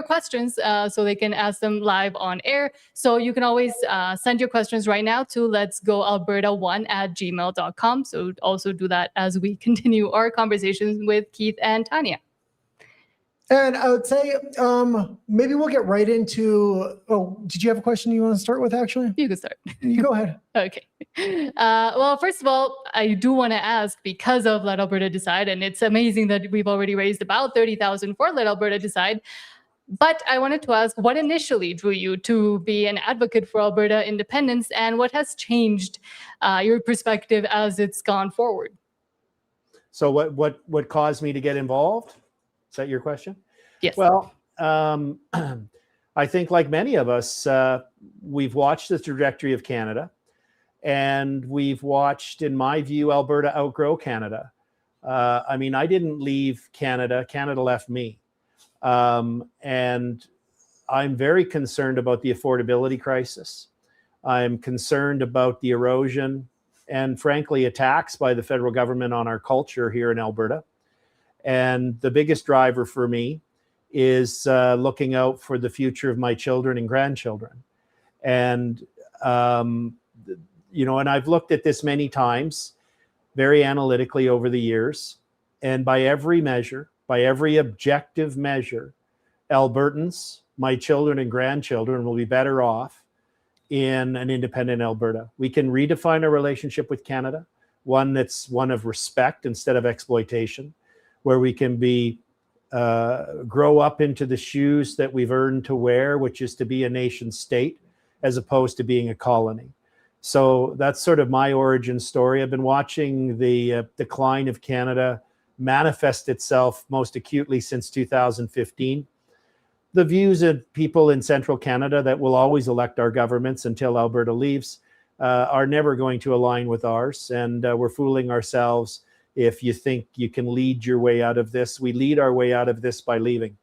questions so they can ask them live on air. So you can always send your questions right now to letsgoalberta1@gmail.com. So also do that as we continue our conversations with Keith and Tanya. And I would say maybe we'll get right into, did you have a question you want to start with, actually? You can start. You go ahead. Okay. Well, first of all, I do want to ask, because of Let Alberta Decide, and it's amazing that we've already raised about $30,000 for Let Alberta Decide, but I wanted to ask, what initially drew you to be an advocate for Alberta independence, and what has changed your perspective as it's gone forward? So what caused me to get involved? Is that your question? Yes. Well, I think like many of us, we've watched the trajectory of Canada, and we've watched, in my view, Alberta outgrow Canada. I mean, I didn't leave Canada. Canada left me. And I'm very concerned about the affordability crisis. I'm concerned about the erosion and, frankly, attacks by the federal government on our culture here in Alberta. And the biggest driver for me is looking out for the future of my children and grandchildren. And, and I've looked at this many times, very analytically over the years. And by every measure, by every objective measure, Albertans, my children and grandchildren, will be better off in an independent Alberta. We can redefine our relationship with Canada, one that's one of respect instead of exploitation, where we can grow up into the shoes that we've earned to wear, which is to be a nation state as opposed to being a colony. So that's sort of my origin story. I've been watching the decline of Canada manifest itself most acutely since 2015. The views of people in central Canada that will always elect our governments until Alberta leaves are never going to align with ours, and we're fooling ourselves if you think you can lead your way out of this. We lead our way out of this by leaving.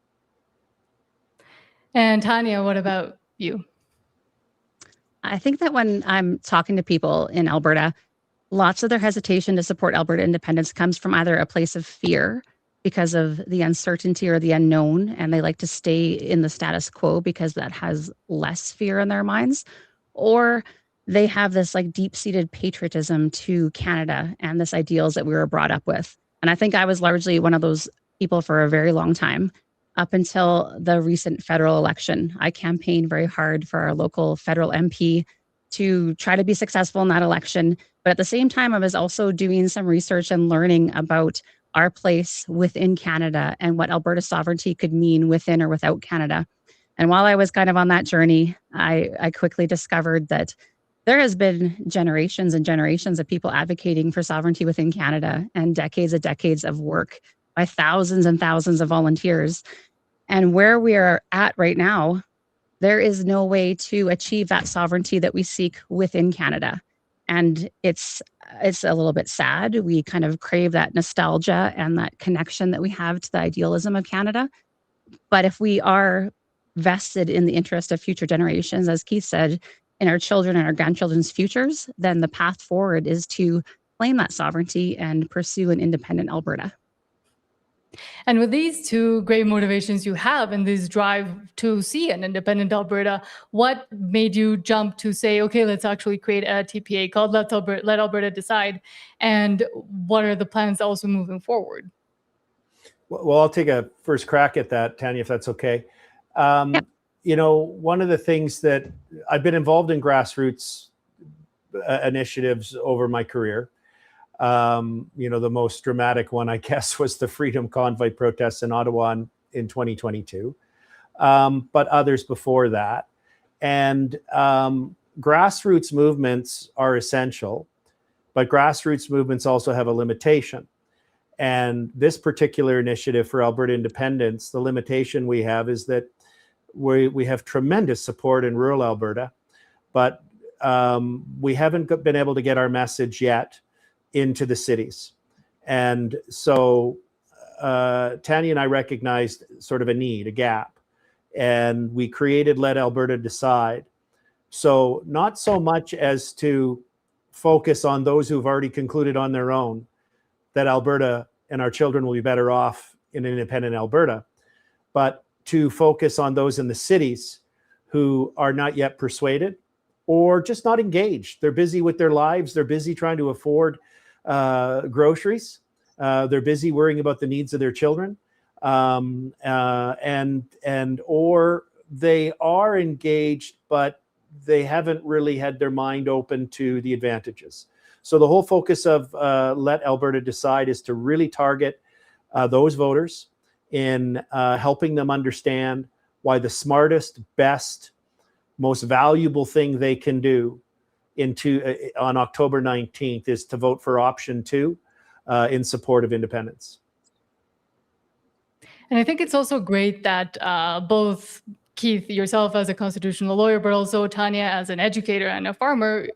And Tanya, what about you? I think that when I'm talking to people in Alberta, lots of their hesitation to support Alberta independence comes from either a place of fear because of the uncertainty or the unknown, and they like to stay in the status quo because that has less fear in their minds, or they have this like deep-seated patriotism to Canada and this ideals that we were brought up with. And I think I was largely one of those people for a very long time, up until the recent federal election. I campaigned very hard for our local federal MP to try to be successful in that election. But at the same time, I was also doing some research and learning about our place within Canada and what Alberta sovereignty could mean within or without Canada. And while I was kind of on that journey, I quickly discovered that there has been generations and generations of people advocating for sovereignty within Canada, and decades of work by thousands and thousands of volunteers. And where we are at right now, there is no way to achieve that sovereignty that we seek within Canada. And it's a little bit sad. We kind of crave that nostalgia and that connection that we have to the idealism of Canada. But if we are vested in the interest of future generations, as Keith said, in our children and our grandchildren's futures, then the path forward is to claim that sovereignty and pursue an independent Alberta. And with these two great motivations you have and this drive to see an independent Alberta, what made you jump to say, okay, let's actually create a TPA called Let Alberta Decide? And what are the plans also moving forward? Well, I'll take a first crack at that, Tanya, if that's okay. Yep. One of the things that I've been involved in grassroots initiatives over my career. The most dramatic one, I guess, was the Freedom Convoy protests in Ottawa in 2022, but others before that. And grassroots movements are essential, but grassroots movements also have a limitation. And this particular initiative for Alberta independence, the limitation we have is that we have tremendous support in rural Alberta, but we haven't been able to get our message yet into the cities. And so Tanya and I recognized sort of a need, a gap, and we created Let Alberta Decide. So not so much as to focus on those who've already concluded on their own that Alberta and our children will be better off in an independent Alberta, but to focus on those in the cities who are not yet persuaded or just not engaged. They're busy with their lives. They're busy trying to afford groceries. They're busy worrying about the needs of their children. Or they are engaged, but they haven't really had their mind open to the advantages. So the whole focus of Let Alberta Decide is to really target those voters in helping them understand why the smartest, best, most valuable thing they can do on October 19th is to vote for option 2 in support of independence. And I think it's also great that both Keith, yourself as a constitutional lawyer, but also Tanya as an educator and a farmer,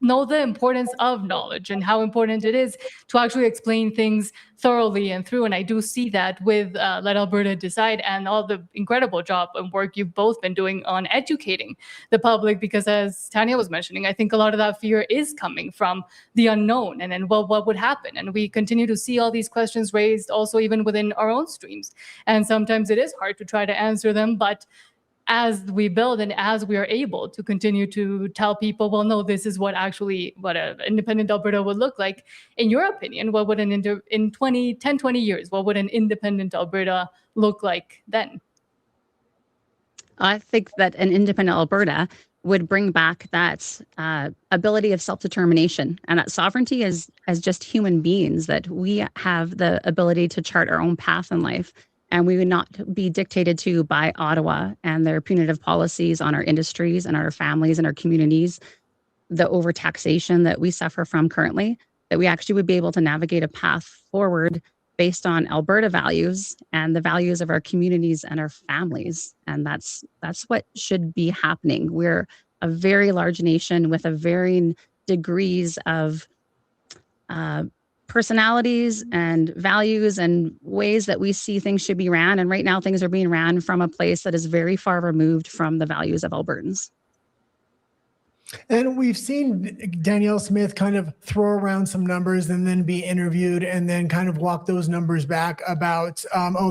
know the importance of knowledge and how important it is to actually explain things thoroughly and through. And I do see that with Let Alberta Decide and all the incredible job and work you've both been doing on educating the public, because as Tanya was mentioning, I think a lot of that fear is coming from the unknown and then, well, what would happen? And we continue to see all these questions raised also even within our own streams. And sometimes it is hard to try to answer them, but as we build and as we are able to continue to tell people, well, no, this is what an independent Alberta would look like. In your opinion, what would in 10, 20 years, what would an independent Alberta look like then? I think that an independent Alberta would bring back that ability of self-determination and that sovereignty as just human beings, that we have the ability to chart our own path in life. And we would not be dictated to by Ottawa and their punitive policies on our industries and our families and our communities, the overtaxation that we suffer from currently, that we actually would be able to navigate a path forward based on Alberta values and the values of our communities and our families. And that's what should be happening. We're a very large nation with a varying degrees of personalities and values and ways that we see things should be ran. And right now things are being ran from a place that is very far removed from the values of Albertans. And we've seen Danielle Smith kind of throw around some numbers and then be interviewed and then kind of walk those numbers back about,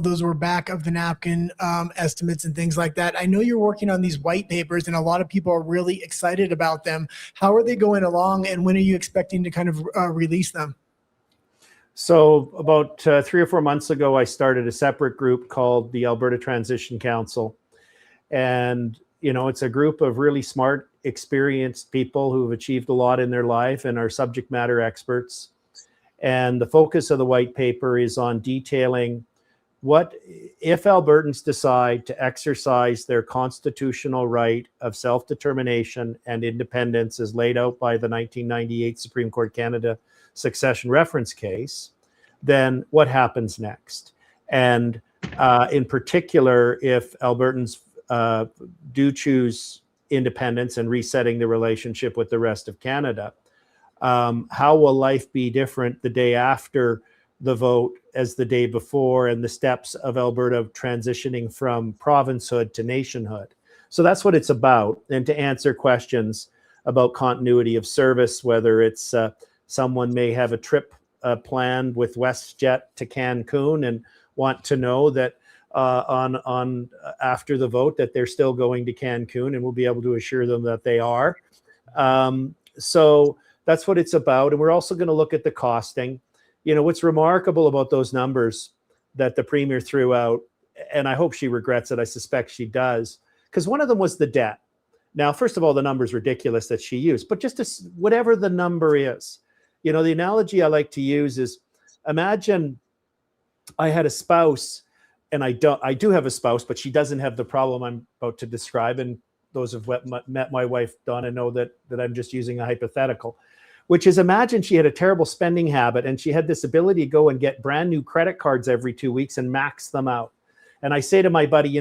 those were back of the napkin estimates and things like that. I know you're working on these white papers and a lot of people are really excited about them. How are they going along and when are you expecting to kind of release them? So about 3 or 4 months ago, I started a separate group called the Alberta Transition Council. And, it's a group of really smart, experienced people who've achieved a lot in their life and are subject matter experts. And the focus of the white paper is on detailing what if Albertans decide to exercise their constitutional right of self-determination and independence as laid out by the 1998 Supreme Court Canada succession reference case, then what happens next? And in particular, if Albertans do choose independence and resetting the relationship with the rest of Canada, how will life be different the day after the vote as the day before, and the steps of Alberta transitioning from provincehood to nationhood? So that's what it's about. And to answer questions about continuity of service, whether it's someone may have a trip planned with WestJet to Cancun and want to know that on after the vote that they're still going to Cancun, and we'll be able to assure them that they are. So that's what it's about. And we're also going to look at the costing. What's remarkable about those numbers that the Premier threw out, and I hope she regrets it, I suspect she does, because one of them was the debt. Now, first of all, the number is ridiculous that she used, but just whatever the number is, the analogy I like to use is, imagine I had a spouse, and I do have a spouse, but she doesn't have the problem I'm about to describe. And those who've met my wife, Donna, know that I'm just using a hypothetical, which is, imagine she had a terrible spending habit and she had this ability to go and get brand new credit cards every 2 weeks and max them out. And I say to my buddy,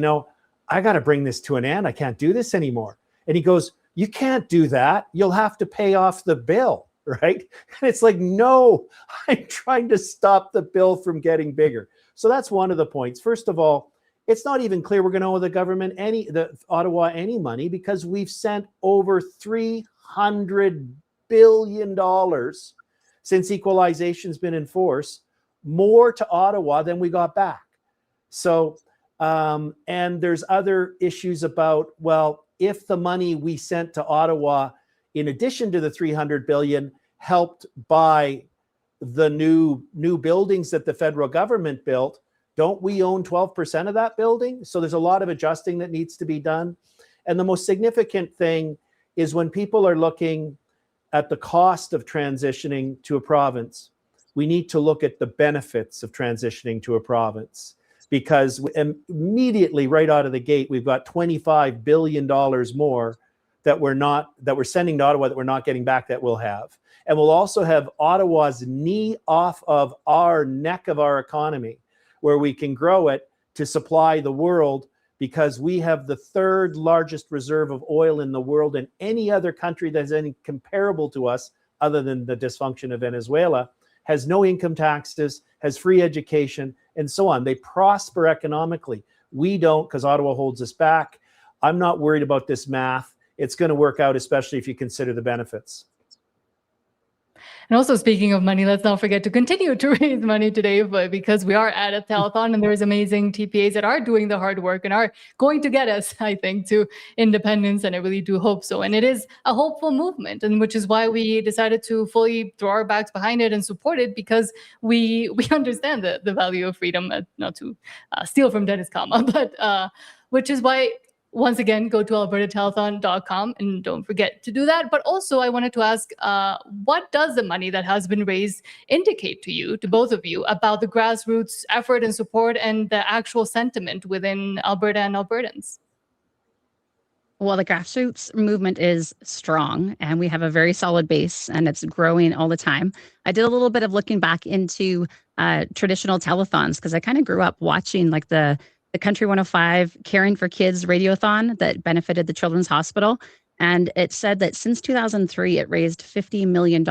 I got to bring this to an end. I can't do this anymore. And he goes, you can't do that. You'll have to pay off the bill, right? And it's like, no, I'm trying to stop the bill from getting bigger. So that's one of the points. First of all, it's not even clear we're going to owe the government Ottawa any money, because we've sent over $300 billion since equalization's been in force, more to Ottawa than we got back. So And there's other issues about, well, if the money we sent to Ottawa, in addition to the $300 billion, helped buy the new buildings that the federal government built, don't we own 12% of that building? So there's a lot of adjusting that needs to be done. And the most significant thing is when people are looking at the cost of transitioning to a province, we need to look at the benefits of transitioning to a province, because immediately right out of the gate, we've got $25 billion more that we're sending to Ottawa that we're not getting back that we'll have. And we'll also have Ottawa's knee off of our neck of our economy, where we can grow it to supply the world, because we have the third largest reserve of oil in the world, and any other country that's any comparable to us, other than the dysfunction of Venezuela, has no income taxes, has free education, and so on. They prosper economically. We don't, because Ottawa holds us back. I'm not worried about this math. It's going to work out, especially if you consider the benefits. And also, speaking of money, let's not forget to continue to raise money today, because we are at a telethon, and there's amazing TPAs that are doing the hard work and are going to get us, I think, to independence. And I really do hope so. And it is a hopeful movement, and which is why we decided to fully throw our backs behind it and support it, because we understand the value of freedom, not to steal from Dennis Kama, but which is why, once again, go to albertatelethon.com and don't forget to do that. But also, I wanted to ask, what does the money that has been raised indicate to you, to both of you, about the grassroots effort and support and the actual sentiment within Alberta and Albertans? Well, the grassroots movement is strong, and we have a very solid base, and it's growing all the time. I did a little bit of looking back into traditional telethons, because I kind of grew up watching like the Country 105 Caring for Kids radiothon that benefited the Children's Hospital. And it said that since 2003, it raised $50 million.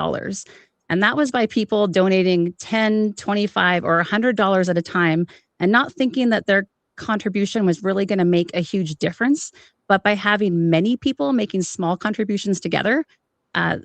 And that was by people donating $10, $25, or $100 at a time, and not thinking that their contribution was really going to make a huge difference. But by having many people making small contributions together,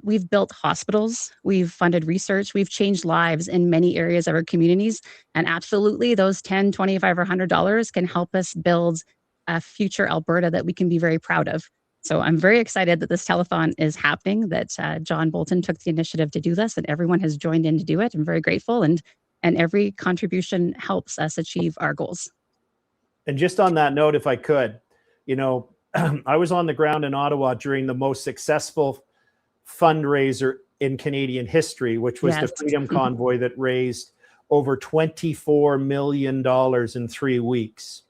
we've built hospitals, we've funded research, we've changed lives in many areas of our communities. And absolutely, those $10, $25, or $100 can help us build a future Alberta that we can be very proud of. So I'm very excited that this telethon is happening, that John Bolton took the initiative to do this, and everyone has joined in to do it. I'm very grateful, and every contribution helps us achieve our goals. And just on that note, if I could, I was on the ground in Ottawa during the most successful fundraiser in Canadian history, which was the Freedom Convoy that raised over $24 million in 3 weeks.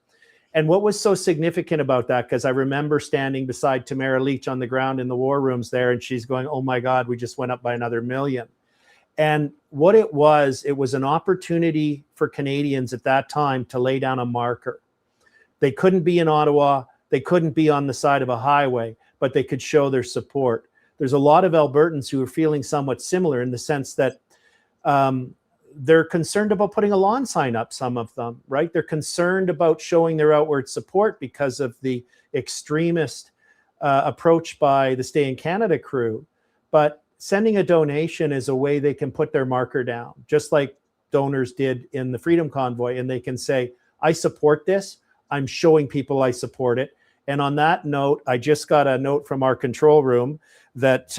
And what was so significant about that, because I remember standing beside Tamara Leach on the ground in the war rooms there, and she's going, oh my God, we just went up by another million. And what it was an opportunity for Canadians at that time to lay down a marker. They couldn't be in Ottawa, they couldn't be on the side of a highway, but they could show their support. There's a lot of Albertans who are feeling somewhat similar, in the sense that they're concerned about putting a lawn sign up, some of them, right? They're concerned about showing their outward support because of the extremist approach by the Stay in Canada crew. But sending a donation is a way they can put their marker down, just like donors did in the Freedom Convoy. And they can say, I support this. I'm showing people I support it. And on that note, I just got a note from our control room that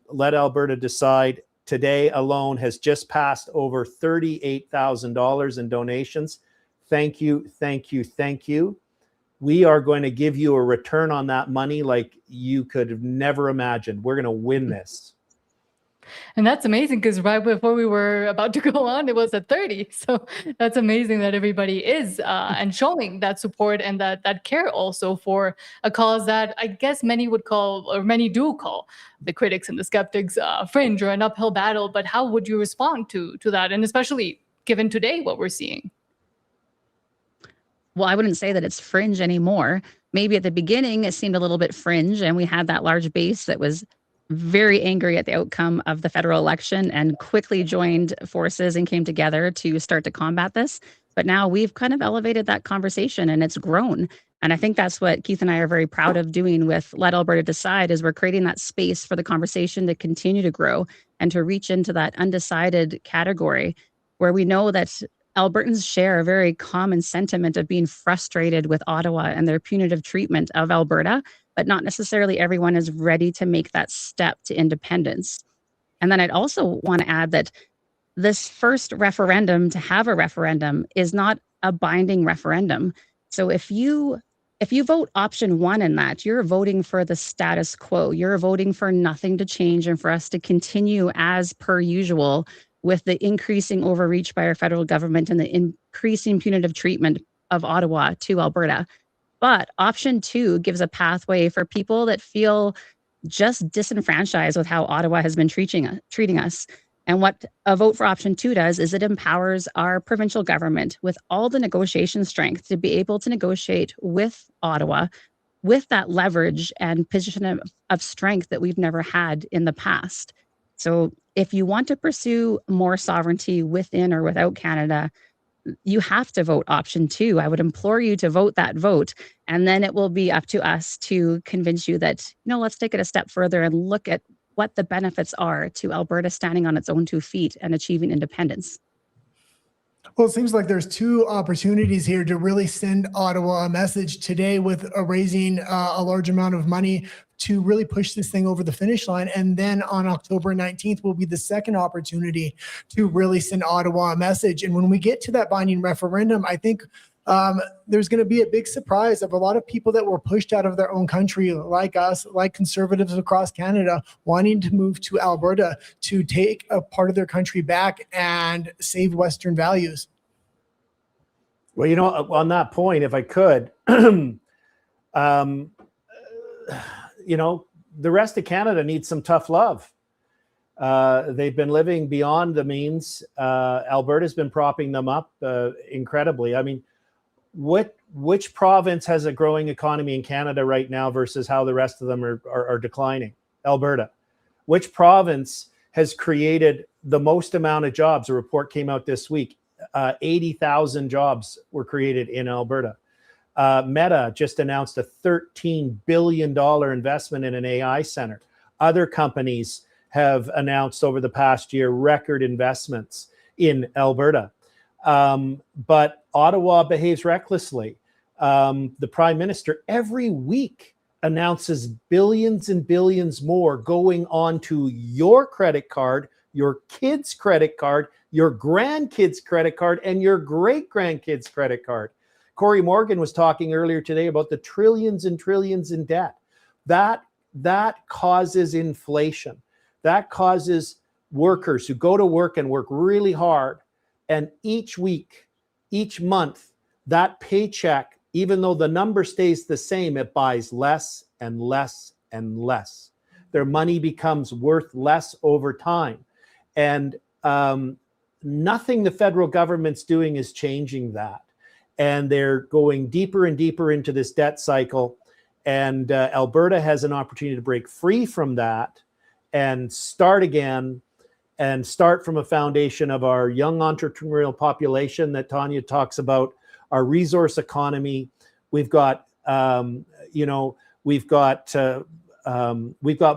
Let Alberta Decide today alone has just passed over $38,000 in donations. Thank you, thank you, thank you. We are going to give you a return on that money like you could have never imagined. We're going to win this. And that's amazing, because right before we were about to go on, it was at 30. So that's amazing that everybody is and showing that support and that care also for a cause that I guess many would call, or many do call, the critics and the skeptics fringe or an uphill battle. But how would you respond to that? And especially given today what we're seeing? Well, I wouldn't say that it's fringe anymore. Maybe at the beginning it seemed a little bit fringe, and we had that large base that was very angry at the outcome of the federal election and quickly joined forces and came together to start to combat this. But now we've kind of elevated that conversation, and it's grown. And I think that's what Keith and I are very proud of doing with Let Alberta Decide, is we're creating that space for the conversation to continue to grow and to reach into that undecided category, where we know that Albertans share a very common sentiment of being frustrated with Ottawa and their punitive treatment of Alberta, but not necessarily everyone is ready to make that step to independence. And then I'd also want to add that this first referendum to have a referendum is not a binding referendum. So if you vote option 1 in that, you're voting for the status quo. You're voting for nothing to change and for us to continue as per usual with the increasing overreach by our federal government and the increasing punitive treatment of Ottawa to Alberta. But option 2 gives a pathway for people that feel just disenfranchised with how Ottawa has been treating us. And what a vote for option 2 does is it empowers our provincial government with all the negotiation strength to be able to negotiate with Ottawa with that leverage and position of strength that we've never had in the past. So if you want to pursue more sovereignty within or without Canada, you have to vote option 2. I would implore you to vote that vote, and then it will be up to us to convince you that, let's take it a step further and look at what the benefits are to Alberta standing on its own 2 feet and achieving independence. Well, it seems like there's 2 opportunities here to really send Ottawa a message today with raising a large amount of money to really push this thing over the finish line. And then on October 19th will be the second opportunity to really send Ottawa a message. And when we get to that binding referendum, I think there's going to be a big surprise of a lot of people that were pushed out of their own country, like us, like conservatives across Canada, wanting to move to Alberta to take a part of their country back and save Western values. Well, on that point, if I could, the rest of Canada needs some tough love. They've been living beyond the means. Alberta's been propping them up incredibly. I mean, which province has a growing economy in Canada right now versus how the rest of them are declining? Alberta. Which province has created the most amount of jobs? A report came out this week. 80,000 jobs were created in Alberta. Meta just announced a $13 billion investment in an AI center. Other companies have announced over the past year record investments in Alberta. But Ottawa behaves recklessly. The Prime Minister every week announces billions and billions more going onto your credit card, your kid's credit card, your grandkids' credit card, and your great-grandkids' credit card. Corey Morgan was talking earlier today about the trillions and trillions in debt. That causes inflation. That causes workers who go to work and work really hard. And each week, each month, that paycheck, even though the number stays the same, it buys less and less and less. Their money becomes worth less over time. And nothing the federal government's doing is changing that. And they're going deeper and deeper into this debt cycle. And Alberta has an opportunity to break free from that and start again, and start from a foundation of our young entrepreneurial population that Tanya talks about, our resource economy. We've got, we've got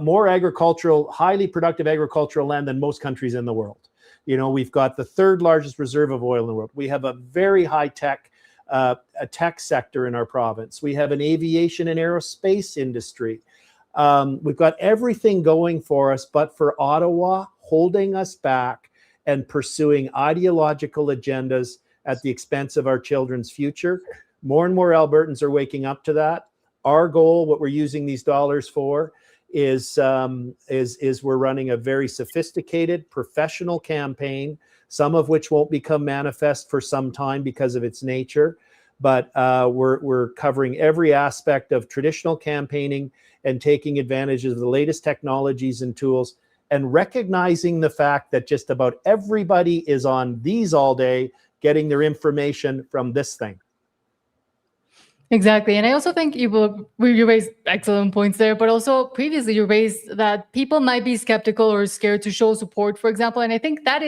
more agricultural, highly productive agricultural land than most countries in the world. We've got the 3rd largest reserve of oil in the world. We have a very high tech, a tech sector in our province. We have an aviation and aerospace industry. We've got everything going for us, but for Ottawa, holding us back and pursuing ideological agendas at the expense of our children's future. More and more Albertans are waking up to that. Our goal, what we're using these dollars for, is we're running a very sophisticated professional campaign, some of which won't become manifest for some time because of its nature. But we're covering every aspect of traditional campaigning and taking advantage of the latest technologies and tools, and recognizing the fact that just about everybody is on these all day, getting their information from this thing. Exactly. And I also think you raised excellent points there, but also previously you raised that people might be skeptical or scared to show support, for example. And I think that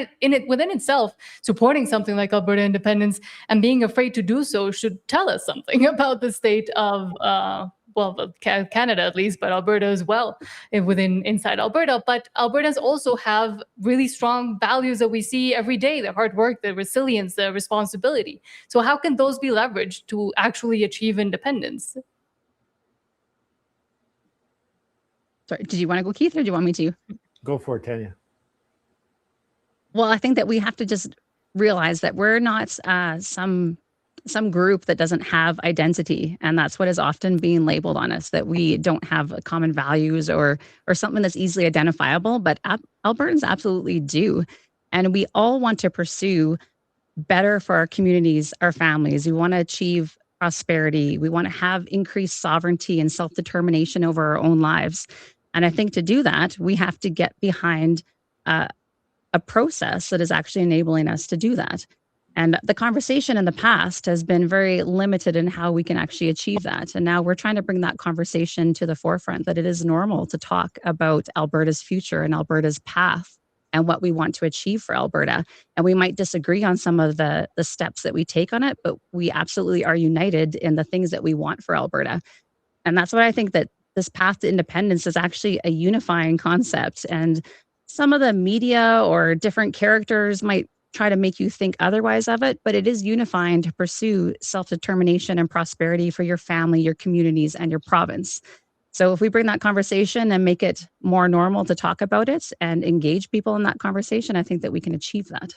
within itself, supporting something like Alberta independence and being afraid to do so should tell us something about the state of Canada at least, but Alberta as well, inside Alberta. But Albertans also have really strong values that we see every day: the hard work, the resilience, the responsibility. So how can those be leveraged to actually achieve independence? Sorry, did you want to go, Keith, or do you want me to? Go for it, Tanya. Well, I think that we have to just realize that we're not some group that doesn't have identity, and that's what is often being labeled on us, that we don't have common values or something that's easily identifiable. But Albertans absolutely do, and we all want to pursue better for our communities, our families. We want to achieve prosperity. We want to have increased sovereignty and self-determination over our own lives. And I think to do that, we have to get behind a process that is actually enabling us to do that. And the conversation in the past has been very limited in how we can actually achieve that. And now we're trying to bring that conversation to the forefront, that it is normal to talk about Alberta's future and Alberta's path and what we want to achieve for Alberta. And we might disagree on some of the steps that we take on it, but we absolutely are united in the things that we want for Alberta. And that's what I think, that this path to independence is actually a unifying concept. And some of the media or different characters might try to make you think otherwise of it, but it is unifying to pursue self-determination and prosperity for your family, your communities, and your province. So if we bring that conversation and make it more normal to talk about it and engage people in that conversation, I think that we can achieve that.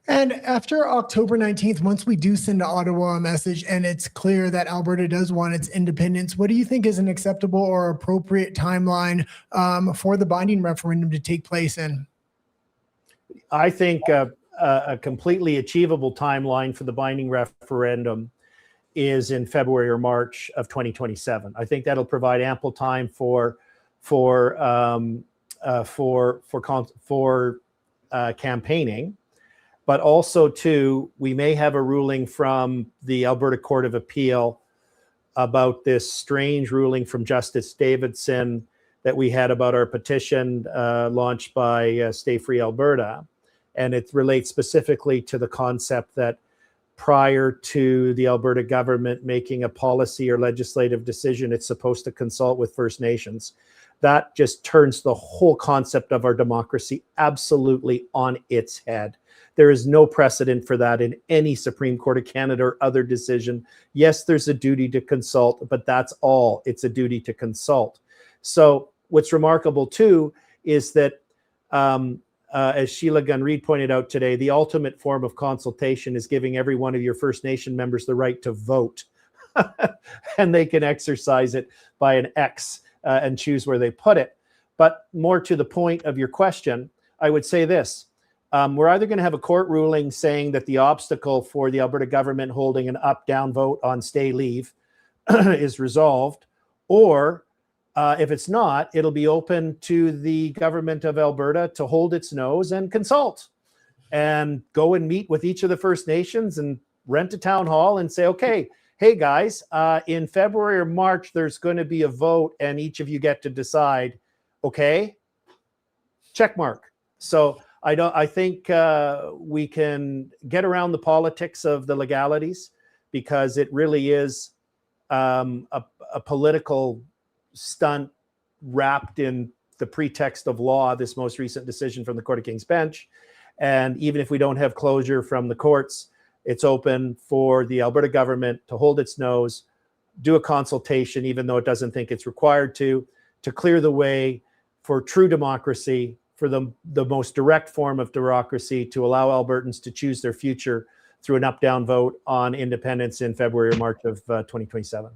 And after October 19th, once we do send to Ottawa a message and it's clear that Alberta does want its independence, what do you think is an acceptable or appropriate timeline for the binding referendum to take place in? I think a completely achievable timeline for the binding referendum is in February or March of 2027. I think that'll provide ample time for campaigning. But also, too, we may have a ruling from the Alberta Court of Appeal about this strange ruling from Justice Davidson that we had about our petition launched by Stay Free Alberta. And it relates specifically to the concept that prior to the Alberta government making a policy or legislative decision, it's supposed to consult with First Nations. That just turns the whole concept of our democracy absolutely on its head. There is no precedent for that in any Supreme Court of Canada or other decision. Yes, there's a duty to consult, but that's all. It's a duty to consult. So what's remarkable too is that, as Sheila Gunn-Reid pointed out today, the ultimate form of consultation is giving every one of your First Nation members the right to vote. And they can exercise it by an X and choose where they put it. But more to the point of your question, I would say this. We're either going to have a court ruling saying that the obstacle for the Alberta government holding an up-down vote on stay leave is resolved, or if it's not, it'll be open to the government of Alberta to hold its nose and consult and go and meet with each of the First Nations and rent a town hall and say, okay, hey guys, in February or March, there's going to be a vote and each of you get to decide, okay, check mark. So I think we can get around the politics of the legalities, because it really is a political stunt wrapped in the pretext of law, this most recent decision from the Court of King's Bench. And even if we don't have closure from the courts, it's open for the Alberta government to hold its nose, do a consultation, even though it doesn't think it's required to clear the way for true democracy, for the most direct form of democracy, to allow Albertans to choose their future through an up-down vote on independence in February or March of 2027.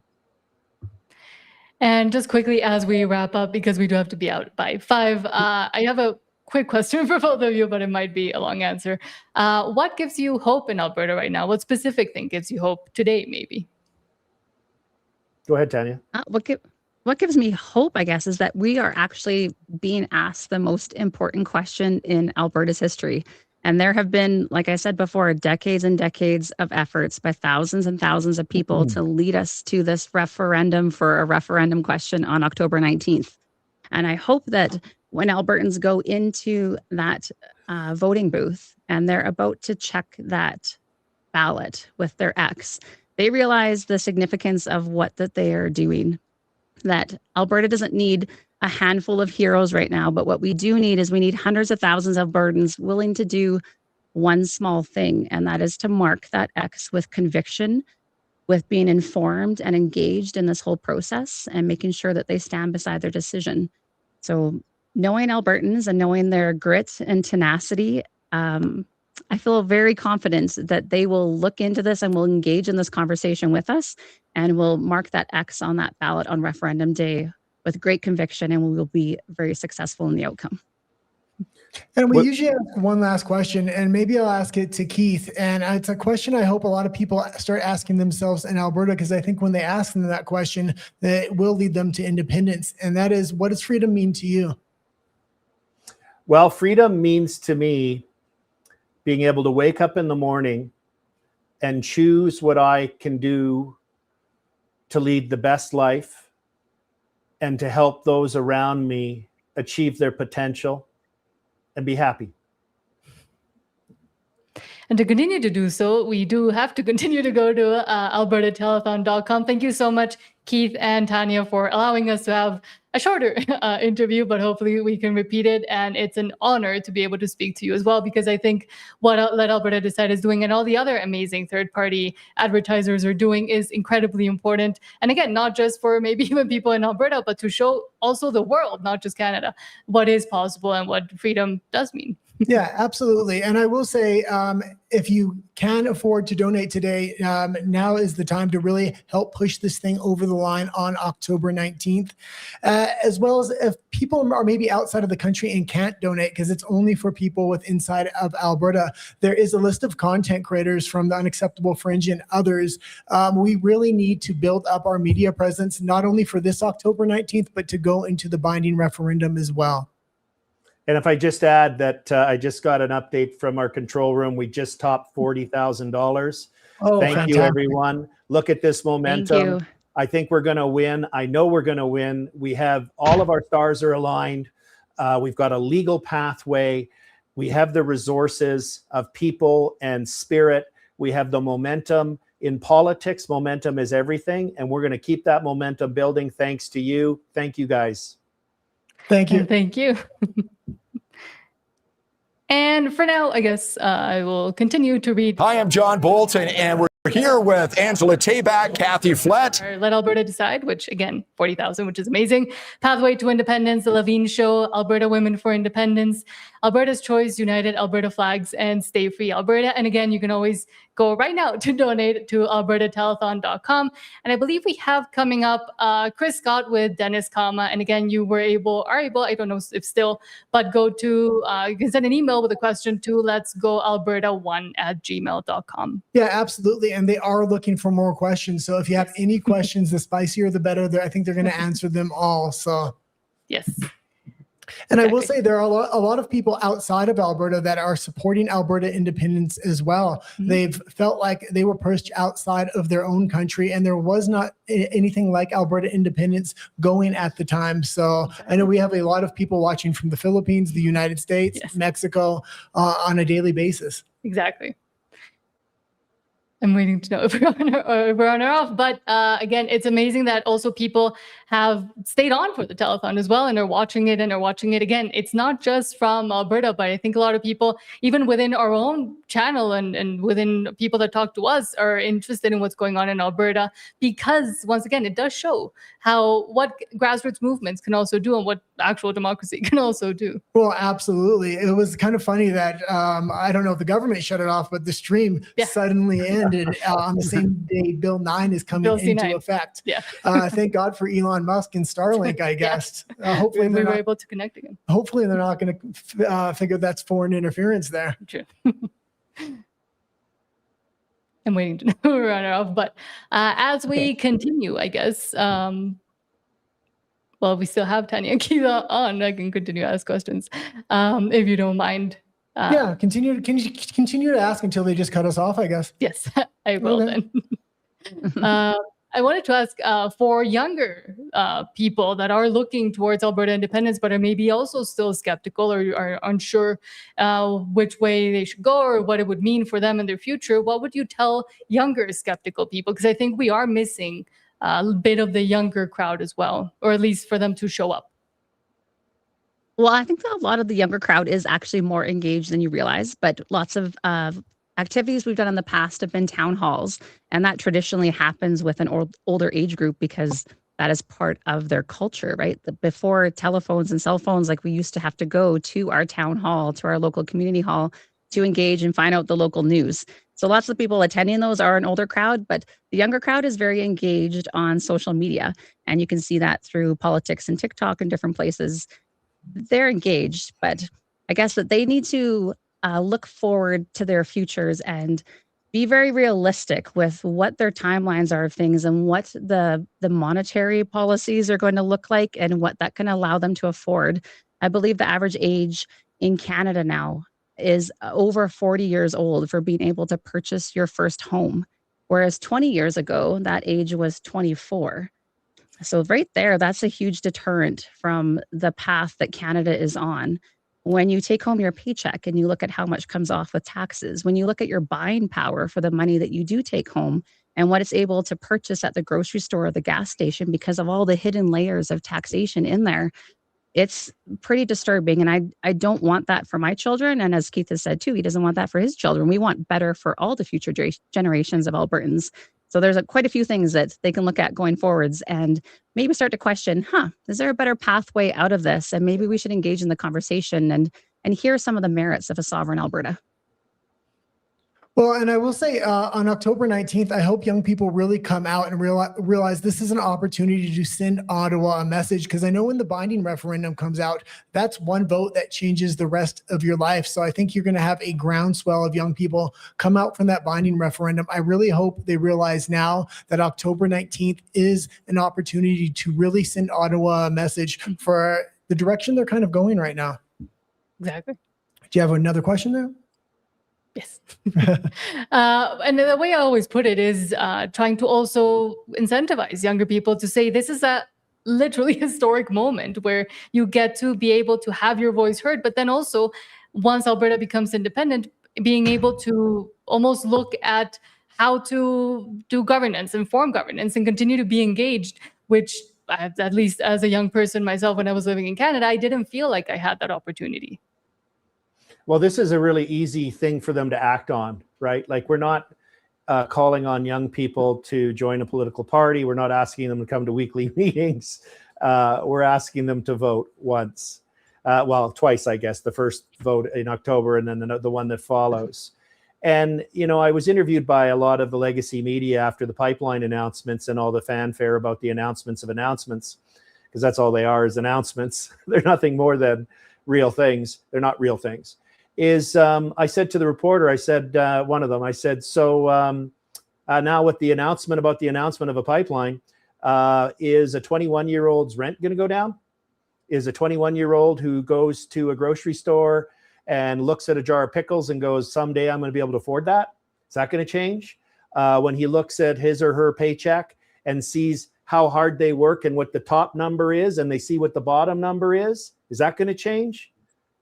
And just quickly, as we wrap up, because we do have to be out by 5, I have a quick question for both of you, but it might be a long answer. What gives you hope in Alberta right now? What specific thing gives you hope today, maybe? Go ahead, Tanya. What gives me hope, I guess, is that we are actually being asked the most important question in Alberta's history. And there have been, like I said before, decades and decades of efforts by thousands and thousands of people to lead us to this referendum for a referendum question on October 19th. And I hope that when Albertans go into that voting booth and they're about to check that ballot with their X, They realize the significance of what that they are doing, that Alberta doesn't need a handful of heroes right now, but what we do need is we need hundreds of thousands of Albertans willing to do one small thing, and that is to mark that X with conviction, with being informed and engaged in this whole process and making sure that they stand beside their decision. So knowing Albertans and knowing their grit and tenacity, I feel very confident that they will look into this and will engage in this conversation with us and will mark that X on that ballot on referendum day with great conviction, and we will be very successful in the outcome. And we usually ask one last question, and maybe I'll ask it to Keith. And it's a question I hope a lot of people start asking themselves in Alberta, because I think when they ask them that question, that it will lead them to independence. And that is, what does freedom mean to you? Well, freedom means to me being able to wake up in the morning and choose what I can do to lead the best life and to help those around me achieve their potential and be happy. And to continue to do so, we do have to continue to go to albertatelethon.com. Thank you so much, Keith and Tanya, for allowing us to have a shorter interview, but hopefully we can repeat it. And it's an honor to be able to speak to you as well, because I think what Let Alberta Decide is doing and all the other amazing third-party advertisers are doing is incredibly important. And again, not just for maybe even people in Alberta, but to show also the world, not just Canada, what is possible and what freedom does mean. Yeah, absolutely. And I will say, if you can afford to donate today, now is the time to really help push this thing over the line on October 19th. As well as if people are maybe outside of the country and can't donate because it's only for people with inside of Alberta, there is a list of content creators from the Unacceptable Fringe and others. We really need to build up our media presence, not only for this October 19th, but to go into the binding referendum as well. And if I just add that I just got an update from our control room, we just topped $40,000. Oh, Thank fantastic. you, everyone. Look at this momentum. Thank you. I think we're going to win. I know we're going to win. We have all of our stars are aligned. We've got a legal pathway. We have the resources of people and spirit. We have the momentum. In politics, momentum is everything. And we're going to keep that momentum building thanks to you. Thank you, guys. Thank you. And thank you. And for now, I guess I will continue to read. Hi, I'm John Bolton, and we're here with Angela Tabak, Kathy Flett. Let Alberta Decide, which again, 40,000, which is amazing. Pathway to Independence, The Levine Show, Alberta Women for Independence, Alberta's Choice, United Alberta Flags, and Stay Free Alberta. And again, you can always go right now to donate to albertatelethon.com. And I believe we have coming up Chris Scott with Dennis Kama. And again, you are able, I don't know if still, but go to, you can send an email with a question to letsgoalberta1@gmail.com. Yeah, absolutely. And they are looking for more questions. So if you have any questions, the spicier, the better. I think they're going to answer them all. So Yes. And I will say there are a lot of people outside of Alberta that are supporting Alberta independence as well. Mhm. They've felt like they were pushed outside of their own country, and there was not anything like Alberta independence going at the time. So I know we have a lot of people watching from the Philippines, the United States, Yes. Mexico on a daily basis. Exactly. I'm waiting to know if we're on or off. But again, it's amazing that also people have stayed on for the telethon as well and are watching it again. It's not just from Alberta, but I think a lot of people, even within our own channel and within people that talk to us, are interested in what's going on in Alberta, because once again, it does show what grassroots movements can also do and what actual democracy can also do. Well, absolutely. It was kind of funny that I don't know if the government shut it off, but the stream suddenly ended on the same day Bill 9 is coming into effect. Yeah. Thank God for Elon Musk and Starlink, I guess. Hopefully we were able to connect again. Hopefully they're not going to figure that's foreign interference there. True. I'm waiting to know we're on or off. But as we continue, I guess, well, we still have Tanya and Keith on. I can continue to ask questions if you don't mind. Yeah, continue to ask until they just cut us off, I guess. Yes, I will then. I wanted to ask for younger people that are looking towards Alberta independence, but are maybe also still skeptical or are unsure which way they should go or what it would mean for them in their future. What would you tell younger skeptical people? Because I think we are missing a bit of the younger crowd as well, or at least for them to show up. Well, I think that a lot of the younger crowd is actually more engaged than you realize, but lots of activities we've done in the past have been town halls, and that traditionally happens with an older age group because that is part of their culture, right? Before telephones and cell phones, like we used to have to go to our town hall, to our local community hall to engage and find out the local news. So lots of people attending those are an older crowd, but the younger crowd is very engaged on social media, and you can see that through politics and TikTok and different places. They're engaged, but I guess that they need to look forward to their futures and be very realistic with what their timelines are of things and what the monetary policies are going to look like and what that can allow them to afford. I believe the average age in Canada now is over 40 years old for being able to purchase your first home, whereas 20 years ago, that age was 24. So right there, that's a huge deterrent from the path that Canada is on. When you take home your paycheck and you look at how much comes off with taxes, when you look at your buying power for the money that you do take home and what it's able to purchase at the grocery store or the gas station because of all the hidden layers of taxation in there, it's pretty disturbing. And I don't want that for my children. And as Keith has said too, he doesn't want that for his children. We want better for all the future generations of Albertans. So there's quite a few things that they can look at going forwards and maybe start to question, is there a better pathway out of this? And maybe we should engage in the conversation and hear some of the merits of a sovereign Alberta. Well, and I will say on October 19th, I hope young people really come out and realize this is an opportunity to send Ottawa a message, because I know when the binding referendum comes out, that's one vote that changes the rest of your life. So I think you're going to have a groundswell of young people come out from that binding referendum. I really hope they realize now that October 19th is an opportunity to really send Ottawa a message for the direction they're kind of going right now. Exactly. Do you have another question there? Yes. And the way I always put it is trying to also incentivize younger people to say this is a literally historic moment where you get to be able to have your voice heard, but then also once Alberta becomes independent, being able to almost look at how to do governance, inform governance, and continue to be engaged, which at least as a young person myself, when I was living in Canada, I didn't feel like I had that opportunity. Well, this is a really easy thing for them to act on, right? Like, we're not calling on young people to join a political party. We're not asking them to come to weekly meetings. We're asking them to vote once. Well, twice, I guess. The first vote in October and then the one that follows. And, I was interviewed by a lot of the legacy media after the pipeline announcements and all the fanfare about the announcements of announcements, because that's all they are, is announcements. They're nothing more than real things. They're not real things. I said to the reporter, I said, one of them, I said, so now with the announcement about the announcement of a pipeline, is a 21-year-old's rent going to go down? Is a 21-year-old who goes to a grocery store and looks at a jar of pickles and goes, someday I'm going to be able to afford that? Is that going to change? When he looks at his or her paycheck and sees how hard they work and what the top number is, and they see what the bottom number is that going to change?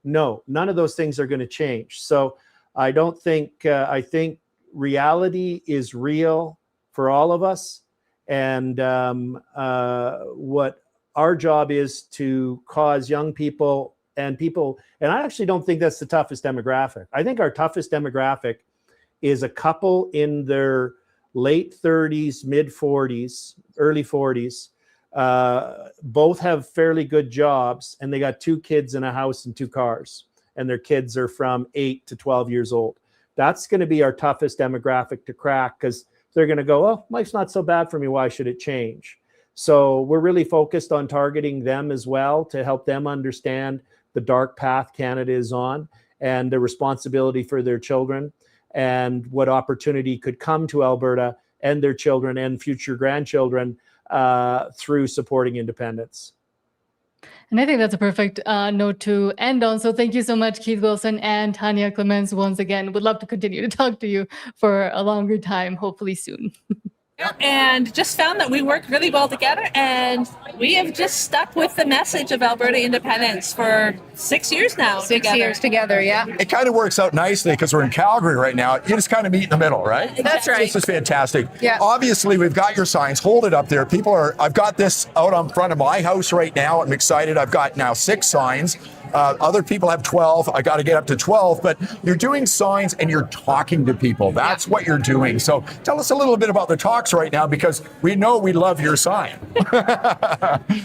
No, none of those things are going to change. So I don't think, I think reality is real for all of us. And what our job is to cause young people, and I actually don't think that's the toughest demographic. I think our toughest demographic is a couple in their late 30s, mid 40s, early 40s. Both have fairly good jobs, and they got 2 kids in a house and 2 cars, and their kids are from 8 to 12 years old. That's going to be our toughest demographic to crack, because they're going to go, oh, life's not so bad for me. Why should it change? So we're really focused on targeting them as well to help them understand the dark path Canada is on and the responsibility for their children and what opportunity could come to Alberta and their children and future grandchildren through supporting independence. And I think that's a perfect note to end on. So thank you so much, Keith Wilson and Tanya Clements, once again. Would love to continue to talk to you for a longer time, hopefully soon. and just found that we work really well together, and we have just stuck with the message of Alberta independence for 6 years now. 6 years together, yeah. It kind of works out nicely because we're in Calgary right now. You just kind of meet in the middle, right? That's right. This is fantastic. Yeah. Obviously, we've got your signs. Hold it up there. I've got this out on front of my house right now. I'm excited. I've got now 6 signs. Other people have 12. I got to get up to 12, but you're doing signs and you're talking to people. That's what you're doing. So tell us a little bit about the talks right now, because we know we love your sign.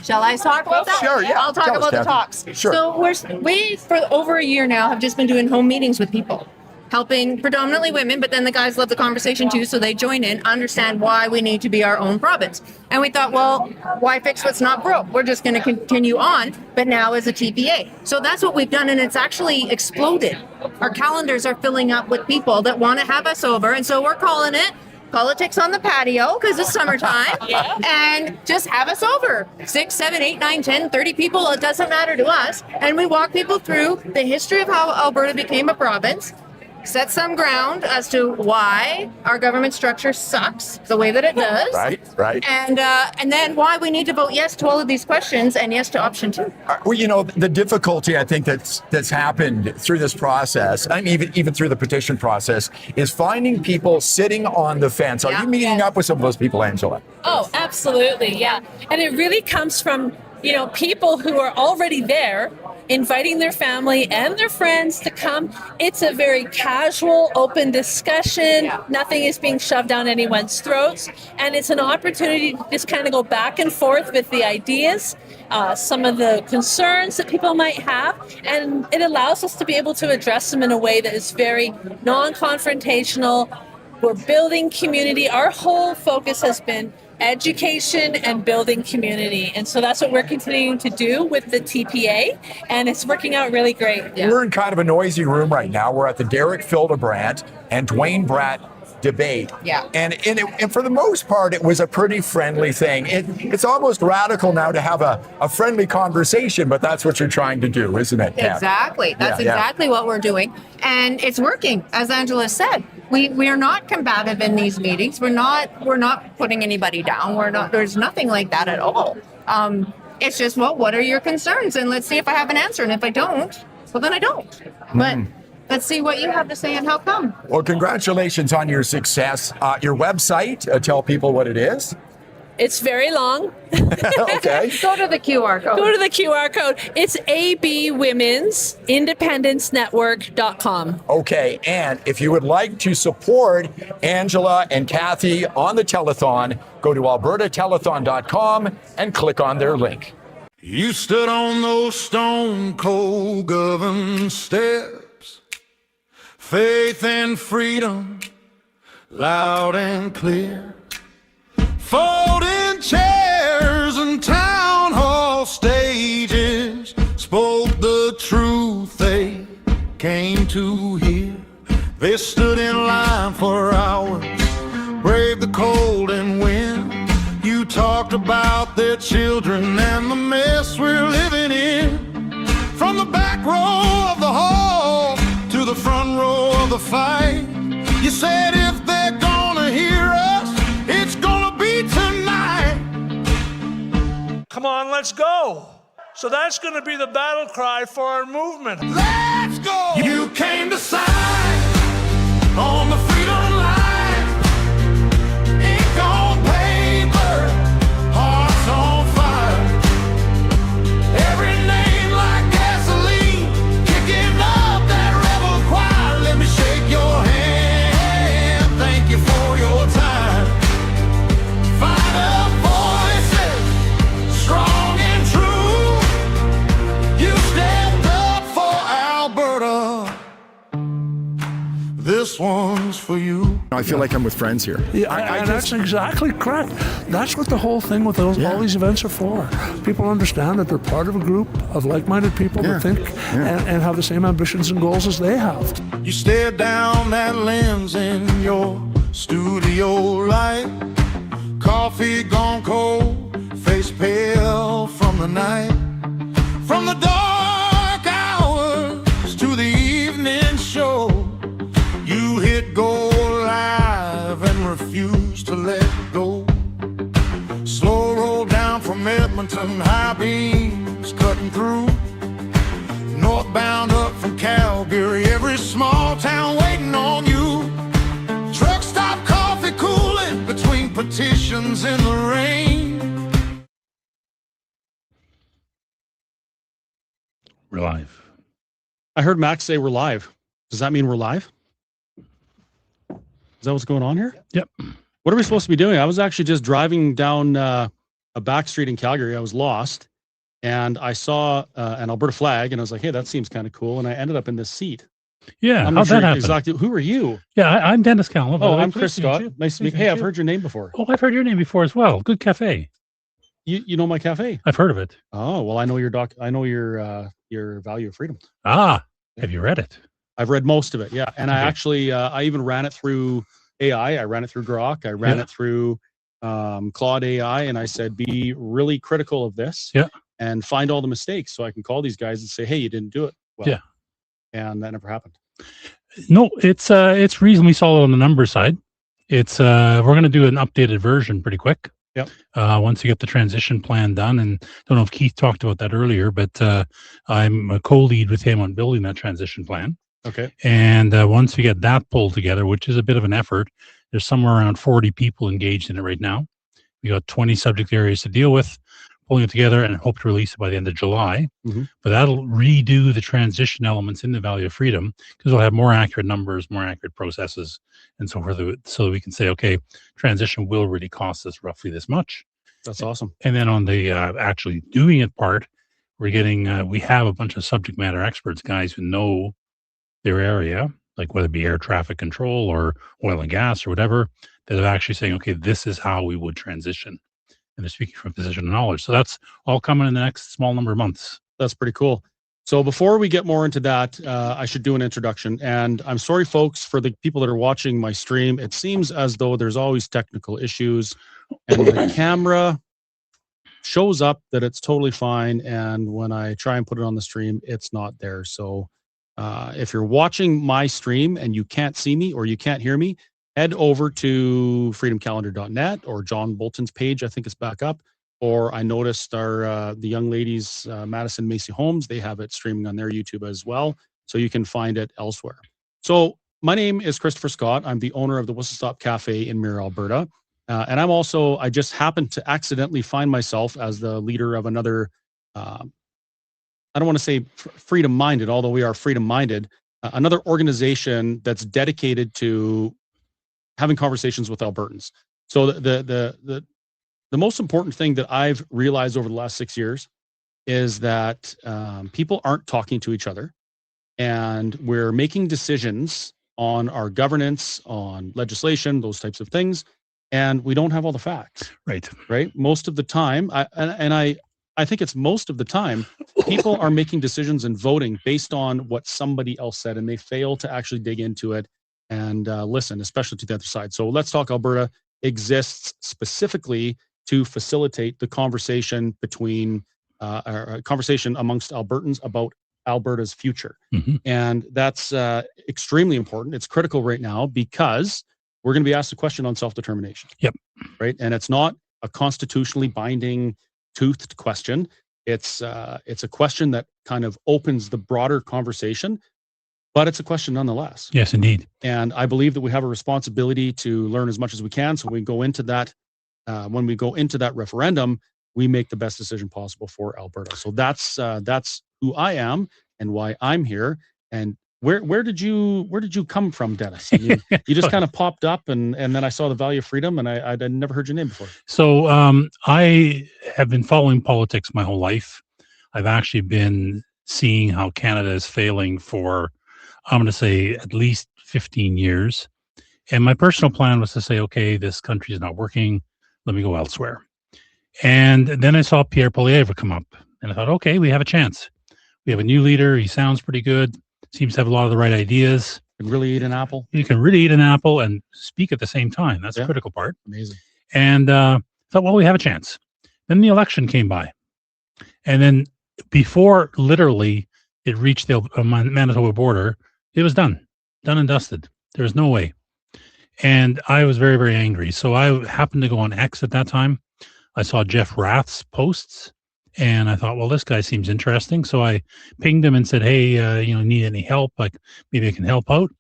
Shall I talk about that? Sure, yeah. I'll talk Tell us, about the Kathy. talks. Sure. So we, for over a year now, have just been doing home meetings with people, helping predominantly women, but then the guys love the conversation too, so they join in, understand why we need to be our own province. And we thought, well, why fix what's not broke? We're just going to continue on, but now as a TPA. So that's what we've done, and it's actually exploded. Our calendars are filling up with people that want to have us over, and so we're calling it Politics on the Patio, because it's summertime, and just have us over. 6, 7, 8, 9, 10, 30 people, it doesn't matter to us. And we walk people through the history of how Alberta became a province, set some ground as to why our government structure sucks the way that it does. Right. And then why we need to vote yes to all of these questions and yes to option 2. Well, you know, the difficulty I think that's happened through this process, I mean, even through the petition process, is finding people sitting on the fence. Are you meeting up with some of those people, Angela? Oh, absolutely, yeah. And it really comes from, people who are already there, inviting their family and their friends to come. It's a very casual, open discussion. Nothing is being shoved down anyone's throats. And it's an opportunity to just kind of go back and forth with the ideas, some of the concerns that people might have. And it allows us to be able to address them in a way that is very non-confrontational. We're building community. Our whole focus has been education and building community. And so that's what we're continuing to do with the TPA, and it's working out really great. Yeah. We're in kind of a noisy room right now. We're at the Derek Fildebrandt and Dwayne Bratt debate. Yeah. And for the most part, it was a pretty friendly thing. It's almost radical now to have a friendly conversation, but that's what you're trying to do, isn't it, Kat? Exactly. That's exactly what we're doing. And it's working, as Angela said. We are not combative in these meetings. We're not putting anybody down. There's nothing like that at all. It's just, well, what are your concerns? And let's see if I have an answer. And if I don't, well, then I don't. But let's see what you have to say and how come. Well, congratulations on your success. Your website, tell people what it is. It's very long. Okay. Go to the QR code. Go to the QR code. It's abwomensindependencenetwork.com. Okay, and if you would like to support Angela and Kathy on the telethon, go to albertatelethon.com and click on their link. You stood on those stone cold government steps, faith and freedom, loud and clear. Folding chairs and town hall stages spoke the truth they came to hear. They stood in line for hours, braved the cold and wind. You talked about their children and the mess we're living in. From the back row of the hall to the front row of the fight, you said if they're gonna hear us, it's gonna be tonight. Come on, let's go. So that's going to be the battle cry for our movement. Let's go. You came to sign on the freedom line. Ink on paper, hearts on fire. Every name like gasoline, kicking up that rebel choir. Let me shake your hand. Thank you for your time. Fight up voices, strong and true. You stepped up for Alberta. This one's for you. I feel like I'm with friends here. Yeah, that's exactly correct. That's what the whole thing with all these events are for. People understand that they're part of a group of like-minded people that think and have the same ambitions and goals as they have. You stared down that lens in your studio light. Coffee gone cold, face pale from the night. From the dark hours to the evening show, you hit go live and refused to let go. Edmonton, high beams cutting through. Northbound up from Calgary, every small town waiting on you. Truck stop coffee cooling between petitions in the rain. We're live. I heard Max say we're live. Does that mean we're live? Is that what's going on here? Yep. What are we supposed to be doing? I was actually just driving down a back street in Calgary. I was lost, and I saw an Alberta flag, and I was like, hey, that seems kind of cool. And I ended up in this seat. Yeah, I'm how'd not sure that happen? exactly. Who are you? Yeah, I'm Dennis Callan. Oh, I'm Chris Scott. Nice to meet you. Hey, I've heard your name before. Oh, I've heard your name before as well. Good cafe. You know my cafe? I've heard of it. Oh, well, I know your I know your Value of Freedom. Ah, have you read it? I've read most of it, yeah. And I actually, I even ran it through AI. I ran it through Grok. I ran it through Claude AI, and I said, be really critical of this and find all the mistakes so I can call these guys and say, hey, you didn't do it well. Yeah. And that never happened. No, it's reasonably solid on the number side. It's we're going to do an updated version pretty quick. Yep. Once you get the transition plan done, and don't know if Keith talked about that earlier, but I'm a co-lead with him on building that transition plan. Okay. And once we get that pulled together, which is a bit of an effort, there's somewhere around 40 people engaged in it right now. We got 20 subject areas to deal with, pulling it together, and hope to release it by the end of July. Mm-hmm. But that'll redo the transition elements in the Value of Freedom, because we'll have more accurate numbers, more accurate processes, and so forth, so that we can say, okay, transition will really cost us roughly this much. That's awesome. And then on the actually doing it part, we're getting, we have a bunch of subject matter experts, guys who know their area, like whether it be air traffic control or oil and gas or whatever, that are actually saying, okay, this is how we would transition. And they're speaking from a position of knowledge. So that's all coming in the next small number of months. That's pretty cool. So before we get more into that, I should do an introduction. And I'm sorry, folks, for the people that are watching my stream. It seems as though there's always technical issues, and the camera shows up that it's totally fine. And when I try and put it on the stream, it's not there. So if you're watching my stream and you can't see me or you can't hear me, head over to freedomcalendar.net or John Bolton's page. I think it's back up. Or I noticed the young ladies, Madison Macy Holmes, they have it streaming on their YouTube as well. So you can find it elsewhere. So my name is Christopher Scott. I'm the owner of the Whistle Stop Cafe in Mirror, Alberta. And I'm also, I just happened to accidentally find myself as the leader of another, I don't want to say freedom-minded, although we are freedom-minded, another organization that's dedicated to having conversations with Albertans. So the most important thing that I've realized over the last 6 years is that people aren't talking to each other, and we're making decisions on our governance, on legislation, those types of things, and we don't have all the facts. Right. Most of the time, I think it's most of the time, people are making decisions and voting based on what somebody else said, and they fail to actually dig into it and listen, especially to the other side. So Let's Talk Alberta exists specifically to facilitate the conversation between conversation amongst Albertans about Alberta's future. Mm-hmm. And that's extremely important. It's critical right now because we're going to be asked a question on self-determination. Yep. Right. And it's not a constitutionally binding toothed question. It's a question that kind of opens the broader conversation, but it's a question nonetheless. Yes, indeed. And I believe that we have a responsibility to learn as much as we can. So when we go into that referendum, we make the best decision possible for Alberta. So that's who I am and why I'm here. And where did you come from, Dennis? I mean, you just kind of popped up, and then I saw the Value of Freedom, and I'd never heard your name before. So I have been following politics my whole life. I've actually been seeing how Canada is failing for, I'm going to say, at least 15 years. And my personal plan was to say, okay, this country is not working. Let me go elsewhere. And then I saw Pierre Poilievre come up, and I thought, okay, we have a chance. We have a new leader. He sounds pretty good. Seems to have a lot of the right ideas. Can really eat an apple. You can really eat an apple and speak at the same time. That's the critical part. Amazing. And thought, well, we have a chance. Then the election came by. And then before literally it reached the Manitoba border, it was done and dusted. There was no way. And I was very, very angry. So I happened to go on X at that time. I saw Jeff Rath's posts, and I thought, well, this guy seems interesting. So I pinged him and said, hey, need any help? Like, maybe I can help out.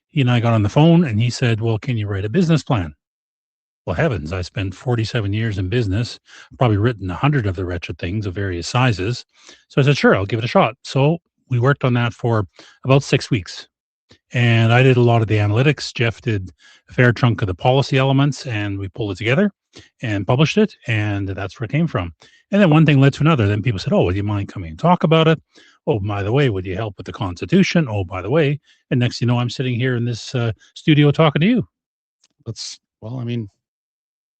He and I got on the phone, and he said, well, can you write a business plan? Well, heavens, I spent 47 years in business, probably written 100 of the wretched things of various sizes. So I said, sure, I'll give it a shot. So we worked on that for about 6 weeks. And I did a lot of the analytics. Jeff did a fair chunk of the policy elements, and we pulled it together and published it. And that's where it came from. And then one thing led to another. Then people said, oh, would you mind coming and talk about it? Oh, by the way, would you help with the Constitution? Oh, by the way. And next, I'm sitting here in this studio talking to you.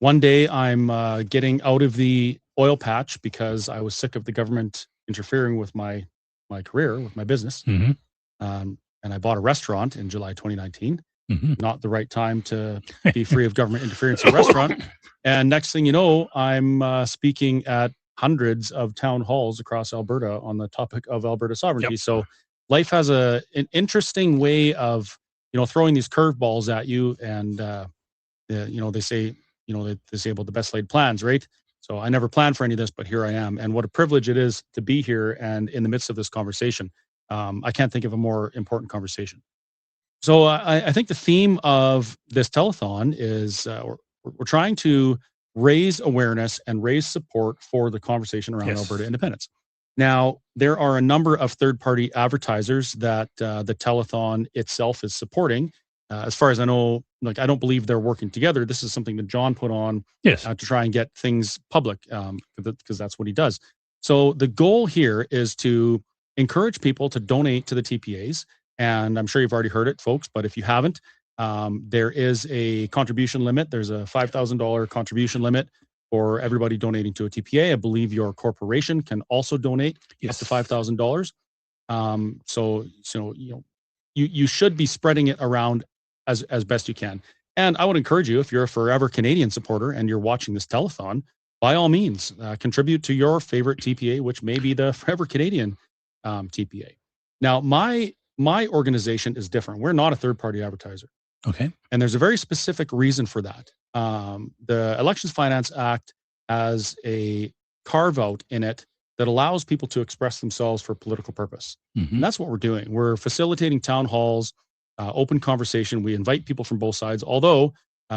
One day I'm getting out of the oil patch because I was sick of the government interfering with my career, with my business. Mm-hmm. And I bought a restaurant in July 2019. Mm-hmm. Not the right time to be free of government interference in a restaurant. And next thing you know, I'm speaking at hundreds of town halls across Alberta on the topic of Alberta sovereignty. Yep. So life has an interesting way of, throwing these curveballs at you. And, they say, they say about the best laid plans, right? So I never planned for any of this, but here I am. And what a privilege it is to be here and in the midst of this conversation. I can't think of a more important conversation. So I think the theme of this telethon is we're trying to raise awareness and raise support for the conversation around Alberta independence. Now, there are a number of third-party advertisers that the telethon itself is supporting. As far as I know, I don't believe they're working together. This is something that John put on to try and get things public, because that's what he does. So the goal here is to encourage people to donate to the TPAs. And I'm sure you've already heard it, folks, but if you haven't, there is a contribution limit. There's a $5,000 contribution limit for everybody donating to a TPA. I believe your corporation can also donate up to $5,000. So you should be spreading it around as best you can. And I would encourage you, if you're a forever Canadian supporter and you're watching this telethon, by all means, contribute to your favorite TPA, which may be the Forever Canadian TPA. Now, my organization is different. We're not a third-party advertiser. Okay. And there's a very specific reason for that. The Elections Finance Act has a carve-out in it that allows people to express themselves for political purpose. Mm-hmm. And that's what we're doing. We're facilitating town halls, open conversation. We invite people from both sides, although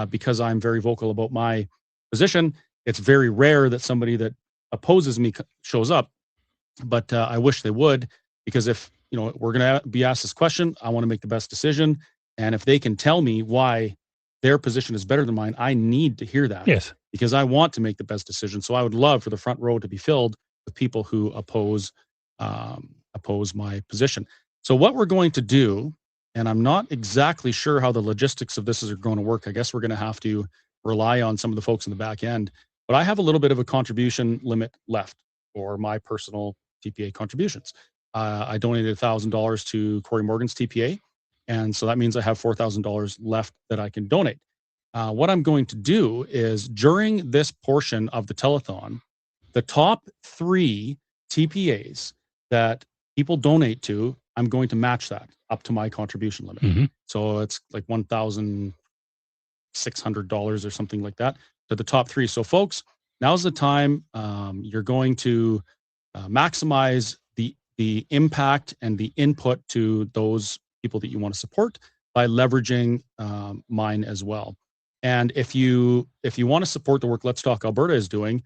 because I'm very vocal about my position, it's very rare that somebody that opposes me shows up. But I wish they would, because if we're going to be asked this question, I want to make the best decision. And if they can tell me why their position is better than mine, I need to hear that. Yes. Because I want to make the best decision. So I would love for the front row to be filled with people who oppose my position. So what we're going to do, and I'm not exactly sure how the logistics of this are going to work. I guess we're going to have to rely on some of the folks in the back end. But I have a little bit of a contribution limit left for my personal TPA contributions. I donated $1,000 to Corey Morgan's TPA. And so that means I have $4,000 left that I can donate. What I'm going to do is, during this portion of the telethon, the top 3 TPAs that people donate to, I'm going to match that up to my contribution limit. Mm-hmm. So it's like $1,600 or something like that to the top 3. So folks, now's the time. You're going to maximize the impact and the input to those people that you want to support by leveraging mine as well. And if you want to support the work Let's Talk Alberta is doing,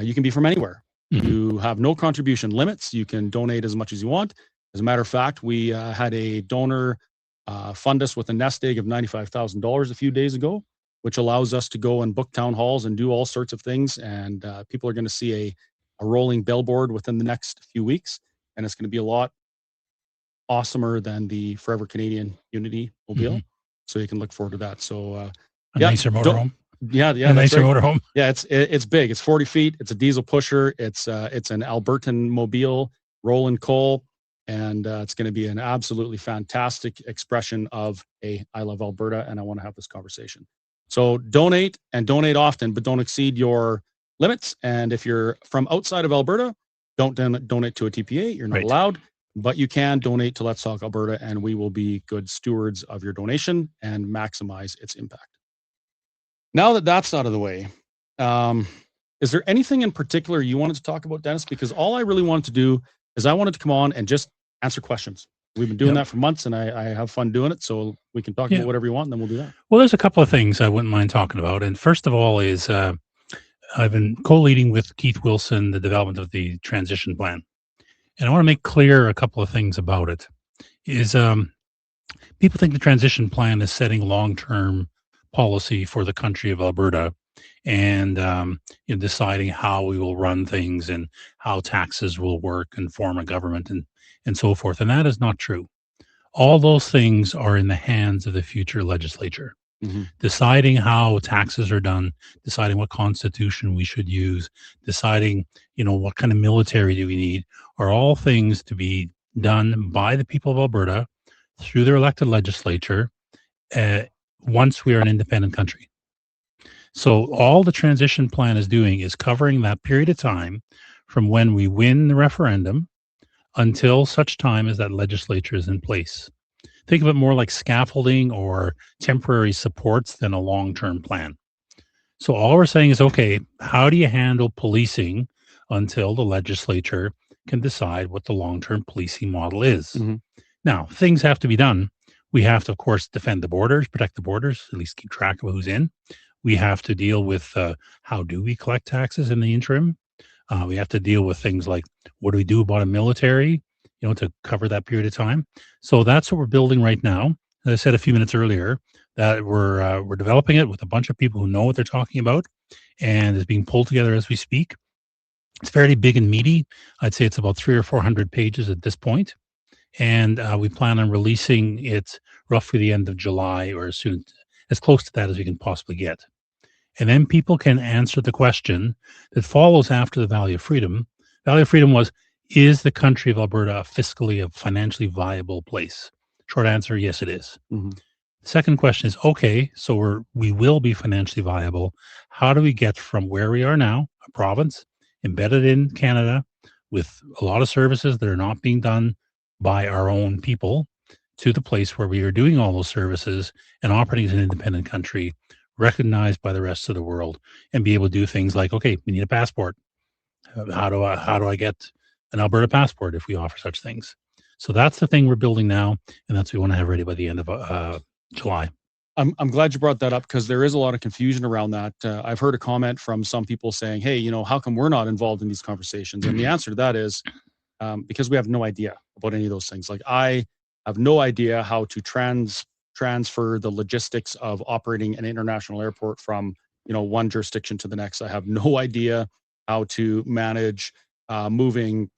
you can be from anywhere. Mm-hmm. You have no contribution limits. You can donate as much as you want. As a matter of fact, we had a donor fund us with a nest egg of $95,000 a few days ago, which allows us to go and book town halls and do all sorts of things. And people are going to see a rolling billboard within the next few weeks. And it's going to be a lot awesomer than the Forever Canadian Unity mobile. Mm-hmm. So you can look forward to that. So a nicer motorhome. Yeah, a nicer motorhome. Yeah, it's big. It's 40 feet. It's a diesel pusher. It's an Albertan mobile, rolling coal, and it's going to be an absolutely fantastic expression of I love Alberta and I want to have this conversation. So donate, and donate often, but don't exceed your limits. And if you're from outside of Alberta, don't donate to a TPA. You're not allowed, but you can donate to Let's Talk Alberta, and we will be good stewards of your donation and maximize its impact. Now that that's out of the way, Is there anything in particular you wanted to talk about, Dennis? Because all I really wanted to do is I wanted to come on and just answer questions. We've been doing that for months, and I have fun doing it. So we can talk about whatever you want, and then we'll do that. Well, there's a couple of things I wouldn't mind talking about. And first of all is I've been co-leading with Keith Wilson the development of the transition plan. And I want to make clear a couple of things about it. Is people think the transition plan is setting long-term policy for the country of Alberta and deciding how we will run things and how taxes will work and form a government and so forth. And that is not true. All those things are in the hands of the future legislature. Deciding how taxes are done, deciding what constitution we should use, deciding, what kind of military do we need, are all things to be done by the people of Alberta through their elected legislature once we are an independent country. So all the transition plan is doing is covering that period of time from when we win the referendum until such time as that legislature is in place. Think of it more like scaffolding or temporary supports than a long-term plan. So all we're saying is, okay, how do you handle policing until the legislature can decide what the long-term policing model is? Now, things have to be done. We have to, of course, defend the borders, protect the borders, at least keep track of who's in. We have to deal with how do we collect taxes in the interim? We have to deal with things like what do we do about a military, to cover that period of time. So that's what we're building right now. As I said a few minutes earlier, that we're developing it with a bunch of people who know what they're talking about, and it's being pulled together as we speak. It's fairly big and meaty. I'd say it's about 300 or 400 pages at this point, and we plan on releasing it roughly the end of July or as close to that as we can possibly get. And then people can answer the question that follows after the Valley of Freedom. Valley of Freedom was, is the country of Alberta a financially viable place? Short answer, yes, it is. Second question is, okay, so we will be financially viable. How do we get from where we are now, a province embedded in Canada with a lot of services that are not being done by our own people, to the place where we are doing all those services and operating as an independent country, recognized by the rest of the world, and be able to do things like, okay, we need a passport. How do I get an Alberta passport if we offer such things? So that's the thing we're building now, and that's what we want to have ready by the end of July. I'm glad you brought that up, because there is a lot of confusion around that. I've heard a comment from some people saying, hey, how come we're not involved in these conversations? And the answer to that is because we have no idea about any of those things. Like, I have no idea how to transfer the logistics of operating an international airport from one jurisdiction to the next. I have no idea how to manage moving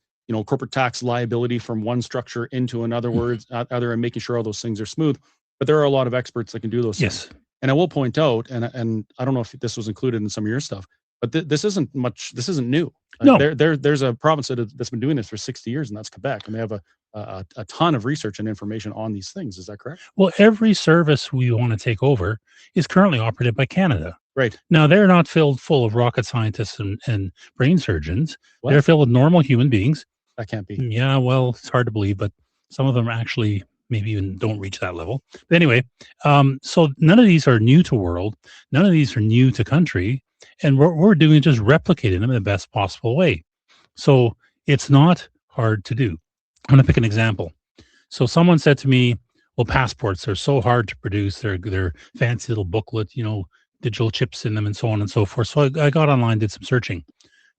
corporate tax liability from one structure into another other, and making sure all those things are smooth. But there are a lot of experts that can do those things. And I will point out, and I don't know if this was included in some of your stuff, but this isn't new. No. There's a province that's been doing this for 60 years, and that's Quebec, and they have a ton of research and information on these things. Is that correct? Well, every service we want to take over is currently operated by Canada. Right. Now, they're not filled full of rocket scientists and brain surgeons. What? They're filled with normal human beings. That can't be. Yeah, well, it's hard to believe, but some of them actually maybe even don't reach that level. But anyway, so none of these are new to world. None of these are new to country. And what we're doing is just replicating them in the best possible way. So it's not hard to do. I'm going to pick an example. So someone said to me, well, passports are so hard to produce. They're fancy little booklet, digital chips in them and so on and so forth. So I got online, did some searching.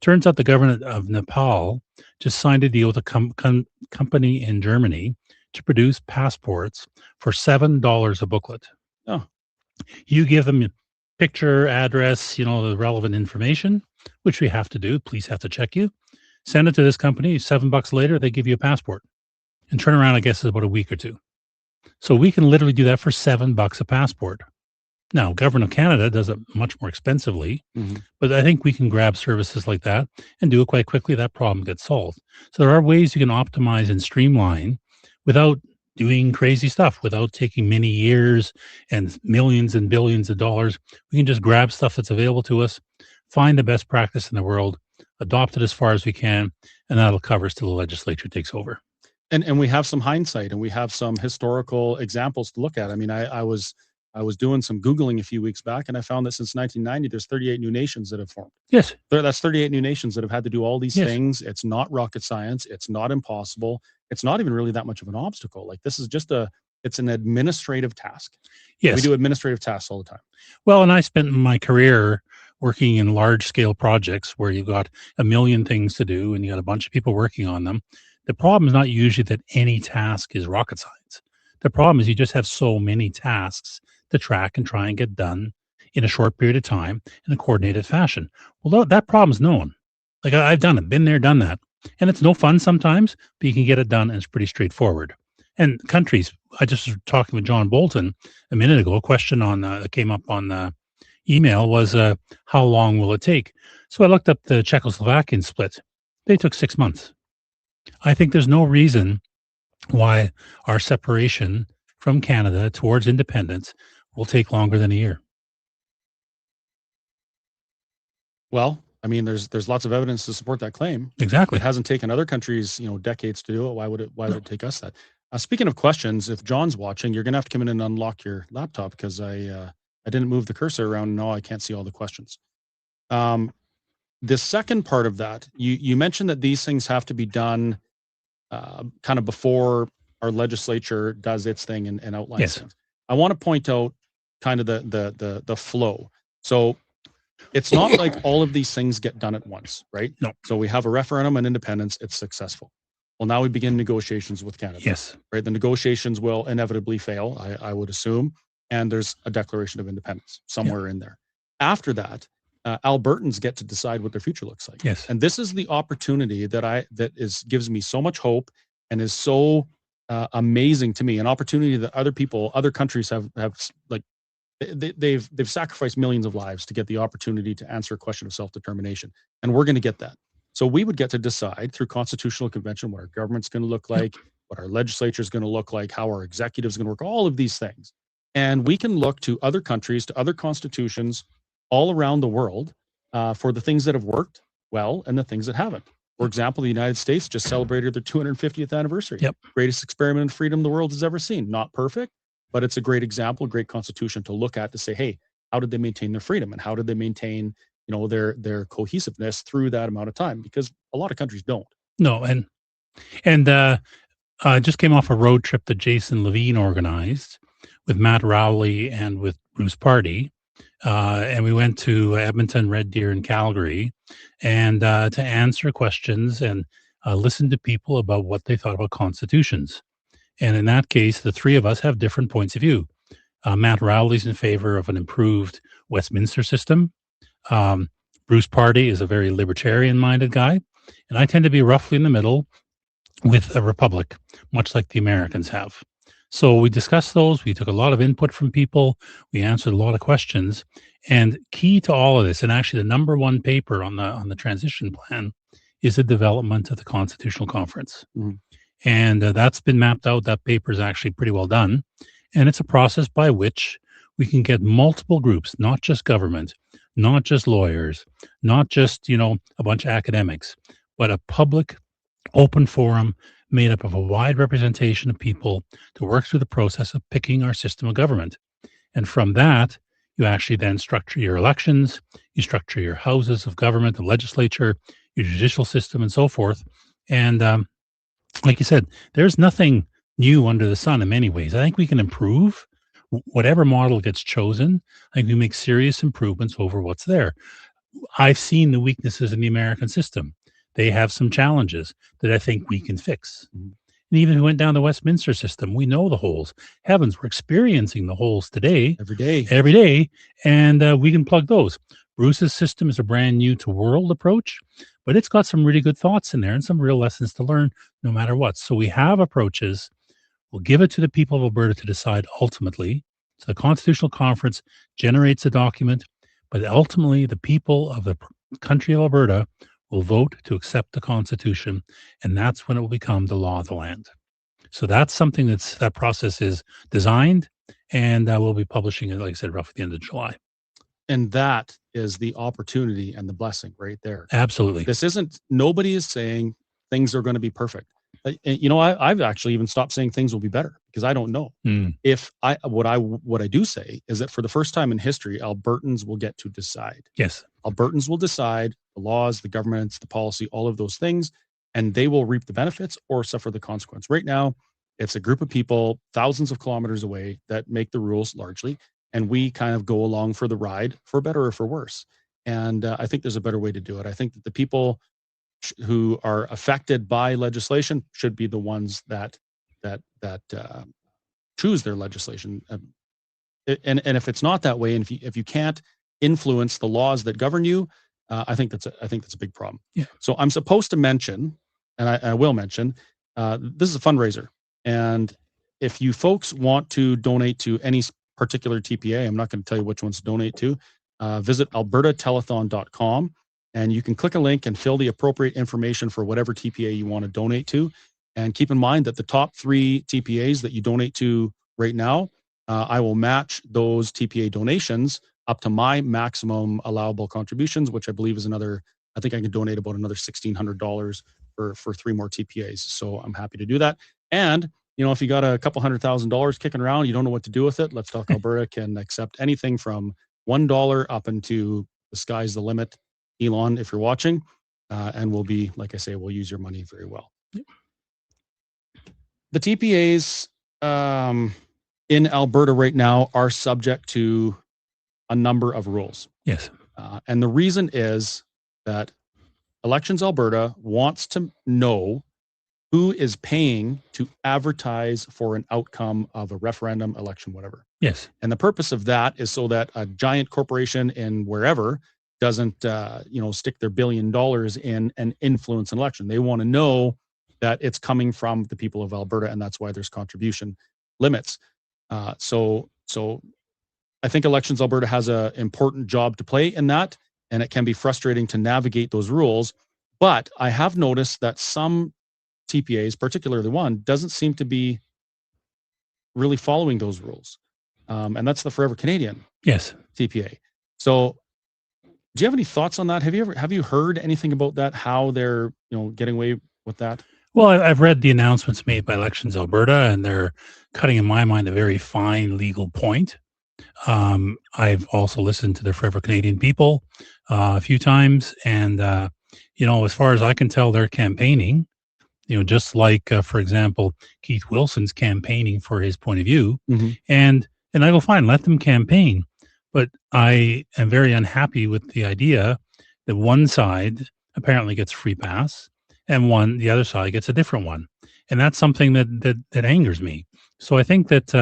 Turns out the government of Nepal just signed a deal with a company in Germany to produce passports for $7 a booklet. Oh. You give them picture, address, the relevant information, which we have to do. Police have to check you. Send it to this company. $7 later, they give you a passport. And turn around, I guess, is about a week or two. So we can literally do that for $7 a passport. Now, Government of Canada does it much more expensively, but I think we can grab services like that and do it quite quickly. That problem gets solved. So there are ways you can optimize and streamline without doing crazy stuff, without taking many years and millions and billions of dollars. We can just grab stuff that's available to us, find the best practice in the world, adopt it as far as we can, and that'll cover us till the legislature takes over. And we have some hindsight, and we have some historical examples to look at. I mean, I was I was doing some Googling a few weeks back, and I found that since 1990, there's 38 new nations that have formed. Yes. That's 38 new nations that have had to do all these Yes. things. It's not rocket science. It's not impossible. It's not even really that much of an obstacle. Like, this is just it's an administrative task. Yes. We do administrative tasks all the time. Well, and I spent my career working in large scale projects where you've got a million things to do and you got a bunch of people working on them. The problem is not usually that any task is rocket science. The problem is you just have so many tasks to track and try and get done in a short period of time in a coordinated fashion. Well, that problem's known. Like, I've done it, been there, done that. And it's no fun sometimes, but you can get it done and it's pretty straightforward. And countries, I just was talking with John Bolton a minute ago, a question on that came up on the email was, how long will it take? So I looked up the Czechoslovakian split. They took 6 months. I think there's no reason why our separation from Canada towards independence will take longer than a year. Well, I mean, there's lots of evidence to support that claim. Exactly. It hasn't taken other countries, decades to do it. Why would it take us that? Speaking of questions, if John's watching, you're gonna have to come in and unlock your laptop because I didn't move the cursor around. No, I can't see all the questions. The second part of that, you mentioned that these things have to be done kind of before our legislature does its thing and outlines Yes. things. I want to point out kind of the flow. So it's not like all of these things get done at once, right? No. So we have a referendum on independence, it's successful. Well, now we begin negotiations with Canada. Yes. Right. The negotiations will inevitably fail, I would assume. And there's a declaration of independence somewhere in there. After that, Albertans get to decide what their future looks like. Yes. And this is the opportunity that gives me so much hope and is so amazing to me. An opportunity that other countries have like they've sacrificed millions of lives to get the opportunity to answer a question of self-determination, and we're going to get that. So we would get to decide through constitutional convention what our government's going to look like, what our legislature is going to look like, how our executive is going to work, all of these things. And we can look to other countries, to other constitutions all around the world for the things that have worked well and the things that haven't. For example, the United States just celebrated their 250th anniversary. Yep. Greatest experiment in freedom the world has ever seen. Not perfect, but it's a great example, a great constitution to look at to say, hey, how did they maintain their freedom and how did they maintain, their cohesiveness through that amount of time? Because a lot of countries don't. No, and I just came off a road trip that Jason Levine organized with Matt Rowley and with Bruce Party. And we went to Edmonton, Red Deer, and Calgary, and to answer questions and listen to people about what they thought about constitutions. And in that case, the three of us have different points of view. Matt Rowley's in favor of an improved Westminster system. Bruce Party is a very libertarian-minded guy, and I tend to be roughly in the middle with a republic, much like the Americans have. So we discussed those. We took a lot of input from people. We answered a lot of questions. And key to all of this, and actually the number one paper on the transition plan, is the development of the Constitutional Conference. Mm-hmm. And that's been mapped out. That paper is actually pretty well done. And it's a process by which we can get multiple groups, not just government, not just lawyers, not just, a bunch of academics, but a public open forum made up of a wide representation of people to work through the process of picking our system of government. And from that, you actually then structure your elections, you structure your houses of government, the legislature, your judicial system, and so forth. And like you said, there's nothing new under the sun in many ways. I think we can improve whatever model gets chosen. I think we make serious improvements over what's there. I've seen the weaknesses in the American system. They have some challenges that I think we can fix. And even if we went down the Westminster system, we know the holes. Heavens, we're experiencing the holes today. Every day. And we can plug those. Bruce's system is a brand new to world approach, but it's got some really good thoughts in there and some real lessons to learn no matter what. So we have approaches. We'll give it to the people of Alberta to decide ultimately. So the Constitutional Conference generates a document, but ultimately the people of the country of Alberta will vote to accept the Constitution, and that's when it will become the law of the land. So that's something that process is designed, and we'll be publishing it, like I said, roughly the end of July. And that is the opportunity and the blessing right there. Absolutely. Nobody is saying things are going to be perfect. I've actually even stopped saying things will be better, because I don't know. What I do say is that for the first time in history, Albertans will get to decide. Yes. Albertans will decide the laws, the governments, the policy, all of those things, and they will reap the benefits or suffer the consequence. Right now, it's a group of people thousands of kilometers away that make the rules largely, and we kind of go along for the ride, for better or for worse. And I think there's a better way to do it. I think that the people who are affected by legislation should be the ones that choose their legislation. And if it's not that way, and if you can't influence the laws that govern you, I think that's a big problem. Yeah. So I'm supposed to mention, and I will mention, this is a fundraiser, and if you folks want to donate to any particular TPA, I'm not going to tell you which ones to donate to. Visit albertatelethon.com, and you can click a link and fill the appropriate information for whatever TPA you want to donate to. And keep in mind that the top 3 TPAs that you donate to right now, I will match those TPA donations up to my maximum allowable contributions, which I believe is I think I can donate about another $1,600 for 3 more TPAs. So I'm happy to do that. And, if you got a couple $100,000 kicking around, you don't know what to do with it, Let's Talk Alberta can accept anything from $1 up into the sky's the limit. Elon, if you're watching, and we'll be, like I say, we'll use your money very well. The TPAs in Alberta right now are subject to a number of rules. Yes. And the reason is that Elections Alberta wants to know who is paying to advertise for an outcome of a referendum, election, whatever. Yes. And the purpose of that is so that a giant corporation in wherever doesn't, stick their $1 billion in and influence an election. They want to know that it's coming from the people of Alberta, and that's why there's contribution limits. So I think Elections Alberta has an important job to play in that, and it can be frustrating to navigate those rules. But I have noticed that some TPAs, particularly one, doesn't seem to be really following those rules. And that's the Forever Canadian TPA. So do you have any thoughts on that? Have you heard anything about that? How they're getting away with that? Well, I've read the announcements made by Elections Alberta, and they're cutting, in my mind, a very fine legal point. I've also listened to the Forever Canadian people a few times, and as far as I can tell, they're campaigning. Just like, for example, Keith Wilson's campaigning for his point of view, and I go, fine, let them campaign. But I am very unhappy with the idea that one side apparently gets free pass, and the other side gets a different one, and that's something that angers me. So I think that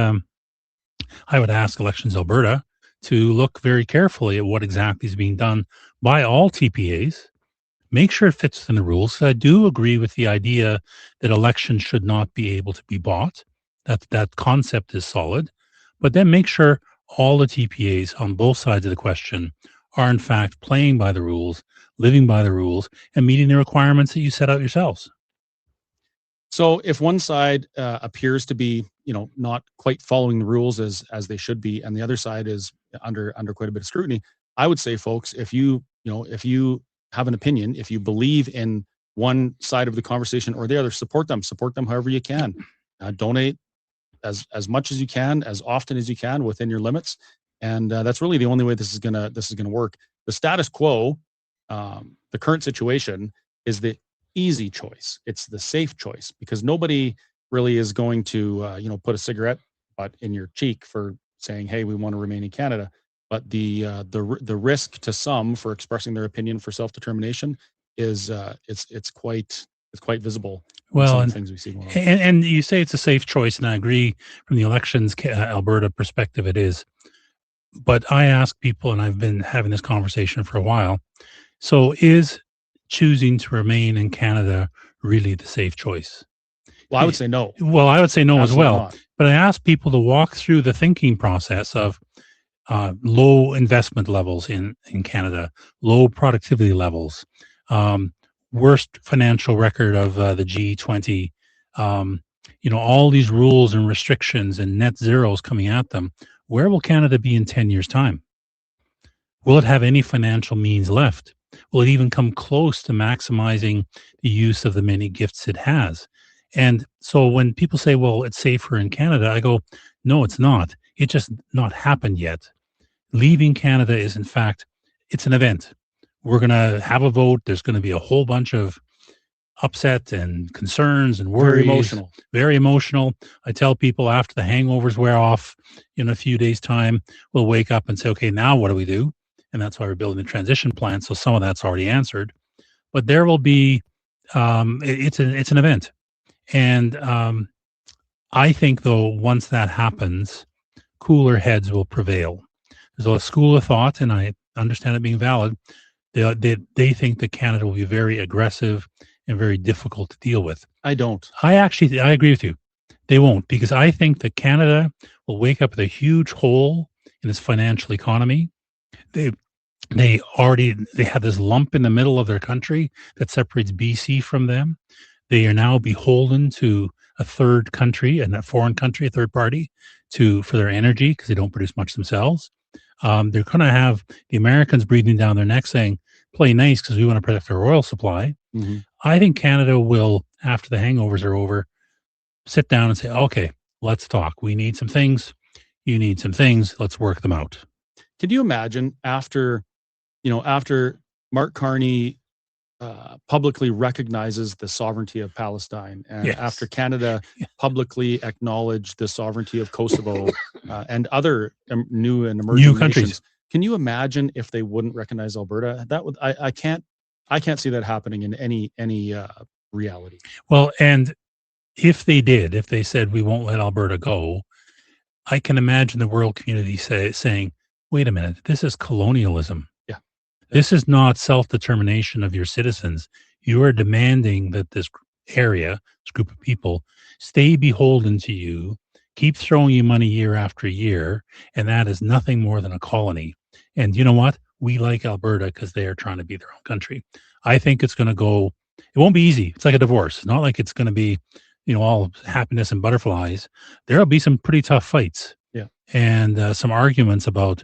I would ask Elections Alberta to look very carefully at what exactly is being done by all TPAs. Make sure it fits within the rules. So I do agree with the idea that elections should not be able to be bought. That concept is solid. But then make sure all the TPAs on both sides of the question are in fact playing by the rules, living by the rules, and meeting the requirements that you set out yourselves. So if one side appears to be, not quite following the rules as they should be, and the other side is under quite a bit of scrutiny, I would say, folks, if you have an opinion, if you believe in one side of the conversation or the other, support them however you can. Donate as much as you can, as often as you can within your limits. And that's really the only way this is gonna work. The status quo, the current situation, is the easy choice. It's the safe choice, because nobody really is going to put a cigarette butt in your cheek for saying, hey, we want to remain in Canada. But the risk to some for expressing their opinion for self-determination is it's quite visible. Well, and things we see going on. And you say it's a safe choice, and I agree from the Elections Alberta perspective it is. But I ask people, and I've been having this conversation for a while, so is choosing to remain in Canada really the safe choice? Well, I would say no. Well, I would say no Absolutely as well. not. But I ask people to walk through the thinking process of low investment levels in Canada, low productivity levels, worst financial record of the G20, all these rules and restrictions and net zeros coming at them. Where will Canada be in 10 years' time? Will it have any financial means left? Will it even come close to maximizing the use of the many gifts it has? And so when people say, well, it's safer in Canada, I go, no, it's not. It just not happened yet. Leaving Canada is, in fact, it's an event. We're going to have a vote. There's going to be a whole bunch of upset and concerns and worries. Very emotional. Very emotional. I tell people after the hangovers wear off in a few days' time, we'll wake up and say, okay, now what do we do? And that's why we're building the transition plan. So some of that's already answered. But there will be, it's an event. And I think, though, once that happens, cooler heads will prevail. There's a school of thought, and I understand it being valid. They think that Canada will be very aggressive and very difficult to deal with. I don't. I agree with you. They won't, because I think that Canada will wake up with a huge hole in its financial economy. They have this lump in the middle of their country that separates BC from them. They are now beholden to a third country and a foreign country, a third party, for their energy because they don't produce much themselves. They're going to have the Americans breathing down their neck saying, play nice because we want to protect our oil supply. Mm-hmm. I think Canada will, after the hangovers are over, sit down and say, okay, let's talk. We need some things. You need some things. Let's work them out. Can you imagine after Mark Carney publicly recognizes the sovereignty of Palestine, and Yes. after Canada publicly acknowledged the sovereignty of Kosovo and other new and emerging countries. nations, can you imagine if they wouldn't recognize Alberta? That would I can't see that happening in any reality. Well, and if they said we won't let Alberta go, I can imagine the world community saying, wait a minute, this is colonialism. Yeah. This is not self-determination of your citizens. You are demanding that this group of people, stay beholden to you, keep throwing you money year after year, and that is nothing more than a colony. And you know what? We like Alberta because they are trying to be their own country. I think it's going to go, it won't be easy. It's like a divorce. It's not like it's going to be, all happiness and butterflies. There'll be some pretty tough fights. Yeah. And some arguments about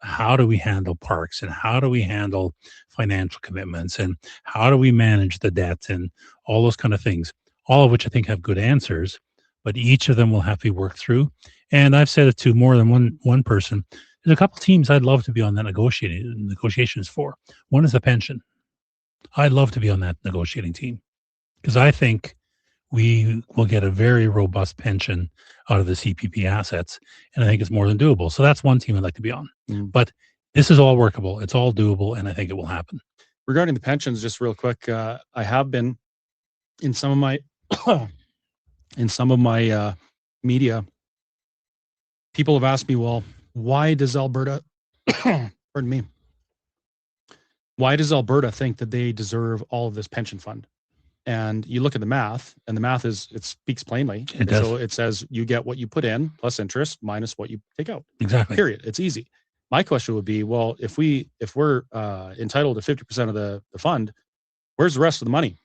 how do we handle parks and how do we handle financial commitments and how do we manage the debt and all those kind of things, all of which I think have good answers, but each of them will have to be worked through. And I've said it to more than one person. There's a couple teams I'd love to be on that negotiations for. One is the pension. I'd love to be on that negotiating team because I think we will get a very robust pension out of the CPP assets, and I think it's more than doable. So that's one team I'd like to be on. But this is all workable. It's all doable, and I think it will happen. Regarding the pensions, just real quick, I have been in some of my media. People have asked me, well, why does Alberta, pardon me, why does Alberta think that they deserve all of this pension fund? And you look at the math, and the math it speaks plainly. It does. So it says you get what you put in plus interest minus what you take out. Exactly. Period. It's easy. My question would be, well, if we're entitled to 50% of the fund, where's the rest of the money?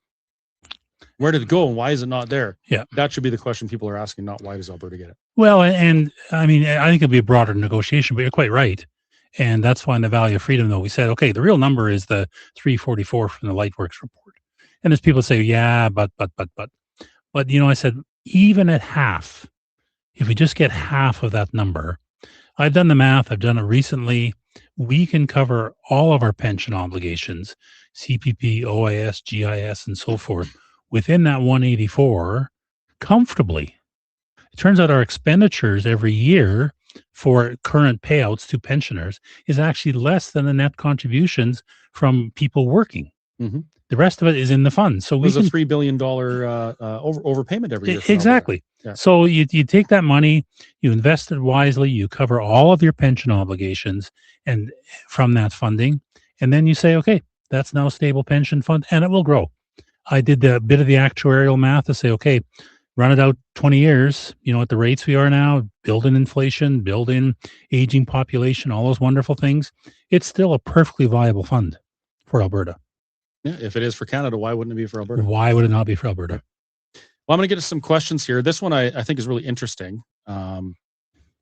Where did it go, and why is it not there? Yeah. That should be the question people are asking, not why does Alberta get it? Well, and I mean, I think it'll be a broader negotiation, but you're quite right. And that's why in the Value of Freedom, though, we said, okay, the real number is the 344 from the Lightworks report. And there's people say, yeah, but, I said, even at half, if we just get half of that number, I've done the math, I've done it recently, we can cover all of our pension obligations, CPP, OIS, GIS, and so forth, within that 184 comfortably. It turns out our expenditures every year for current payouts to pensioners is actually less than the net contributions from people working. Mm-hmm. The rest of it is in the fund. So there's a $3 billion overpayment every year. Exactly. Yeah. So you take that money, you invest it wisely, you cover all of your pension obligations and from that funding, and then you say, okay, that's now a stable pension fund, and it will grow. I did a bit of the actuarial math to say, okay, run it out 20 years, at the rates we are now, build in inflation, build in aging population, all those wonderful things. It's still a perfectly viable fund for Alberta. Yeah, if it is for Canada, why wouldn't it be for Alberta? Why would it not be for Alberta? Well, I'm going to get to some questions here. This one I think is really interesting. The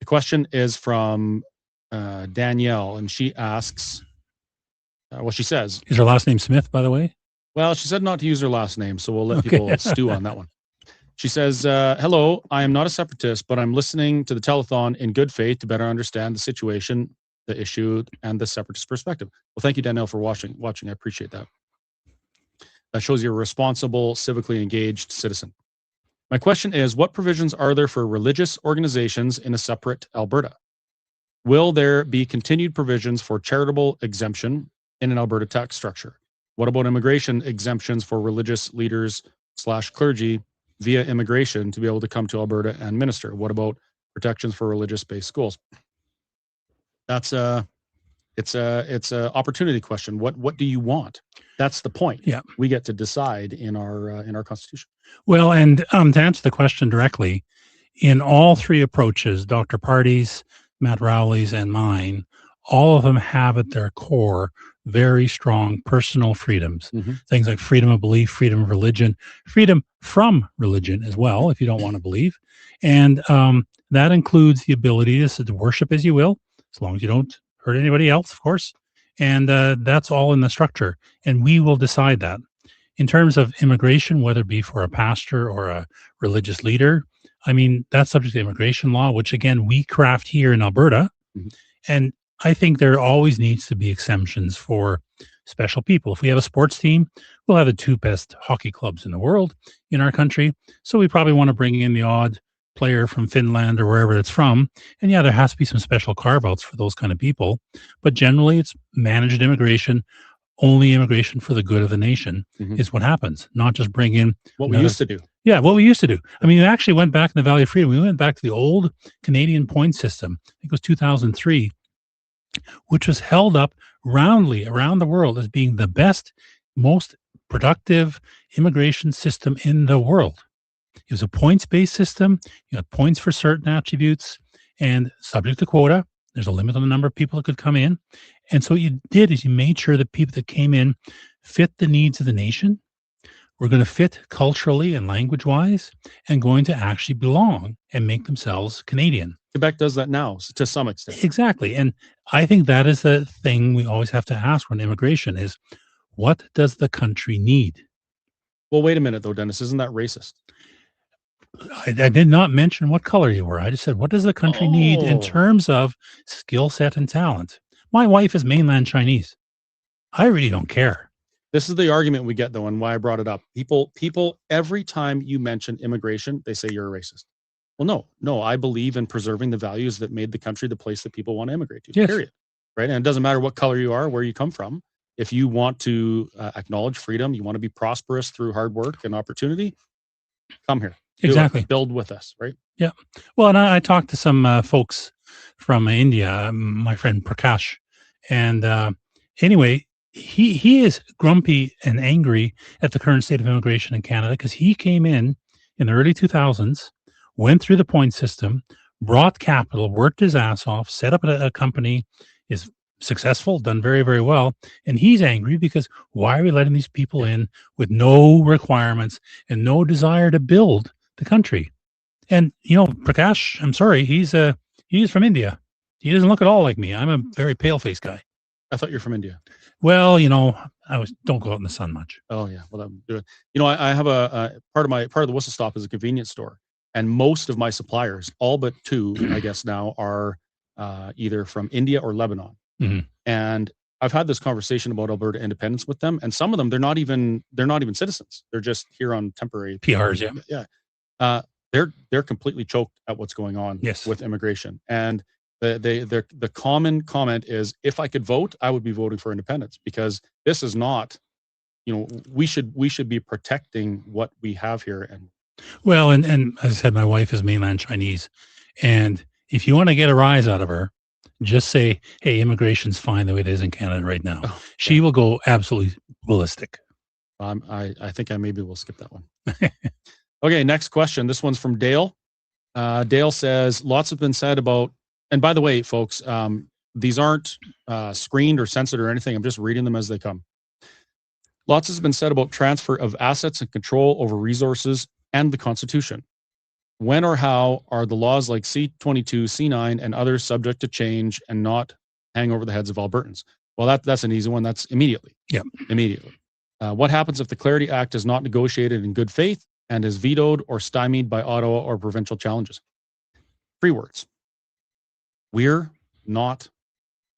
question is from Danielle, and she asks, she says... Is her last name Smith, by the way? Well, she said not to use her last name, so we'll let people stew on that one. She says, hello, I am not a separatist, but I'm listening to the telethon in good faith to better understand the situation, the issue, and the separatist perspective. Well, thank you, Danielle, for watching. I appreciate that. That shows you're a responsible, civically engaged citizen. My question is, what provisions are there for religious organizations in a separate Alberta? Will there be continued provisions for charitable exemption in an Alberta tax structure? What about immigration exemptions for religious leaders / clergy via immigration to be able to come to Alberta and minister? What about protections for religious-based schools? That's it's a opportunity question. What do you want? That's the point. Yeah, we get to decide in our constitution. Well, and to answer the question directly, in all three approaches, Dr. Party's, Matt Rowley's, and mine, all of them have at their core very strong personal freedoms. Things like freedom of belief, freedom of religion, freedom from religion as well, if you don't want to believe. And that includes the ability to worship as you will, as long as you don't hurt anybody else, of course. And that's all in the structure. And we will decide that. In terms of immigration, whether it be for a pastor or a religious leader, I mean, that's subject to immigration law, which again, we craft here in Alberta. And I think there always needs to be exemptions for special people. If we have a sports team, we'll have the 2 best hockey clubs in the world in our country. So we probably want to bring in the odd player from Finland or wherever it's from. And yeah, there has to be some special carve-outs for those kind of people. But generally, it's managed immigration. Only immigration for the good of the nation is what happens, not just bring in what we used to do. Yeah, what we used to do. I mean, we actually went back in the Valley of Freedom. We went back to the old Canadian point system. I think it was 2003, which was held up roundly around the world as being the best, most productive immigration system in the world. It was a points-based system. You had points for certain attributes and subject to quota. There's a limit on the number of people that could come in. And so what you did is you made sure that people that came in fit the needs of the nation, were going to fit culturally and language-wise, and going to actually belong and make themselves Canadian. Quebec does that now to some extent. Exactly. And I think that is the thing we always have to ask when immigration is, what does the country need? Well, wait a minute though, Dennis, isn't that racist? I did not mention what color you were. I just said, what does the country need in terms of skill set and talent? My wife is mainland Chinese. I really don't care. This is the argument we get though, and why I brought it up. People, every time you mention immigration, they say you're a racist. Well, no, I believe in preserving the values that made the country the place that people want to immigrate to, period. Right? And it doesn't matter what color you are, where you come from. If you want to acknowledge freedom, you want to be prosperous through hard work and opportunity, come here. Exactly. Build with us, right? Yeah. Well, and I talked to some folks from India, my friend Prakash, and anyway, he is grumpy and angry at the current state of immigration in Canada because he came in the early 2000s, went through the point system, brought capital, worked his ass off, set up a company, is successful, done very, very well. And he's angry because why are we letting these people in with no requirements and no desire to build the country? And, you know, Prakash, I'm sorry, he's from India. He doesn't look at all like me. I'm a very pale-faced guy. I thought you're from India. Well, you know, don't go out in the sun much. Oh yeah, well I'm doing. You know, I have a part of the whistle stop is a convenience store, and most of my suppliers, all but 2, I guess now, are either from India or Lebanon. And I've had this conversation about Alberta independence with them, and some of them they're not even citizens. They're just here on temporary PRs. Yeah. They're completely choked at what's going on with immigration, and the common comment is, if I could vote, I would be voting for independence, because this is not, you know, we should be protecting what we have here. And well, and as I said, my wife is mainland Chinese, and if you want to get a rise out of her, just say, hey, immigration's fine the way it is in Canada right now. She will go absolutely ballistic. I think I maybe will skip that one. Okay, next question. This one's from Dale. Dale says, lots have been said about, and by the way, folks, these aren't screened or censored or anything. I'm just reading them as they come. Lots has been said about transfer of assets and control over resources and the Constitution. When or how are the laws like C-22, C-9, and others subject to change and not hang over the heads of Albertans? Well, that's an easy one. That's immediately. Yep. Immediately. What happens if the Clarity Act is not negotiated in good faith and is vetoed or stymied by Ottawa or provincial challenges. 3 words. We're not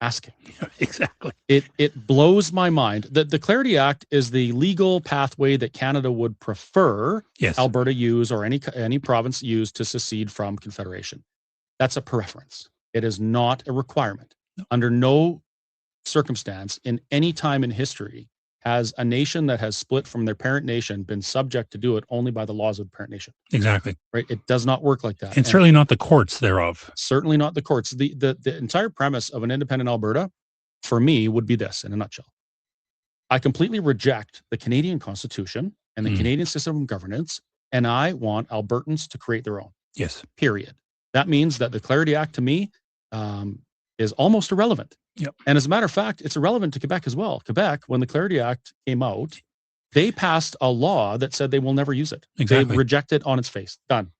asking. Exactly. It blows my mind that the Clarity Act is the legal pathway that Canada would prefer Yes. Alberta use or any province use to secede from Confederation. That's a preference. It is not a requirement. No. Under no circumstance in any time in history has a nation that has split from their parent nation been subject to do it only by the laws of the parent nation. Exactly. Right? It does not work like that. And certainly not the courts thereof. Certainly not the courts. The entire premise of an independent Alberta, for me, would be this in a nutshell. I completely reject the Canadian Constitution and the Canadian system of governance, and I want Albertans to create their own. Yes. Period. That means that the Clarity Act to me is almost irrelevant. Yep. And as a matter of fact, it's irrelevant to Quebec as well. Quebec, when the Clarity Act came out, they passed a law that said they will never use it. Exactly. They reject it on its face. Done.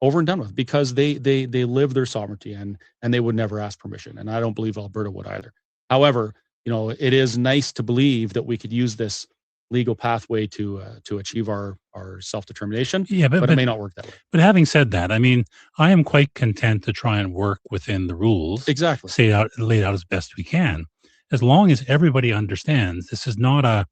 Over and done with, because they live their sovereignty and they would never ask permission. And I don't believe Alberta would either. However, it is nice to believe that we could use this legal pathway to achieve our self-determination. Yeah, but it may not work that way. But having said that, I mean, I am quite content to try and work within the rules. Exactly. Laid out as best we can, as long as everybody understands this is not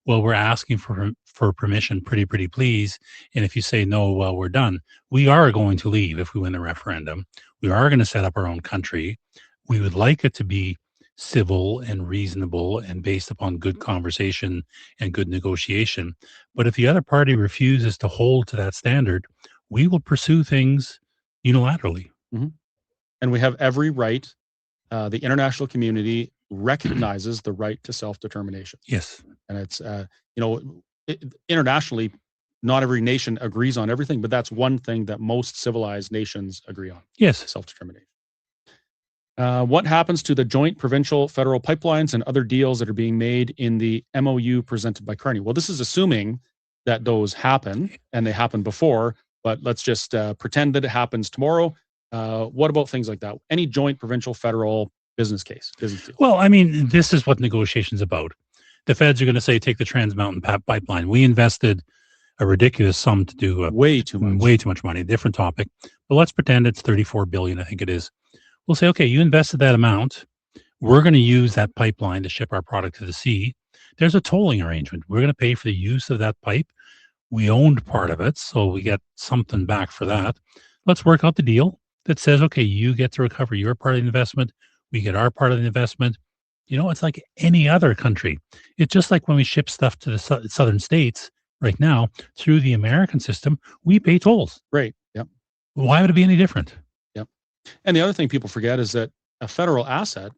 we're asking for permission, pretty please, and if you say no, well, we're done. We are going to leave if we win the referendum. We are going to set up our own country. We would like it to be civil and reasonable and based upon good conversation and good negotiation. But if the other party refuses to hold to that standard, we will pursue things unilaterally. Mm-hmm. And we have every right. The international community recognizes the right to self-determination. Yes. And it's, internationally, not every nation agrees on everything, but that's one thing that most civilized nations agree on. Yes. Self-determination. What happens to the joint provincial federal pipelines and other deals that are being made in the MOU presented by Carney? Well, this is assuming that those happen, and they happened before, but let's just pretend that it happens tomorrow. What about things like that? Any joint provincial federal business deal? Well, I mean, this is what negotiation's about. The feds are going to say, take the Trans Mountain pipeline. We invested a ridiculous sum to do way too much money. Different topic, but let's pretend it's 34 billion. I think it is. We'll say, okay, you invested that amount. We're going to use that pipeline to ship our product to the sea. There's a tolling arrangement. We're going to pay for the use of that pipe. We owned part of it, so we get something back for that. Let's work out the deal that says, okay, you get to recover your part of the investment. We get our part of the investment. It's like any other country. It's just like when we ship stuff to the southern states right now through the American system, we pay tolls. Right. Yep. Why would it be any different? Yep. And the other thing people forget is that a federal asset,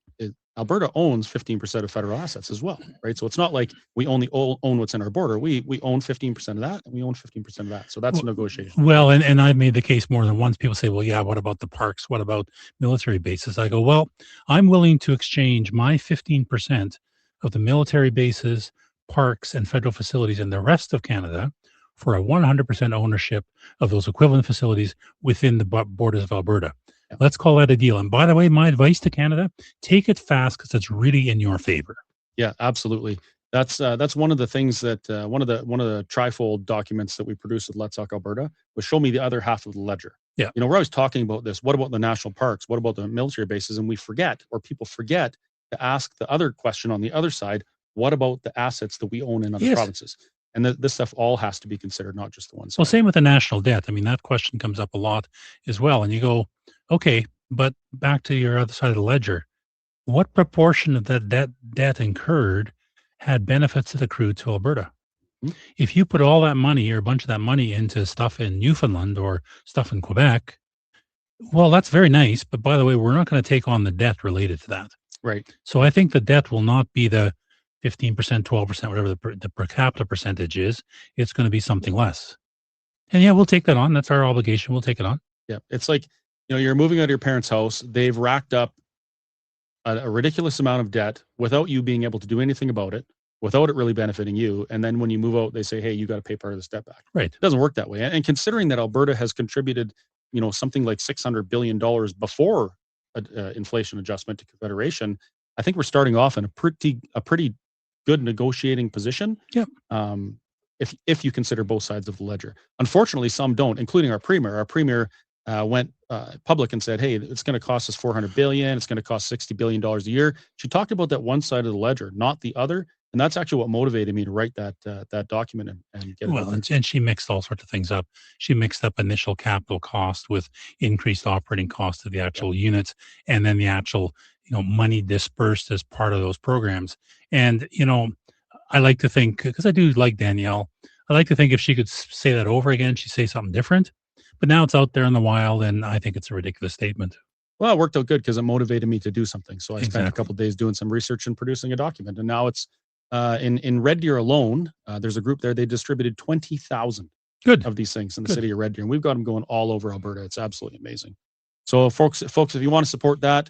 Alberta owns 15% of federal assets as well, right? So it's not like we only own what's in our border. We own 15% of that, and we own 15% of that. So that's a negotiation. Well, and I've made the case more than once. People say, well, yeah, what about the parks? What about military bases? I go, well, I'm willing to exchange my 15% of the military bases, parks, and federal facilities in the rest of Canada for a 100% ownership of those equivalent facilities within the borders of Alberta. Yep. Let's call that a deal. And by the way, my advice to Canada, take it fast because it's really in your favor. Yeah, absolutely. That's one of the things that one of the trifold documents that we produced with Let's Talk Alberta was show me the other half of the ledger. Yeah. We're always talking about this. What about the national parks? What about the military bases? And we forget, or people forget, to ask the other question on the other side. What about the assets that we own in other provinces? And this stuff all has to be considered, not just the one side. Well, same with the national debt. I mean, that question comes up a lot as well. And you go, okay, but back to your other side of the ledger, what proportion of that debt incurred had benefits that accrued to Alberta? Mm-hmm. If you put all that money or a bunch of that money into stuff in Newfoundland or stuff in Quebec, well, that's very nice. But by the way, we're not going to take on the debt related to that. Right. So I think the debt will not be the 15%, 12%, whatever the per capita percentage is. It's going to be something less. And yeah, we'll take that on. That's our obligation. We'll take it on. Yeah. It's like, you're moving out of your parents' house. They've racked up a ridiculous amount of debt without you being able to do anything about it, without it really benefiting you. And then when you move out, they say, hey, you got to pay part of this debt back. Right. It doesn't work that way. And considering that Alberta has contributed, something like $600 billion before inflation adjustment to Confederation, I think we're starting off in a pretty good negotiating position. Yep. if you consider both sides of the ledger. Unfortunately, some don't, including our premier. Our premier went public and said, hey, it's going to cost us $400 billion. It's going to cost $60 billion a year. She talked about that one side of the ledger, not the other. And that's actually what motivated me to write that document and get it. Well, and she mixed all sorts of things up. She mixed up initial capital cost with increased operating costs of the actual units, and then the actual, money dispersed as part of those programs. And, I like to think, because I do like Danielle, I like to think if she could say that over again, she'd say something different. But now it's out there in the wild, and I think it's a ridiculous statement. Well, it worked out good because it motivated me to do something. So I spent a couple of days doing some research and producing a document. And now it's in Red Deer alone, there's a group there. They distributed 20,000 of these things in the city of Red Deer. And we've got them going all over Alberta. It's absolutely amazing. So folks, if you want to support that,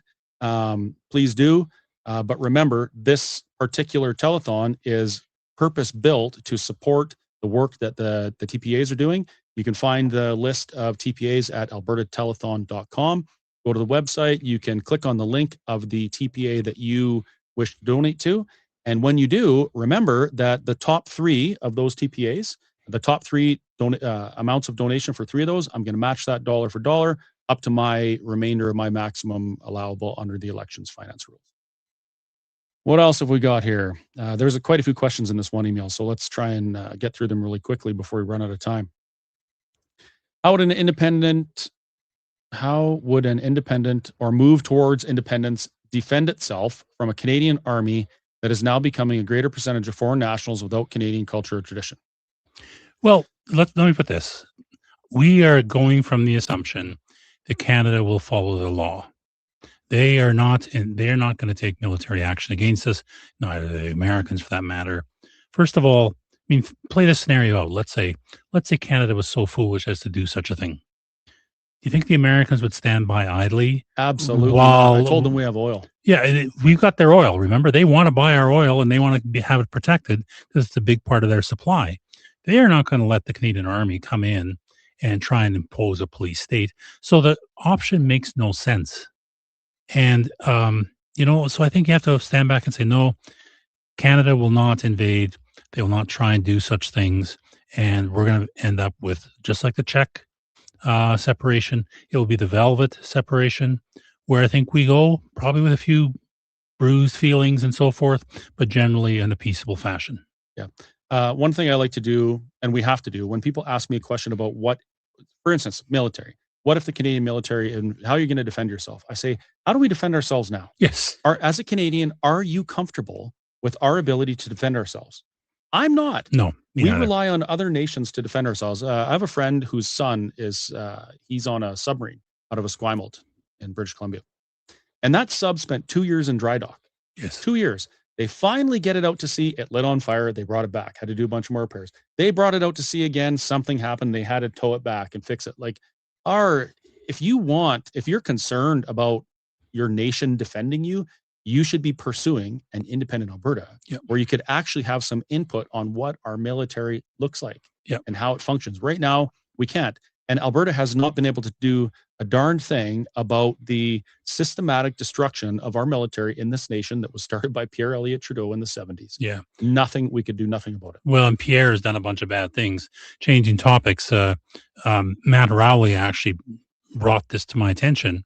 please do. But remember, this particular telethon is purpose-built to support the work that the TPAs are doing. You can find the list of TPAs at albertatelethon.com. Go to the website. You can click on the link of the TPA that you wish to donate to. And when you do, remember that the top 3 of those TPAs, the top 3 amounts of donation for 3 of those, I'm going to match that dollar for dollar up to my remainder of my maximum allowable under the elections finance rules. What else have we got here? There's quite a few questions in this one email, so let's try and get through them really quickly before we run out of time. How would an independent or move towards independence defend itself from a Canadian army that is now becoming a greater percentage of foreign nationals without Canadian culture or tradition? Well, let me put this. We are going from the assumption that Canada will follow the law. They are not going to take military action against us, neither the Americans for that matter. First of all, play this scenario out. Let's say Canada was so foolish as to do such a thing. Do you think the Americans would stand by idly? Absolutely. I told them we have oil. Yeah, we've got their oil. Remember, they want to buy our oil and they want to have it protected because it's a big part of their supply. They are not going to let the Canadian Army come in and try and impose a police state. So the option makes no sense. And, so I think you have to stand back and say, no, Canada will not invade. They will not try and do such things. And we're going to end up with, just like the Czech separation, it will be the velvet separation, where I think we go probably with a few bruised feelings and so forth, but generally in a peaceable fashion. Yeah. One thing I like to do, and we have to do, when people ask me a question about what, for instance, military, what if the Canadian military, and how are you going to defend yourself? I say, how do we defend ourselves now? Yes. As a Canadian, are you comfortable with our ability to defend ourselves? I'm not. No. We rely on other nations to defend ourselves. I have a friend whose son is, he's on a submarine out of Esquimalt in British Columbia. And that sub spent 2 years in dry dock. Yes. 2 years. They finally get it out to sea. It lit on fire. They brought it back. Had to do a bunch more repairs. They brought it out to sea again. Something happened. They had to tow it back and fix it. If you're concerned about your nation defending you, you should be pursuing an independent Alberta, where you could actually have some input on what our military looks like and how it functions. Right now, we can't. And Alberta has not been able to do a darn thing about the systematic destruction of our military in this nation that was started by Pierre Elliott Trudeau in the 70s. Yeah. We could do nothing about it. Well, and Pierre has done a bunch of bad things. Changing topics, Matt Rowley actually brought this to my attention.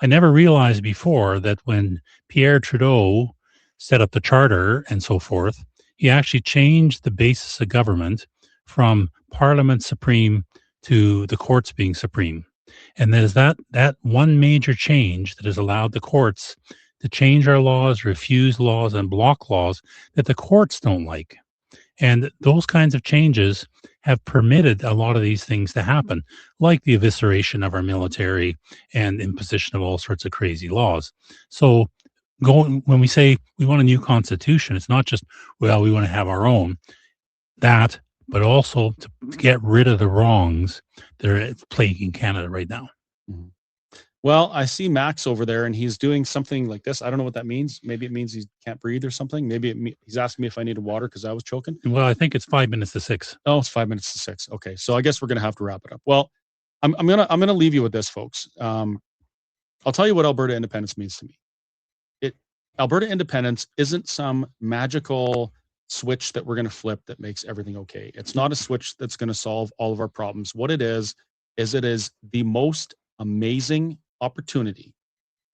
I never realized before that when Pierre Trudeau set up the charter and so forth, he actually changed the basis of government from Parliament supreme to the courts being supreme. And there's that one major change that has allowed the courts to change our laws, refuse laws, and block laws that the courts don't like. And those kinds of changes have permitted a lot of these things to happen, like the evisceration of our military and imposition of all sorts of crazy laws. So when we say we want a new constitution, it's not just, well, we want to have our own, but also to get rid of the wrongs that are plaguing Canada right now. Mm-hmm. Well, I see Max over there, and he's doing something like this. I don't know what that means. Maybe it means he can't breathe or something. Maybe he's asking me if I needed water because I was choking. Well, I think it's 5 minutes to 6. Oh, it's 5 minutes to 6. Okay, so I guess we're gonna have to wrap it up. Well, I'm gonna leave you with this, folks. I'll tell you what Alberta independence means to me. Alberta independence isn't some magical switch that we're going to flip that makes everything okay. It's not a switch that's going to solve all of our problems. What it is it is the most amazing opportunity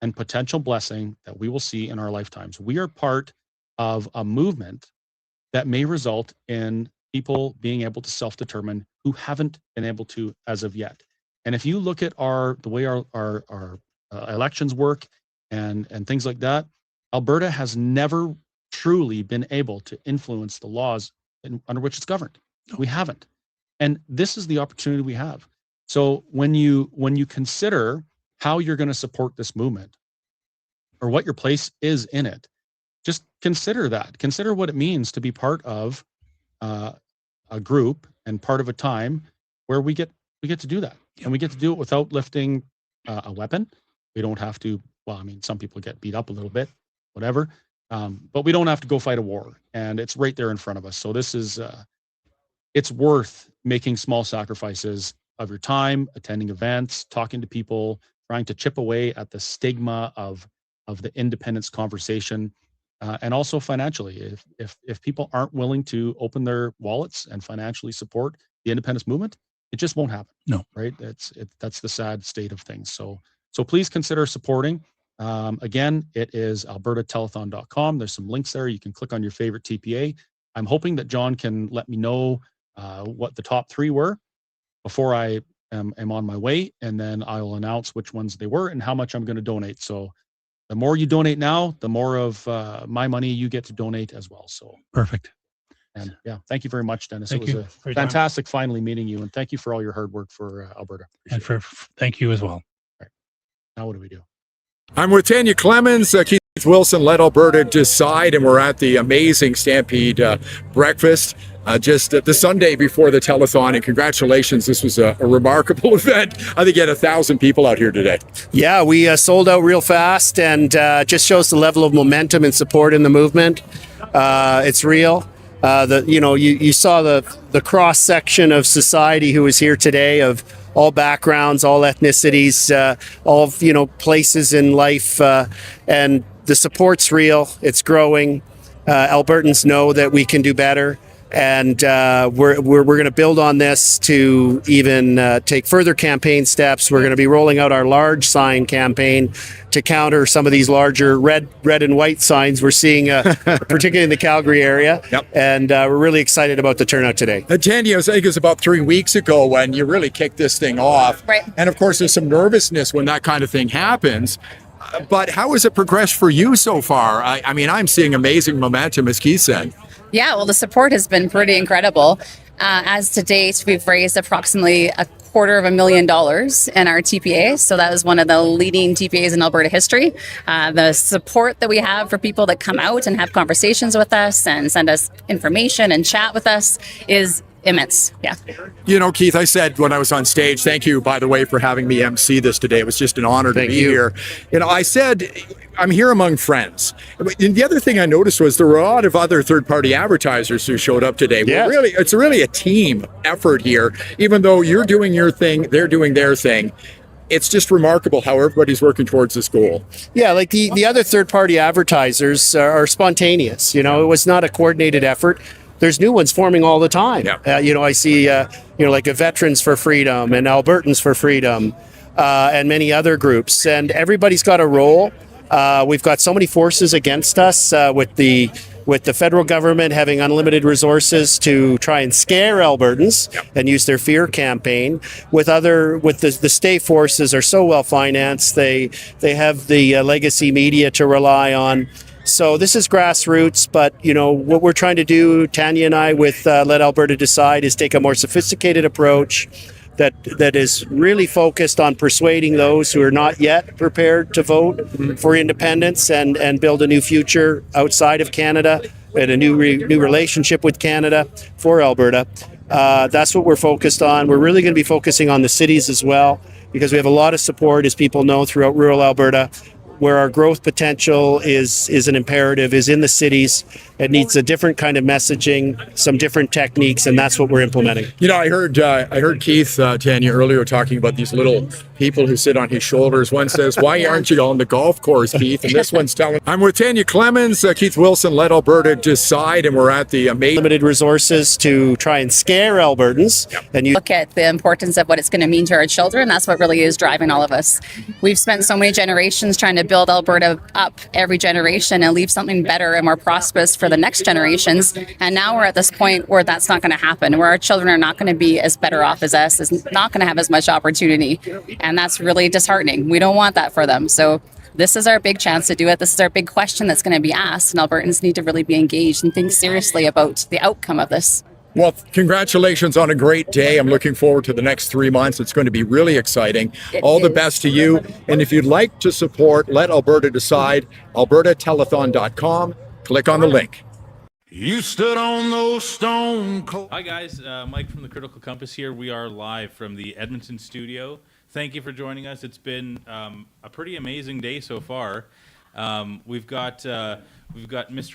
and potential blessing that we will see in our lifetimes. We are part of a movement that may result in people being able to self-determine who haven't been able to as of yet. And if you look at the way our elections work and things like that, Alberta has never truly been able to influence the laws under which it's governed. We haven't. And this is the opportunity we have. So when you consider how you're going to support this movement or what your place is in it, just consider that. Consider what it means to be part of a group and part of a time where we get to do that. And we get to do it without lifting a weapon. We don't have to, well, I mean, some people get beat up a little bit, whatever. But we don't have to go fight a war, and it's right there in front of us. So this is, it's worth making small sacrifices of your time, attending events, talking to people, trying to chip away at the stigma of the independence conversation, and also financially. If people aren't willing to open their wallets and financially support the independence movement, it just won't happen. No, right? That's the sad state of things. So please consider supporting. Again, it is albertatelethon.com. There's some links there. You can click on your favorite TPA. I'm hoping that John can let me know what the top 3 were before I am on my way, and then I will announce which ones they were and how much I'm going to donate. So the more you donate now, the more of my money you get to donate as well. So perfect. And yeah, thank you very much, Dennis. Thank it was you. a fantastic finally meeting you, and thank you for all your hard work for Alberta. Appreciate And thank you as well. All right. Now what do we do? I'm with Tanya Clemens, Keith Wilson, Let Alberta Decide, and we're at the amazing Stampede breakfast just the Sunday before the telethon. And congratulations, this was a remarkable event. I think you had 1,000 people out here today. Yeah, we sold out real fast, and just shows the level of momentum and support in the movement. It's real. You saw the cross section of society who was here today, of all backgrounds, all ethnicities, all places in life, and the support's real. It's growing. Albertans know that we can do better, and we're going to build on this to even take further campaign steps. We're going to be rolling out our large sign campaign to counter some of these larger red and white signs we're seeing, particularly in the Calgary area. Yep. And we're really excited about the turnout today. Tanya, I think it was about 3 weeks ago when you really kicked this thing off. Right. And of course, there's some nervousness when that kind of thing happens. But how has it progressed for you so far? I mean, I'm seeing amazing momentum, as Keith said. Yeah, well, the support has been pretty incredible. As to date, we've raised approximately $250,000 in our TPAs. So that is one of the leading TPAs in Alberta history. The support that we have for people that come out and have conversations with us and send us information and chat with us is immense. Yeah. Keith, I said when I was on stage, thank you, by the way, for having me MC this today. It was just an honor to be here. I said, I'm here among friends. And the other thing I noticed was there were a lot of other third-party advertisers who showed up today. Yes. It's really a team effort here. Even though you're doing your thing, they're doing their thing. It's just remarkable how everybody's working towards this goal. Yeah, like the other third-party advertisers are spontaneous. It was not a coordinated effort. There's new ones forming all the time. Yeah. I see, like a Veterans for Freedom and Albertans for Freedom and many other groups. And everybody's got a role. We've got so many forces against us with the federal government having unlimited resources to try and scare Albertans and use their fear campaign. With the state forces are so well financed. They have the legacy media to rely on. So this is grassroots, but what we're trying to do, Tanya and I, with Let Alberta Decide, is take a more sophisticated approach that is really focused on persuading those who are not yet prepared to vote for independence and build a new future outside of Canada and a new relationship with Canada for Alberta. That's what we're focused on. We're really going to be focusing on the cities as well, because we have a lot of support, as people know, throughout rural Alberta. where our growth potential is an imperative, is in the cities. It needs a different kind of messaging, some different techniques, and that's what we're implementing. You know, I heard Keith Tanya earlier talking about these little people who sit on his shoulders. One says, "Why aren't you on the golf course, Keith?" And this one's telling. I'm with Tanya Clemens, Keith Wilson, Let Alberta Decide, and we're at the amazing Limited resources to try and scare Albertans, and you Look at the importance of what it's going to mean to our children. That's what really is driving all of us. We've spent so many generations trying to build Alberta up every generation and leave something better and more prosperous for the next generations. And now we're at this point where that's not going to happen, where our children are not going to be as better off as us, is not going to have as much opportunity. And that's really disheartening. We don't want that for them. So this is our big chance to do it. This is our big question that's going to be asked, and Albertans need to really be engaged and think seriously about the outcome of this. Well, congratulations on a great day. I'm looking forward to the next 3 months. It's going to be really exciting. All the best to you. And if you'd like to support Let Alberta Decide, albertatelethon.com. Click on the link. You stood on those stone cold. Hi guys, Mike from the Critical Compass here. We are live from the Edmonton studio. Thank you for joining us. It's been a pretty amazing day so far. We've got Mr.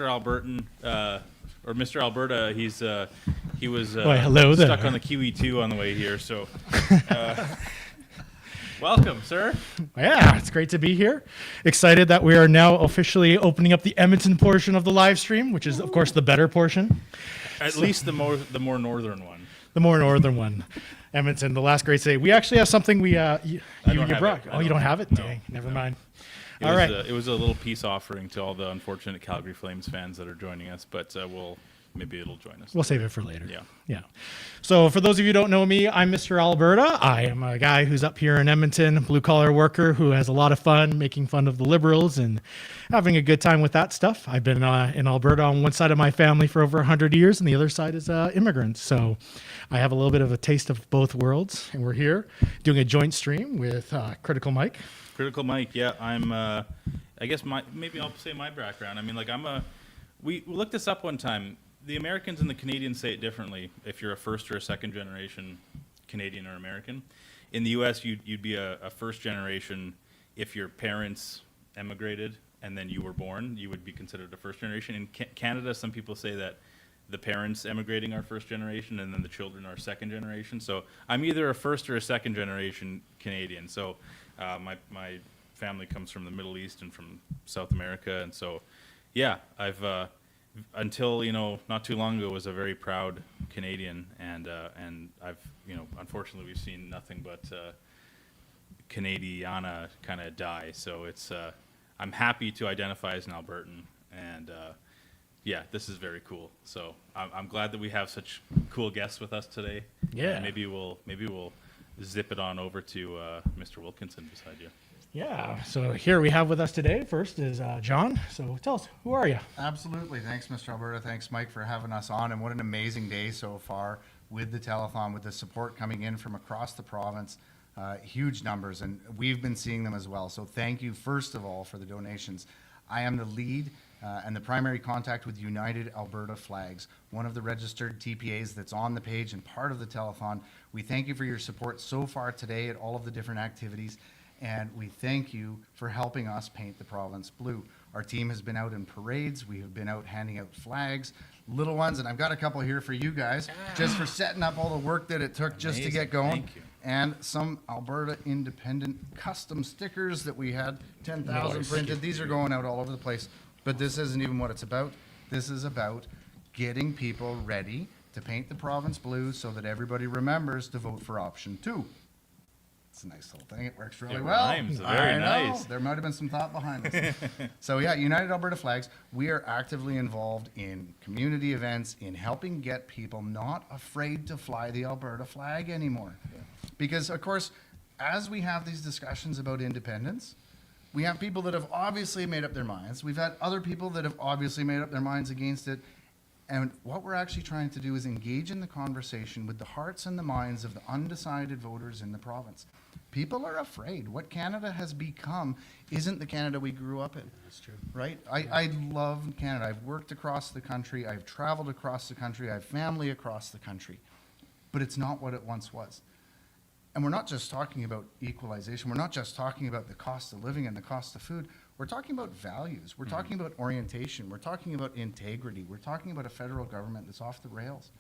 Albertan. Or Mr. Alberta, he was hello there. stuck on the QE2 on the way here. So, welcome, sir. Yeah, it's great to be here. Excited that we are now officially opening up the Edmonton portion of the live stream, which is, of course, the better portion. At least the more northern one. The more northern one. Edmonton, the last great city. We actually have something you brought. Oh, you don't have it? No, Dang, never mind. It was a little peace offering to all the unfortunate Calgary Flames fans that are joining us, but maybe it'll join us. We'll save it for later. Yeah. So for those of you who don't know me, I'm Mr. Alberta. I am a guy who's up here in Edmonton, blue-collar worker who has a lot of fun making fun of the Liberals and having a good time with that stuff. I've been in Alberta on one side of my family for over 100 years, and the other side is immigrants. So I have a little bit of a taste of both worlds, and we're here doing a joint stream with Critical Mike. Critical Mike, yeah, I'm. I guess maybe I'll say my background. I mean, like we looked this up one time. The Americans and the Canadians say it differently. If you're a first or a second generation Canadian or American, in the U.S. you'd be a first generation if your parents emigrated and then you were born. You would be considered a first generation. In Canada, some people say that the parents emigrating are first generation and then the children are second generation. So I'm either a first or a second generation Canadian. So my family comes from the Middle East and from South America, and so yeah, I've until not too long ago was a very proud Canadian, and I've unfortunately we've seen nothing but Canadiana kind of die. So it's I'm happy to identify as an Albertan, and yeah, this is very cool. So I'm glad that we have such cool guests with us today. Yeah, and maybe we'll zip it on over to Mr. Wilkinson beside you. Yeah, so here we have with us today, first is John. So tell us, who are you? Absolutely. Thanks, Mr. Alberta. Thanks, Mike, for having us on. And what an amazing day so far with the telethon, with the support coming in from across the province. Huge numbers, and we've been seeing them as well. So thank you, first of all, for the donations. I am the lead and the primary contact with United Alberta Flags, one of the registered TPAs that's on the page and part of the telethon. We thank you for your support so far today at all of the different activities, and we thank you for helping us paint the province blue. Our team has been out in parades. We have been out handing out flags, little ones, and I've got a couple here for you guys, just for setting up all the work that it took just to get going. Thank you. And some Alberta Independent custom stickers that we had, 10,000 printed. These are going out all over the place. But this isn't even what it's about. This is about getting people ready to paint the province blue so that everybody remembers to vote for option 2. It's a nice little thing. It works really well. Rhymes. Very nice. There might have been some thought behind this. So yeah, United Alberta Flags, we are actively involved in community events, in helping get people not afraid to fly the Alberta flag anymore. Yeah. Because, of course, as we have these discussions about independence, we have people that have obviously made up their minds. We've had other people that have obviously made up their minds against it. And what we're actually trying to do is engage in the conversation with the hearts and the minds of the undecided voters in the province. People are afraid. What Canada has become isn't the Canada we grew up in. That's true. Right? I love Canada. I've worked across the country. I've traveled across the country. I have family across the country. But it's not what it once was. And we're not just talking about equalization. We're not just talking about the cost of living and the cost of food. We're talking about values. We're talking about orientation. We're talking about integrity. We're talking about a federal government that's off the rails.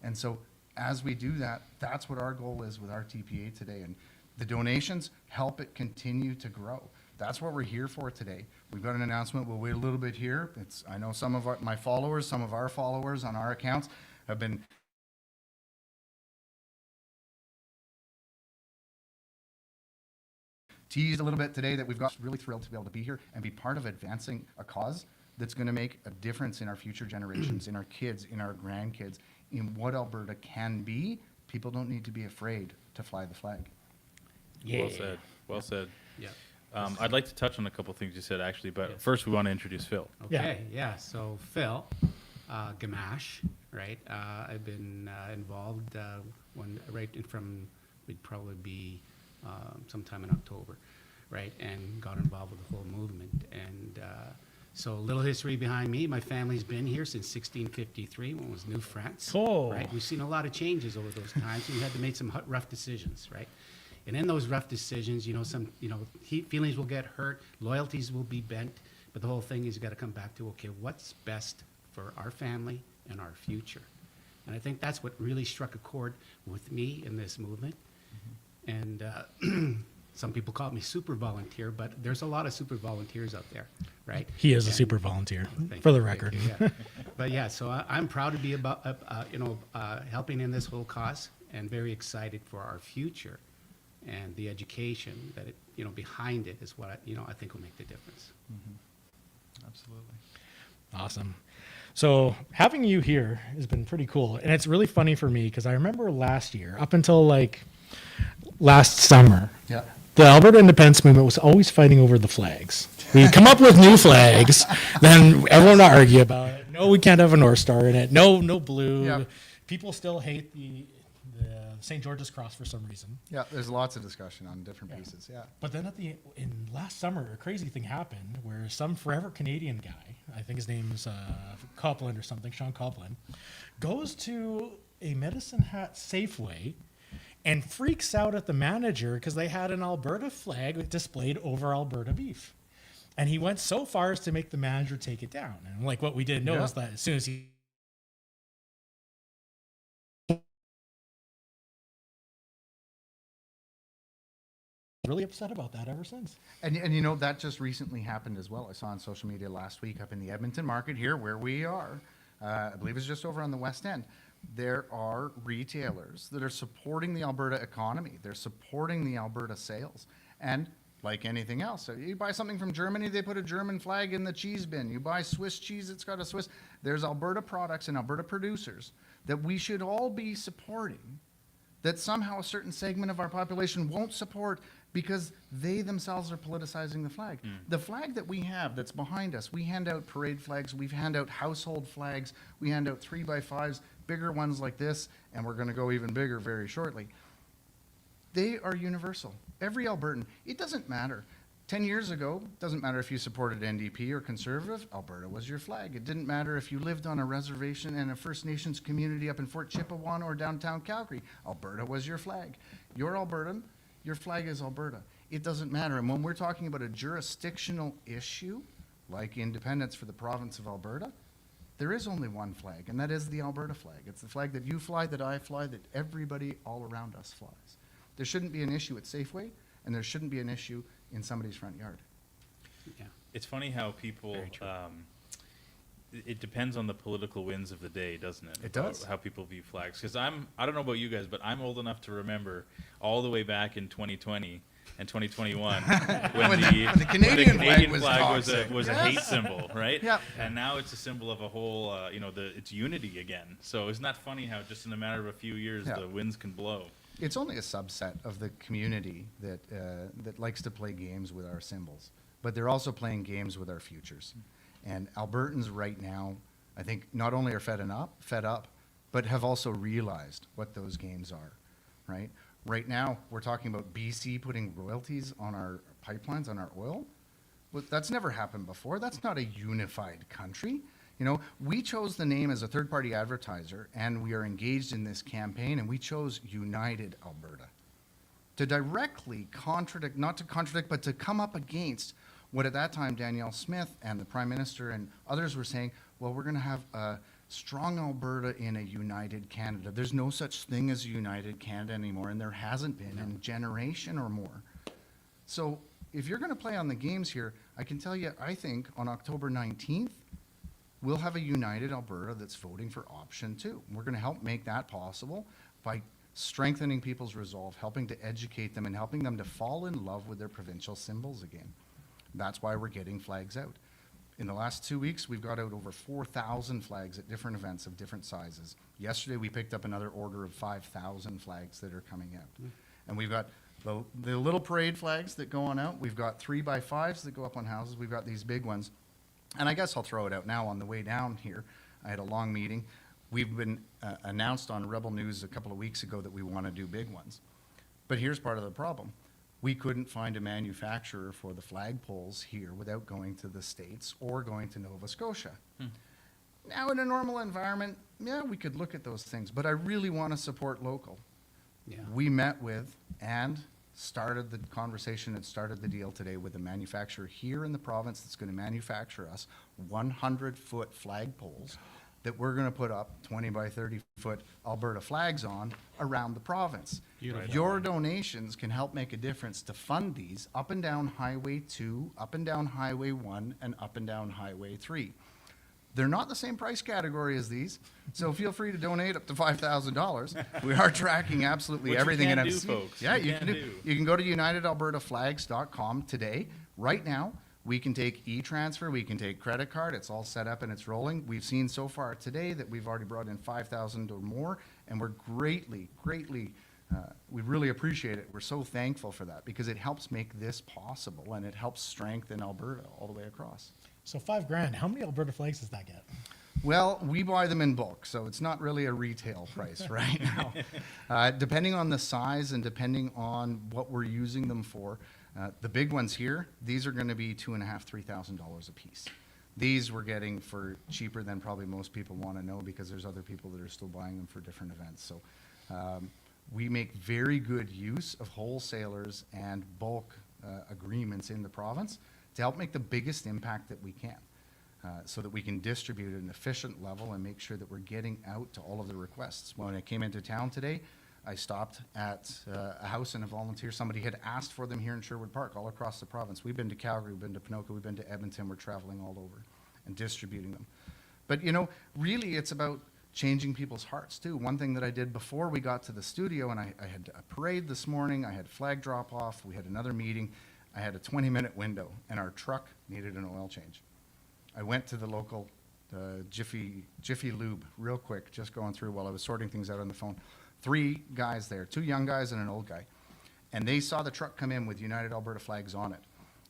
And so as we do that, that's what our goal is with our TPA today. And the donations help it continue to grow. That's what we're here for today. We've got an announcement. We'll wait a little bit here. I know some of my followers, some of our followers on our accounts have been teased a little bit today that we've got really thrilled to be able to be here and be part of advancing a cause that's going to make a difference in our future generations, in our kids, in our grandkids, in what Alberta can be. People don't need to be afraid to fly the flag. Yeah. Well said. Well said. Yeah. I'd like to touch on a couple things you said, actually, but first we want to introduce Phil. Okay, yeah. So Phil, Gamache, right? I've been involved from would probably be sometime in October, right? And got involved with the whole movement. And so a little history behind me. My family's been here since 1653 when it was New France. Oh. Right? We've seen a lot of changes over those times. We had to make some rough decisions, right? And in those rough decisions, feelings will get hurt, loyalties will be bent, but the whole thing is you got to come back to, okay, what's best for our family and our future? And I think that's what really struck a chord with me in this movement. And some people call me super volunteer, but there's a lot of super volunteers out there, right? He is a super volunteer, for the record. Yeah. But yeah, so I'm proud to be about, helping in this whole cause, and very excited for our future. And the education that behind it is what I think will make the difference. Absolutely. Awesome. So having you here has been pretty cool. And it's really funny for me because I remember last year, up until like last summer, yeah, the Alberta independence movement was always fighting over the flags. We come up with new flags, then everyone would argue about it. No, we can't have a North Star in it. No blue. Yeah. People still hate the St. George's Cross for some reason. Yeah, there's lots of discussion on different pieces, yeah. But then in last summer, a crazy thing happened where some forever Canadian guy, I think his name's Copland or something, Sean Copland, goes to a Medicine Hat Safeway and freaks out at the manager because they had an Alberta flag displayed over Alberta beef. And he went so far as to make the manager take it down. And like what we didn't know is that as soon as he really upset about that ever since. And that just recently happened as well. I saw on social media last week up in the Edmonton market here where we are, I believe it's just over on the West End. There are retailers that are supporting the Alberta economy. They're supporting the Alberta sales. And like anything else, so you buy something from Germany, they put a German flag in the cheese bin. You buy Swiss cheese, it's got a Swiss. There's Alberta products and Alberta producers that we should all be supporting, that somehow a certain segment of our population won't support because they themselves are politicizing the flag. The flag that we have that's behind us, we hand out parade flags, we hand out household flags, we hand out 3x5s, bigger ones like this, and we're gonna go even bigger very shortly. They are universal. Every Albertan, it doesn't matter. 10 years ago, doesn't matter if you supported NDP or Conservative, Alberta was your flag. It didn't matter if you lived on a reservation in a First Nations community up in Fort Chippewa or downtown Calgary, Alberta was your flag. You're Albertan, your flag is Alberta. It doesn't matter. And when we're talking about a jurisdictional issue, like independence for the province of Alberta, there is only one flag, and that is the Alberta flag. It's the flag that you fly, that I fly, that everybody all around us flies. There shouldn't be an issue at Safeway, and there shouldn't be an issue in somebody's front yard. Yeah. It's funny how people, it depends on the political winds of the day, doesn't it? It does. How people view flags. Because I don't know about you guys, but I'm old enough to remember all the way back in 2020 and 2021 when the Canadian flag was a hate symbol, right? Yeah. And now it's a symbol of a whole, it's unity again. So isn't that funny how just in a matter of a few years the winds can blow? It's only a subset of the community that that likes to play games with our symbols, but they're also playing games with our futures. And Albertans right now, I think, not only are fed up, but have also realized what those games are, right? Right now, we're talking about BC putting royalties on our pipelines, on our oil. Well, that's never happened before. That's not a unified country. We chose the name as a third-party advertiser, and we are engaged in this campaign, and we chose United Alberta, to directly contradict, not to contradict, but to come up against what at that time Danielle Smith and the Prime Minister and others were saying, well, we're going to have a strong Alberta in a united Canada. There's no such thing as a united Canada anymore, and there hasn't been in a generation or more. So if you're going to play on the games here, I can tell you, I think on October 19th, we'll have a united Alberta that's voting for option 2. We're going to help make that possible by strengthening people's resolve, helping to educate them, and helping them to fall in love with their provincial symbols again. That's why we're getting flags out. In the last 2 weeks, we've got out over 4,000 flags at different events of different sizes. Yesterday, we picked up another order of 5,000 flags that are coming out. And we've got the little parade flags that go on out. We've got 3x5s that go up on houses. We've got these big ones. And I guess I'll throw it out now. On the way down here, I had a long meeting. We've been announced on Rebel News a couple of weeks ago that we want to do big ones. But here's part of the problem. We couldn't find a manufacturer for the flagpoles here without going to the States or going to Nova Scotia. Now, in a normal environment, yeah, we could look at those things, but I really want to support local. Yeah. We met with and started the conversation and started the deal today with a manufacturer here in the province that's going to manufacture us 100-foot flagpoles that we're going to put up 20 by 30-foot Alberta flags on around the province. Beautiful. Your donations can help make a difference to fund these up and down Highway 2, up and down Highway 1, and up and down Highway 3. They're not the same price category as these, so feel free to donate up to $5,000. We are tracking absolutely Which everything. You can and do, I've folks. Yeah, you can do. You can go to unitedalbertaflags.com today, right now. We can take e-transfer, we can take credit card. It's all set up and it's rolling. We've seen so far today that we've already brought in 5,000 or more, and we're greatly, we really appreciate it. We're so thankful for that because it helps make this possible and it helps strengthen Alberta all the way across. So $5,000. How many Alberta flags does that get? Well, we buy them in bulk, so it's not really a retail price right now. Depending on the size and depending on what we're using them for, the big ones here, these are going to be $2,500, $3,000 a piece. These we're getting for cheaper than probably most people want to know because there's other people that are still buying them for different events. So we make very good use of wholesalers and bulk agreements in the province to help make the biggest impact that we can. So that we can distribute at an efficient level and make sure that we're getting out to all of the requests. When I came into town today, I stopped at a house and a volunteer. Somebody had asked for them here in Sherwood Park, all across the province. We've been to Calgary, we've been to Ponoka, we've been to Edmonton. We're traveling all over and distributing them. But you know, really it's about changing people's hearts too. One thing that I did before we got to the studio, and I had a parade this morning, I had flag drop off, we had another meeting, I had a 20-minute window, and our truck needed an oil change. I went to the local Jiffy Lube real quick, just going through while I was sorting things out on the phone. 3 guys there, 2 young guys and an old guy. And they saw the truck come in with United Alberta flags on it.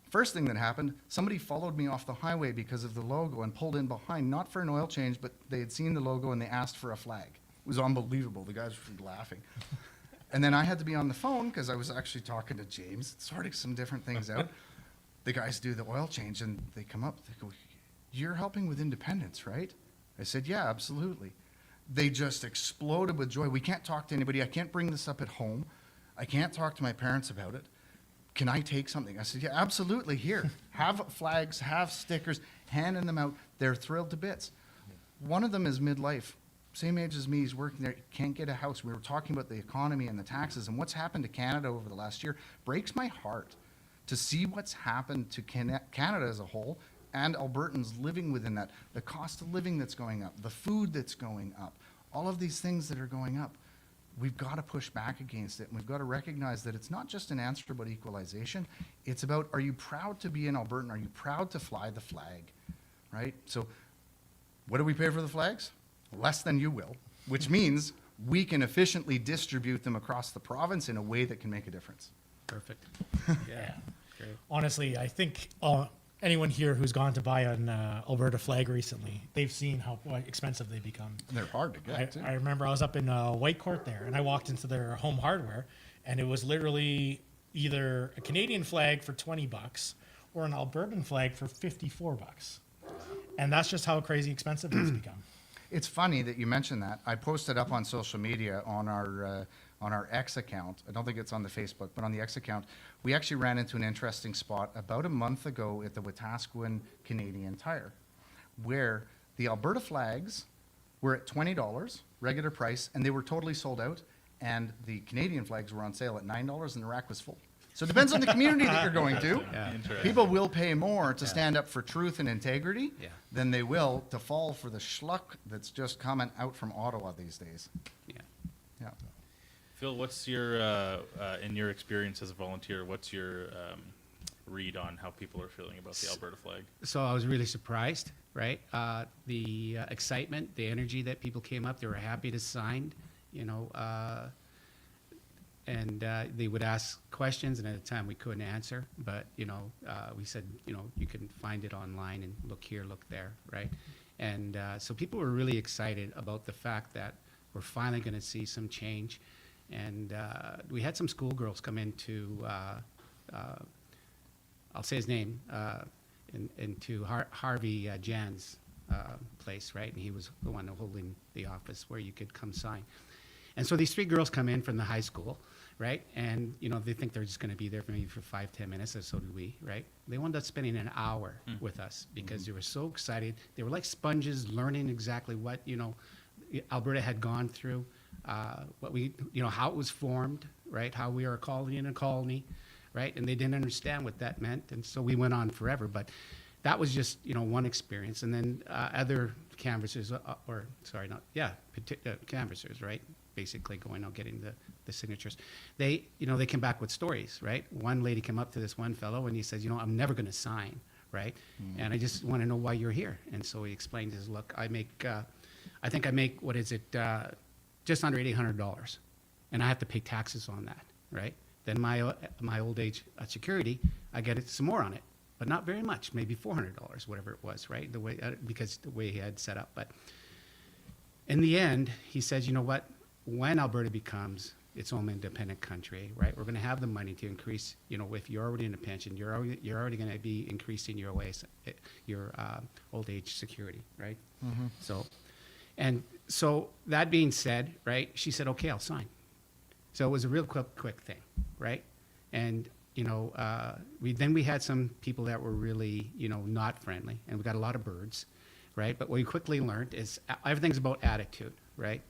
First thing that happened, somebody followed me off the highway because of the logo and pulled in behind, not for an oil change, but they had seen the logo and they asked for a flag. It was unbelievable. The guys were laughing. And then I had to be on the phone because I was actually talking to James, sorting some different things out. The guys do the oil change and they come up, they go, "You're helping with independence, right?" I said, "Yeah, absolutely." They just exploded with joy. "We can't talk to anybody. I can't bring this up at home. I can't talk to my parents about it. Can I take something?" I said, "Yeah, absolutely. Here, have flags, have stickers, handing them out." They're thrilled to bits. One of them is midlife, same age as me. He's working there, can't get a house. We were talking about the economy and the taxes and what's happened to Canada over the last year. Breaks my heart to see what's happened to Canada as a whole and Albertans living within that. The cost of living that's going up, the food that's going up, all of these things that are going up. We've got to push back against it, and we've got to recognize that it's not just an answer about equalization. It's about, are you proud to be an Albertan? Are you proud to fly the flag, right? So what do we pay for the flags? Less than you will, which means we can efficiently distribute them across the province in a way that can make a difference. Perfect. Yeah. Great. Honestly, I think anyone here who's gone to buy an Alberta flag recently, they've seen how expensive they become. And they're hard to get, too. I remember I was up in Whitecourt there, and I walked into their home hardware, and it was literally either a Canadian flag for $20 or an Albertan flag for $54. And that's just how crazy expensive it's become. It's funny that you mentioned that. I posted up on social media on our on our X account. I don't think it's on the Facebook, but on the X account, we actually ran into an interesting spot about a month ago at the Wetaskiwin Canadian Tire, where the Alberta flags were at $20 regular price, and they were totally sold out, and the Canadian flags were on sale at $9, and the rack was full. So it depends on the community that you're going to. Yeah. People will pay more to stand up for truth and integrity Yeah. than they will to fall for the schluck that's just coming out from Ottawa these days. Yeah. Yeah. Phil, what's your, in your experience as a volunteer, what's your read on how people are feeling about the Alberta flag? So I was really surprised, right? The excitement, the energy that people came up, they were happy to sign, you know, and they would ask questions, and at the time we couldn't answer, but, you know, we said, you know, you can find it online and look here, look there, right? And so people were really excited about the fact that we're finally going to see some change. And we had some schoolgirls come into, I'll say his name, into Harvey Jan's place, right? And he was the one holding the office where you could come sign. And so these three girls come in from the high school, right? And, you know, they think they're just going to be there for maybe for 5-10 minutes, and so do we, right? They wound up spending an hour with us because they were so excited. They were like sponges, learning exactly what, you know, Alberta had gone through, what we, you know, how it was formed, right? How we are a colony in a colony, right? And they didn't understand what that meant, and so we went on forever. But that was just, you know, one experience. And then other canvassers, canvassers, right? Basically going out getting the signatures. They, you know, they came back with stories, right? One lady came up to this one fellow and he says, you know, I'm never going to sign, right? And I just want to know why you're here. And so he explained his, look, I think I make, what is it, just under $800, and I have to pay taxes on that, right? Then my old age security, I get it some more on it, but not very much, maybe $400, whatever it was, right? The way, because the way he had set up. But in the end, he says, you know what? When Alberta becomes its own independent country, right? We're going to have the money to increase. You know, if you're already in a pension, you're already going to be increasing your old age security, right? So that being said, right? She said, okay, I'll sign. So it was a real quick thing, right? And you know, we had some people that were really, you know, not friendly, and we got a lot of birds, right? But what we quickly learned is everything's about attitude, right?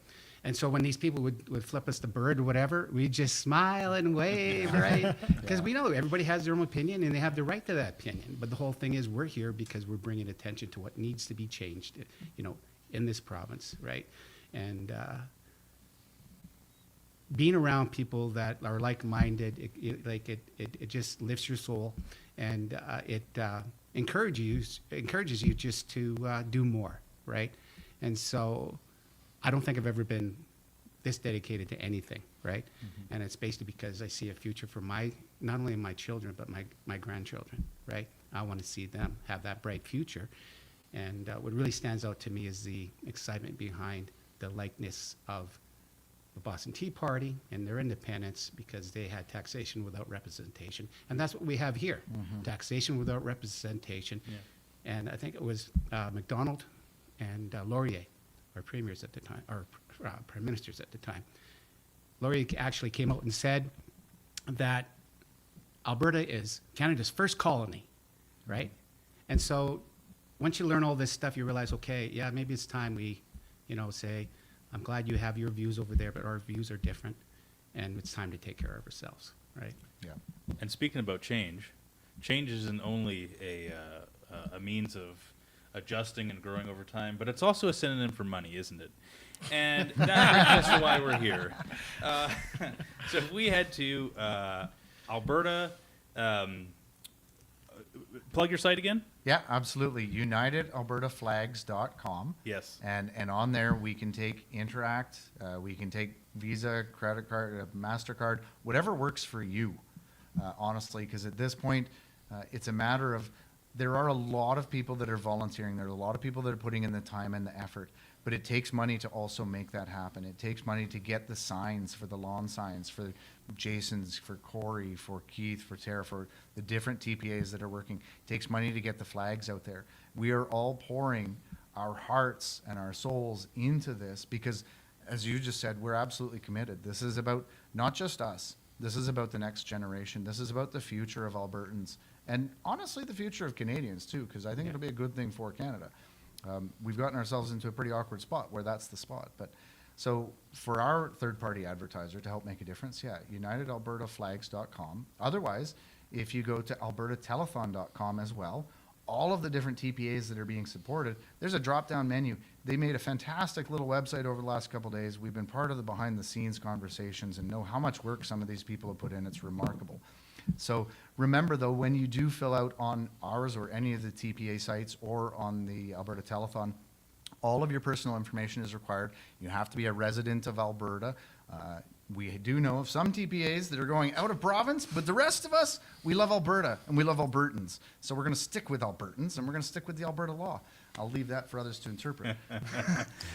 And so when these people would flip us the bird or whatever, we just smile and wave, right? Because we know everybody has their own opinion and they have the right to that opinion. But the whole thing is we're here because we're bringing attention to what needs to be changed, you know, in this province, right? And being around people that are like-minded, it just lifts your soul, and it encourages you just to do more, right? And so I don't think I've ever been this dedicated to anything, right? And it's basically because I see a future for not only my children, but my grandchildren, right? I want to see them have that bright future. And what really stands out to me is the excitement behind the likeness of the Boston Tea Party and their independence, because they had taxation without representation. And that's what we have here, taxation without representation. Yeah. And I think it was MacDonald and Laurier, our premiers at the time, or prime ministers at the time. Laurier actually came out and said that Alberta is Canada's first colony, right? And so once you learn all this stuff, you realize, okay, yeah, maybe it's time we, you know, say, I'm glad you have your views over there, but our views are different, and it's time to take care of ourselves, right? Yeah. And speaking about change isn't only a means of adjusting and growing over time, but it's also a synonym for money, isn't it? And that's just why we're here. So if we head to Alberta, plug your site again? Yeah, absolutely. UnitedAlbertaFlags.com. Yes. And on there we can take Interact, we can take Visa, credit card, MasterCard, whatever works for you, honestly, because at this point, it's a matter of, there are a lot of people that are volunteering. There are a lot of people that are putting in the time and the effort, but it takes money to also make that happen. It takes money to get the signs, for the lawn signs, for Jason's, for Corey, for Keith, for Tara, for the different TPAs that are working. It takes money to get the flags out there. We are all pouring our hearts and our souls into this because, as you just said, we're absolutely committed. This is about not just us. This is about the next generation. This is about the future of Albertans, and honestly, the future of Canadians too, because I think it'll be a good thing for Canada. We've gotten ourselves into a pretty awkward spot where that's the spot. But so for our third-party advertiser to help make a difference, UnitedAlbertaFlags.com. Otherwise, if you go to AlbertaTelethon.com as well, all of the different TPAs that are being supported, there's a drop-down menu. They made a fantastic little website over the last couple of days. We've been part of the behind-the-scenes conversations and know how much work some of these people have put in. It's remarkable. So remember, though, when you do fill out on ours or any of the TPA sites or on the Alberta Telethon, all of your personal information is required. You have to be a resident of Alberta. We do know of some TPAs that are going out of province, but the rest of us, we love Alberta and we love Albertans. So we're going to stick with Albertans and we're going to stick with the Alberta law. I'll leave that for others to interpret.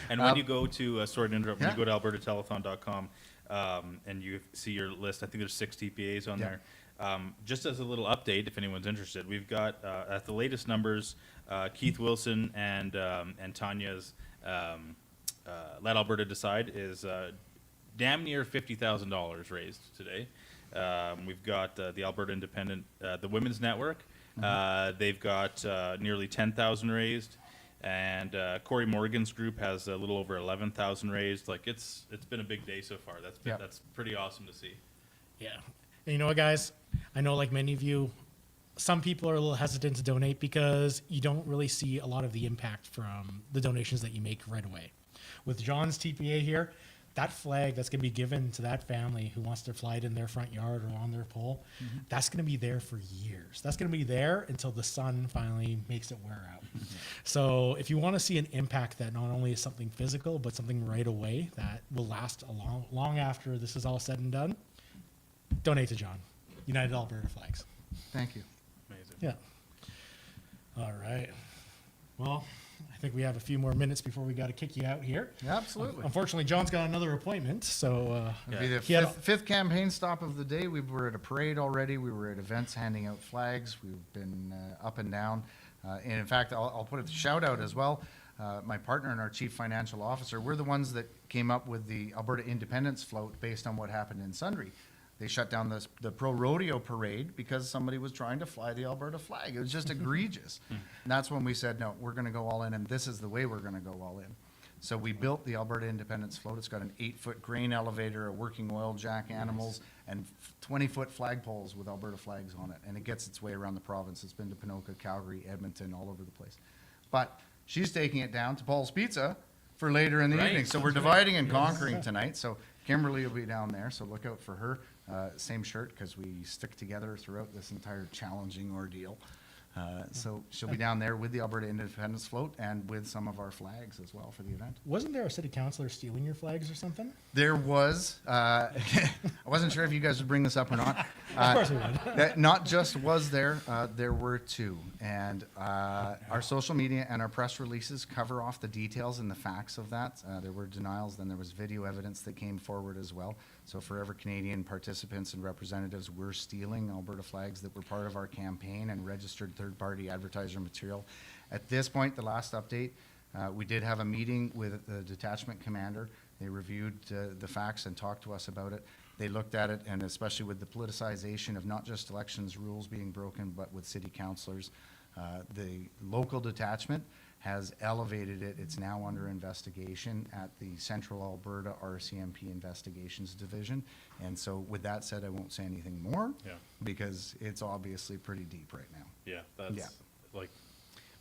And when you go to, sorry to interrupt, when you go to albertatelethon.com and you see your list, I think there's 6 TPAs on there. Just as a little update, if anyone's interested, we've got at the latest numbers, Keith Wilson and Tanya's Let Alberta Decide is damn near $50,000 raised today. We've got the Alberta Independent, the Women's Network. They've got nearly 10,000 raised, and Corey Morgan's group has a little over 11,000 raised. Like it's been a big day so far. That's pretty awesome to see. Yeah. And you know what, guys? I know, like many of you, some people are a little hesitant to donate because you don't really see a lot of the impact from the donations that you make right away. With John's TPA here, that flag that's going to be given to that family who wants to fly it in their front yard or on their pole, that's going to be there for years. That's going to be there until the sun finally makes it wear out. So if you want to see an impact that not only is something physical, but something right away that will last a long after this is all said and done, donate to John. United Alberta Flags. Thank you. Amazing. Yeah. All right. Well, I think we have a few more minutes before we got to kick you out here. Yeah, absolutely. Unfortunately, John's got another appointment, so It'll be the fifth campaign stop of the day. We were at a parade already. We were at events handing out flags. We've been up and down. And in fact, I'll put a shout out as well. My partner and our chief financial officer, we're the ones that came up with the Alberta Independence float based on what happened in Sundre. They shut down the pro rodeo parade because somebody was trying to fly the Alberta flag. It was just egregious. And that's when we said, no, we're going to go all in, and this is the way we're going to go all in. So we built the Alberta Independence float. It's got an 8-foot grain elevator, a working oil jack, animals, and 20-foot flagpoles with Alberta flags on it. And it gets its way around the province. It's been to Ponoka, Calgary, Edmonton, all over the place. But she's taking it down to Paul's Pizza for later in the evening. So we're dividing and conquering tonight. So Kimberly will be down there, so look out for her. Same shirt, because we stick together throughout this entire challenging ordeal. So she'll be down there with the Alberta Independence float and with some of our flags as well for the event. wasn't there a city councillor stealing your flags or something? There was. I wasn't sure if you guys would bring this up or not. Of course we would. That not just was there, there were 2. And our social media and our press releases cover off the details and the facts of that. There were denials, then there was video evidence that came forward as well. So for every Canadian participants and representatives, we're stealing Alberta flags that were part of our campaign and registered third-party advertiser material. At this point, the last update, we did have a meeting with the detachment commander. They reviewed the facts and talked to us about it. They looked at it, and especially with the politicization of not just elections rules being broken, but with city councillors, the local detachment has elevated it. It's now under investigation at the Central Alberta RCMP Investigations Division. And so with that said, I won't say anything more because it's obviously pretty deep right now. Yeah, that's like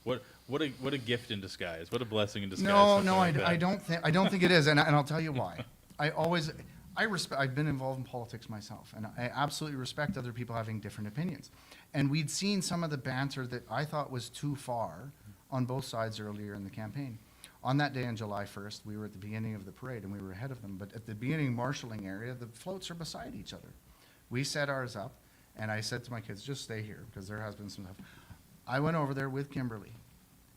what a gift in disguise. What a blessing in disguise. No, I don't think it is, and I'll tell you why. I've been involved in politics myself, and I absolutely respect other people having different opinions. And we'd seen some of the banter that I thought was too far on both sides earlier in the campaign. On that day on July 1st, we were at the beginning of the parade and we were ahead of them, but at the beginning marshalling area, the floats are beside each other. We set ours up, and I said to my kids, just stay here, because there has been some stuff. I went over there with Kimberly,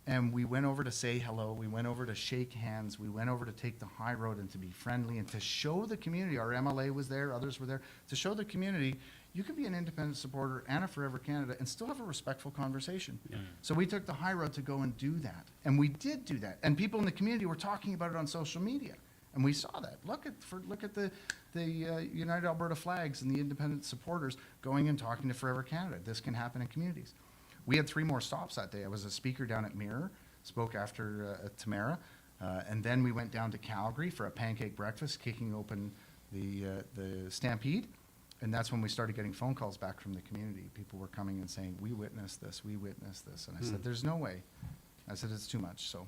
and we went over to say hello, we went over to shake hands, we went over to take the high road and to be friendly and to show the community, our MLA was there, others were there, to show the community you can be an independent supporter and a Forever Canada and still have a respectful conversation. So we took the high road to go and do that. And we did do that. And people in the community were talking about it on social media. And we saw that. Look at the United Alberta flags and the independent supporters going and talking to Forever Canada. This can happen in communities. We had 3 more stops that day. I was a speaker down at Mirror, spoke after Tamara, and then we went down to Calgary for a pancake breakfast, kicking open the Stampede. And that's when we started getting phone calls back from the community. People were coming and saying, we witnessed this. And I said, there's no way. I said, it's too much. So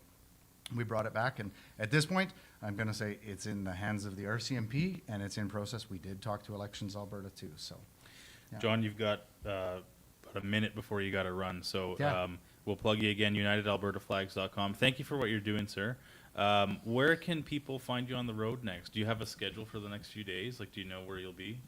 we brought it back. And at this point, I'm going to say it's in the hands of the RCMP and it's in process. We did talk to Elections Alberta too. So, yeah. John, you've got about a minute before you got to run. So Yeah. We'll plug you again, UnitedAlbertaFlags.com. Thank you for what you're doing, sir. Where can people find you on the road next? Do you have a schedule for the next few days? Like, do you know where you'll be?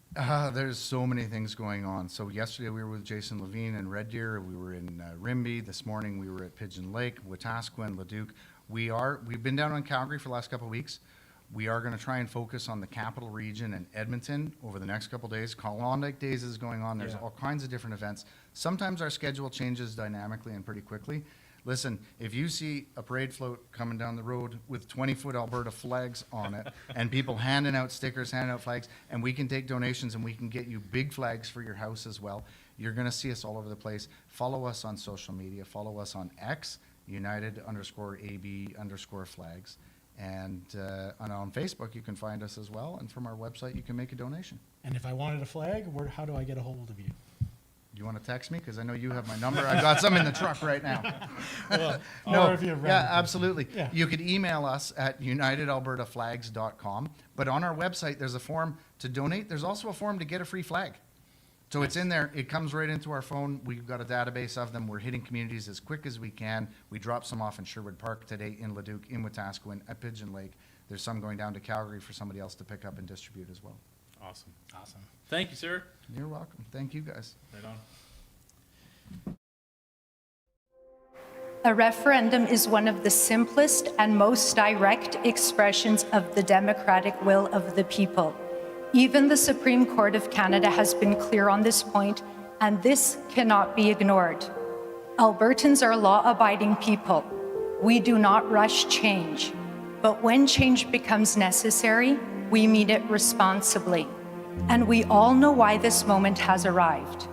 There's so many things going on. So yesterday we were with Jason Levine in Red Deer. We were in Rimbey. This morning we were at Pigeon Lake, Wetaskiwin, Leduc. We've been down on Calgary for the last couple of weeks. We are going to try and focus on the capital region and Edmonton over the next couple of days. Klondike Days is going on. There's all kinds of different events. Sometimes our schedule changes dynamically and pretty quickly. Listen, if you see a parade float coming down the road with 20-foot Alberta flags on it and people handing out stickers, handing out flags, and we can take donations and we can get you big flags for your house as well, you're going to see us all over the place. Follow us on social media. Follow us on X, United_AB_flags. And on Facebook, you can find us as well. And from our website, you can make a donation. And if I wanted a flag, how do I get a hold of you? You want to text me? Because I know you have my number. I've got some in the truck right now. Well, No, or if you're yeah, around. absolutely. Yeah. You could email us at unitedalbertaflags.com. But on our website, there's a form to donate. There's also a form to get a free flag. So it's in there. It comes right into our phone. We've got a database of them. We're hitting communities as quick as we can. We dropped some off in Sherwood Park today, in Leduc, in Wetaskiwin, at Pigeon Lake. There's some going down to Calgary for somebody else to pick up and distribute as well. Awesome. Thank you, sir. You're welcome. Thank you, guys. Right on. A referendum is one of the simplest and most direct expressions of the democratic will of the people. Even the Supreme Court of Canada has been clear on this point, and this cannot be ignored. Albertans are law-abiding people. We do not rush change, but when change becomes necessary, we meet it responsibly. And we all know why this moment has arrived.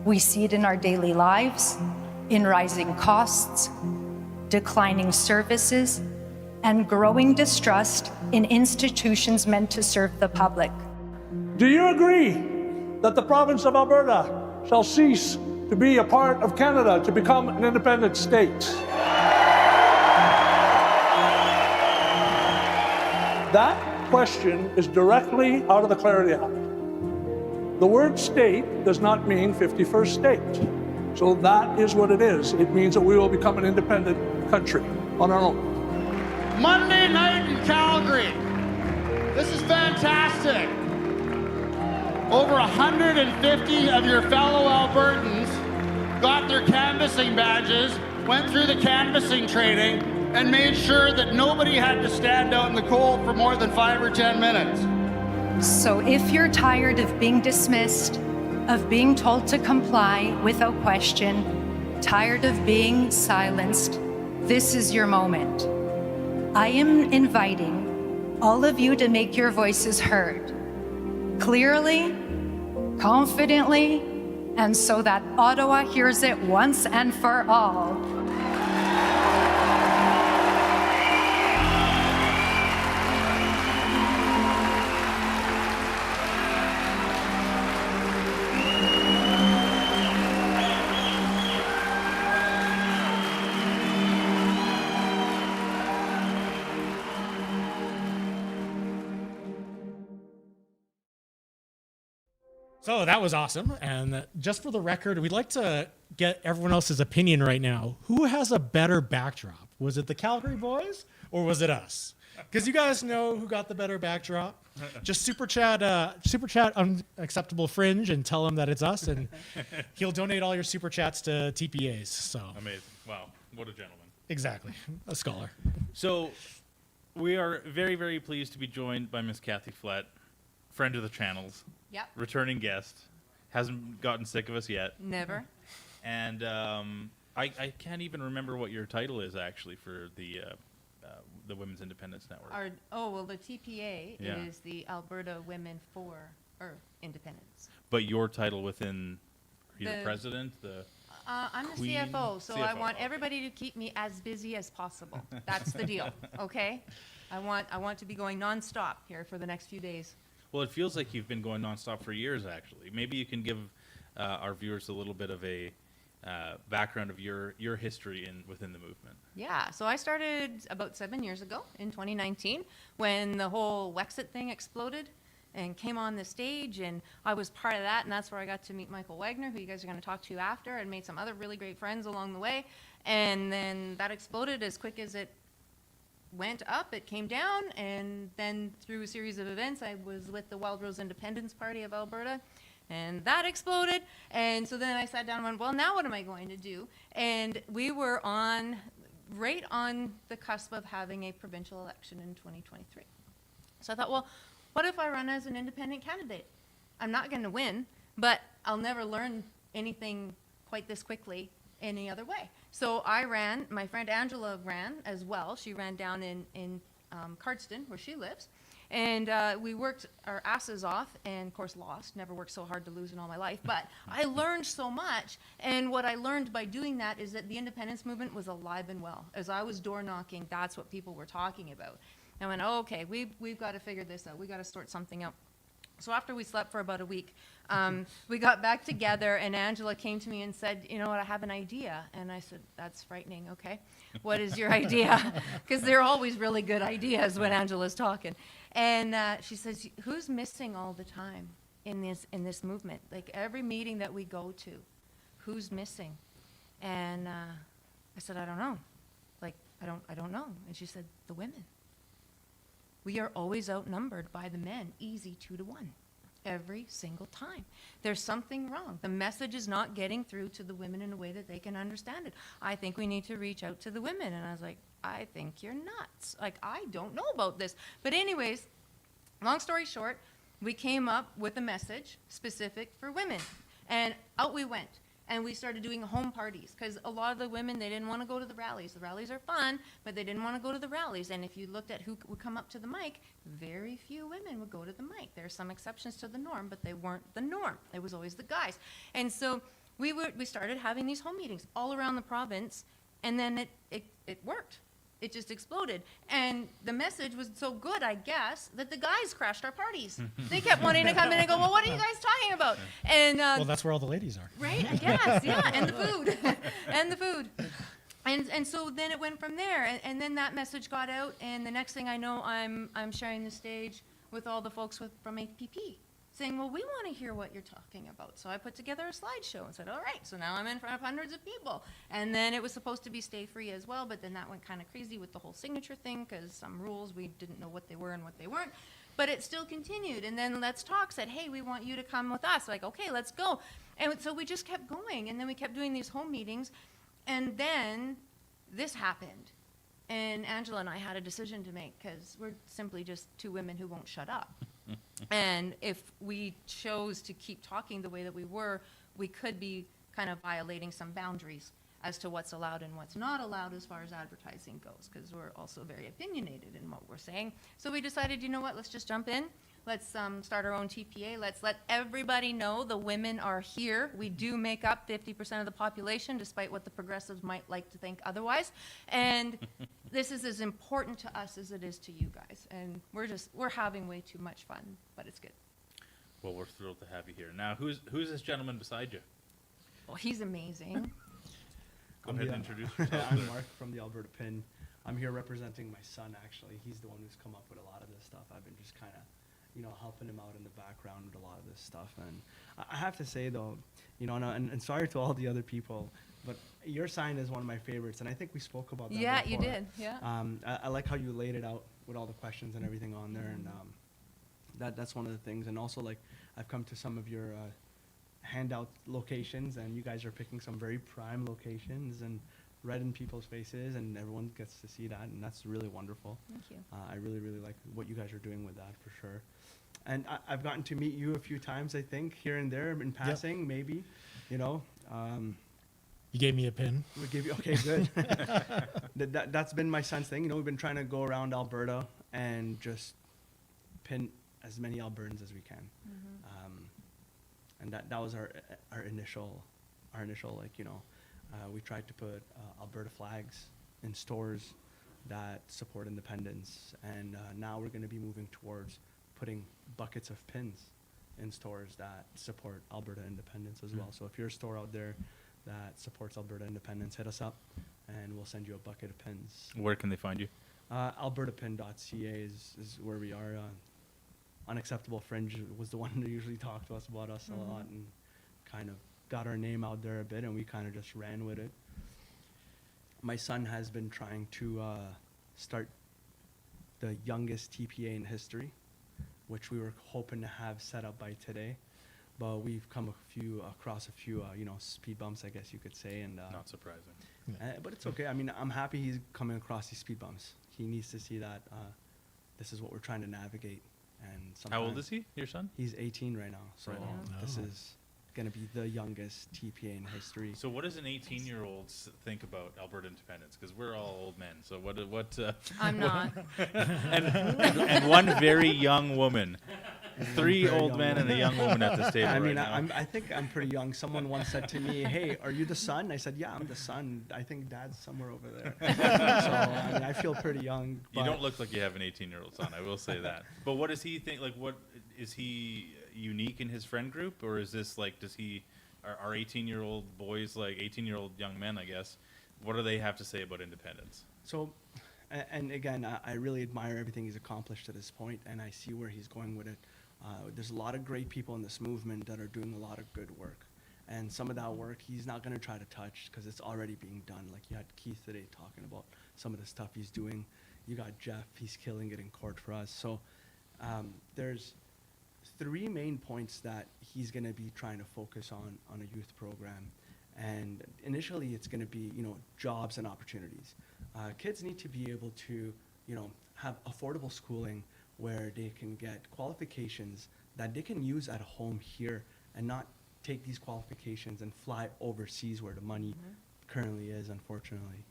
We see it in our daily lives, in rising costs, declining services, and growing distrust in institutions meant to serve the public. Do you agree that the province of Alberta shall cease to be a part of Canada to become an independent state? That question is directly out of the Clarity Act. The word state does not mean 51st state. So that is what it is. It means that we will become an independent country on our own. Monday night in Calgary. This is fantastic. Over 150 of your fellow Albertans got their canvassing badges, went through the canvassing training, and made sure that nobody had to stand out in the cold for more than 5 or 10 minutes. So if you're tired of being dismissed, of being told to comply without question, tired of being silenced, this is your moment. I am inviting all of you to make your voices heard, clearly, confidently, and so that Ottawa hears it once and for all. So that was awesome. And just for the record, we'd like to get everyone else's opinion right now. Who has a better backdrop? Was it the Calgary boys or was it us? Because you guys know who got the better backdrop. Just super chat Unacceptable Fringe and tell him that it's us, and he'll donate all your super chats to TPAs. So Amazing. Wow. What a gentleman. Exactly. A scholar. So we are very, very pleased to be joined by Miss Kathy Flett, friend of the channels. Yep. Returning guest. Hasn't gotten sick of us yet. Never. And I can't even remember what your title is actually for the the Women's Independence Network? The TPA Yeah. is the Alberta Women for Independence. But your title within, are you the The- president? I'm the Queen? CFO, so I CFO, want okay. everybody to keep me as busy as possible. That's the deal, okay? I want to be going nonstop here for the next few days. Well, it feels like you've been going nonstop for years, actually. Maybe you can give our viewers a little bit of a background of your history within the movement. Yeah, so I started about 7 years ago in 2019 when the whole Wexit thing exploded and came on the stage, and I was part of that, and that's where I got to meet Michael Wagner, who you guys are going to talk to after, and made some other really great friends along the way. And then that exploded as quick as it went up, it came down, and then through a series of events, I was with the Wild Rose Independence Party of Alberta, and that exploded. And so then I sat down and went, well, now what am I going to do? And we were right on the cusp of having a provincial election in 2023. So I thought, well, what if I run as an independent candidate? I'm not going to win, but I'll never learn anything quite this quickly any other way. So I ran, my friend Angela ran as well. She ran down in Cardston, where she lives. And we worked our asses off and, of course, lost. Never worked so hard to lose in all my life. But I learned so much. And what I learned by doing that is that the independence movement was alive and well. As I was door knocking, that's what people were talking about. I went, oh, okay, we've got to figure this out. We've got to sort something out. So after we slept for about a week, we got back together, and Angela came to me and said, you know what, I have an idea. And I said, that's frightening, okay. What is your idea? Because they're always really good ideas when Angela's talking. And she says, who's missing all the time in this movement? Like every meeting that we go to, who's missing? And I said, I don't know. Like, I don't know. And she said, the women. We are always outnumbered by the men, easy 2-1, every single time. There's something wrong. The message is not getting through to the women in a way that they can understand it. I think we need to reach out to the women. And I was like, I think you're nuts. Like, I don't know about this. But anyways, long story short, we came up with a message specific for women. And out we went. And we started doing home parties because a lot of the women, they didn't want to go to the rallies. The rallies are fun, but they didn't want to go to the rallies. And if you looked at who would come up to the mic, very few women would go to the mic. There are some exceptions to the norm, but they weren't the norm. It was always the guys. And so we started having these home meetings all around the province, and then it worked. It just exploded. And the message was so good, I guess, that the guys crashed our parties. They kept wanting to come in and go, well, what are you guys talking about? And well, that's where all the ladies are. right, I guess, yeah, and the food, and the food. And so then it went from there, and then that message got out, and the next thing I know, I'm sharing the stage with all the folks from APP, saying, well, we want to hear what you're talking about. So I put together a slideshow and said, all right, so now I'm in front of hundreds of people. And then it was supposed to be stay free as well, but then that went kind of crazy with the whole signature thing because some rules, we didn't know what they were and what they weren't. But it still continued. And then Let's Talk said, hey, we want you to come with us. Like, okay, let's go. And so we just kept going. And then we kept doing these home meetings. And then this happened. And Angela and I had a decision to make because we're simply just two women who won't shut up. And if we chose to keep talking the way that we were, we could be kind of violating some boundaries as to what's allowed and what's not allowed as far as advertising goes, because we're also very opinionated in what we're saying. So we decided, you know what, let's just jump in. Let's start our own TPA. Let's let everybody know the women are here. We do make up 50% of the population, despite what the progressives might like to think otherwise. And this is as important to us as it is to you guys. And we're having way too much fun, but it's good. Well, we're thrilled to have you here. Now, who's this gentleman beside you? Well, he's amazing. Go ahead and introduce yourself. I'm Mark from the Alberta PIN. I'm here representing my son, actually. He's the one who's come up with a lot of this stuff. I've been just kind of, helping him out in the background with a lot of this stuff. And I have to say, though, and sorry to all the other people, but your sign is one of my favorites, and I think we spoke about that Yeah, before. you did, yeah. I like how you laid it out with all the questions and everything on there, and that's one of the things. And also, like, I've come to some of your handout locations, and you guys are picking some very prime locations and red in people's faces, and everyone gets to see that, and that's really wonderful. Thank you. I really, really like what you guys are doing with that, for sure. And I've gotten to meet you a few times, I think, here and there in passing, maybe, You gave me a pin. We gave you, okay, good. That's been my son's thing. You know, we've been trying to go around Alberta and just pin as many Albertans as we can. And that was our initial like, you know, we tried to put Alberta flags in stores that support independence. And now we're going to be moving towards putting buckets of pins in stores that support Alberta independence as well. So if you're a store out there that supports Alberta independence, hit us up and we'll send you a bucket of pins. Where can they find you? albertapin.ca is where we are. Unacceptable Fringe was the one that usually talked to us about us a lot and kind of got our name out there a bit, and we kind of just ran with it. My son has been trying to start the youngest TPA in history, which we were hoping to have set up by today, but we've come across a few you know, speed bumps, I guess you could say, and not surprising. but it's okay. I mean, I'm happy he's coming across these speed bumps. He needs to see that this is what we're trying to navigate. And how old is he, your son? He's 18 right now, so Right now. this is going to be the youngest TPA in history. So what does an 18-year-old think about Alberta independence? Because we're all old men. So what? I'm not. and one very young woman. Three old men and a young woman at this table. I mean, right now. I think I'm pretty young. Someone once said to me, "Hey, are you the son?" I said, "Yeah, I'm the son. I think Dad's somewhere over there." So I mean, I feel pretty young. You don't look like you have an 18-year-old son. I will say that. But what does he think? Like, what is he unique in his friend group, or is this like? Are 18-year-old boys like 18-year-old young men? I guess. What do they have to say about independence? So, and again, I really admire everything he's accomplished to this point, and I see where he's going with it. There's a lot of great people in this movement that are doing a lot of good work. And some of that work he's not going to try to touch because it's already being done. Like you had Keith today talking about some of the stuff he's doing. You got Jeff, he's killing it in court for us. So there's three main points that he's going to be trying to focus on a youth program. And initially it's going to be, you know, jobs and opportunities. Kids need to be able to, you know, have affordable schooling where they can get qualifications that they can use at home here and not take these qualifications and fly overseas where the money currently is, unfortunately.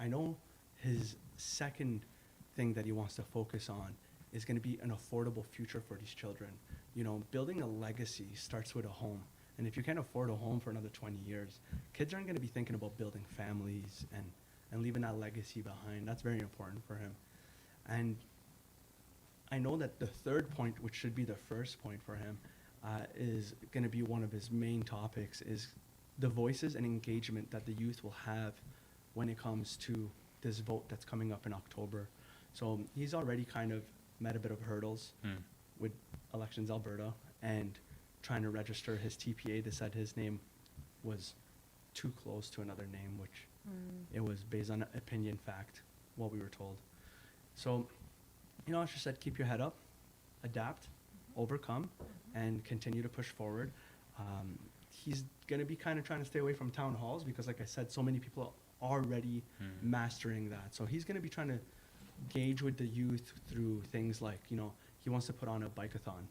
I know his second thing that he wants to focus on is going to be an affordable future for these children. You know, building a legacy starts with a home. And if you can't afford a home for another 20 years, kids aren't going to be thinking about building families and leaving that legacy behind. That's very important for him. And I know that the third point, which should be the first point for him, is going to be one of his main topics, is the voices and engagement that the youth will have when it comes to this vote that's coming up in October. So he's already kind of met a bit of hurdles with Elections Alberta and trying to register his TPA. They said his name was too close to another name, which it was based on opinion fact, what we were told. So, you know, as you said, keep your head up, adapt, overcome, and continue to push forward. He's going to be kind of trying to stay away from town halls because, like I said, so many people are already mastering that. So he's going to be trying to gauge with the youth through things like, you know, he wants to put on a bike-a-thon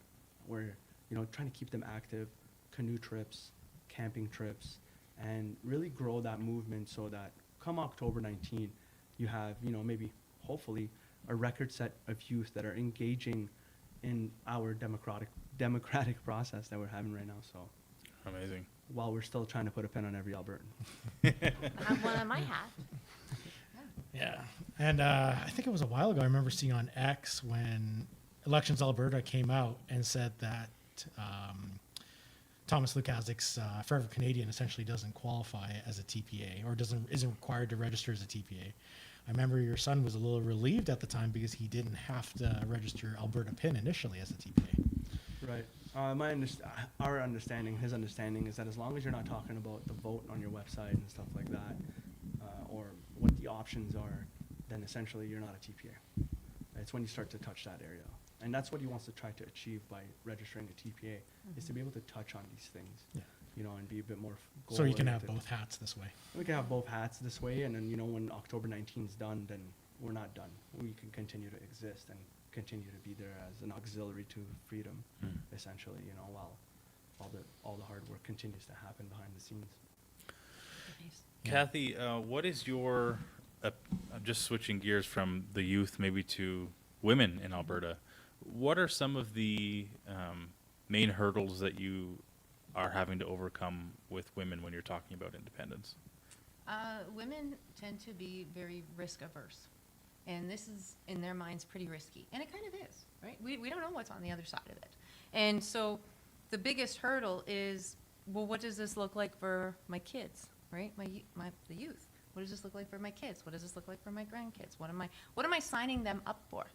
where, you know, trying to keep them active, canoe trips, camping trips, and really grow that movement so that come October 19, you have, you know, maybe, hopefully, a record set of youth that are engaging in our democratic process that we're having right now. So amazing. While we're still trying to put a pin on every Albertan. I have one on my hat. Yeah. And I think it was a while ago, I remember seeing on X when Elections Alberta came out and said that Thomas Lukaszik's Forever Canadian essentially doesn't qualify as a TPA or isn't required to register as a TPA. I remember your son was a little relieved at the time because he didn't have to register Alberta PIN initially as a TPA. Right. His understanding is that as long as you're not talking about the vote on your website and stuff like that, or what the options are, then essentially you're not a TPA. It's when you start to touch that area. And that's what he wants to try to achieve by registering a TPA, is to be able to touch on these things, you know, and be a bit more So you can have both hats this way. We can have both hats this way, and then, you know, when October 19 is done, then we're not done. We can continue to exist and continue to be there as an auxiliary to freedom, essentially, you know, while all the hard work continues to happen behind the scenes. Kathy, what is your, I'm just switching gears from the youth maybe to women in Alberta. What are some of the main hurdles that you are having to overcome with women when you're talking about independence? Women tend to be very risk averse. And this is, in their minds, pretty risky. And it kind of is, right? We don't know what's on the other side of it. And so the biggest hurdle is, well, what does this look like for my kids, right? The youth. What does this look like for my kids? What does this look like for my grandkids? What am I signing them up for?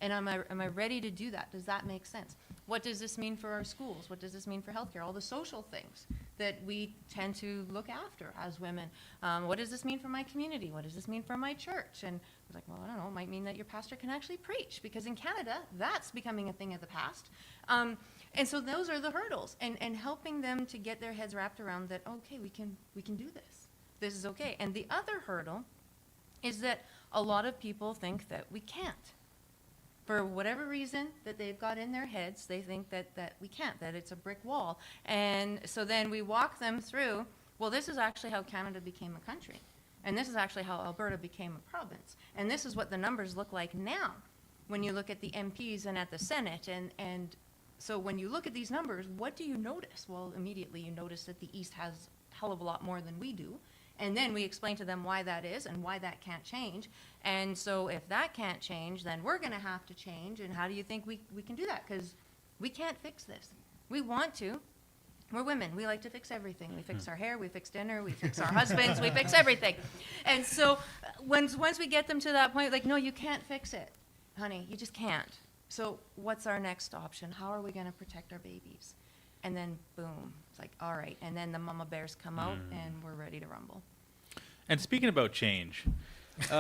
And am I ready to do that? Does that make sense? What does this mean for our schools? What does this mean for healthcare? All the social things that we tend to look after as women. What does this mean for my community? What does this mean for my church? And I was like, well, I don't know. It might mean that your pastor can actually preach, because in Canada, that's becoming a thing of the past. And so those are the hurdles, and helping them to get their heads wrapped around that, okay, we can do this. This is okay. And the other hurdle is that a lot of people think that we can't. For whatever reason that they've got in their heads, they think that we can't, that it's a brick wall. And so then we walk them through, well, this is actually how Canada became a country. And this is actually how Alberta became a province. And this is what the numbers look like now when you look at the MPs and at the Senate. And so when you look at these numbers, what do you notice? Well, immediately you notice that the East has a hell of a lot more than we do. And then we explain to them why that is and why that can't change. And so if that can't change, then we're going to have to change. And how do you think we can do that? Because we can't fix this. We want to. We're women. We like to fix everything. We fix our hair, we fix dinner, we fix our husbands, we fix everything. And so once we get them to that point, like, no, you can't fix it, honey. You just can't. So what's our next option? How are we going to protect our babies? And then, boom, it's like, all right. And then the mama bears come out, and we're ready to rumble. And speaking about change, for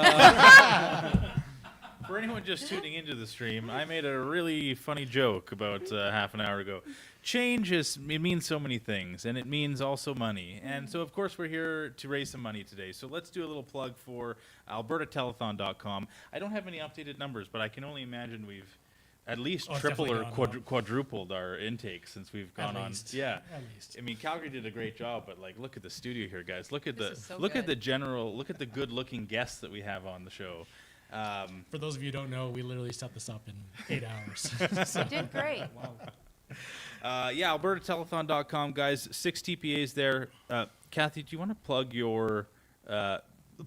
anyone just tuning into the stream, I made a really funny joke about half an hour ago. Change it means so many things, and it means also money. And so, of course, we're here to raise some money today. So let's do a little plug for albertatelethon.com. I don't have any updated numbers, but I can only imagine we've at least tripled or quadrupled our intake since we've gone on. Yeah, at least. I mean, Calgary did a great job, but like, look at the studio here, guys. Look at This is so look at good. look at the good-looking guests that we have on the show. For those of you who don't know, we literally set this up in 8 hours. You did great. Yeah, albertatelethon.com, guys. 6 TPAs there. Kathy, do you want to plug your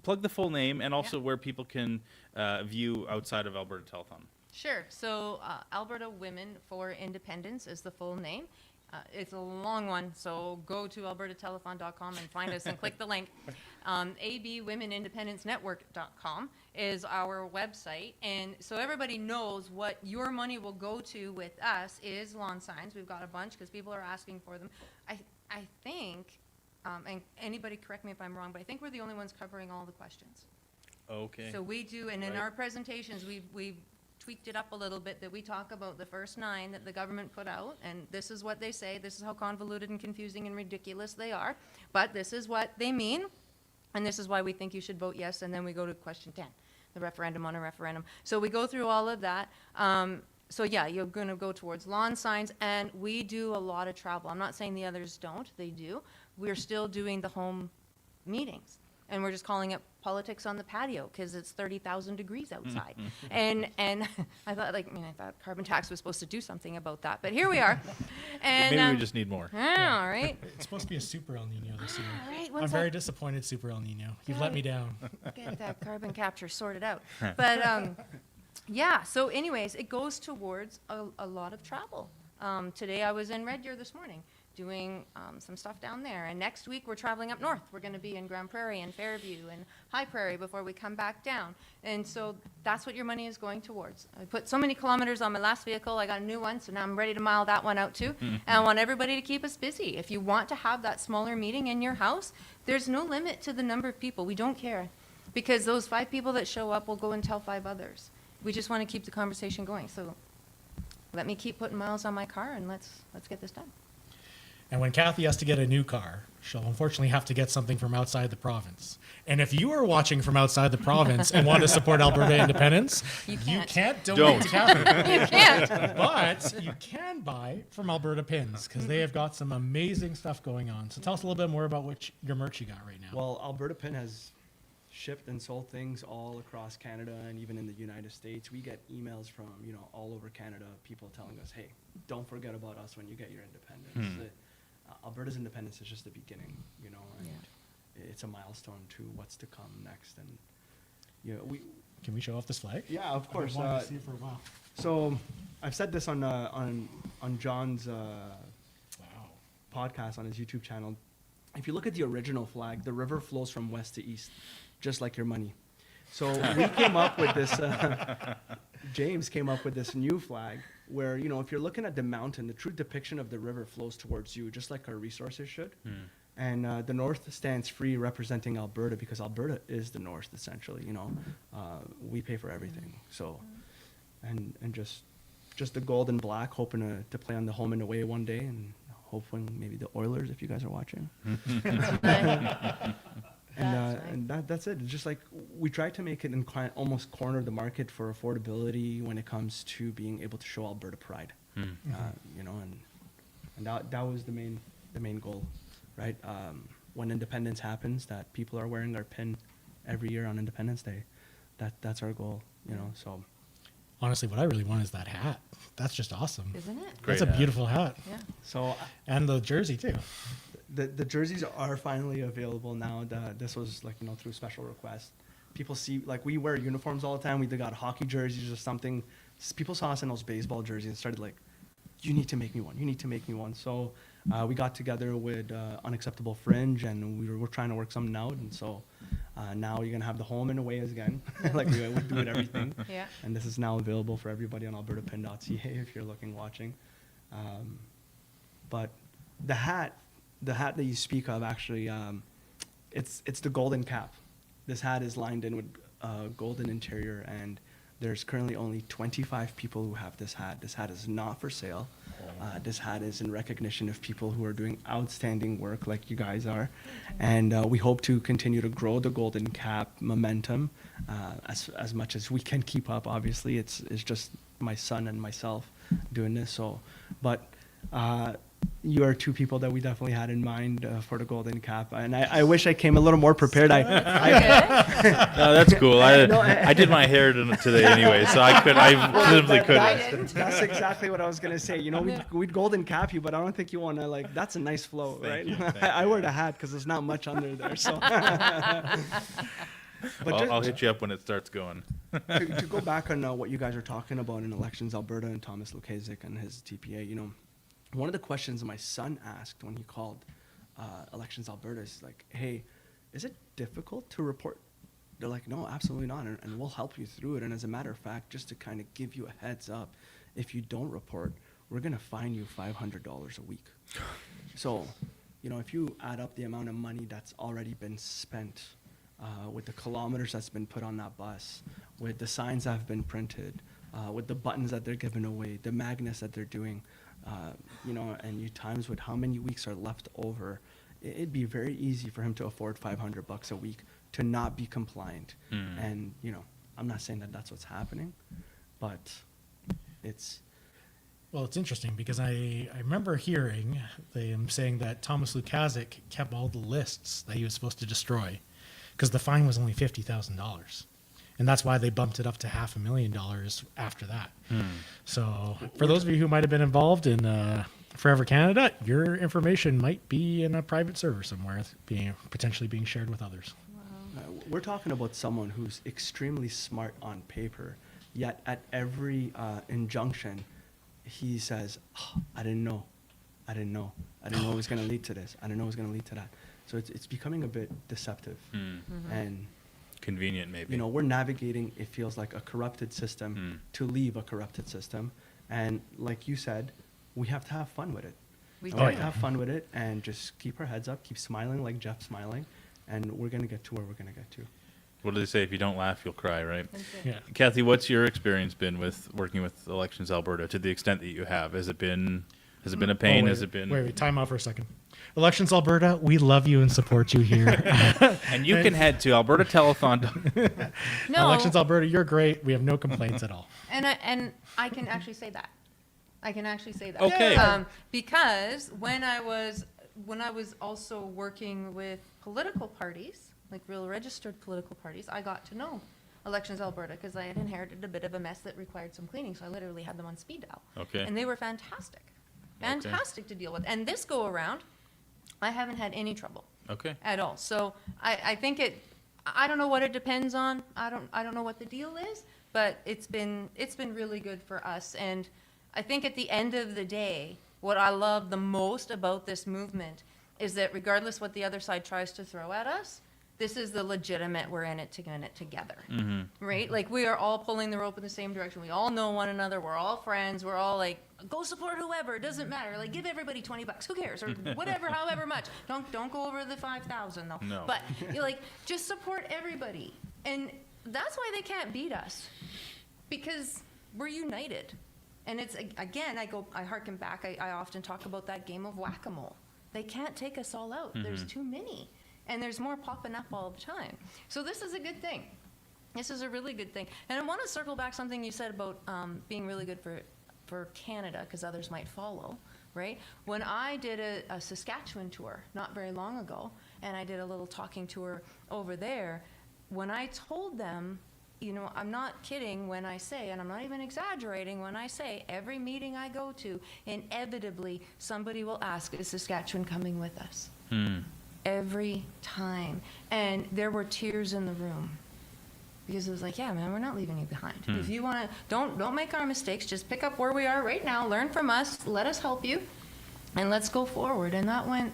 plug the full name and also where people can view outside of Alberta Telethon? Sure. So Alberta Women for Independence is the full name. It's a long one, so go to albertatelethon.com and find us and click the link. abwomenindependencenetwork.com is our website. And so everybody knows what your money will go to with us is lawn signs. We've got a bunch because people are asking for them. I think, and anybody correct me if I'm wrong, but I think we're the only ones covering all the questions. Okay. So we do, and in Right. our presentations, we've tweaked it up a little bit, that we talk about the first 9 that the government put out, and this is what they say, this is how convoluted and confusing and ridiculous they are, but this is what they mean, and this is why we think you should vote yes, and then we go to question 10, the referendum on a referendum. So we go through all of that. So yeah, you're going to go towards lawn signs, and we do a lot of travel. I'm not saying the others don't, they do. We're still doing the home meetings. And we're just calling it politics on the patio because it's 30,000 degrees outside. and I thought carbon tax was supposed to do something about that, but here we are. And Maybe we just need more. All right. It's supposed to be a super El Nino this year. All right, I'm very disappointed, super El Nino. You've let me down. Get that carbon capture sorted out. But yeah, so anyways, it goes towards a lot of travel. Today I was in Red Deer this morning doing some stuff down there. And next week we're traveling up north. We're going to be in Grand Prairie and Fairview and High Prairie before we come back down. And so that's what your money is going towards. I put so many kilometers on my last vehicle. I got a new one, so now I'm ready to mile that one out too. And I want everybody to keep us busy. If you want to have that smaller meeting in your house, there's no limit to the number of people. We don't care. Because those 5 people that show up will go and tell 5 others. We just want to keep the conversation going. So let me keep putting miles on my car and let's get this done. And when Kathy has to get a new car, she'll unfortunately have to get something from outside the province. And if you are watching from outside the province and want to support Alberta independence, you can't donate to Catherine. You can't. But you can buy from Alberta Pins because they have got some amazing stuff going on. So tell us a little bit more about your merch you got right now. Well, Alberta Pin has shipped and sold things all across Canada and even in the United States. We get emails from, all over Canada, people telling us, hey, don't forget about us when you get your independence. Alberta's independence is just the beginning, and it's a milestone to what's to come next. And Can we show off this flag? Yeah, of course. I've wanted to see it for a while. So I've said this on John's podcast on his YouTube channel. If you look at the original flag, the river flows from west to east, just like your money. So we came up with this. James came up with this new flag where, if you're looking at the mountain, the true depiction of the river flows towards you, just like our resources should. And the north stands free, representing Alberta, because Alberta is the north, essentially. We pay for everything. So, and just the gold and black, hoping to play on the home and away one day, and hoping maybe the Oilers, if you guys are watching. And that's it. It's just like we try to make it almost corner the market for affordability when it comes to being able to show Alberta pride. And that was the main goal, right? When independence happens, that people are wearing our pin every year on Independence Day. That's our goal, So Honestly, what I really want is that hat. That's just awesome. Isn't it? That's a beautiful hat. Yeah. So and the jersey too. The jerseys are finally available now. This was through special request. People see, we wear uniforms all the time. We got hockey jerseys or something. People saw us in those baseball jerseys and started you need to make me one. You need to make me one. So we got together with Unacceptable Fringe, and we were trying to work something out. And so now you're going to have the home and away again, like we would do with everything. Yeah. And this is now available for everybody on albertapin.ca if you're watching. But the hat that you speak of, actually, it's the golden cap. This hat is lined in with golden interior, and there's currently only 25 people who have this hat. This hat is not for sale. This hat is in recognition of people who are doing outstanding work like you guys are. And we hope to continue to grow the golden cap momentum as much as we can keep up. Obviously, it's just my son and myself doing this. So, but you are two people that we definitely had in mind for the golden cap, and I wish I came a little more prepared. No, that's cool. I did my hair today anyway, so I simply couldn't. That's exactly what I was gonna say. We'd golden cap you, but I don't think you want to that's a nice flow, right? I wear the hat because there's not much under there, so. But I'll hit you up when it starts going. to go back on what you guys are talking about in Elections Alberta and Thomas Lukaszek and his TPA, one of the questions my son asked when he called Elections Alberta is hey, is it difficult to report? They're like, no, absolutely not, and we'll help you through it. And as a matter of fact, just to kind of give you a heads up, if you don't report, we're going to fine you $500 a week. So, if you add up the amount of money that's already been spent with the kilometers that's been put on that bus, with the signs that have been printed, with the buttons that they're giving away, the magnets that they're doing, and you times with how many weeks are left over, it'd be very easy for him to afford $500 a week to not be compliant. And, I'm not saying that that's what's happening, but it's... Well, it's interesting because I remember hearing them saying that Thomas Lukaszek kept all the lists that he was supposed to destroy because the fine was only $50,000. And that's why they bumped it up to $500,000 after that. So for those of you who might have been involved in Forever Canada, your information might be in a private server somewhere, potentially being shared with others. We're talking about someone who's extremely smart on paper, yet at every injunction, he says, I didn't know it was going to lead to this. I didn't know it was going to lead to that. So it's becoming a bit deceptive. And convenient, maybe. We're navigating, it feels like, a corrupted system to leave a corrupted system. And like you said, we have to have fun with it. We have to have fun with it and just keep our heads up, keep smiling like Jeff's smiling, and we're going to get to where we're going to get to. What do they say? If you don't laugh, you'll cry, right? Yeah. Kathy, what's your experience been with working with Elections Alberta to the extent that you have? Has it been a pain? Has it been... Wait, time out for a second. Elections Alberta, we love you and support you here. And you can head to Alberta Telethon. No. Elections Alberta, you're great. We have no complaints at all. And I can actually say that. I can actually say that. Okay. Because when I was also working with political parties, like real registered political parties, I got to know Elections Alberta because I had inherited a bit of a mess that required some cleaning, so I literally had them on speed dial. Okay. And they were fantastic. Fantastic to deal with. And this go around, I haven't had any trouble. Okay. At all. So I think I don't know what it depends on. I don't know what the deal is, but it's been really good for us. And I think at the end of the day, what I love the most about this movement is that regardless what the other side tries to throw at us, this is the legitimate, we're in it together, right? Like we are all pulling the rope in the same direction. We all know one another. We're all friends. We're all like, go support whoever. It doesn't matter. Like give everybody $20. Who cares? Or whatever, however much. Don't go over the 5,000 though. No. But you're like, just support everybody. And that's why they can't beat us, because we're united. And it's, again, I harken back. I often talk about that game of whack-a-mole. They can't take us all out. There's too many. And there's more popping up all the time. So this is a good thing. This is a really good thing. And I want to circle back something you said about being really good for Canada, because others might follow, right? When I did a Saskatchewan tour not very long ago, and I did a little talking tour over there, when I told them, you know, I'm not kidding when I say, and I'm not even exaggerating when I say, every meeting I go to, inevitably somebody will ask, is Saskatchewan coming with us? Every time. And there were tears in the room. Because it was like, yeah, man, we're not leaving you behind. If you want to, don't make our mistakes. Just pick up where we are right now. Learn from us. Let us help you. And let's go forward. And that went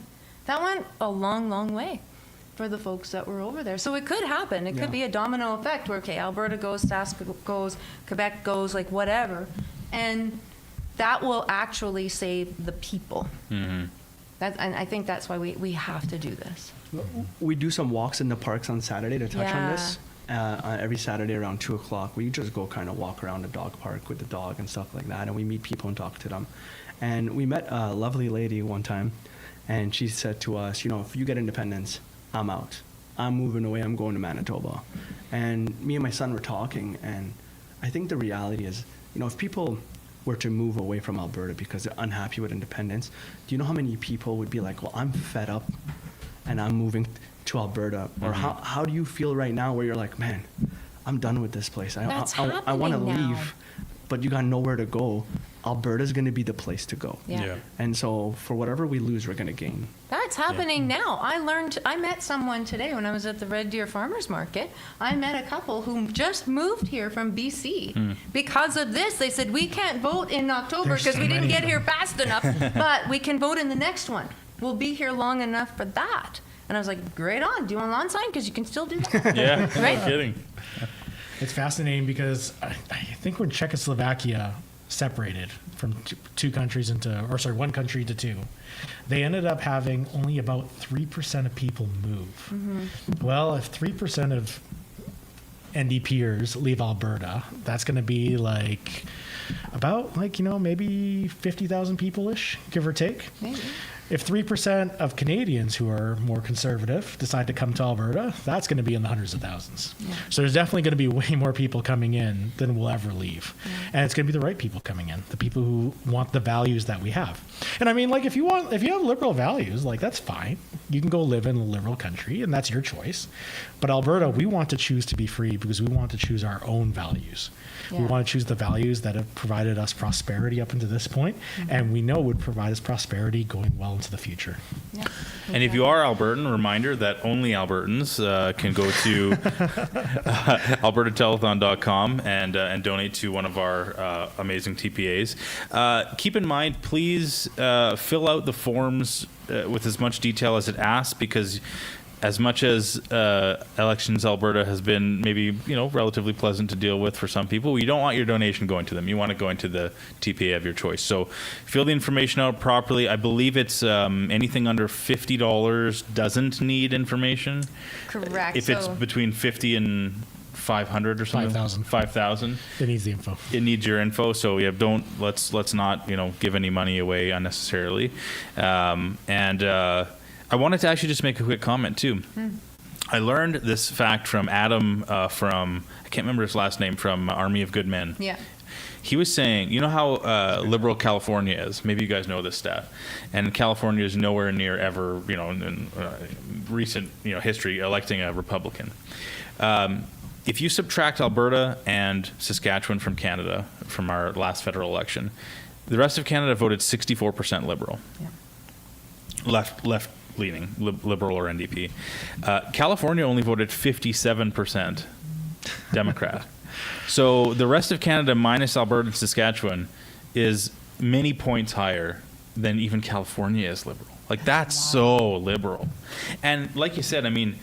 a long, long way for the folks that were over there. So it could happen. It could be a domino effect where, okay, Alberta goes, Sask goes, Quebec goes, like whatever. And that will actually save the people. And I think that's why we have to do this. We do some walks in the parks on Saturday to touch on this. Every Saturday around 2 o'clock, we just go kind of walk around the dog park with the dog and stuff like that, and we meet people and talk to them. And we met a lovely lady one time, and she said to us, you know, if you get independence, I'm out. I'm moving away. I'm going to Manitoba. And me and my son were talking, and I think the reality is, you know, if people were to move away from Alberta because they're unhappy with independence, do you know how many people would be like, well, I'm fed up and I'm moving to Alberta? Or how do you feel right now where you're like, man, I'm done with this place. I want to leave, but you got nowhere to go. Alberta's going to be the place to go. And so for whatever we lose, we're going to gain. That's happening now. I met someone today when I was at the Red Deer Farmers Market. I met a couple who just moved here from BC because of this. They said, we can't vote in October because we didn't get here fast enough, but we can vote in the next one. We'll be here long enough for that. And I was like, great on. Do you want a lawn sign? Because you can still do that. Right? No kidding. It's fascinating because I think when Czechoslovakia separated from one country to two, they ended up having only about 3% of people move. Well, if 3% of NDPers leave Alberta, that's going to be like about maybe 50,000 people-ish, give or take. Maybe. If 3% of Canadians who are more conservative decide to come to Alberta, that's going to be in the hundreds of thousands. So there's definitely going to be way more people coming in than will ever leave. And it's going to be the right people coming in, the people who want the values that we have. And I mean, like, if you have liberal values, like, that's fine. You can go live in a liberal country, and that's your choice. But Alberta, we want to choose to be free because we want to choose our own values. We want to choose the values that have provided us prosperity up until this point, and we know would provide us prosperity going well into the future. And if you are Albertan, reminder that only Albertans can go to albertatelethon.com and donate to one of our amazing TPAs. Keep in mind, please fill out the forms with as much detail as it asks, because as much as Elections Alberta has been maybe relatively pleasant to deal with for some people, you don't want your donation going to them. You want it going to the TPA of your choice. So fill the information out properly. I believe it's anything under $50 doesn't need information. Correct. If it's between 50 and 500 or something. 5,000. 5,000. It needs the info. It needs your info. So yeah, let's not give any money away unnecessarily. I wanted to actually just make a quick comment too. I learned this fact from Adam from, I can't remember his last name, from Army of Good Men. Yeah. He was saying, you know how liberal California is? Maybe you guys know this stat. And California is nowhere near ever, in recent history, electing a Republican. If you subtract Alberta and Saskatchewan from Canada, from our last federal election, the rest of Canada voted 64% Liberal. Yeah. Left-leaning, Liberal or NDP. California only voted 57% Democrat. So the rest of Canada minus Alberta and Saskatchewan is many points higher than even California is liberal. Like, that's so liberal. And like you said, I mean,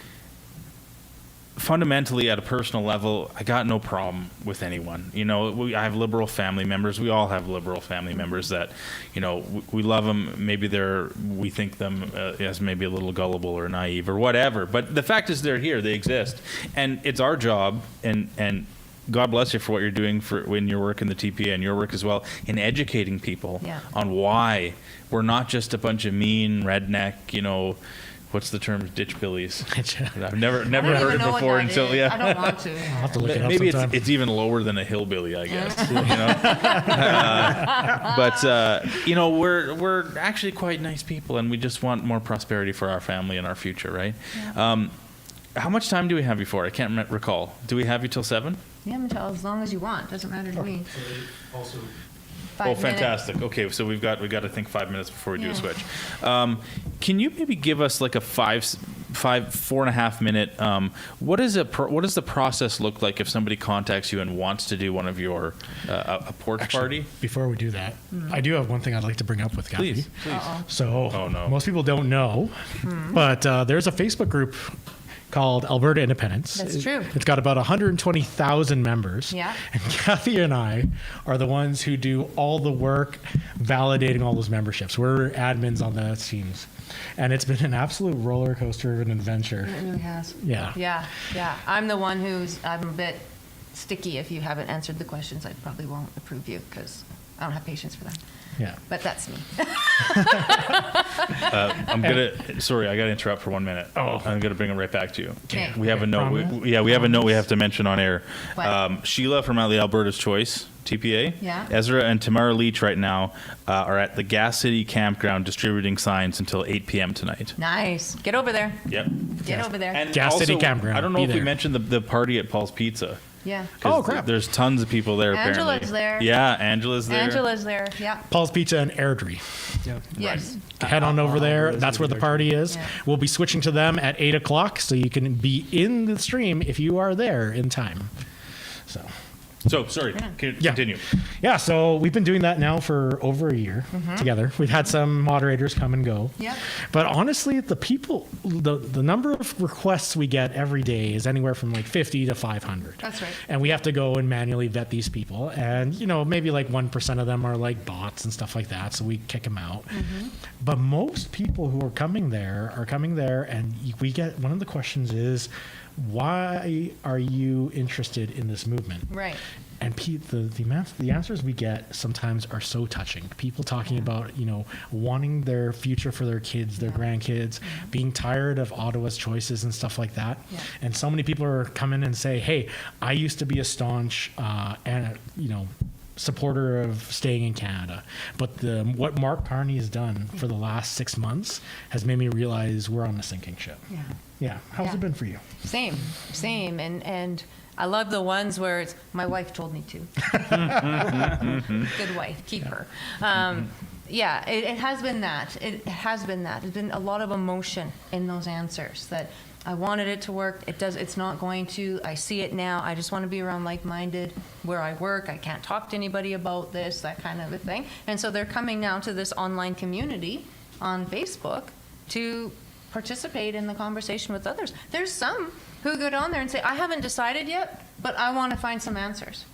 fundamentally at a personal level, I got no problem with anyone. I have liberal family members. We all have liberal family members that, we love them. Maybe we think them as maybe a little gullible or naive or whatever. But the fact is they're here. They exist. And it's our job, and God bless you for what you're doing in your work in the TPA and your work as well, in educating people on why we're not just a bunch of mean redneck, what's the term? Ditch billies. I've never heard it before until I don't want to. I'll have to look it up Maybe sometime. it's even lower than a hillbilly, I guess. We're actually quite nice people, and we just want more prosperity for our family and our future, right? Yeah. How much time do we have you for? I can't recall. Do we have you till 7? Yeah, Michelle, as long as you want. Doesn't matter to me. Also, 5 minutes. Fantastic. Okay, so we got to think 5 minutes before we do a switch. Can you maybe give us like a 4.5 minute? What does the process look like if somebody contacts you and wants to do one of your a porch party? Before we do that, I do have one thing I'd like to bring up with Kathy. Please. So Oh, no. most people don't know, but there's a Facebook group called Alberta Independence. That's true. It's got about 120,000 members. Yeah. And Kathy and I are the ones who do all the work validating all those memberships. We're admins on the teams. And it's been an absolute roller coaster of an adventure. It really has. Yeah. Yeah. I'm the one I'm a bit sticky. If you haven't answered the questions, I probably won't approve you because I don't have patience for that. Yeah. But that's me. Sorry, I got to interrupt for 1 minute. I'm gonna bring it right back to you. Okay. We have a note. We have a note we have to mention on air. Sheila from the Alberta's Choice TPA. Yeah. Ezra and Tamara Leach right now are at the Gas City Campground distributing signs until 8 p.m. tonight. Nice. Get over there. Yep. Get over there. And Gas City also, Campground. I don't know Be if we there. mentioned the party at Paul's Pizza. Yeah. 'Cause crap. There's tons of people there. Angela's apparently. there. Yeah, Angela's there. Angela's there. Yeah. Paul's Pizza and Airdrie. Yes. Head on over there. That's where the party is. Yeah. We'll be switching to them at 8 o'clock, so you can be in the stream if you are there in time. So, sorry, continue. Yeah, so we've been doing that now for over a year together. We've had some moderators come and go. Yep. But honestly, the number of requests we get every day is anywhere from like 50 to 500. That's right. And we have to go and manually vet these people. And, maybe like 1% of them are like bots and stuff like that. So we kick them out. But most people who are coming there and we get, one of the questions is, why are you interested in this movement? Right. And the answers we get sometimes are so touching. People talking about, wanting their future for their kids, their grandkids, being tired of Ottawa's choices and stuff like that. Yeah. And so many people are coming and say, hey, I used to be a staunch, supporter of staying in Canada. But what Mark Carney has done for the last 6 months has made me realize we're on a sinking ship. Yeah. Yeah. How's it been for you? Same. And I love the ones where it's, my wife told me to. Good wife, keep her. Yeah, it has been that. It has been that. There's been a lot of emotion in those answers that I wanted it to work. It's not going to. I see it now. I just want to be around like-minded where I work. I can't talk to anybody about this, that kind of a thing. And so they're coming now to this online community on Facebook to participate in the conversation with others. There's some who go down there and say, I haven't decided yet, but I want to find some answers.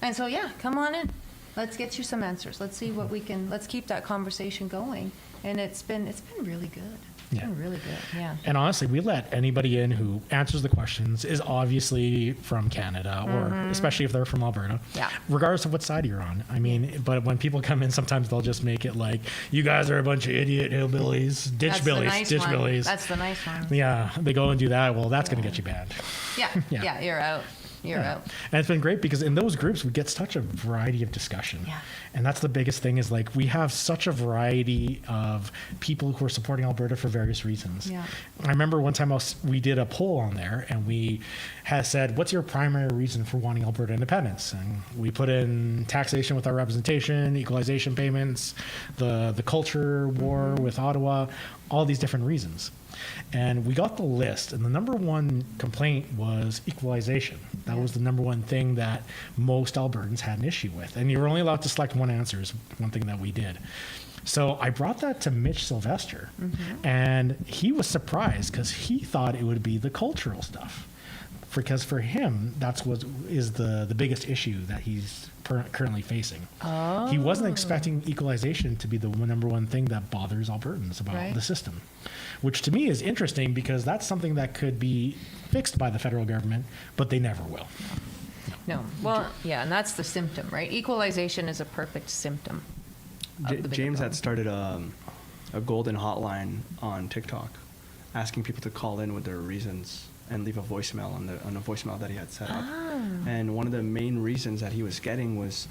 And so, yeah, come on in. Let's get you some answers. Let's see what let's keep that conversation going. And it's been really good. Oh, really good. Yeah. And honestly, we let anybody in who answers the questions, is obviously from Canada, or especially if they're from Alberta, Yeah. regardless of what side you're on. I mean, but when people come in, sometimes they'll just make it like, you guys are a bunch of idiot hillbillies, That's the ditchbillies, nice one. ditchbillies. That's the nice one. Yeah, they go and do that. Well, that's going to get you banned. Yeah. Yeah. Yeah. You're out. You're Yeah. out. And it's been great because in those groups we get such a variety of discussion. Yeah. And that's the biggest thing, is like we have such a variety of people who are supporting Alberta for various reasons. Yeah. I remember one time we did a poll on there, and we had said, what's your primary reason for wanting Alberta independence? And we put in taxation with our representation, equalization payments, the culture war with Ottawa, all these different reasons. And we got the list, and the number one complaint was equalization. That was the number one thing that most Albertans had an issue with. And you were only allowed to select one answer, is one thing that we did. So I brought that to Mitch Sylvester, and he was surprised because he thought it would be the cultural stuff. Because for him, that's what is the biggest issue that he's currently facing. Oh. He wasn't expecting equalization to be the number one thing that bothers Albertans about Right. the system, which to me is interesting because that's something that could be fixed by the federal government, but they never will. No. Well, yeah, and that's the symptom, right? Equalization is a perfect symptom. of the bigger James problem. had started a golden hotline on TikTok, asking people to call in with their reasons and leave a voicemail on a voicemail that he had set up. And one of the main reasons that he was getting was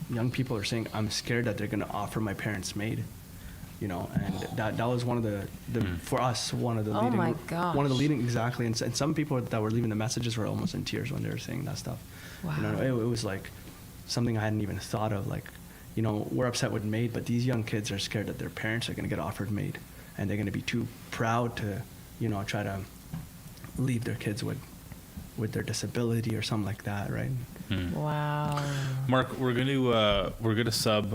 young people are saying, I'm scared that they're going to offer my parents maid. You know, and that was one of the for us, one of the Oh leading, my one of the gosh. leading, exactly. And some people that were leaving the messages were almost in tears when they were saying that stuff. You know, it was like something I hadn't even thought of. Like, you know, we're upset with maid, but these young kids are scared that their parents are going to get offered maid, and they're going to be too proud to, you know, try to leave their kids with their disability or something like that, right? Wow. Mark, we're gonna sub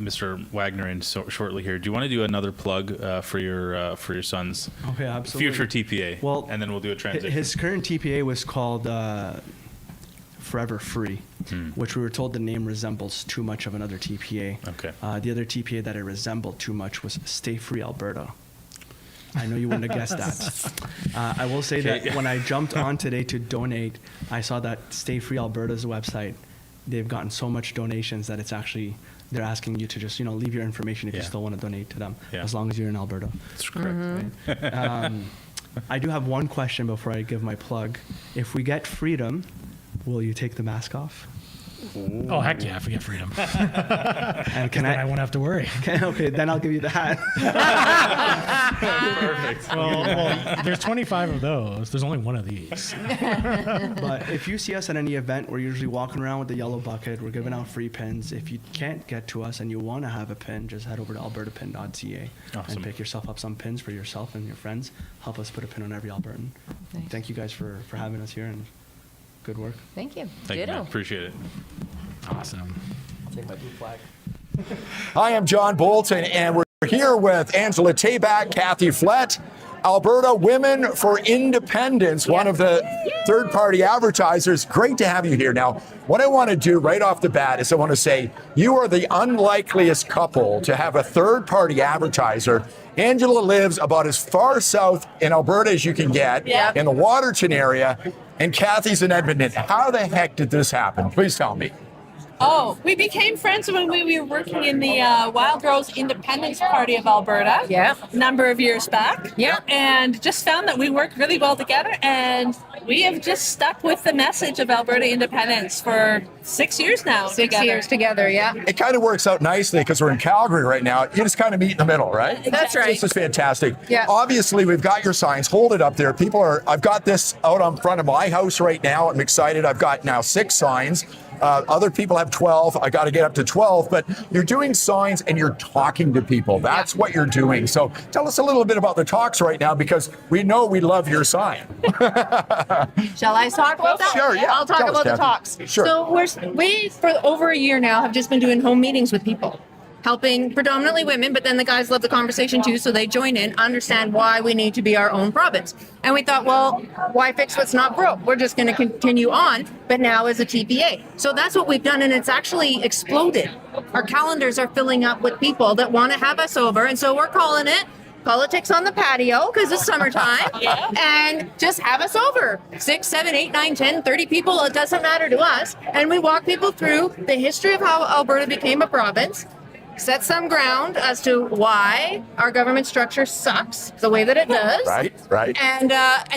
Mr. Wagner in shortly here. Do you want to do another plug for your son's Okay, absolutely. future TPA? Well, and then we'll do a transition. His current TPA was called Forever Free, which we were told the name resembles too much of another TPA. Okay. The other TPA that it resembled too much was Stay Free Alberta. I know you wouldn't have guessed that. I will say Okay. that when I jumped on today to donate, I saw that Stay Free Alberta's website, they've gotten so much donations that it's actually, they're asking you to just, you know, leave your information if you Yeah. still want to donate to them, Yeah. as long as you're in Alberta. That's correct. Right? I do have one question before I give my plug. If we get freedom, will you take the mask off? Oh, heck yeah, if we get freedom. And can Then I won't have to worry. Okay, then I'll give you the hat. Perfect. Well, there's 25 of those. There's only one of these. But if you see us at any event, we're usually walking around with the yellow bucket. We're giving out free pins. If you can't get to us and you want to have a pin, just head over to albertapin.ca Awesome. and pick yourself up some pins for yourself and your friends. Help us put a pin on every Albertan. Nice. Thank you guys for having us here, and good work. Thank you. Thank you, Ditto. man. Appreciate it. Awesome. Take my blue flag. Hi, I'm John Bolton, and we're here with Angela Tabak, Kathy Flett, Alberta Women for Independence, one of the third party advertisers. Great to have you here. Now, what I want to do right off the bat is I want to say you are the unlikeliest couple to have a third party advertiser. Angela lives about as far south in Alberta as you can get, in the Waterton area, and Kathy's in Edmonton. How the heck did this happen? Please tell me. Oh, we became friends when we were working in the Wild Rose Independence Party of Alberta. Yeah. A number of years back. Yeah. And just found that we worked really well together, and we have just stuck with the message of Alberta independence for 6 years now. 6 years together, yeah. It kind of works out nicely because we're in Calgary right now. You just kind of meet in the middle, right? That's right. This is fantastic. Yeah. Obviously, we've got your signs. Hold it up there. I've got this out on front of my house right now. I'm excited. I've got now 6 signs. Other people have 12. I got to get up to 12, but you're doing signs and you're talking to people. That's what you're doing. So tell us a little bit about the talks right now, because we know we love your sign. Shall I talk about that? Sure, yeah. I'll talk Tell us, about the Kathy. talks. Sure. So we, for over a year now, have just been doing home meetings with people, helping predominantly women, but then the guys love the conversation too, so they join in, understand why we need to be our own province. And we thought, well, why fix what's not broke? We're just going to continue on, but now as a TPA. So that's what we've done, and it's actually exploded. Our calendars are filling up with people that want to have us over, and so we're calling it politics on the patio because it's summertime, and just have us over 6, 7, 8, 9, 10, 30 people. It doesn't matter to us. And we walk people through the history of how Alberta became a province, set some ground as to why our government structure sucks the way that it does. Right. And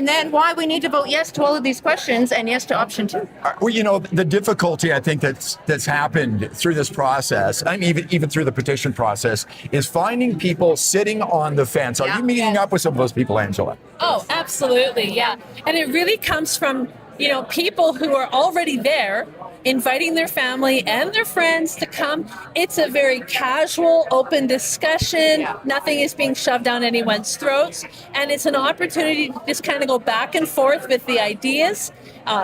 then why we need to vote yes to all of these questions and yes to option 2. Well, you know, the difficulty I think that's happened through this process, I mean, even through the petition process, is finding people sitting on the fence. Are you meeting up with some of those people, Angela? Oh, absolutely, yeah. And it really comes from, people who are already there, inviting their family and their friends to come. It's a very casual, open discussion. Nothing is being shoved down anyone's throats. And it's an opportunity to just kind of go back and forth with the ideas,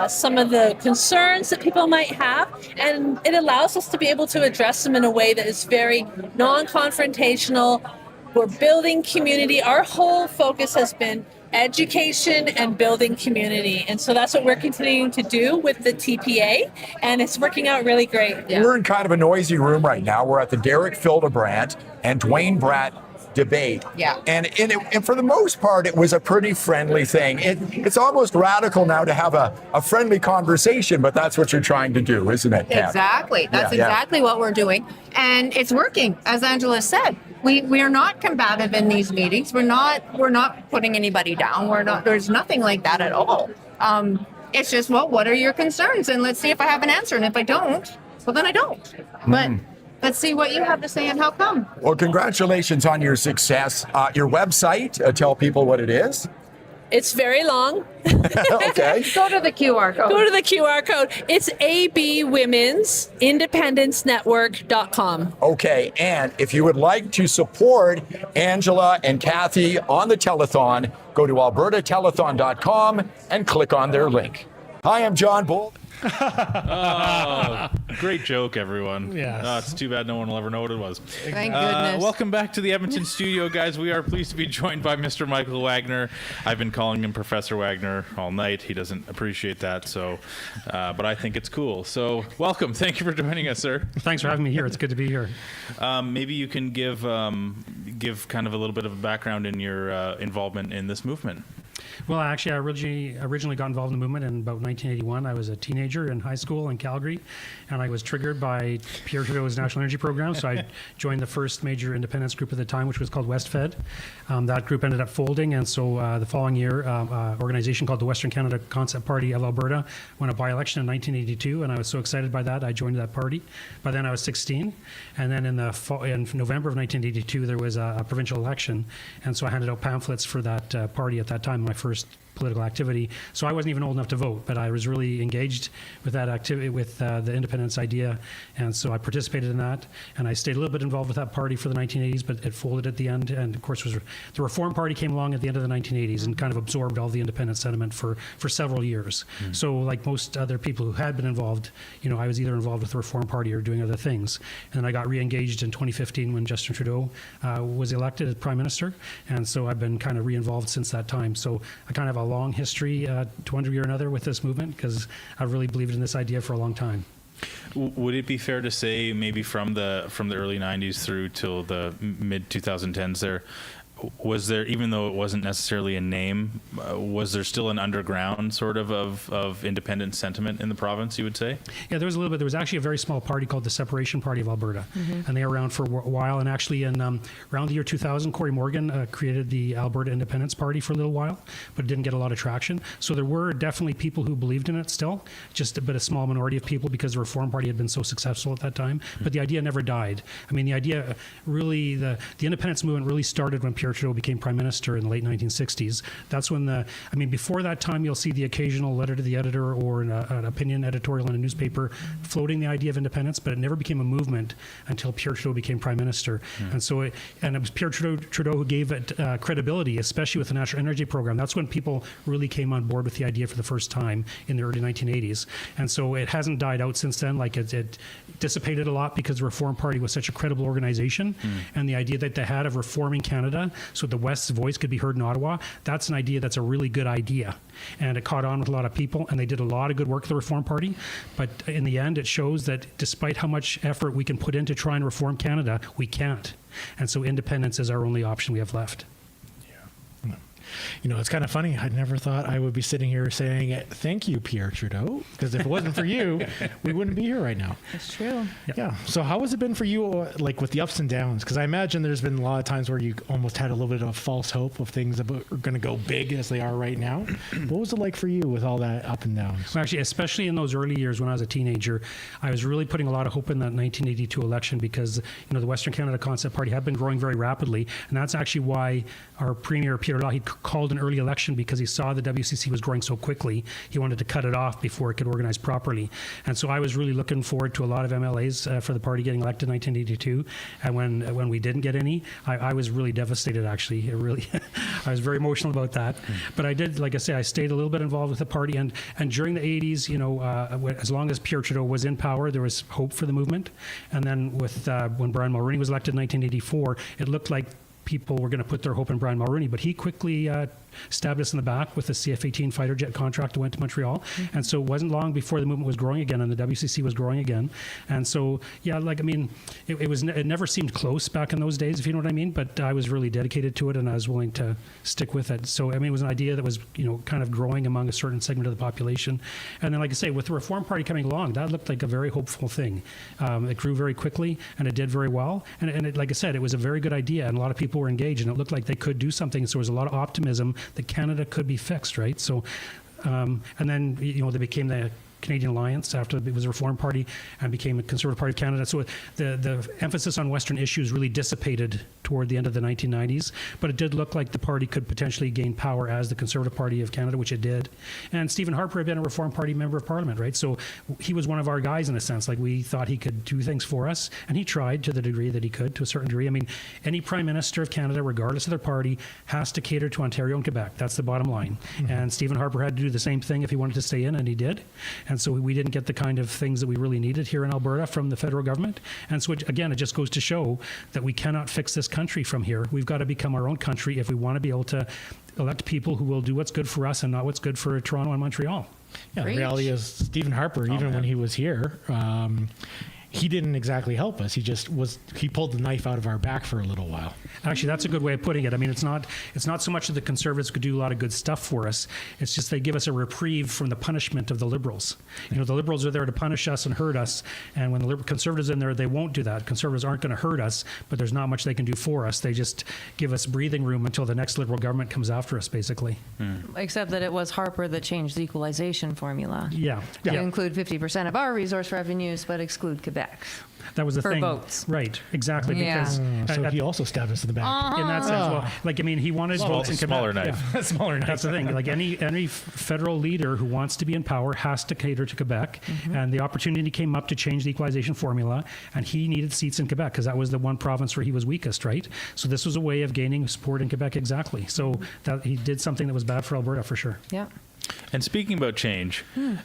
some of the concerns that people might have. And it allows us to be able to address them in a way that is very non-confrontational. We're building community. Our whole focus has been education and building community. And so that's what we're continuing to do with the TPA, and it's working out really great. We're in kind of a noisy room right now. We're at the Derek Fildebrandt and Dwayne Bratt debate. And for the most part, it was a pretty friendly thing. It's almost radical now to have a friendly conversation, but that's what you're trying to do, isn't it, Kat? Exactly. That's exactly what we're doing. And it's working, as Angela said. We are not combative in these meetings. We're not putting anybody down. There's nothing like that at all. It's just, well, what are your concerns? And let's see if I have an answer. And if I don't, well, then I don't. But let's see what you have to say and how come. Well, congratulations on your success. Your website, tell people what it is. It's very long. Okay. Go to the QR code. Go to the QR code. It's abwomensindependencenetwork.com. Okay, and if you would like to support Angela and Kathy on the telethon, go to albertatelethon.com and click on their link. Hi, I'm John Bull. Oh, great joke, everyone. Yeah. It's too bad no one will ever know what it was. Thank goodness. Welcome back to the Edmonton studio, guys. We are pleased to be joined by Mr. Michael Wagner. I've been calling him Professor Wagner all night. He doesn't appreciate that, so, but I think it's cool. So, welcome. Thank you for joining us, sir. Thanks for having me here. It's good to be here. Maybe you can give kind of a little bit of a background in your involvement in this movement. Well, actually, I originally got involved in the movement in about 1981. I was a teenager in high school in Calgary, and I was triggered by Pierre Trudeau's National Energy Program, so I joined the first major independence group at the time, which was called WestFed. That group ended up folding, and so the following year, an organization called the Western Canada Concept Party of Alberta won a by-election in 1982, and I was so excited by that, I joined that party. By then, I was 16, and then in November of 1982, there was a provincial election, and so I handed out pamphlets for that party at that time, my first political activity. So I wasn't even old enough to vote, but I was really engaged with that activity, with the independence idea, and so I participated in that, and I stayed a little bit involved with that party for the 1980s, but it folded at the end, and of course the Reform Party came along at the end of the 1980s and kind of absorbed all the independence sentiment for several years. So like most other people who had been involved, I was either involved with the Reform Party or doing other things, and I got re-engaged in 2015 when Justin Trudeau was elected as Prime Minister, and so I've been kind of re-involved since that time. So I kind of have a long history to one degree or another with this movement because I've really believed in this idea for a long time. Would it be fair to say maybe from the early 90s through till the mid 2010s was there, even though it wasn't necessarily a name, was there still an underground sort of independent sentiment in the province, you would say? Yeah, there was a little bit. There was actually a very small party called the Separation Party of Alberta, and they were around for a while. And actually, in around the year 2000, Corey Morgan created the Alberta Independence Party for a little while, but it didn't get a lot of traction. So there were definitely people who believed in it still, just a small minority of people because the Reform Party had been so successful at that time. But the idea never died. I mean, the idea really, the independence movement really started when Pierre Trudeau became Prime Minister in the late 1960s. That's when before that time, you'll see the occasional letter to the editor or an opinion editorial in a newspaper floating the idea of independence, but it never became a movement until Pierre Trudeau became Prime Minister. And so it was Pierre Trudeau who gave it credibility, especially with the National Energy Program. That's when people really came on board with the idea for the first time in the early 1980s. And so it hasn't died out since then. Like it dissipated a lot because the Reform Party was such a credible organization, and the idea that they had of reforming Canada so the West's voice could be heard in Ottawa, that's an idea that's a really good idea. And it caught on with a lot of people, and they did a lot of good work, the Reform Party. But in the end, it shows that despite how much effort we can put in to try and reform Canada, we can't. And so independence is our only option we have left. it's kind of funny. I never thought I would be sitting here saying thank you, Pierre Trudeau, because if it wasn't for you, we wouldn't be here right now. That's true. Yeah. So how has it been for you, like with the ups and downs? Because I imagine there's been a lot of times where you almost had a little bit of false hope of things that are going to go big as they are right now. What was it like for you with all that up and downs? Well, actually, especially in those early years when I was a teenager, I was really putting a lot of hope in that 1982 election because, the Western Canada Concept Party had been growing very rapidly. And that's actually why our Premier, Peter Law, he called an early election because he saw the WCC was growing so quickly. He wanted to cut it off before it could organize properly. And so I was really looking forward to a lot of MLAs for the party getting elected in 1982. And when we didn't get any, I was really devastated, actually. I was very emotional about that. But I did, like I say, I stayed a little bit involved with the party. And during the 80s, as long as Pierre Trudeau was in power, there was hope for the movement. And then when Brian Mulroney was elected in 1984, it looked like people were going to put their hope in Brian Mulroney, but he quickly stabbed us in the back with the CF-18 fighter jet contract that went to Montreal. And so it wasn't long before the movement was growing again and the WCC was growing again. And so, it never seemed close back in those days, if you know what I mean, but I was really dedicated to it and I was willing to stick with it. So, it was an idea that was, kind of growing among a certain segment of the population. And then, like I say, with the Reform Party coming along, that looked like a very hopeful thing. It grew very quickly and it did very well. And it, like I said, it was a very good idea and a lot of people were engaged and it looked like they could do something. So there was a lot of optimism that Canada could be fixed, right? So, and then, they became the Canadian Alliance after it was a Reform Party and became a Conservative Party of Canada. So the emphasis on Western issues really dissipated toward the end of the 1990s, but it did look like the party could potentially gain power as the Conservative Party of Canada, which it did. And Stephen Harper had been a Reform Party member of Parliament, right? So he was one of our guys in a sense. Like we thought he could do things for us, and he tried to the degree that he could, to a certain degree. Any Prime Minister of Canada, regardless of their party, has to cater to Ontario and Quebec. That's the bottom line. Mm-hmm. And Stephen Harper had to do the same thing if he wanted to stay in, and he did. And so we didn't get the kind of things that we really needed here in Alberta from the federal government. And so, again, it just goes to show that we cannot fix this country from here. We've got to become our own country if we want to be able to elect people who will do what's good for us and not what's good for Toronto and Montreal. Yeah, the reality is Stephen Harper, when he was here, he didn't exactly help us. He pulled the knife out of our back for a little while. Actually, that's a good way of putting it. It's not so much that the Conservatives could do a lot of good stuff for us. It's just they give us a reprieve from the punishment of the Liberals. The Liberals are there to punish us and hurt us. And when the Conservatives are in there, they won't do that. Conservatives aren't going to hurt us, but there's not much they can do for us. They just give us breathing room until the next Liberal government comes after us, basically. Except that it was Harper that changed the equalization formula. Yeah. To include 50% of our resource revenues, but exclude Quebec. That was the for thing. votes. Right, exactly. Yeah. Because so he also stabbed us in the back. In that sense, he wanted votes in Quebec. Smaller knife. Yeah. Smaller knife. That's the thing. Like any federal leader who wants to be in power has to cater to Quebec. Mm-hmm. And the opportunity came up to change the equalization formula, and he needed seats in Quebec because that was the one province where he was weakest, right? So this was a way of gaining support in Quebec, exactly. So that he did something that was bad for Alberta for sure. Yeah. And speaking about change,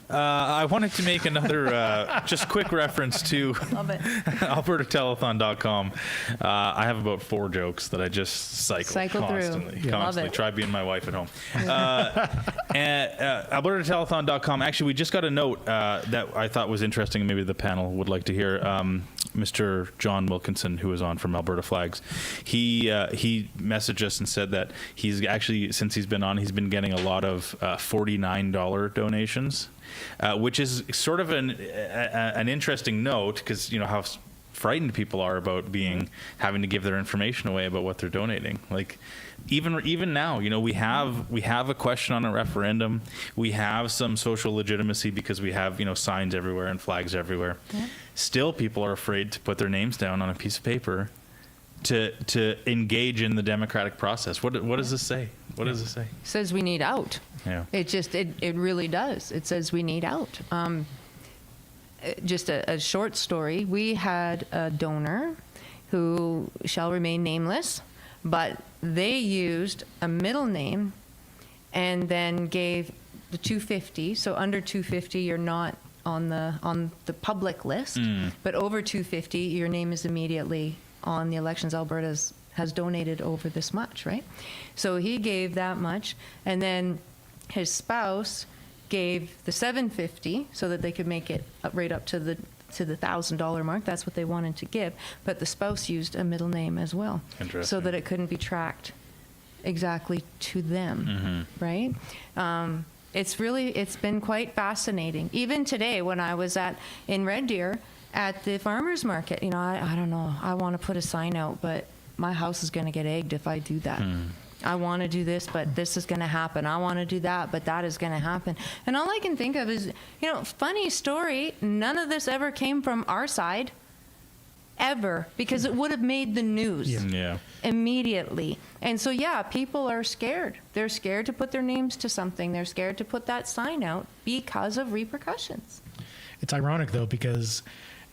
I wanted to make another just quick reference to AlbertaTelethon.com. I have about 4 jokes that I just cycle constantly. Through. Constantly. Try being my wife at home. And AlbertaTelethon.com. Actually, we just got a note that I thought was interesting and maybe the panel would like to hear. Mr. John Wilkinson, who is on from Alberta Flags, he messaged us and said that he's actually, since he's been on, he's been getting a lot of $49 donations, which is sort of an interesting note because how frightened people are about having to give their information away about what they're donating. Like even now, we have a question on a referendum. We have some social legitimacy because we have signs everywhere and flags everywhere. Yeah. Still, people are afraid to put their names down on a piece of paper to engage in the democratic process. What does this say? What does it say? It says we need out. Yeah. It really does. It says we need out. Just a short story. We had a donor who shall remain nameless, but they used a middle name and then gave the 250. So under 250, you're not on the public list, but over 250, your name is immediately on the Elections Alberta has donated over this much, right? So he gave that much, and then his spouse gave the $750 so that they could make it right up to the $1,000 mark. That's what they wanted to give, but the spouse used a middle name as well, so that it couldn't be tracked exactly to them, right? It's been quite fascinating. Even today, when I was in Red Deer at the farmers market, you know, I don't know, I want to put a sign out, but my house is going to get egged if I do that. I want to do this, but this is going to happen. I want to do that, but that is going to happen. And all I can think of is, you know, funny story, none of this ever came from our side, ever, because it would have made the news immediately. And so, yeah, people are scared. They're scared to put their names to something. They're scared to put that sign out because of repercussions. It's ironic, though, because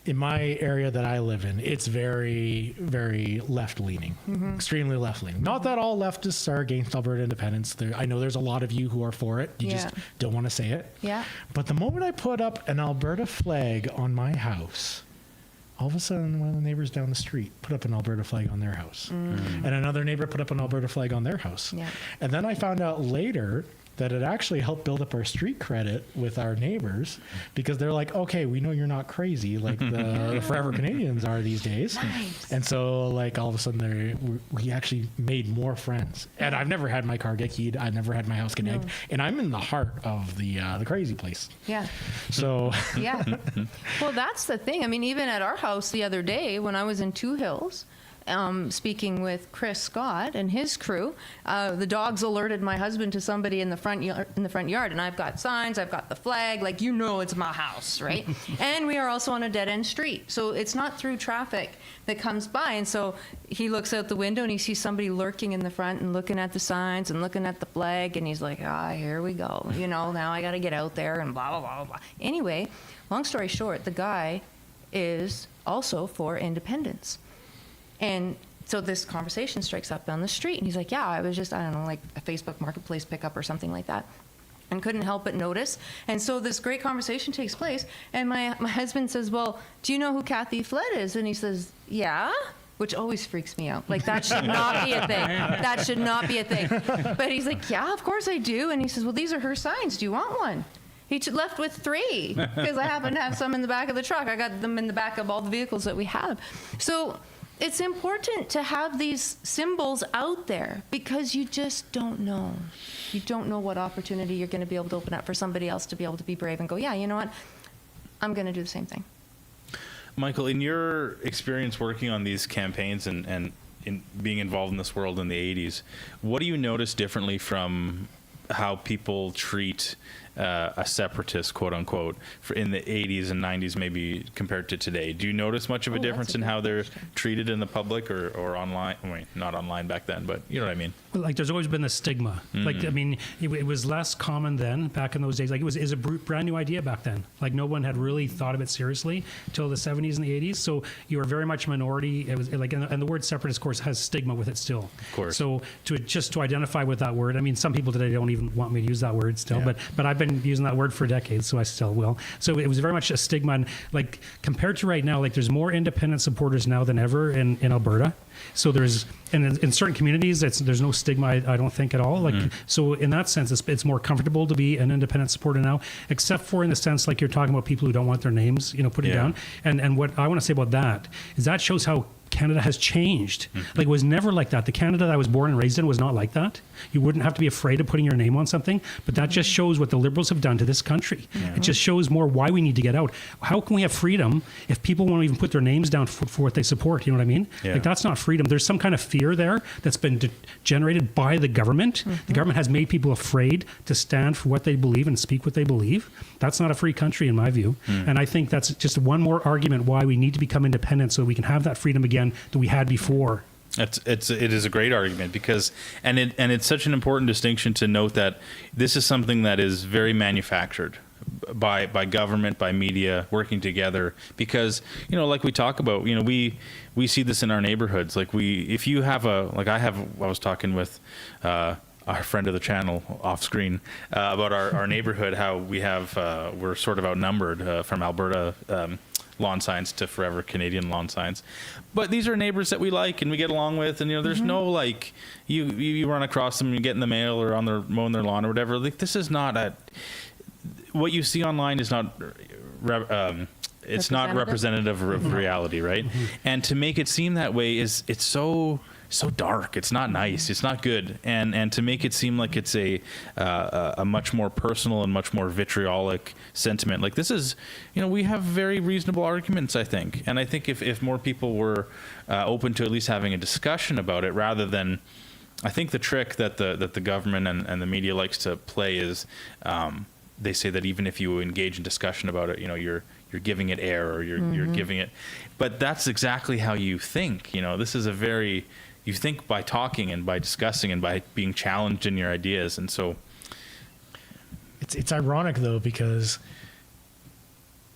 in my area that I live in, it's very, very left-leaning, extremely left-leaning. Not that all leftists are against Alberta independence. I know there's a lot of you who are for it. You just don't want to say it. Yeah. But the moment I put up an Alberta flag on my house, all of a sudden, one of the neighbors down the street put up an Alberta flag on their house. And another neighbor put up an Alberta flag on their house. Yeah. And then I found out later that it actually helped build up our street credit with our neighbors, because they're like, okay, we know you're not crazy like the Forever Canadians are these days. Nice. And so, like, all of a sudden, we actually made more friends. And I've never had my car get keyed. I've never had my house get egged. And I'm in the heart of the crazy place. Yeah. So. Yeah. Well, that's the thing. I mean, even at our house the other day when I was in Two Hills, speaking with Chris Scott and his crew, the dogs alerted my husband to somebody in the front yard, and I've got signs, I've got the flag, like, you know, it's my house, right? And we are also on a dead-end street, so it's not through traffic that comes by. And so he looks out the window and he sees somebody lurking in the front and looking at the signs and looking at the flag, and he's like, here we go, you know, now I got to get out there and blah blah blah blah. Anyway, long story short, the guy is also for independence. And so this conversation strikes up on the street, and he's like, yeah, I was just, I don't know, like a Facebook Marketplace pickup or something like that, and couldn't help but notice. And so this great conversation takes place, and my husband says, well, do you know who Kathy Flood is? And he says, yeah, which always freaks me out. Like, that should not be a thing. That should not be a thing. But he's like, yeah, of course I do. And he says, well, these are her signs. Do you want one? He left with 3 because I happen to have some in the back of the truck. I got them in the back of all the vehicles that we have. So it's important to have these symbols out there, because you just don't know. You don't know what opportunity you're going to be able to open up for somebody else to be able to be brave and go, yeah, you know what? I'm going to do the same thing. Michael, in your experience working on these campaigns and in being involved in this world in the 80s, what do you notice differently from how people treat a separatist, quote unquote, in the 80s and 90s, maybe compared to today? Do you notice much of a difference in how they're treated in the public or online? I mean, not online back then, but you know what I mean? Well, like, there's always been the stigma. Like, I mean, it was less common then, back in those days. Like, it was a brand new idea back then. Like, no one had really thought of it seriously till the 70s and the 80s. So you were very much a minority. It was like, and the word separatist, of course, has stigma with it still. Of course. So to identify with that word, I mean, some people today don't even want me to use that word still, but I've been using that word for decades, so I still will. So it was very much a stigma. And like, compared to right now, like, there's more independent supporters now than ever in Alberta. So there's, and in certain communities, there's no stigma, I don't think, at all. Like, so in that sense, it's more comfortable to be an independent supporter now, except for in the sense, like, you're talking about people who don't want their names, you know, put it down. And what I want to say about that is that shows how Canada has changed. Like, it was never like that. The Canada that I was born and raised in was not like that. You wouldn't have to be afraid of putting your name on something, but that just shows what the Liberals have done to this country. It just shows more why we need to get out. How can we have freedom if people won't even put their names down for what they support? You know what I mean? Like, that's not freedom. There's some kind of fear there that's been generated by the government. The government has made people afraid to stand for what they believe and speak what they believe. That's not a free country in my view. And I think that's just one more argument why we need to become independent, so we can have that freedom again that we had before. It is a great argument, because and it's such an important distinction to note that this is something that is very manufactured by government, by media, working together. Because, you know, like we talk about, you know, we see this in our neighborhoods. Like, if you have I was talking with our friend of the channel off screen about our neighborhood, how we're sort of outnumbered from Alberta lawn signs to Forever Canadian lawn signs. But these are neighbors that we like and we get along with, and, you know, there's no, like, you run across them and you get in the mail or on their mowing their lawn or whatever. Like, this is not what you see online is not it's not representative of reality, right? And to make it seem that way it's so so dark. It's not nice. It's not good. And to make it seem like it's a much more personal and much more vitriolic sentiment, like this is, we have very reasonable arguments, I think. And I think if more people were open to at least having a discussion about it, rather than, I think the trick that the government and the media likes to play is, they say that even if you engage in discussion about it, you're giving it air, or you're giving it, but that's exactly how you think. This is you think by talking and by discussing and by being challenged in your ideas. And so it's ironic though, because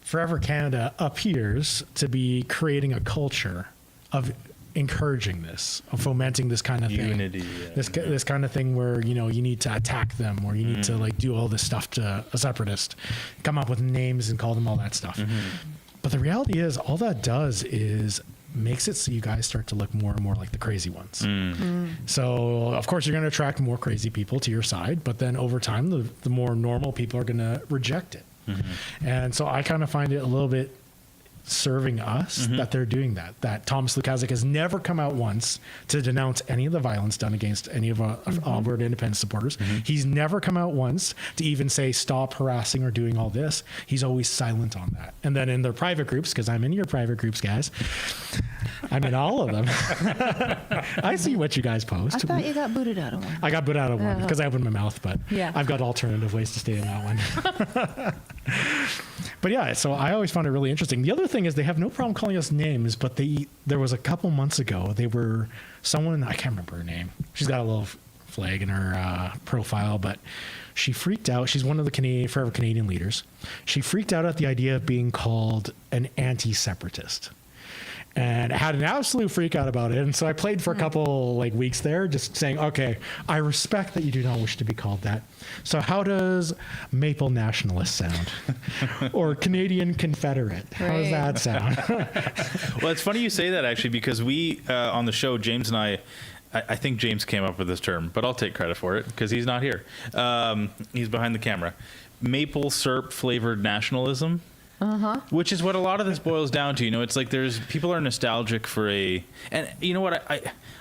Forever Canada appears to be creating a culture of encouraging this, of fomenting this kind of unity, thing. This kind of thing where, you need to attack them, or you need to like do all this stuff to a separatist, come up with names and call them all that stuff. But the reality is, all that does is makes it so you guys start to look more and more like the crazy ones. So of course you're going to attract more crazy people to your side, but then over time the more normal people are going to reject it. And so I kind of find it a little bit serving us that they're doing that Thomas Lukaszuk has never come out once to denounce any of the violence done against any of Alberta independent supporters. He's never come out once to even say stop harassing or doing all this. He's always silent on that. And then in their private groups, because I'm in your private groups, guys, I'm in all of them. I see what you guys post. I thought you got booted out of one. I got booted out of one because I opened my mouth, but Yeah. I've got alternative ways to stay in that one. But yeah, so I always found it really interesting. The other thing is they have no problem calling us names, but there was a couple months ago, they were someone, I can't remember her name. She's got a little flag in her profile, but she freaked out. She's one of the Forever Canadian leaders. She freaked out at the idea of being called an anti-separatist, and had an absolute freak out about it. And so I played for a couple weeks there, just saying, okay, I respect that you do not wish to be called that. So how does Maple Nationalist sound? Or Canadian Confederate? How does that sound? Well, it's funny you say that, actually, because we, on the show, James and I think James came up with this term, but I'll take credit for it because he's not here. He's behind the camera. Maple syrup flavored nationalism. Which is what a lot of this boils down to. It's like people are nostalgic for and you know what,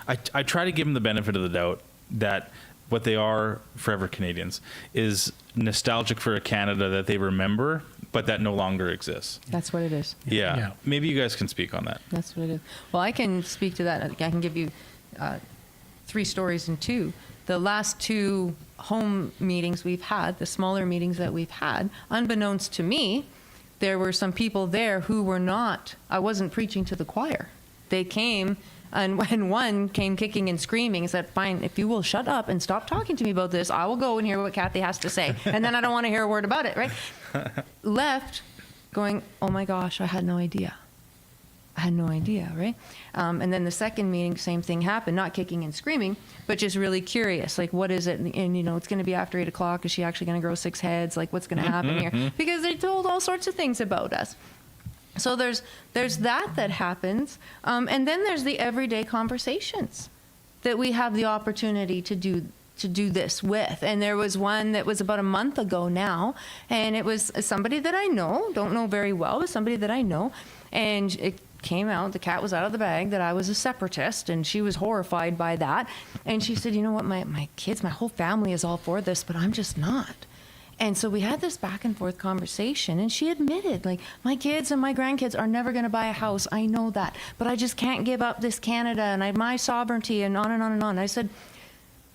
I try to give them the benefit of the doubt that what they are, Forever Canadians, is nostalgic for a Canada that they remember, but that no longer exists. That's what it is. Yeah. Maybe you guys can speak on that. That's what it is. Well, I can speak to that. I can give you 3 stories in 2. The last 2 home meetings we've had, the smaller meetings that we've had, unbeknownst to me, there were some people there who were not, I wasn't preaching to the choir. They came, and when one came kicking and screaming and said, fine, if you will shut up and stop talking to me about this, I will go and hear what Kathy has to say. And then I don't want to hear a word about it, right? Left going, oh my gosh, I had no idea. I had no idea, right? And then the second meeting, same thing happened, not kicking and screaming, but just really curious, like, what is it? And, it's going to be after 8 o'clock. Is she actually going to grow 6 heads? Like, what's going to happen here? Because they told all sorts of things about us. So there's that happens. And then there's the everyday conversations that we have the opportunity to do this with. And there was one that was about a month ago now, and it was somebody that I know, don't know very well, but somebody that I know, and it came out, the cat was out of the bag, that I was a separatist, and she was horrified by that. And she said, you know what, my kids, my whole family is all for this, but I'm just not. And so we had this back and forth conversation, and she admitted, like, my kids and my grandkids are never going to buy a house. I know that, but I just can't give up this Canada and my sovereignty, and on and on and on. I said,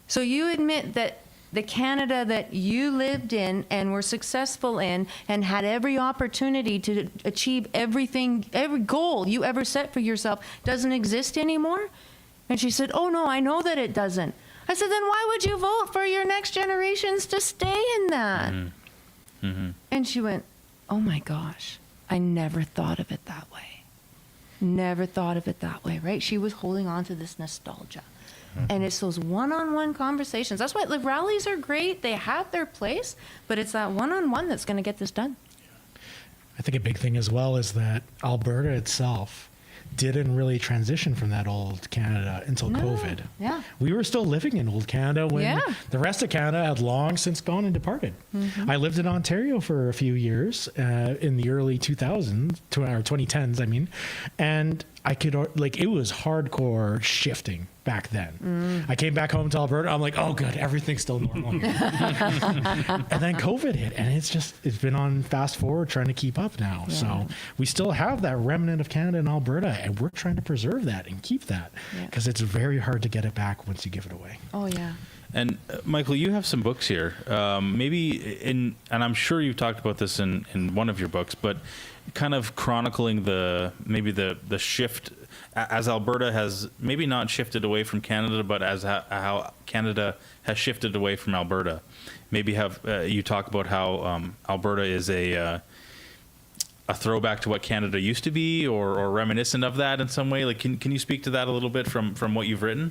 so you admit that the Canada that you lived in and were successful in and had every opportunity to achieve everything, every goal you ever set for yourself doesn't exist anymore? And she said, oh no, I know that it doesn't. I said, then why would you vote for your next generations to stay in that? And she went, oh my gosh, I never thought of it that way. Never thought of it that way, right? She was holding on to this nostalgia. And it's those one-on-one conversations. That's why rallies are great. They have their place, but it's that one-on-one that's going to get this done. I think a big thing as well is that Alberta itself didn't really transition from that old Canada until COVID. Yeah. We were still living in old Canada when the rest of Canada had long since gone and departed. I lived in Ontario for a few years in the early 2000s, or 2010s, I mean, and it was hardcore shifting back then. I came back home to Alberta. I'm like, oh, good, everything's still normal here. And then COVID hit, and it's been on fast forward trying to keep up now. Yeah. So we still have that remnant of Canada and Alberta, and we're trying to preserve that and keep that because it's very hard to get it back once you give it away. Oh, yeah. And Michael, you have some books here. And I'm sure you've talked about this in one of your books, but kind of chronicling the shift as Alberta has maybe not shifted away from Canada, but as how Canada has shifted away from Alberta. Maybe you talk about how Alberta is a throwback to what Canada used to be, or reminiscent of that in some way. Like, can you speak to that a little bit from what you've written?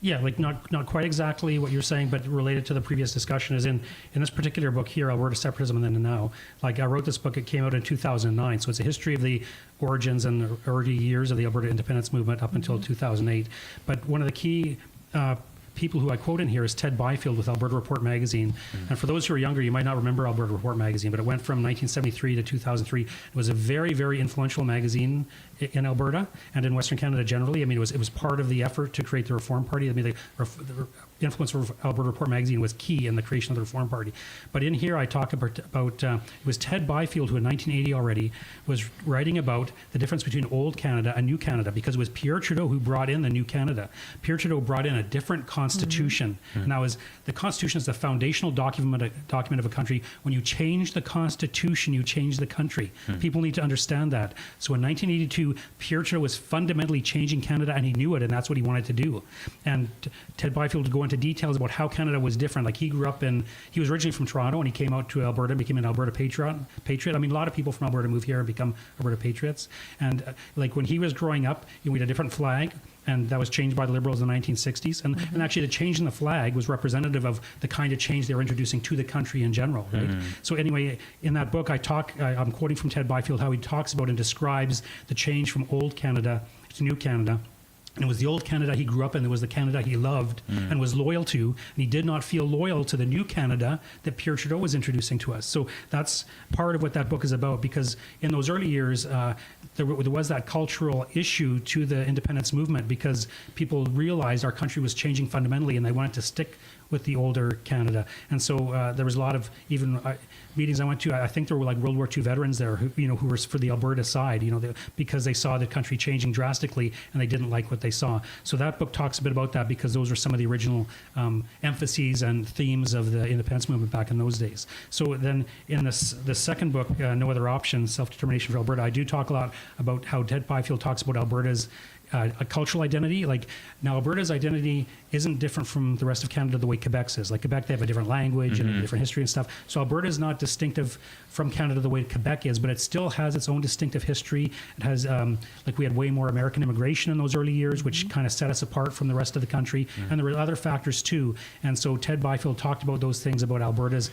Yeah, like not quite exactly what you're saying, but related to the previous discussion is in this particular book here, Alberta Separatism and Then and Now. Like, I wrote this book, it came out in 2009, so it's a history of the origins and the early years of the Alberta independence movement up until 2008. But one of the key people who I quote in here is Ted Byfield with Alberta Report magazine. And for those who are younger, you might not remember Alberta Report magazine, but it went from 1973 to 2003. It was a very, very influential magazine in Alberta and in Western Canada generally. I mean, it was part of the effort to create the Reform Party. I mean, the influence of Alberta Report magazine was key in the creation of the Reform Party. But in here, I talk about it was Ted Byfield who in 1980 already was writing about the difference between old Canada and new Canada, because it was Pierre Trudeau who brought in the new Canada. Pierre Trudeau brought in a different constitution. Now, the Constitution is the foundational document of a country. When you change the Constitution, you change the country. People need to understand that. So in 1982, Pierre Trudeau was fundamentally changing Canada, and he knew it, and that's what he wanted to do. And Ted Byfield would go into details about how Canada was different. Like, he was originally from Toronto, and he came out to Alberta and became an Alberta patriot. I mean, a lot of people from Alberta move here and become Alberta patriots. And like, when he was growing up, we had a different flag, and that was changed by the Liberals in the 1960s. And actually, the change in the flag was representative of the kind of change they were introducing to the country in general, right? So anyway, in that book, I'm quoting from Ted Byfield, how he talks about and describes the change from old Canada to new Canada. And it was the old Canada he grew up in. It was the Canada he loved and was loyal to. And he did not feel loyal to the new Canada that Pierre Trudeau was introducing to us. So that's part of what that book is about, because in those early years, there was that cultural issue to the independence movement, because people realized our country was changing fundamentally and they wanted to stick with the older Canada. And so there was a lot of meetings I went to. I think there were like World War II veterans there who were for the Alberta side, because they saw the country changing drastically and they didn't like what they saw. So that book talks a bit about that, because those were some of the original emphases and themes of the independence movement back in those days. So then in the second book, No Other Option, Self-Determination for Alberta, I do talk a lot about how Ted Byfield talks about Alberta's a cultural identity. Like, now Alberta's identity isn't different from the rest of Canada the way Quebec's is. Like, Quebec, they have a different language and a different history and stuff. So Alberta is not distinctive from Canada the way Quebec is, but it still has its own distinctive history. It has, we had way more American immigration in those early years, which kind of set us apart from the rest of the country. And there were other factors too. And so Ted Byfield talked about those things about Alberta's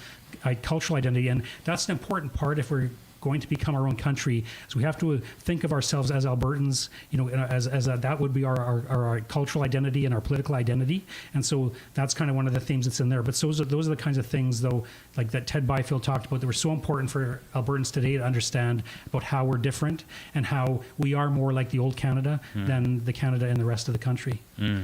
cultural identity. And that's an important part if we're going to become our own country. So we have to think of ourselves as Albertans, as that would be our cultural identity and our political identity. And so that's kind of one of the themes that's in there. But those are the kinds of things, though, like that Ted Byfield talked about, that were so important for Albertans today to understand about how we're different and how we are more like the old Canada than the Canada in the rest of the country. Yeah,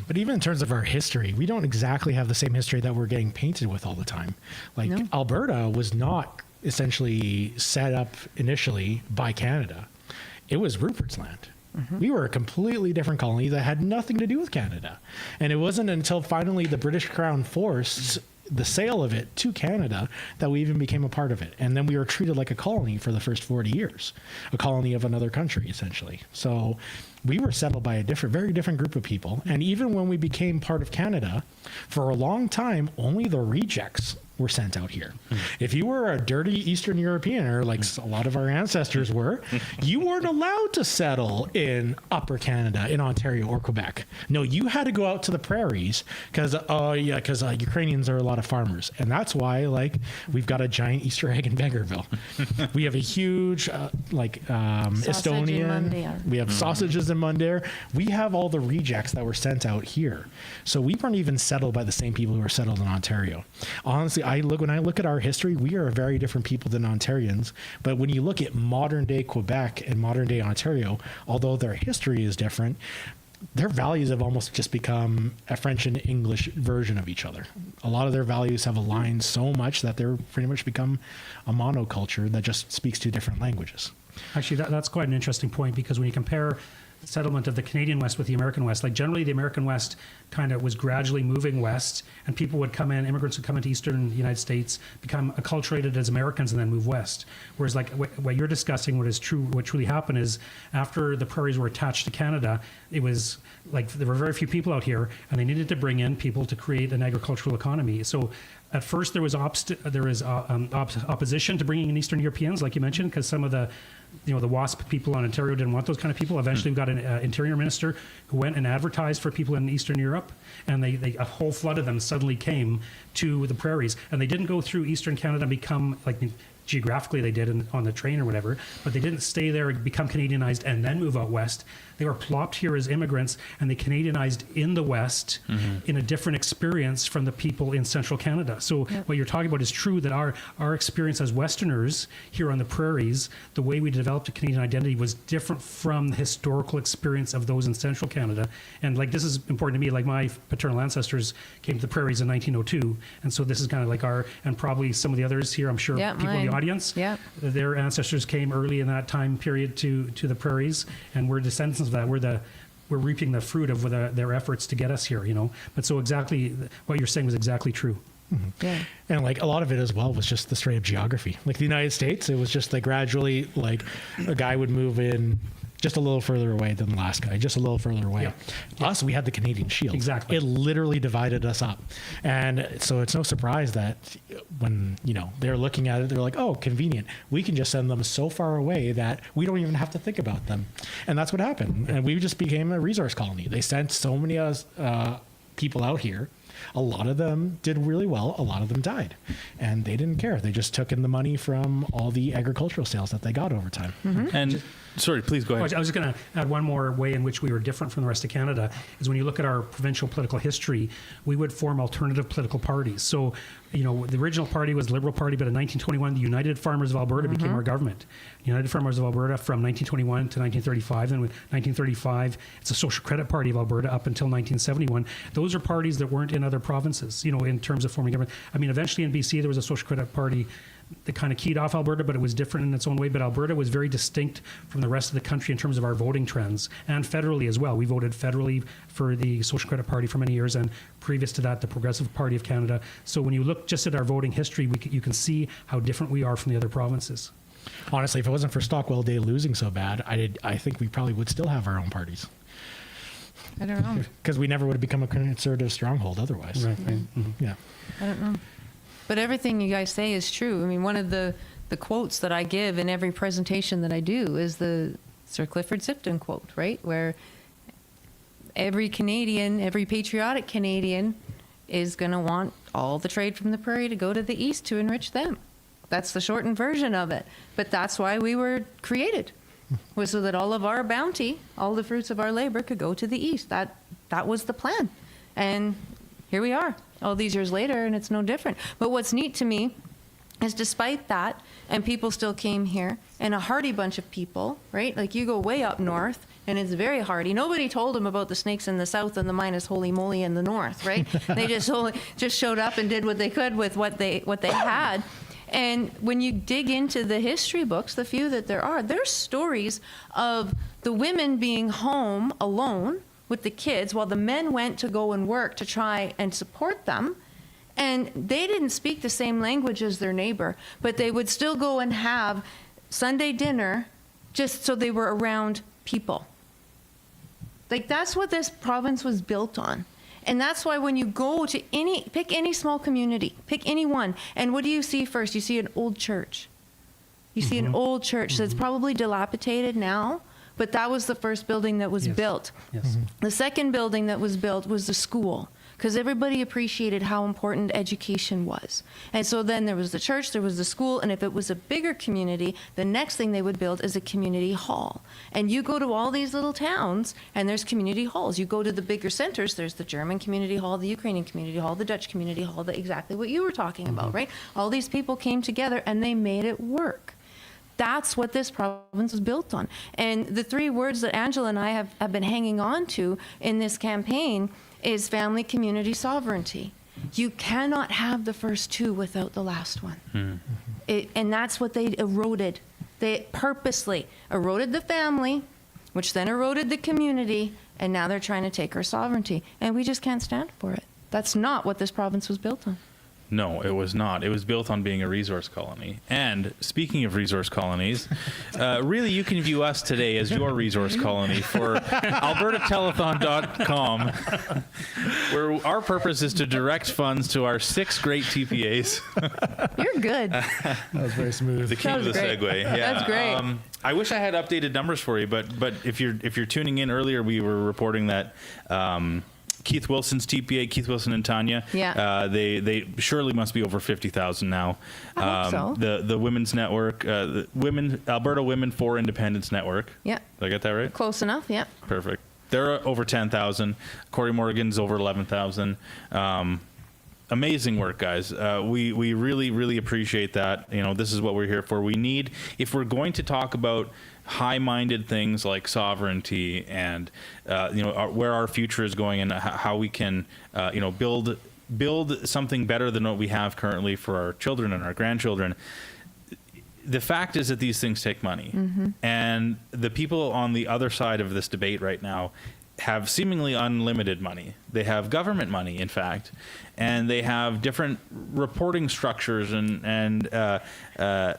but even in terms of our history, we don't exactly have the same history that we're getting painted with all the time. Like, Alberta was not essentially set up initially by Canada. It was Rupert's Land. We were a completely different colony that had nothing to do with Canada. And it wasn't until finally the British Crown forced the sale of it to Canada that we even became a part of it. And then we were treated like a colony for the first 40 years, a colony of another country, essentially. So we were settled by a very different group of people. And even when we became part of Canada, for a long time, only the rejects were sent out here. If you were a dirty Eastern European, or like a lot of our ancestors were, you weren't allowed to settle in Upper Canada, in Ontario or Quebec. No, you had to go out to the prairies because Ukrainians are a lot of farmers. And that's why, like, we've got a giant Easter egg in Vegreville. We have a huge, Estonian. We have sausages in Mundare. We have all the rejects that were sent out here. So we weren't even settled by the same people who were settled in Ontario. Honestly, when I look at our history, we are a very different people than Ontarians. But when you look at modern day Quebec and modern day Ontario, although their history is different, their values have almost just become a French and English version of each other. A lot of their values have aligned so much that they're pretty much become a monoculture that just speaks two different languages. Actually, that's quite an interesting point, because when you compare the settlement of the Canadian West with the American West, like generally the American West kind of was gradually moving west, and people would come in, immigrants would come into Eastern United States, become acculturated as Americans, and then move west. Whereas like what you're discussing, what truly happened is after the prairies were attached to Canada, it was like there were very few people out here, and they needed to bring in people to create an agricultural economy. So at first there was opposition to bringing in Eastern Europeans, like you mentioned, because some of the WASP people on Ontario didn't want those kind of people. Eventually we got an interior minister who went and advertised for people in Eastern Europe, and a whole flood of them suddenly came to the prairies. And they didn't go through Eastern Canada and become, like geographically they did on the train or whatever, but they didn't stay there and become Canadianized and then move out west. They were plopped here as immigrants, and they Canadianized in the West in a different experience from the people in central Canada. So what you're talking about is true, that our experience as Westerners here on the prairies, the way we developed a Canadian identity was different from the historical experience of those in central Canada. And like, this is important to me, like my paternal ancestors came to the prairies in 1902. And so this is kind of like and probably some of the others here, I'm sure people in the audience, their ancestors came early in that time period to the prairies, and we're descendants of that. We're reaping the fruit of their efforts to get us here, But so exactly what you're saying was exactly true. Yeah. And like a lot of it as well was just the straight up geography. Like the United States, it was just like gradually, like a guy would move in just a little further away than the last guy, just a little further away. Us, we had the Canadian Shield. Exactly. It literally divided us up. And so it's no surprise that when, they're looking at it, they're like, oh, convenient. We can just send them so far away that we don't even have to think about them. And that's what happened. And we just became a resource colony. They sent so many people out here. A lot of them did really well. A lot of them died, and they didn't care. They just took in the money from all the agricultural sales that they got over time. And sorry, please go ahead. I was just going to add one more way in which we were different from the rest of Canada is when you look at our provincial political history, we would form alternative political parties. So, the original party was the Liberal Party, but in 1921, the United Farmers of Alberta became our government. United Farmers of Alberta from 1921 to 1935. Then with 1935, it's a Social Credit Party of Alberta up until 1971. Those are parties that weren't in other provinces, in terms of forming government. I mean, eventually in BC, there was a Social Credit Party that kind of keyed off Alberta, but it was different in its own way. But Alberta was very distinct from the rest of the country in terms of our voting trends, and federally as well. We voted federally for the Social Credit Party for many years, and previous to that, the Progressive Party of Canada. So when you look just at our voting history, you can see how different we are from the other provinces. Honestly, if it wasn't for Stockwell Day losing so bad, I think we probably would still have our own parties. I don't know. Because we never would have become a conservative stronghold otherwise. Right. Yeah. I don't know. But everything you guys say is true. I mean, one of the quotes that I give in every presentation that I do is the Sir Clifford Sipton quote, right? Where every Canadian, every patriotic Canadian is going to want all the trade from the prairie to go to the east to enrich them. That's the shortened version of it. But that's why we were created, was so that all of our bounty, all the fruits of our labor could go to the east. That was the plan. And here we are all these years later, and it's no different. But what's neat to me is despite that, and people still came here, and a hardy bunch of people, right? Like you go way up north, and it's very hardy. Nobody told them about the snakes in the south and the minus holy moly in the north, right? They just showed up and did what they could with what they had. And when you dig into the history books, the few that there's stories of the women being home alone with the kids while the men went to go and work to try and support them. And they didn't speak the same language as their neighbor, but they would still go and have Sunday dinner just so they were around people. Like, that's what this province was built on. And that's why when you go to pick any small community, pick any one, and what do you see first? You see an old church. You see an old church that's probably dilapidated now, but that was the first building that was built. Yes. The second building that was built was the school. because everybody appreciated how important education was. And so then there was the church, there was the school, and if it was a bigger community, the next thing they would build is a community hall. And you go to all these little towns, and there's community halls. You go to the bigger centers, there's the German community hall, the Ukrainian community hall, the Dutch community hall, exactly what you were talking about, right? All these people came together, and they made it work. That's what this province is built on. And the three words that Angela and I have been hanging on to in this campaign is family, community, sovereignty. You cannot have the first two without the last one. And that's what they eroded. They purposely eroded the family, which then eroded the community, and now they're trying to take our sovereignty. And we just can't stand for it. That's not what this province was built on. No, it was not. It was built on being a resource colony. And speaking of resource colonies, really you can view us today as your resource colony for albertatelethon.com, where our purpose is to direct funds to our 6 great TPAs. You're good. That was very smooth. The king of the segue. Yeah. That's great. I wish I had updated numbers for you, but if you're tuning in earlier, we were reporting that Keith Wilson's TPA, Keith Wilson and Tanya, they surely must be over 50,000 now. I hope so. The Women's Network, the Alberta Women for Independence Network. Yeah. Did I get that right? Close enough, yeah. Perfect. They're over 10,000. Corey Morgan's over 11,000. Amazing work, guys. We really, really appreciate that. This is what we're here for. We need, if we're going to talk about high-minded things like sovereignty and where our future is going and how we can build something better than what we have currently for our children and our grandchildren. The fact is that these things take money, and the people on the other side of this debate right now have seemingly unlimited money. They have government money, in fact, and they have different reporting structures and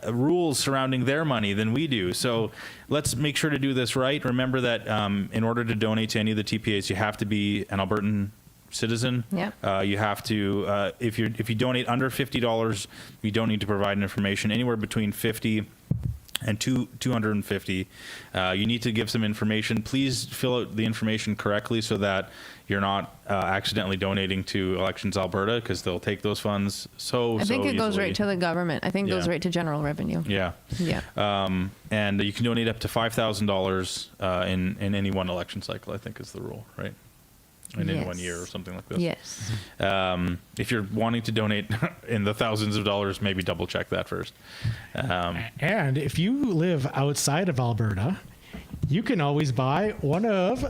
rules surrounding their money than we do. So let's make sure to do this right. Remember that in order to donate to any of the TPAs, you have to be an Albertan citizen. Yeah. You have to, if you donate under $50, you don't need to provide information. Anywhere between $50 and $250, you need to give some information. Please fill out the information correctly so that you're not accidentally donating to Elections Alberta, because they'll take those funds I think it goes easily. right to the government. I think it goes right to general revenue. Yeah. And you can donate up to $5,000 in any one election cycle, I think is the rule, right? In any 1 year or something like this. Yes. If you're wanting to donate in the thousands of dollars, maybe double check that first. And if you live outside of Alberta, you can always buy one of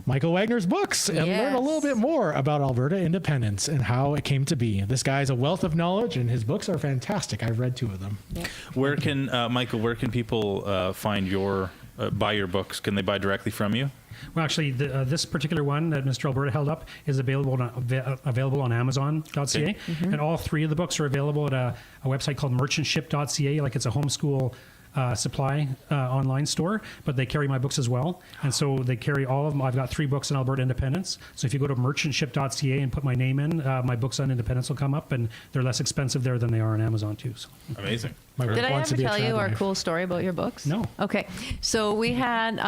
Michael Wagner's books and learn a little bit more about Alberta independence and how it came to be. This guy's a wealth of knowledge, and his books are fantastic. I've read 2 of them. Yeah. Where can Michael? Where can people find buy your books? Can they buy directly from you? Well, actually, this particular one that Mr. Alberta held up is available on Amazon.ca, Okay. and all 3 of the books are available at a website called merchantship.ca, like it's a homeschool supply online store, but they carry my books as well. And so they carry all of them. I've got 3 books on Alberta independence. So if you go to merchantship.ca and put my name in, my books on independence will come up, and they're less expensive there than they are on Amazon too. So. Amazing. Did I ever tell you our cool story about your books? No. Okay. So we had,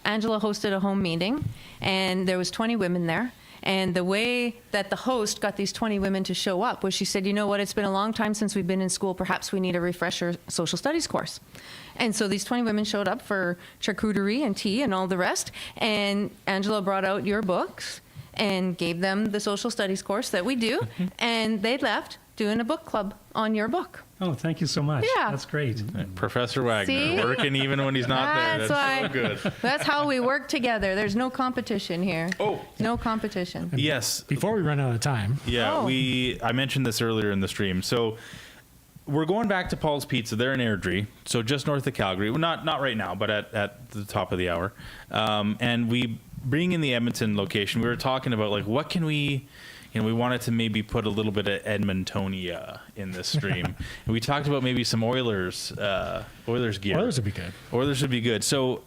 Angela hosted a home meeting, and there was 20 women there. And the way that the host got these 20 women to show up was she said, you know what, it's been a long time since we've been in school. Perhaps we need a refresher social studies course. And so these 20 women showed up for charcuterie and tea and all the rest. And Angela brought out your books and gave them the social studies course that we do. And they left doing a book club on your book. Oh, thank you so much. Yeah. That's great. Professor Wagner, See? working even when he's not there. That's so good. That's how we work together. There's no competition here. Oh. No competition. Yes. Before we run out of time. Yeah, Oh. I mentioned this earlier in the stream. So we're going back to Paul's Pizza. They're in Airdrie, so just north of Calgary. Well, not right now, but at the top of the hour. And we bring in the Edmonton location. We were talking about, like, what can we... we wanted to maybe put a little bit of Edmontonia in this stream. And we talked about maybe some Oilers gear. Oilers would be good. Oilers would be good. So,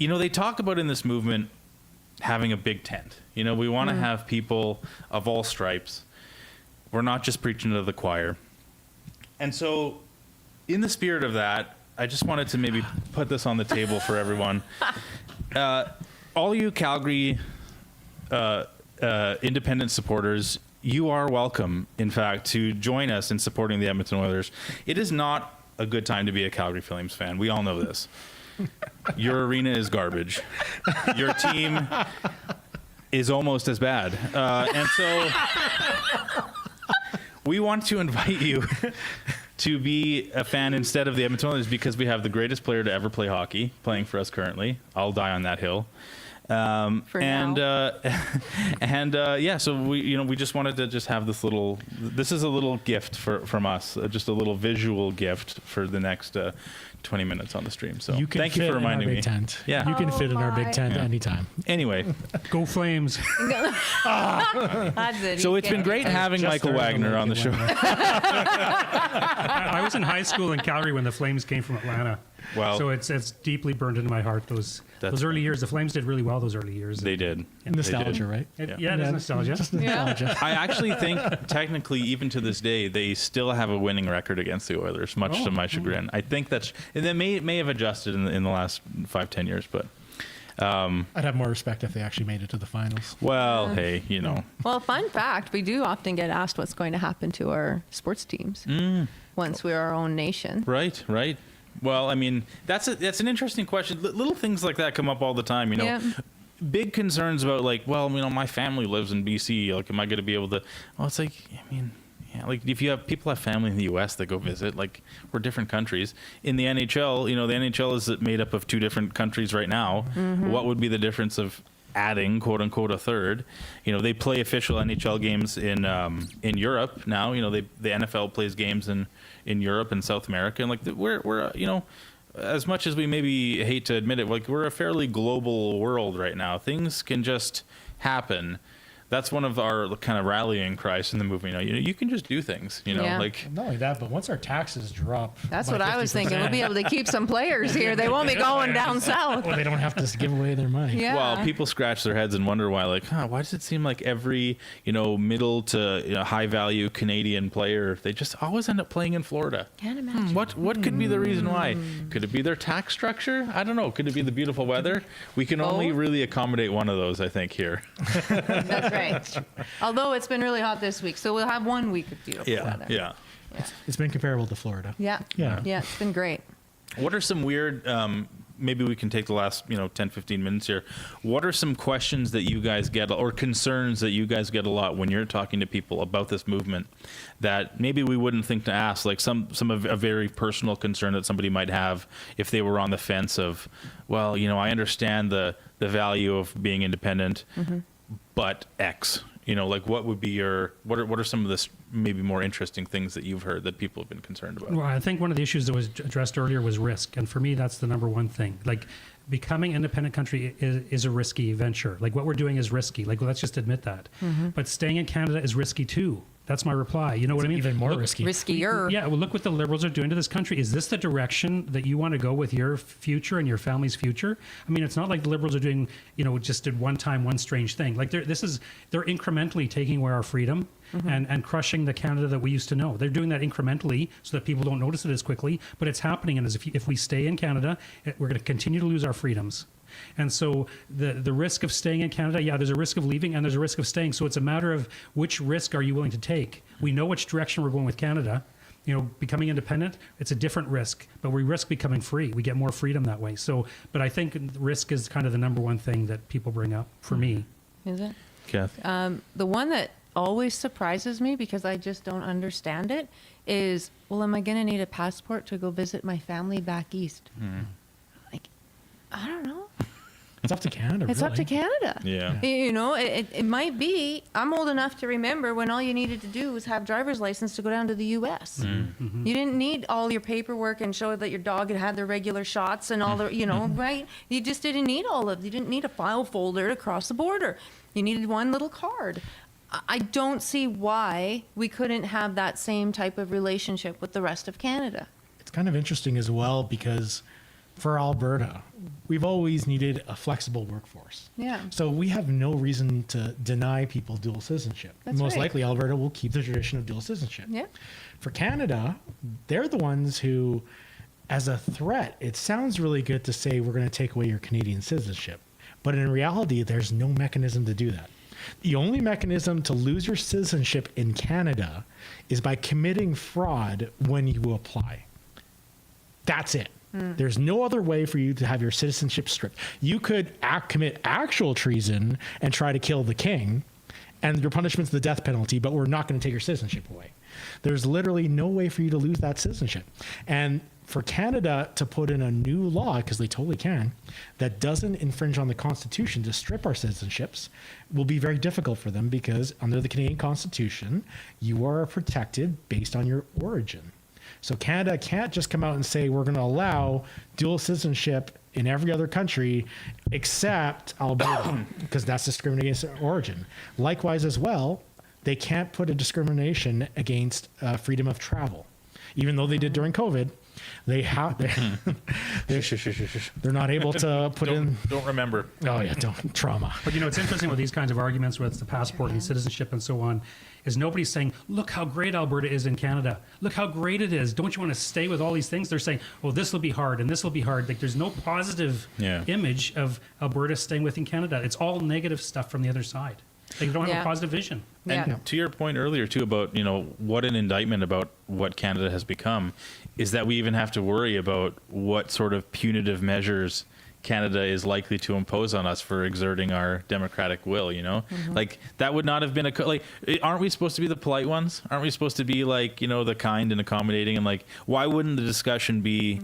they talk about in this movement having a big tent. We want to have people of all stripes. We're not just preaching to the choir. And so, in the spirit of that, I just wanted to maybe put this on the table for everyone. All you Calgary independent supporters, you are welcome, in fact, to join us in supporting the Edmonton Oilers. It is not a good time to be a Calgary Flames fan. We all know this. Your arena is garbage. Your team is almost as bad. And so we want to invite you to be a fan instead of the Edmonton Oilers, because we have the greatest player to ever play hockey playing for us currently. I'll die on that hill. So we just wanted to just have this is a little gift from us, just a little visual gift for the next 20 minutes on the stream. So thank you for reminding me. Tent. Yeah, you can fit in our big tent anytime. Anyway, go Flames. That's it. So it's been great having Michael Wagner on the show. I was in high school in Calgary when the Flames came from Atlanta. Wow. So it's deeply burned into my heart. Those early years, the Flames did really well. Those early years. They did. Nostalgia, right? It is nostalgia. Just nostalgia. I actually think, technically, even to this day, they still have a winning record against the Oilers, much to my chagrin. I think and they may have adjusted in the last 5-10 years, but I'd have more respect if they actually made it to the finals. Well, hey, Well, fun fact, we do often get asked what's going to happen to our sports teams once we're our own nation. Right. Well, I mean, that's an interesting question. Little things like that come up all the time, Yeah. Big concerns about my family lives in BC. Like, am I going to be able to? Well, it's like, I mean, yeah, like if people have family in the U.S. that go visit, like we're different countries. In the NHL, the NHL is made up of two different countries right now. Mm-hmm. What would be the difference of adding quote unquote a third? They play official NHL games in Europe now. The NFL plays games in Europe and South America, and we're as much as we maybe hate to admit it, we're a fairly global world right now. Things can just happen. That's one of our kind of rallying cries in the movement. You can just do things. Yeah. Not only that, but once our taxes drop, That's by what I was 50%, thinking. We'll be able to keep some players here. They won't be going down south. Well, they don't have to give away their money. Yeah. Well, people scratch their heads and wonder why, why does it seem like every, middle to high value Canadian player, they just always end up playing in Florida? Can't imagine. What could be the reason why? Could it be their tax structure? I don't know. Could it be the beautiful weather? We can only really accommodate one of those, I think, here. That's right. Although it's been really hot this week, so we'll have 1 week of beautiful weather. Yeah. It's been comparable to Florida. Yeah. It's been great. What are some weird, maybe we can take the last 10-15 minutes here. What are some questions that you guys get, or concerns that you guys get a lot when you're talking to people about this movement that maybe we wouldn't think to ask? Like some of a very personal concern that somebody might have if they were on the fence of, well, I understand the value of being independent, but X. What would be what are some of the maybe more interesting things that you've heard that people have been concerned about? Well, I think one of the issues that was addressed earlier was risk. And for me, that's the number one thing. Becoming an independent country is a risky venture. What we're doing is risky. Let's just admit that. But staying in Canada is risky too. That's my reply. You know what I mean? Even more risky. Riskier. Yeah, well, look what the Liberals are doing to this country. Is this the direction that you want to go with your future and your family's future? I mean, it's not like the Liberals are doing, just did one strange thing. They're incrementally taking away our freedom and crushing the Canada that we used to know. They're doing that incrementally so that people don't notice it as quickly, but it's happening. And if we stay in Canada, we're going to continue to lose our freedoms. And so the risk of staying in Canada, there's a risk of leaving and there's a risk of staying. So it's a matter of which risk are you willing to take? We know which direction we're going with Canada. Becoming independent, it's a different risk, but we risk becoming free. We get more freedom that way. So, but I think risk is kind of the number one thing that people bring up for me. Is it? Kath? The one that always surprises me because I just don't understand it is, well, am I going to need a passport to go visit my family back east? I don't know. It's up to Canada. It's up to Canada. Yeah. It might be. I'm old enough to remember when all you needed to do was have driver's license to go down to the U.S. You didn't need all your paperwork and show that your dog had their regular shots and all the, right? You just didn't need you didn't need a file folder to cross the border. You needed one little card. I don't see why we couldn't have that same type of relationship with the rest of Canada. It's kind of interesting as well because for Alberta, we've always needed a flexible workforce. Yeah. So we have no reason to deny people dual citizenship. That's Most right. likely Alberta will keep the tradition of dual citizenship. Yeah. For Canada, they're the ones who, as a threat, it sounds really good to say we're going to take away your Canadian citizenship. But in reality, there's no mechanism to do that. The only mechanism to lose your citizenship in Canada is by committing fraud when you apply. That's it. There's no other way for you to have your citizenship stripped. You could commit actual treason and try to kill the king, and your punishment's the death penalty, but we're not going to take your citizenship away. There's literally no way for you to lose that citizenship. And for Canada to put in a new law, because they totally can, that doesn't infringe on the Constitution to strip our citizenships will be very difficult for them, because under the Canadian Constitution, you are protected based on your origin. So Canada can't just come out and say, we're going to allow dual citizenship in every other country except Alberta, because that's discriminating against origin. Likewise as well, they can't put a discrimination against freedom of travel. Even though they did during COVID, they're not able to put in. Don't remember. Oh yeah, don't trauma. But it's interesting with these kinds of arguments, whether it's the passport and citizenship and so on, is nobody's saying, look how great Alberta is in Canada. Look how great it is. Don't you want to stay with all these things? They're saying, oh, this will be hard and this will be hard. Like there's no positive image of Alberta staying within Canada. It's all negative stuff from the other side. They don't have a positive vision. And to your point earlier too about what an indictment about what Canada has become is that we even have to worry about what sort of punitive measures Canada is likely to impose on us for exerting our democratic will. Like that would not have been aren't we supposed to be the polite ones? Aren't we supposed to be like the kind and accommodating, and like why wouldn't the discussion be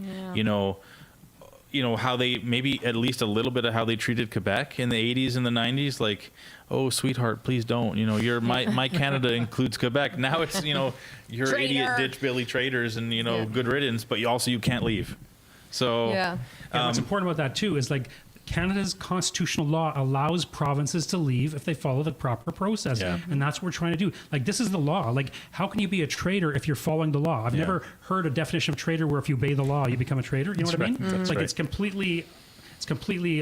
how they maybe at least a little bit of how they treated Quebec in the 80s and the 90s, like, oh sweetheart, please don't, you're my Canada includes Quebec. Now it's you're idiot ditch Billy traitors and good riddance, but you can't leave. So what's important about that too is like Canada's constitutional law allows provinces to leave if they follow the proper process. And that's what we're trying to do. Like, this is the law. Like, how can you be a traitor if you're following the law? I've never heard a definition of traitor where if you obey the law, you become a traitor. You know what I mean? That's like, right. it's completely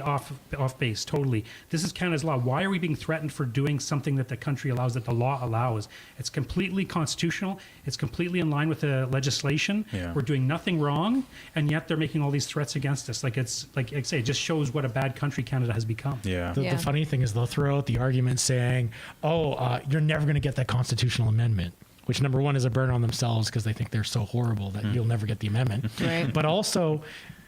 off base, totally. This is Canada's law. Why are we being threatened for doing something that the country allows, that the law allows? It's completely constitutional. It's completely in line with the legislation. We're doing nothing wrong, and yet they're making all these threats against us. Like, it's like I say, it just shows what a bad country Canada has become. The funny thing is they'll throw out the argument saying, you're never going to get that constitutional amendment, which number one is a burn on themselves because they think they're so horrible that you'll never get the amendment. Right. But also,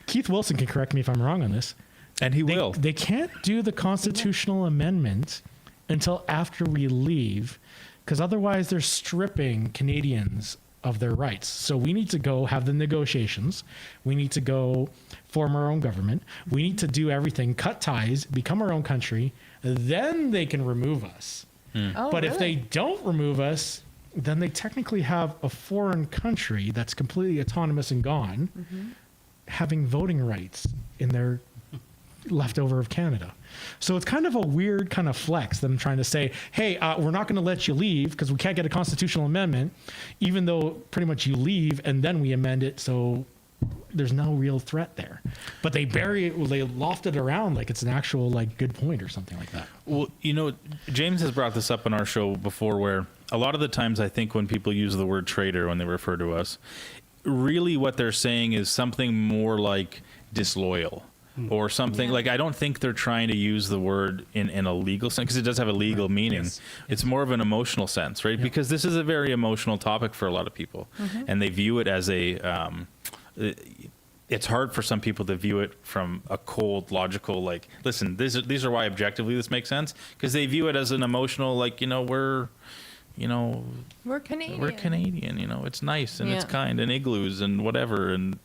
Keith Wilson can correct me if I'm wrong on this. And he will. They can't do the constitutional amendment until after we leave, because otherwise they're stripping Canadians of their rights. So we need to go have the negotiations. We need to go form our own government. We need to do everything, cut ties, become our own country. Then they can remove us. But if they don't remove us, then they technically have a foreign country that's completely autonomous and gone, having voting rights in their leftover of Canada. So it's kind of a weird kind of flex, them trying to say, hey, we're not going to let you leave because we can't get a constitutional amendment, even though pretty much you leave and then we amend it, so there's no real threat there. But they bury it, they loft it around like it's an actual like good point or something like that. Well, James has brought this up on our show before, where a lot of the times I think when people use the word traitor when they refer to us, really what they're saying is something more like disloyal. Or something like, I don't think they're trying to use the word in a legal sense, because it does have a legal meaning. It's more of an emotional sense, right? Because this is a very emotional topic for a lot of people, and they view it as it's hard for some people to view it from a cold, logical, like, listen, these are why objectively this makes sense, because they view it as an emotional, like, we're Canadian, it's nice and it's kind, and igloos and whatever, and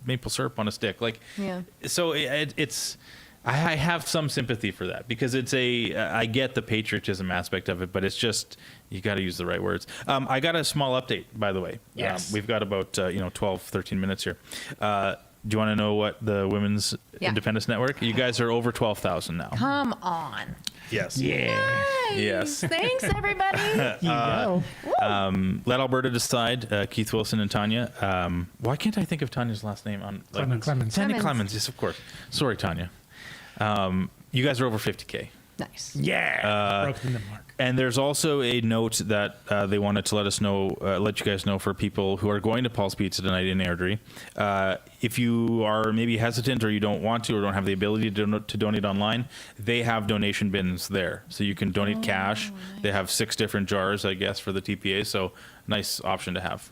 maple syrup on a stick, like, so it's I have some sympathy for that, because I get the patriotism aspect of it, but it's just, you got to use the right words. I got a small update, by the way. We've got about 12 13 minutes here. Do you want to know what the Women's Independence Network? You guys are over 12,000 now. Come on. Yes. Nice. Yes. Thanks, everybody. Let Alberta decide. Keith Wilson and Tanya. Why can't I think of Tanya's last name? Clemens. Tanya Clemens. Yes, of course. Sorry, Tanya. You guys are over 50K. Nice. Yeah. Broken the mark. And there's also a note that they wanted to let us know, let you guys know for people who are going to Paul's Pizza tonight in Airdrie. If you are maybe hesitant or you don't want to or don't have the ability to donate online, they have donation bins there. So you can donate cash. Nice. They have 6 different jars, I guess, for the TPA. So nice option to have.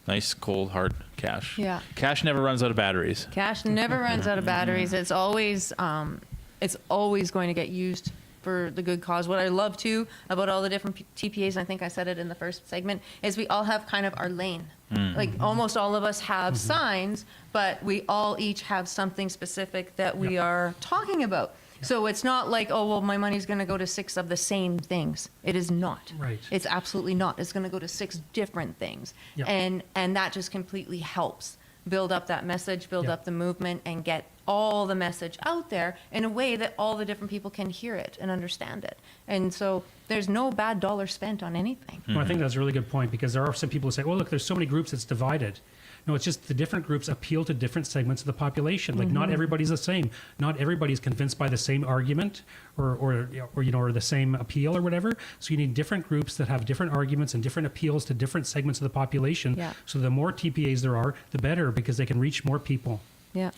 Nice, cold, hard cash. Yeah. Cash never runs out of batteries. Cash never runs out of batteries. It's always going to get used for the good cause. What I love too about all the different TPAs, and I think I said it in the first segment, is we all have kind of our lane. Like almost all of us have signs, but we all each have something specific that we are talking about. So it's not like, oh, well, my money's going to go to 6 of the same things. It is not. Right. It's absolutely not. It's going to go to 6 different things. Yeah. And that just completely helps build up that message, build up the movement, and get all the message out there in a way that all the different people can hear it and understand it. And so there's no bad dollar spent on anything. Well, I think that's a really good point, because there are some people who say, well, look, there's so many groups, it's divided. No, it's just the different groups appeal to different segments of the population. Like not everybody's the same. Not everybody's convinced by the same argument or the same appeal or whatever. So you need different groups that have different arguments and different appeals to different segments of the population. Yeah. So the more TPAs there are, the better, because they can reach more people. Yeah.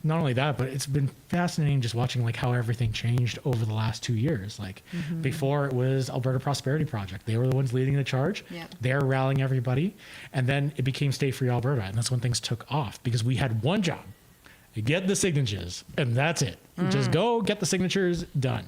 Not only that, but it's been fascinating just watching like how everything changed over the last 2 years. Like before it was Alberta Prosperity Project. They were the ones leading the charge. Yeah. They're rallying everybody. And then it became Stay Free Alberta. And that's when things took off, because we had one job: get the signatures, and that's it. Just go get the signatures, done.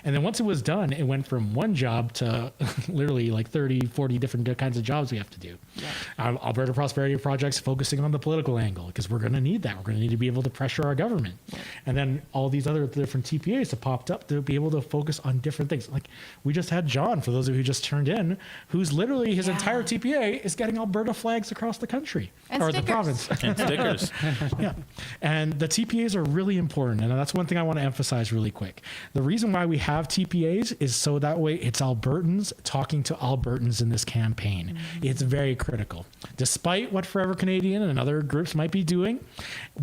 And then once it was done, it went from one job to literally like 30, 40 different kinds of jobs we have to do. Yeah. Alberta Prosperity Project's focusing on the political angle, because we're going to need that. We're going to need to be able to pressure our government. Yeah. And then all these other different TPAs have popped up to be able to focus on different things. Like we just had John, for those of you who just turned in, who's literally his entire TPA is getting Alberta flags across the country. And or stickers. the province. And stickers. Yeah. And the TPAs are really important. And that's one thing I want to emphasize really quick. The reason why we have TPAs is so that way it's Albertans talking to Albertans in this campaign. It's very critical. Despite what Forever Canadian and other groups might be doing,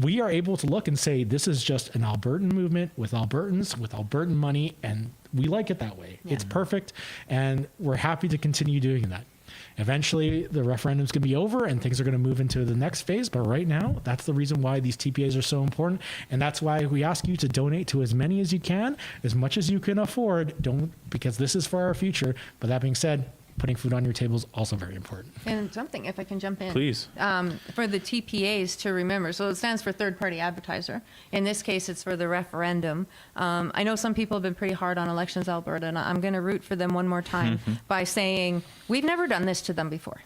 we are able to look and say, this is just an Albertan movement with Albertans, with Albertan money, and we like it that way. Yeah. It's perfect, and we're happy to continue doing that. Eventually, the referendum's going to be over and things are going to move into the next phase. But right now, that's the reason why these TPAs are so important. And that's why we ask you to donate to as many as you can, as much as you can afford. Because this is for our future. But that being said, putting food on your table is also very important. And something, if I can jump in. Please. For the TPAs to remember, so it stands for Third Party Advertiser. In this case, it's for the referendum. I know some people have been pretty hard on Elections Alberta, and I'm going to root for them one more time by saying, we've never done this to them before.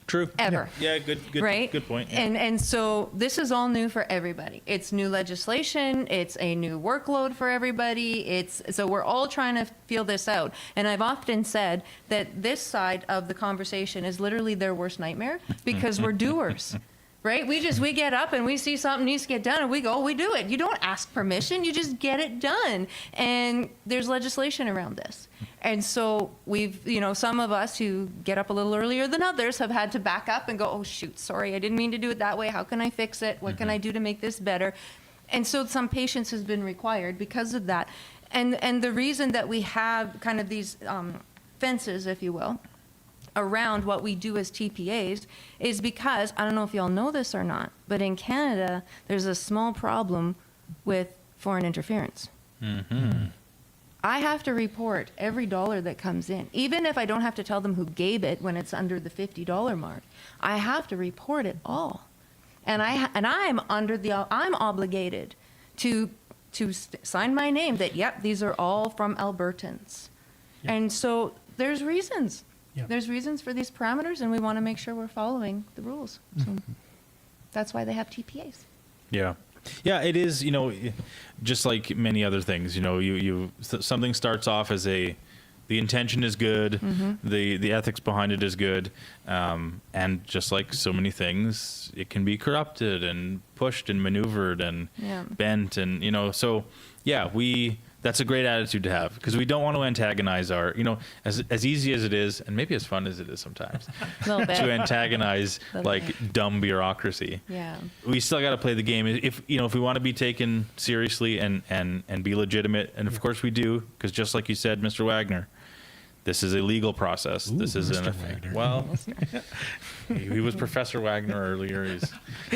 True. Ever. Yeah, good right? Good point. Yeah. And so this is all new for everybody. It's new legislation. It's a new workload for everybody. So we're all trying to feel this out. And I've often said that this side of the conversation is literally their worst nightmare, because we're doers. Right? We get up and we see something needs to get done and we go, we do it. You don't ask permission, you just get it done. And there's legislation around this. And so we've, some of us who get up a little earlier than others have had to back up and go, oh shoot, sorry, I didn't mean to do it that way. How can I fix it? What can I do to make this better? And so some patience has been required because of that. And the reason that we have kind of these fences, if you will, around what we do as TPAs is because, I don't know if y'all know this or not, but in Canada, there's a small problem with foreign interference. I have to report every dollar that comes in, even if I don't have to tell them who gave it when it's under the $50 mark. I have to report it all, and I'm obligated to sign my name that yep, these are all from Albertans, and so there's reasons. Yeah. There's reasons for these parameters, and we want to make sure we're following the rules. So that's why they have TPAs. Yeah. Yeah, it is, just like many other things, something starts off as the intention is good, the ethics behind it is good, and just like so many things, it can be corrupted and pushed and maneuvered and bent, and so yeah, That's a great attitude to have, because we don't want to antagonize our, as easy as it is, and maybe as fun as it is sometimes, Little bit. to antagonize Little like dumb bureaucracy. Yeah. We still got to play the game. If we want to be taken seriously and be legitimate, and of course we do, because just like you said, Mr. Wagner, this is a legal process. This isn't a thing. Well, he was Professor Wagner earlier.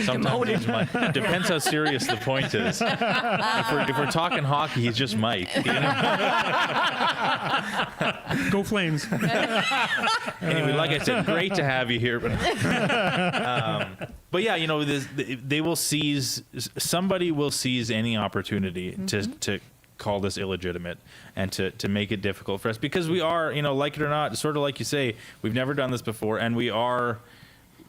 Sometimes he's Mike. Depends how serious the point is. If we're talking hockey, he's just Mike. Go Flames. Anyway, like I said, great to have you here. But yeah, they will seize. Somebody will seize any opportunity to call this illegitimate and to make it difficult for us, because we are, like it or not, sort of like you say, we've never done this before, and we are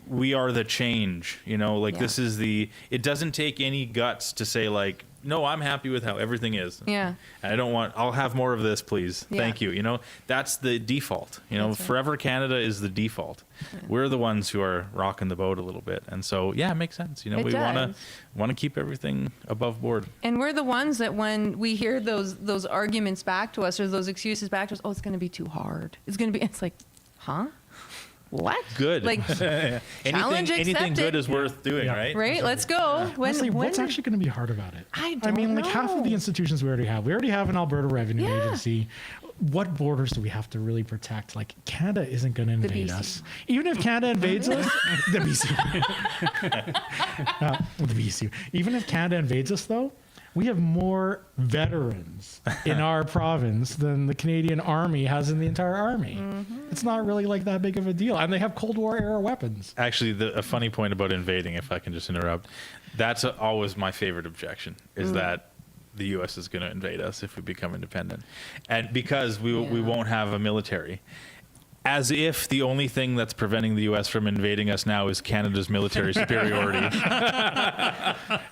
the change. This is it doesn't take any guts to say like, no, I'm happy with how everything is. Yeah. And I'll have more of this, please. Yeah. Thank you. That's the default. That's right. Forever Canada is the default. Yeah. We're the ones who are rocking the boat a little bit. And so, yeah, it makes sense. We want to keep everything above board. And we're the ones that when we hear those arguments back to us or those excuses back to us, oh, it's going to be too hard. It's like, huh? What? Good. Like, challenge anything accepted. good is worth doing, right? Right? Let's go. Honestly, what's actually going to be hard about it? I don't like half of the institutions we already have. We already have an Alberta Revenue Yeah. Agency. What borders do we have to really protect? Like, Canada isn't going to invade us. Even if Canada invades us, the BC. The BC. Even if Canada invades us, though, we have more veterans in our province than the Canadian Army has in the entire army. It's not really like that big of a deal. And they have Cold War era weapons. Actually, a funny point about invading, if I can just interrupt, that's always my favorite objection, is that the U.S. is going to invade us if we become independent. And because we won't have a military. As if the only thing that's preventing the U.S. from invading us now is Canada's military superiority.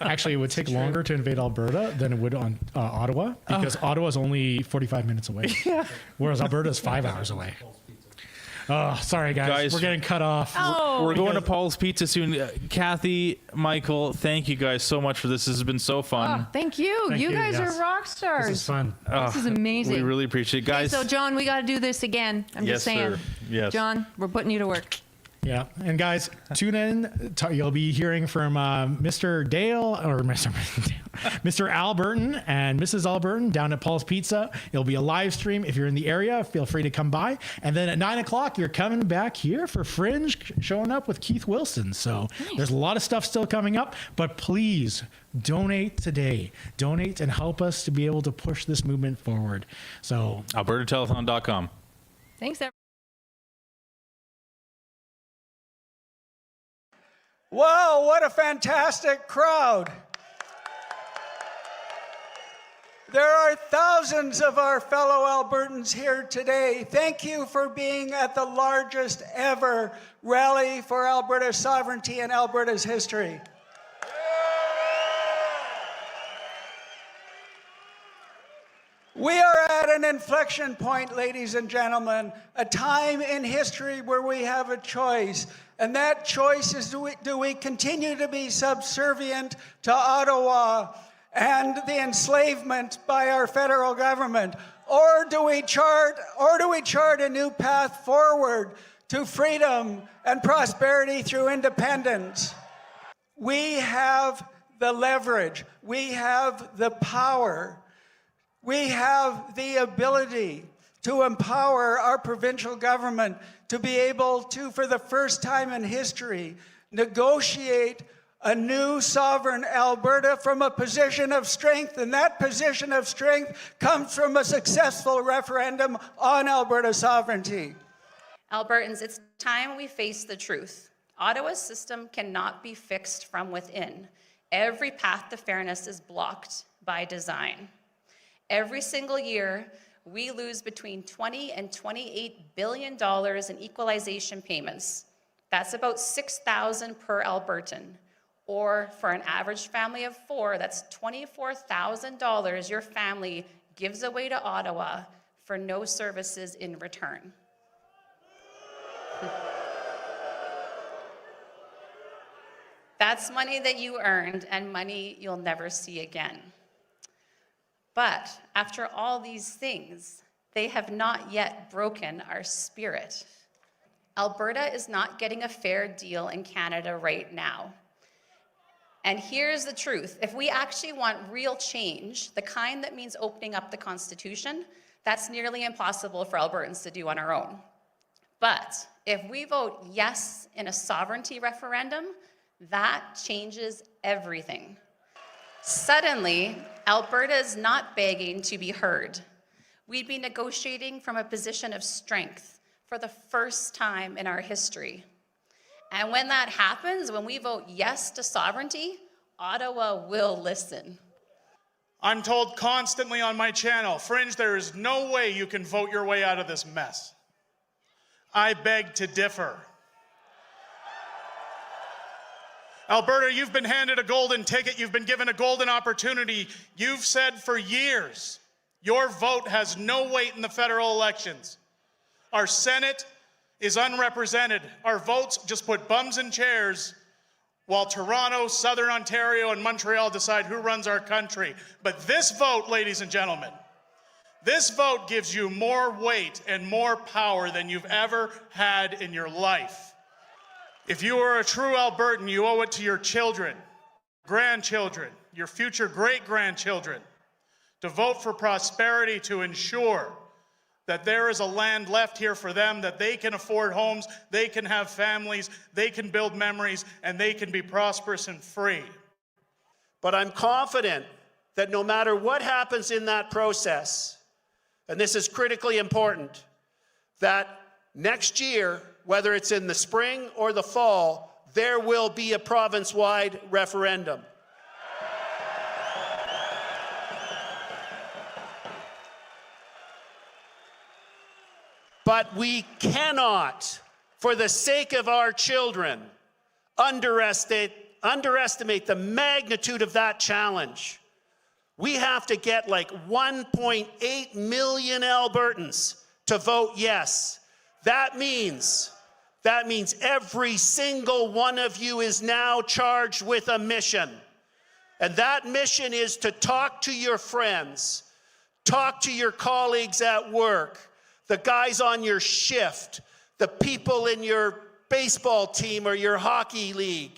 Actually, it would take longer to invade Alberta than it would on Ottawa, because Ottawa is only 45 minutes away, whereas Alberta is 5 hours away. Oh, sorry, guys. We're getting cut off. We're going to Paul's Pizza soon. Kathy, Michael, thank you guys so much for this. This has been so fun. Oh, thank you. You guys are rock stars. This is fun. This is amazing. We really appreciate it. Guys. So, John, we got to do this again. I'm just saying. Sir. Yes. John, we're putting you to work. Yeah. And guys, tune in. You'll be hearing from Mr. Dale or Mr. Alberton and Mrs. Alberton down at Paul's Pizza. It'll be a live stream. If you're in the area, feel free to come by. And then at 9 o'clock, you're coming back here for Fringe, showing up with Keith Wilson. So there's a lot of stuff still coming up, but please donate today. Donate and help us to be able to push this movement forward. So AlbertaTelethon.com. Thanks, everyone. Wow, what a fantastic crowd. There are thousands of our fellow Albertans here today. Thank you for being at the largest ever rally for Alberta's sovereignty in Alberta's history. We are at an inflection point, ladies and gentlemen, a time in history where we have a choice. And that choice is, do we continue to be subservient to Ottawa and the enslavement by our federal government? Or do we chart a new path forward to freedom and prosperity through independence? We have the leverage. We have the power. We have the ability to empower our provincial government to be able to, for the first time in history, negotiate a new sovereign Alberta from a position of strength. And that position of strength comes from a successful referendum on Alberta sovereignty. Albertans, it's time we face the truth. Ottawa's system cannot be fixed from within. Every path to fairness is blocked by design. Every single year, we lose between $20 and $28 billion in equalization payments. That's about $6,000 per Albertan. Or for an average family of 4, that's $24,000 your family gives away to Ottawa for no services in return. That's money that you earned and money you'll never see again. But after all these things, they have not yet broken our spirit. Alberta is not getting a fair deal in Canada right now. And here's the truth. If we actually want real change, the kind that means opening up the Constitution, that's nearly impossible for Albertans to do on our own. But if we vote yes in a sovereignty referendum, that changes everything. Suddenly, Alberta is not begging to be heard. We'd be negotiating from a position of strength for the first time in our history. And when that happens, when we vote yes to sovereignty, Ottawa will listen. I'm told constantly on my channel, Fringe, there is no way you can vote your way out of this mess. I beg to differ. Alberta, you've been handed a golden ticket. You've been given a golden opportunity. You've said for years, your vote has no weight in the federal elections. Our Senate is unrepresented. Our votes just put bums in chairs while Toronto, Southern Ontario, and Montreal decide who runs our country. But this vote, ladies and gentlemen, this vote gives you more weight and more power than you've ever had in your life. If you are a true Albertan, you owe it to your children, grandchildren, your future great-grandchildren to vote for prosperity, to ensure that there is a land left here for them, that they can afford homes, they can have families, they can build memories, and they can be prosperous and free. But I'm confident that no matter what happens in that process, and this is critically important, that next year, whether it's in the spring or the fall, there will be a province-wide referendum. But we cannot, for the sake of our children, underestimate the magnitude of that challenge. We have to get like 1.8 million Albertans to vote yes. That means every single one of you is now charged with a mission. And that mission is to talk to your friends, talk to your colleagues at work, the guys on your shift, the people in your baseball team or your hockey league,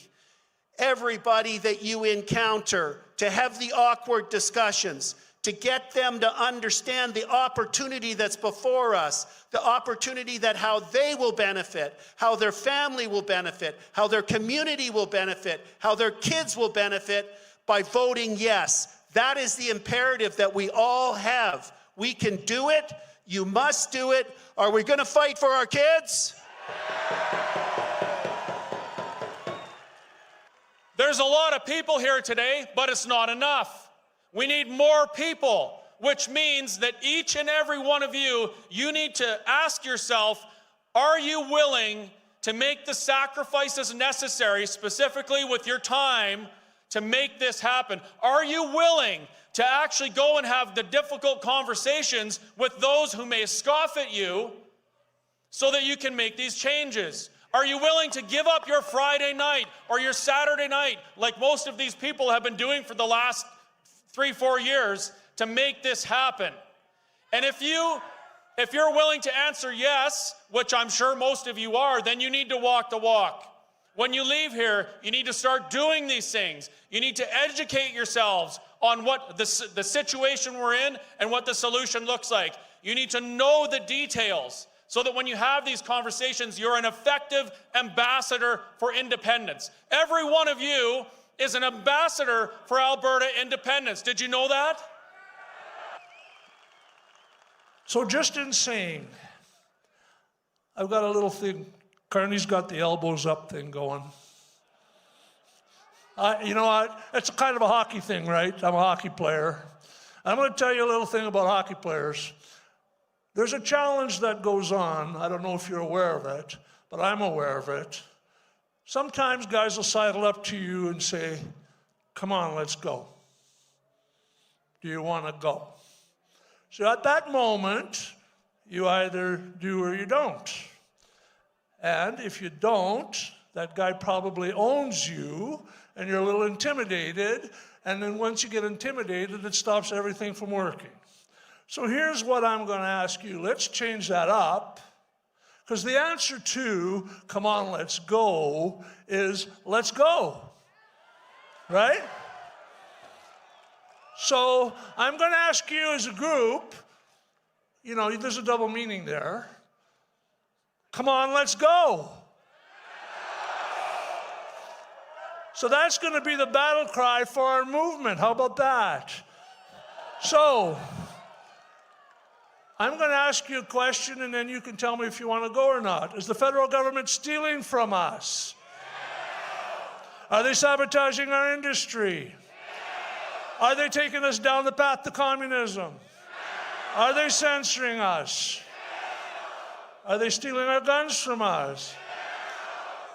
everybody that you encounter, to have the awkward discussions, to get them to understand the opportunity that's before us, the opportunity that how they will benefit, how their family will benefit, how their community will benefit, how their kids will benefit by voting yes. That is the imperative that we all have. We can do it. You must do it. Are we going to fight for our kids? There's a lot of people here today, but it's not enough. We need more people, which means that each and every one of you, you need to ask yourself, are you willing to make the sacrifices necessary, specifically with your time, to make this happen? Are you willing to actually go and have the difficult conversations with those who may scoff at you so that you can make these changes? Are you willing to give up your Friday night or your Saturday night, like most of these people have been doing for the last 3-4 years, to make this happen? And if you're willing to answer yes, which I'm sure most of you are, then you need to walk the walk. When you leave here, you need to start doing these things. You need to educate yourselves on what the situation we're in and what the solution looks like. You need to know the details so that when you have these conversations, you're an effective ambassador for independence. Every one of you is an ambassador for Alberta independence. Did you know that? So just in saying, I've got a little thing, Carney's got the elbows up thing going. It's kind of a hockey thing, right? I'm a hockey player. I'm going to tell you a little thing about hockey players. There's a challenge that goes on. I don't know if you're aware of it, but I'm aware of it. Sometimes guys will sidle up to you and say, come on, let's go. Do you want to go? So at that moment, you either do or you don't. And if you don't, that guy probably owns you, and you're a little intimidated, And then once you get intimidated, it stops everything from working. So here's what I'm going to ask you. Let's change that up. Because the answer to, come on, let's go, is let's go. Right? So I'm going to ask you as a group, you know, there's a double meaning there. Come on, let's go. So that's going to be the battle cry for our movement. How about that? So I'm going to ask you a question, and then you can tell me if you want to go or not. Is the federal government stealing from us? Are they sabotaging our industry? Are they taking us down the path to communism? Are they censoring us? Are they stealing our guns from us?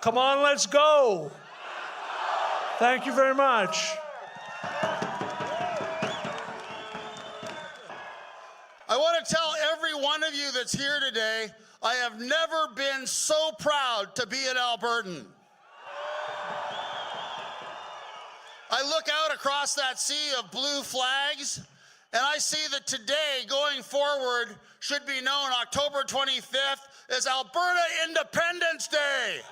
Come on, let's go. Thank you very much. I want to tell every one of you that's here today, I have never been so proud to be an Albertan. I look out across that sea of blue flags, and I see that today, going forward, should be known October 25th as Alberta Independence Day.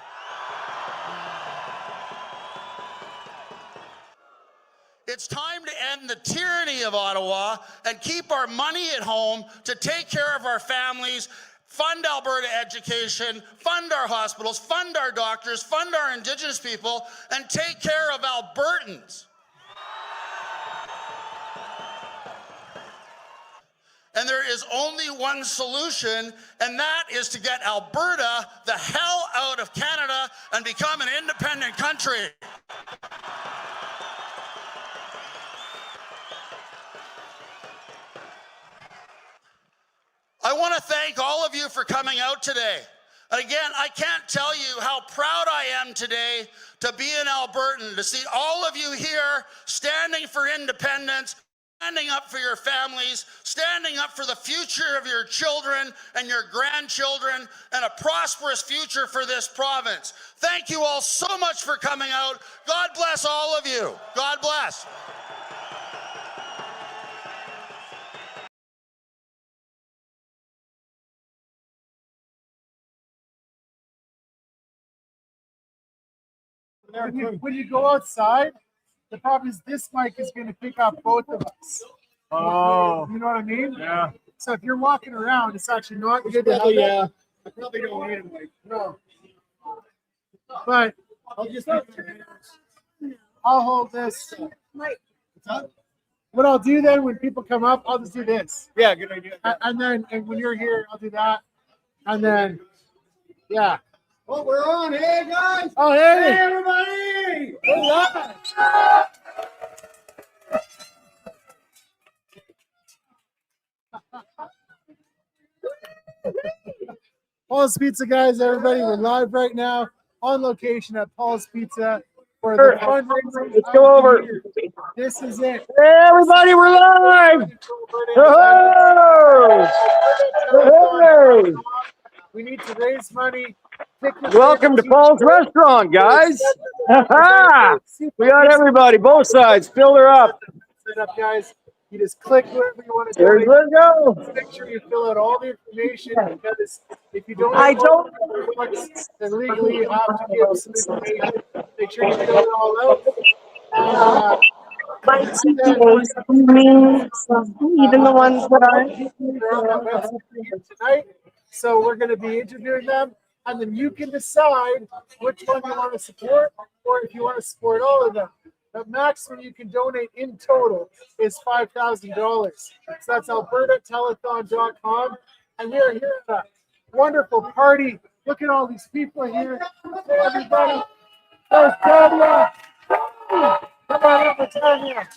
It's time to end the tyranny of Ottawa and keep our money at home to take care of our families, fund Alberta education, fund our hospitals, fund our doctors, fund our Indigenous people, and take care of Albertans. And there is only one solution, and that is to get Alberta the hell out of Canada and become an independent country. I want to thank all of you for coming out today. And again, I can't tell you how proud I am today to be an Albertan, to see all of you here standing for independence, standing up for your families, standing up for the future of your children and your grandchildren, and a prosperous future for this province. Thank you all so much for coming out. God bless all of you. God bless. When you go outside, the problem is this mic is going to pick up both of us. Oh. You know what I mean? Yeah. So if you're walking around, it's actually not good to have that. I probably don't need a mic. No. But I'll hold this. What I'll do then when people come up, I'll just do this. Yeah, good idea. And then when you're here, I'll do that. And then, yeah. Oh, we're on. Hey, guys. Oh, hey. Hey, everybody. We're live. Paul's Pizza, guys. Everybody, we're live right now on location at Paul's Pizza for the fundraiser. Let's go over. This is it. Hey, everybody, we're live. Hey. We need to raise money. Welcome to Paul's Restaurant, guys. We got everybody, both sides. Fill her up. Set up, guys. You just click wherever you want to There's go. let's go. Make sure you fill out all the information, because if you don't, then legally you have to give some information. Make sure you fill it all out. My TPAs, even the ones that aren't. Tonight, so we're going to be interviewing them, and then you can decide which one you want to support, or if you want to support all of them. The maximum you can donate in total is $5,000. So that's albertatelethon.com. And we are here at a wonderful party. Look at all these people here. Hey, everybody. There's Tanya. Come on up with Tanya.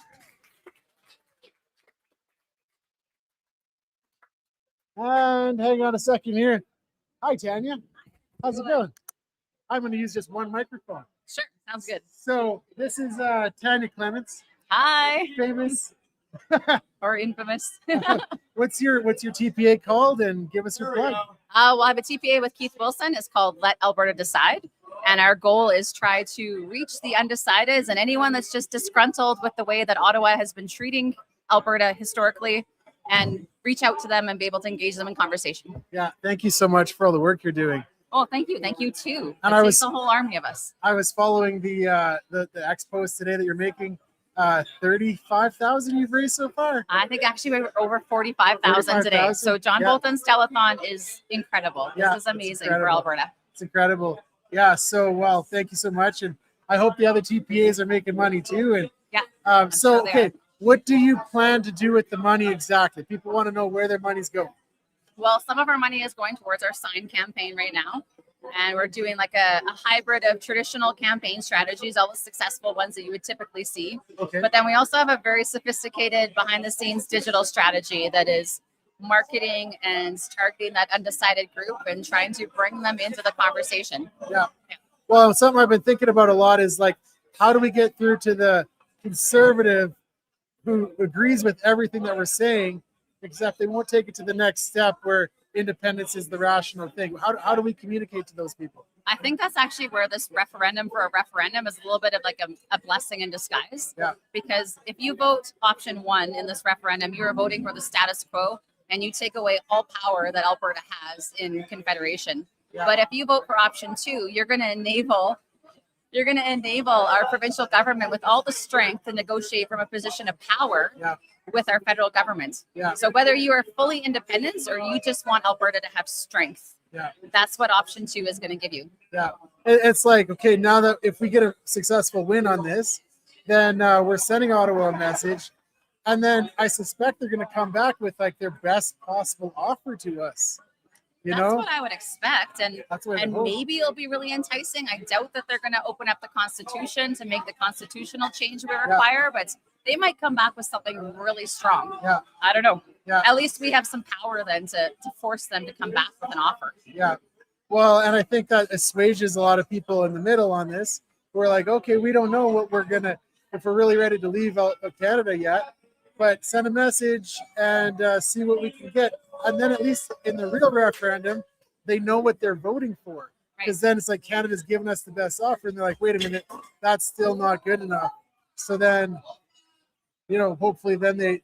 And hang on a second here. Hi, Tanya. How's it going? I'm going to use just one microphone. Sure, sounds good. So this is Tanya Clements. Hi. Famous. Or infamous. What's your TPA called? And give us your plug. Well, I have a TPA with Keith Wilson. It's called Let Alberta Decide. And our goal is try to reach the undecideds and anyone that's just disgruntled with the way that Ottawa has been treating Alberta historically, and reach out to them and be able to engage them in conversation. Yeah, thank you so much for all the work you're doing. Oh, thank you. Thank you too. And It I takes was- a whole army of us. I was following the X post today that you're making. 35,000 you've raised so far. I think actually we're over 45,000 today. 45,000? So John Yeah. Bolton's telethon is incredible. Yeah, This is it's amazing incredible. for Alberta. It's incredible. Yeah. So well, thank you so much, and I hope the other TPAs are making money too. And Yeah. so sure they okay, are. what do you plan to do with the money exactly? People want to know where their money's going. Well, some of our money is going towards our sign campaign right now. And we're doing like a hybrid of traditional campaign strategies, all the successful ones that you would typically see. Okay. But then we also have a very sophisticated behind the scenes digital strategy that is marketing and targeting that undecided group and trying to bring them into the conversation. Yeah. Well, something I've been thinking about a lot is like, how do we get through to the conservative who agrees with everything that we're saying, except they won't take it to the next step where independence is the rational thing. How do we communicate to those people? I think that's actually where this referendum for a referendum is a little bit of like a blessing in disguise. Yeah. Because if you vote option 1 in this referendum, you are voting for the status quo and you take away all power that Alberta has in Confederation. Yeah. But if you vote for option 2, you're going to enable our provincial government with all the strength to negotiate from a position of power with our federal government. Yeah. So whether you are fully independent or you just want Alberta to have strength, Yeah. that's what option 2 is going to give you. Yeah. It's like, okay, now that if we get a successful win on this, then we're sending Ottawa a message. And then I suspect they're going to come back with like their best possible offer to us. You That's know? what I would expect. And That's what I and hope. maybe it'll be really enticing. I doubt that they're going to open up the Constitution to make the constitutional change we require, but they might come back with something really strong. Yeah. I don't know. Yeah. At least we have some power then to force them to come back with an offer. Yeah. Well, and I think that assuages a lot of people in the middle on this. We're like, okay, we don't know what we're going to, if we're really ready to leave out of Canada yet, but send a message and see what we can get. And then at least in the real referendum, they know what they're voting for. Because then it's like Canada's giving us the best offer. And they're like, wait a minute, that's still not good enough. So then, you know, hopefully then they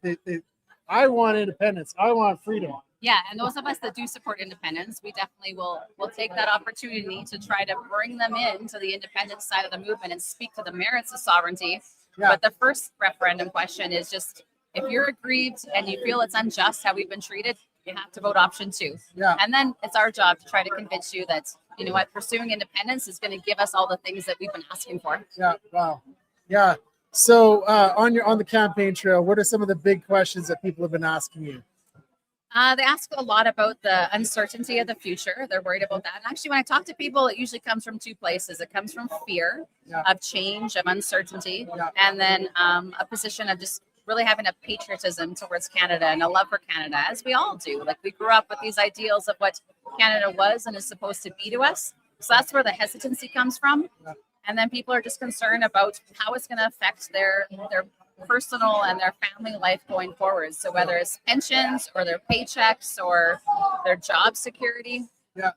I want independence. I want freedom. Yeah, and those of us that do support independence, we definitely will take that opportunity to try to bring them in to the independence side of the movement and speak to the merits of sovereignty. Yeah. But the first referendum question is just, if you're aggrieved and you feel it's unjust how we've been treated, you have to vote option 2. Yeah. And then it's our job to try to convince you that, you know what, pursuing independence is going to give us all the things that we've been asking for. Yeah. Wow. Yeah. So on the campaign trail, what are some of the big questions that people have been asking you? They ask a lot about the uncertainty of the future. They're worried about that. And actually, when I talk to people, it usually comes from 2 places. It comes from fear of change, of uncertainty, and then a position of just really having a patriotism towards Canada and a love for Canada, as we all do. Like, we grew up with these ideals of what Canada was and is supposed to be to us. So that's where the hesitancy comes from. And then people are just concerned about how it's going to affect their personal and their family life going forward. So whether it's pensions or their paychecks or their job security. Yeah.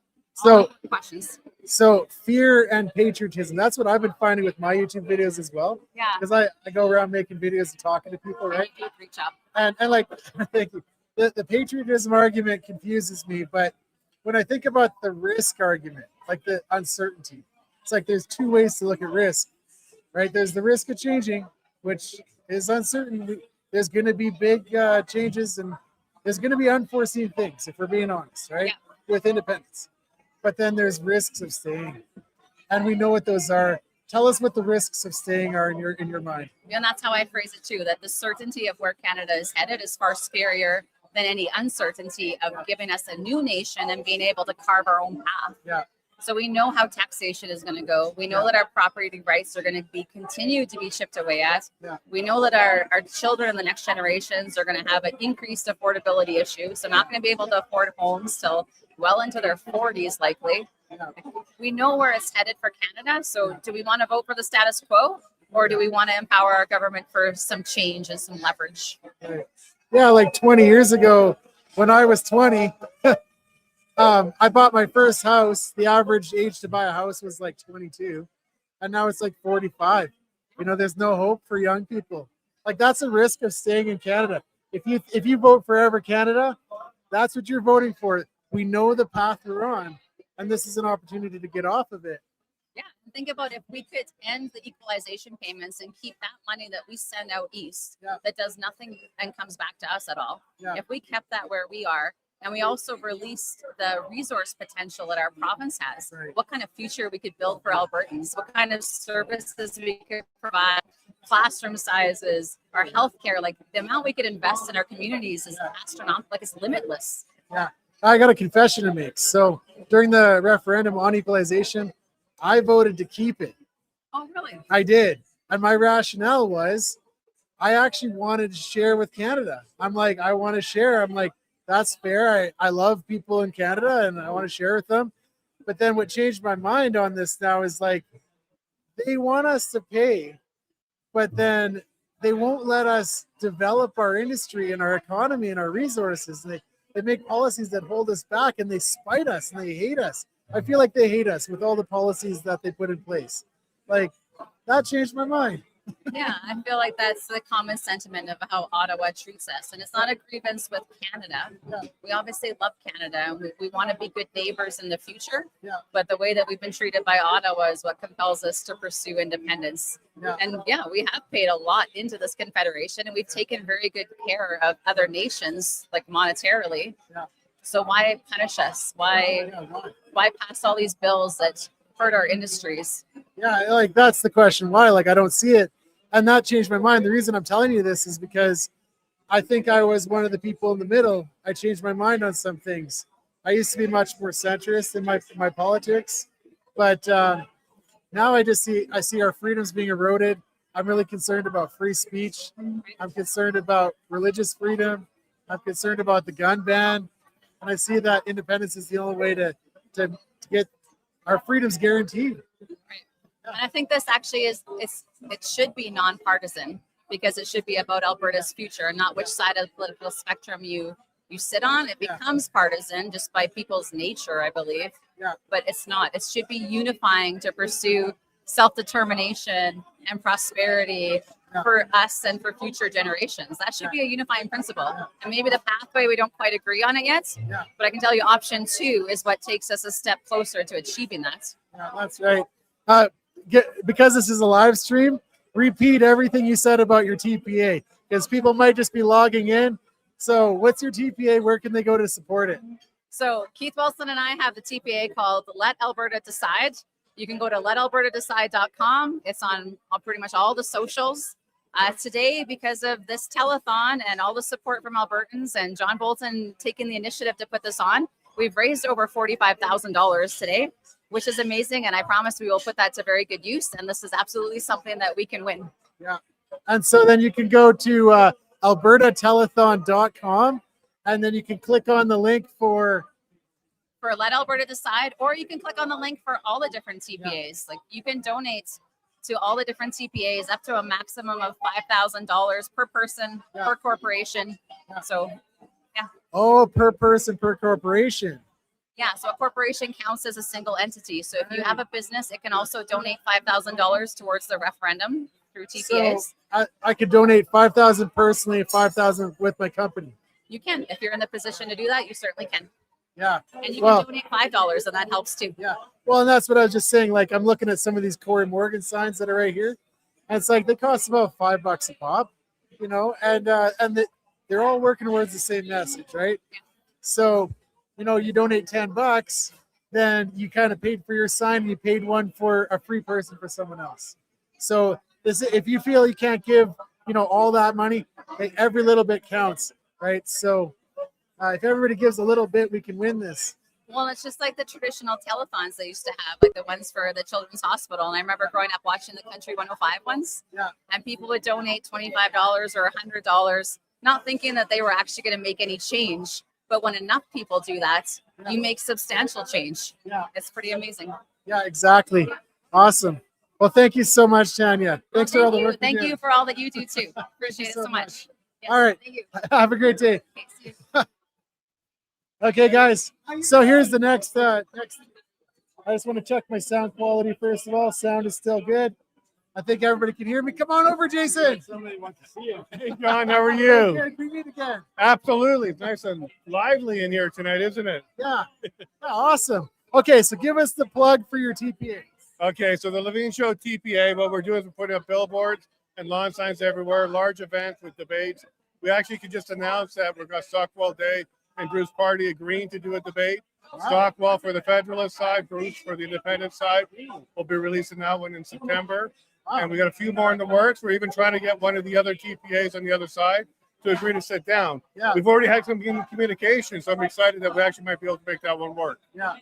all So questions. So fear and patriotism. That's what I've been finding with my YouTube videos as well. Yeah. Because I go around making videos and talking to people, right? Great job. And like, thank you. The patriotism argument confuses me, but when I think about the risk argument, like the uncertainty, it's like there's 2 ways to look at risk, right? There's the risk of changing, which is uncertain. There's going to be big changes and there's going to be unforeseen things, if we're being honest, right? With independence. But then there's risks of staying. And we know what those are. Tell us what the risks of staying are in your mind. And that's how I phrase it too, that the certainty of where Canada is headed is far scarier than any uncertainty of giving us a new nation and being able to carve our own path. Yeah. So we know how taxation is going to go. We know that our property rights are going to be continued to be chipped away at. Yeah. We know that our children and the next generations are going to have an increased affordability issue. So not going to be able to afford homes till well into their 40s likely. We know where it's headed for Canada. So do we want to vote for the status quo, or do we want to empower our government for some change and some leverage? Yeah, like 20 years ago, when I was 20, I bought my first house. The average age to buy a house was like 22, and now it's like 45. You know, there's no hope for young people. Like, that's a risk of staying in Canada. If you vote Forever Canada, that's what you're voting for. We know the path we're on, and this is an opportunity to get off of it. Yeah, think about if we could end the equalization payments and keep that money that we send out east that does nothing and comes back to us at all. Yeah. If we kept that where we are, and we also released the resource potential that our province has, what kind of future we could build for Albertans, what kind of services we could provide, classroom sizes, our healthcare, like the amount we could invest in our communities is astronomical, like it's limitless. Yeah, I got a confession to make. So during the referendum on equalization, I voted to keep it. Oh, really? I did. And my rationale was I actually wanted to share with Canada. I'm like, I want to share. I'm like, that's fair. I love people in Canada and I want to share with them. But then what changed my mind on this now is like, they want us to pay, but then they won't let us develop our industry and our economy and our resources. And they make policies that hold us back, and they spite us and they hate us. I feel like they hate us with all the policies that they put in place. Like, that changed my mind. Yeah, I feel like that's the common sentiment of how Ottawa treats us. And it's not a grievance with Canada. We obviously love Canada and we want to be good neighbors in the future. But the way that we've been treated by Ottawa is what compels us to pursue independence. And yeah, we have paid a lot into this confederation, and we've taken very good care of other nations, like monetarily. So why punish us? Why pass all these bills that hurt our industries? Yeah, like, that's the question. Why? Like, I don't see it. And that changed my mind. The reason I'm telling you this is because I think I was one of the people in the middle. I changed my mind on some things. I used to be much more centrist in my politics, but now I see our freedoms being eroded. I'm really concerned about free speech. I'm concerned about religious freedom. I'm concerned about the gun ban. And I see that independence is the only way to get our freedoms guaranteed. And I think this actually it should be nonpartisan, because it should be about Alberta's future and not which side of the political spectrum you sit on. It becomes partisan just by people's nature, I believe. But it's not. It should be unifying to pursue self-determination and prosperity for us and for future generations. That should be a unifying principle. And maybe the pathway, we don't quite agree on it yet, but I can tell you option 2 is what takes us a step closer to achieving that. Yeah, that's right. Because this is a live stream, repeat everything you said about your TPA, because people might just be logging in. So what's your TPA? Where can they go to support it? So Keith Wilson and I have the TPA called Let Alberta Decide. You can go to letalbertadecide.com. It's on pretty much all the socials. Today, because of this telethon and all the support from Albertans and John Bolton taking the initiative to put this on, we've raised over $45,000 today, which is amazing. And I promise we will put that to very good use. And this is absolutely something that we can win. Yeah. And so then you can go to albertatelethon.com, and then you can click on the link for Let Alberta Decide, or you can click on the link for all the different TPAs. Like, you can donate to all the different TPAs up to a maximum of $5,000 per person, per corporation. So, yeah. Oh, per person, per corporation. Yeah, so a corporation counts as a single entity. So if you have a business, it can also donate $5,000 towards the referendum through TPAs. So I could donate $5,000 personally, $5,000 with my company. You can. If you're in the position to do that, you certainly can. Yeah. And you can donate $5, and that helps too. Yeah. Well, and that's what I was just saying. Like, I'm looking at some of these Corey Morgan signs that are right here, and it's like they cost about $5 a pop, you know, and they're all working towards the same message, right? Yeah. So, you know, you donate $10, then you kind of paid for your sign, and you paid one for a free person for someone else. So this, if you feel you can't give, you know, all that money, hey, every little bit counts, right? So if everybody gives a little bit, we can win this. Well, it's just like the traditional telethons they used to have, like the ones for the Children's Hospital. And I remember growing up watching the Country 105 ones. Yeah. And people would donate $25 or $100, not thinking that they were actually going to make any change. But when enough people do that, you make substantial change. Yeah. It's pretty amazing. Yeah, exactly. Awesome. Well, thank you so much, Tanya. Thanks for all the work. Thank you for all that you do too. Appreciate it so much. Yes, all right. thank you. Have a great day. Okay, see you. Okay, guys. So here's the next. I just want to check my sound quality first of all. Sound is still good. I think everybody can hear me. Come on over, Jason. Somebody wants to see you. Hey, John, how are you? Good. We meet again. Absolutely. It's nice and lively in here tonight, isn't it? Yeah. Awesome. Okay, so give us the plug for your TPAs. Okay, so the Levine Show TPA, what we're doing is we're putting up billboards and lawn signs everywhere, large events with debates. We actually could just announce that we've got Stockwell Day and Bruce Party agreeing to do a debate. Stockwell for the Federalist side, Bruce for the Independent side. We'll be releasing that one in September. And we got a few more in the works. We're even trying to get one of the other TPAs on the other side to agree to sit down. Yeah. We've already had some communication, so I'm excited that we actually might be able to make that one work. Yeah.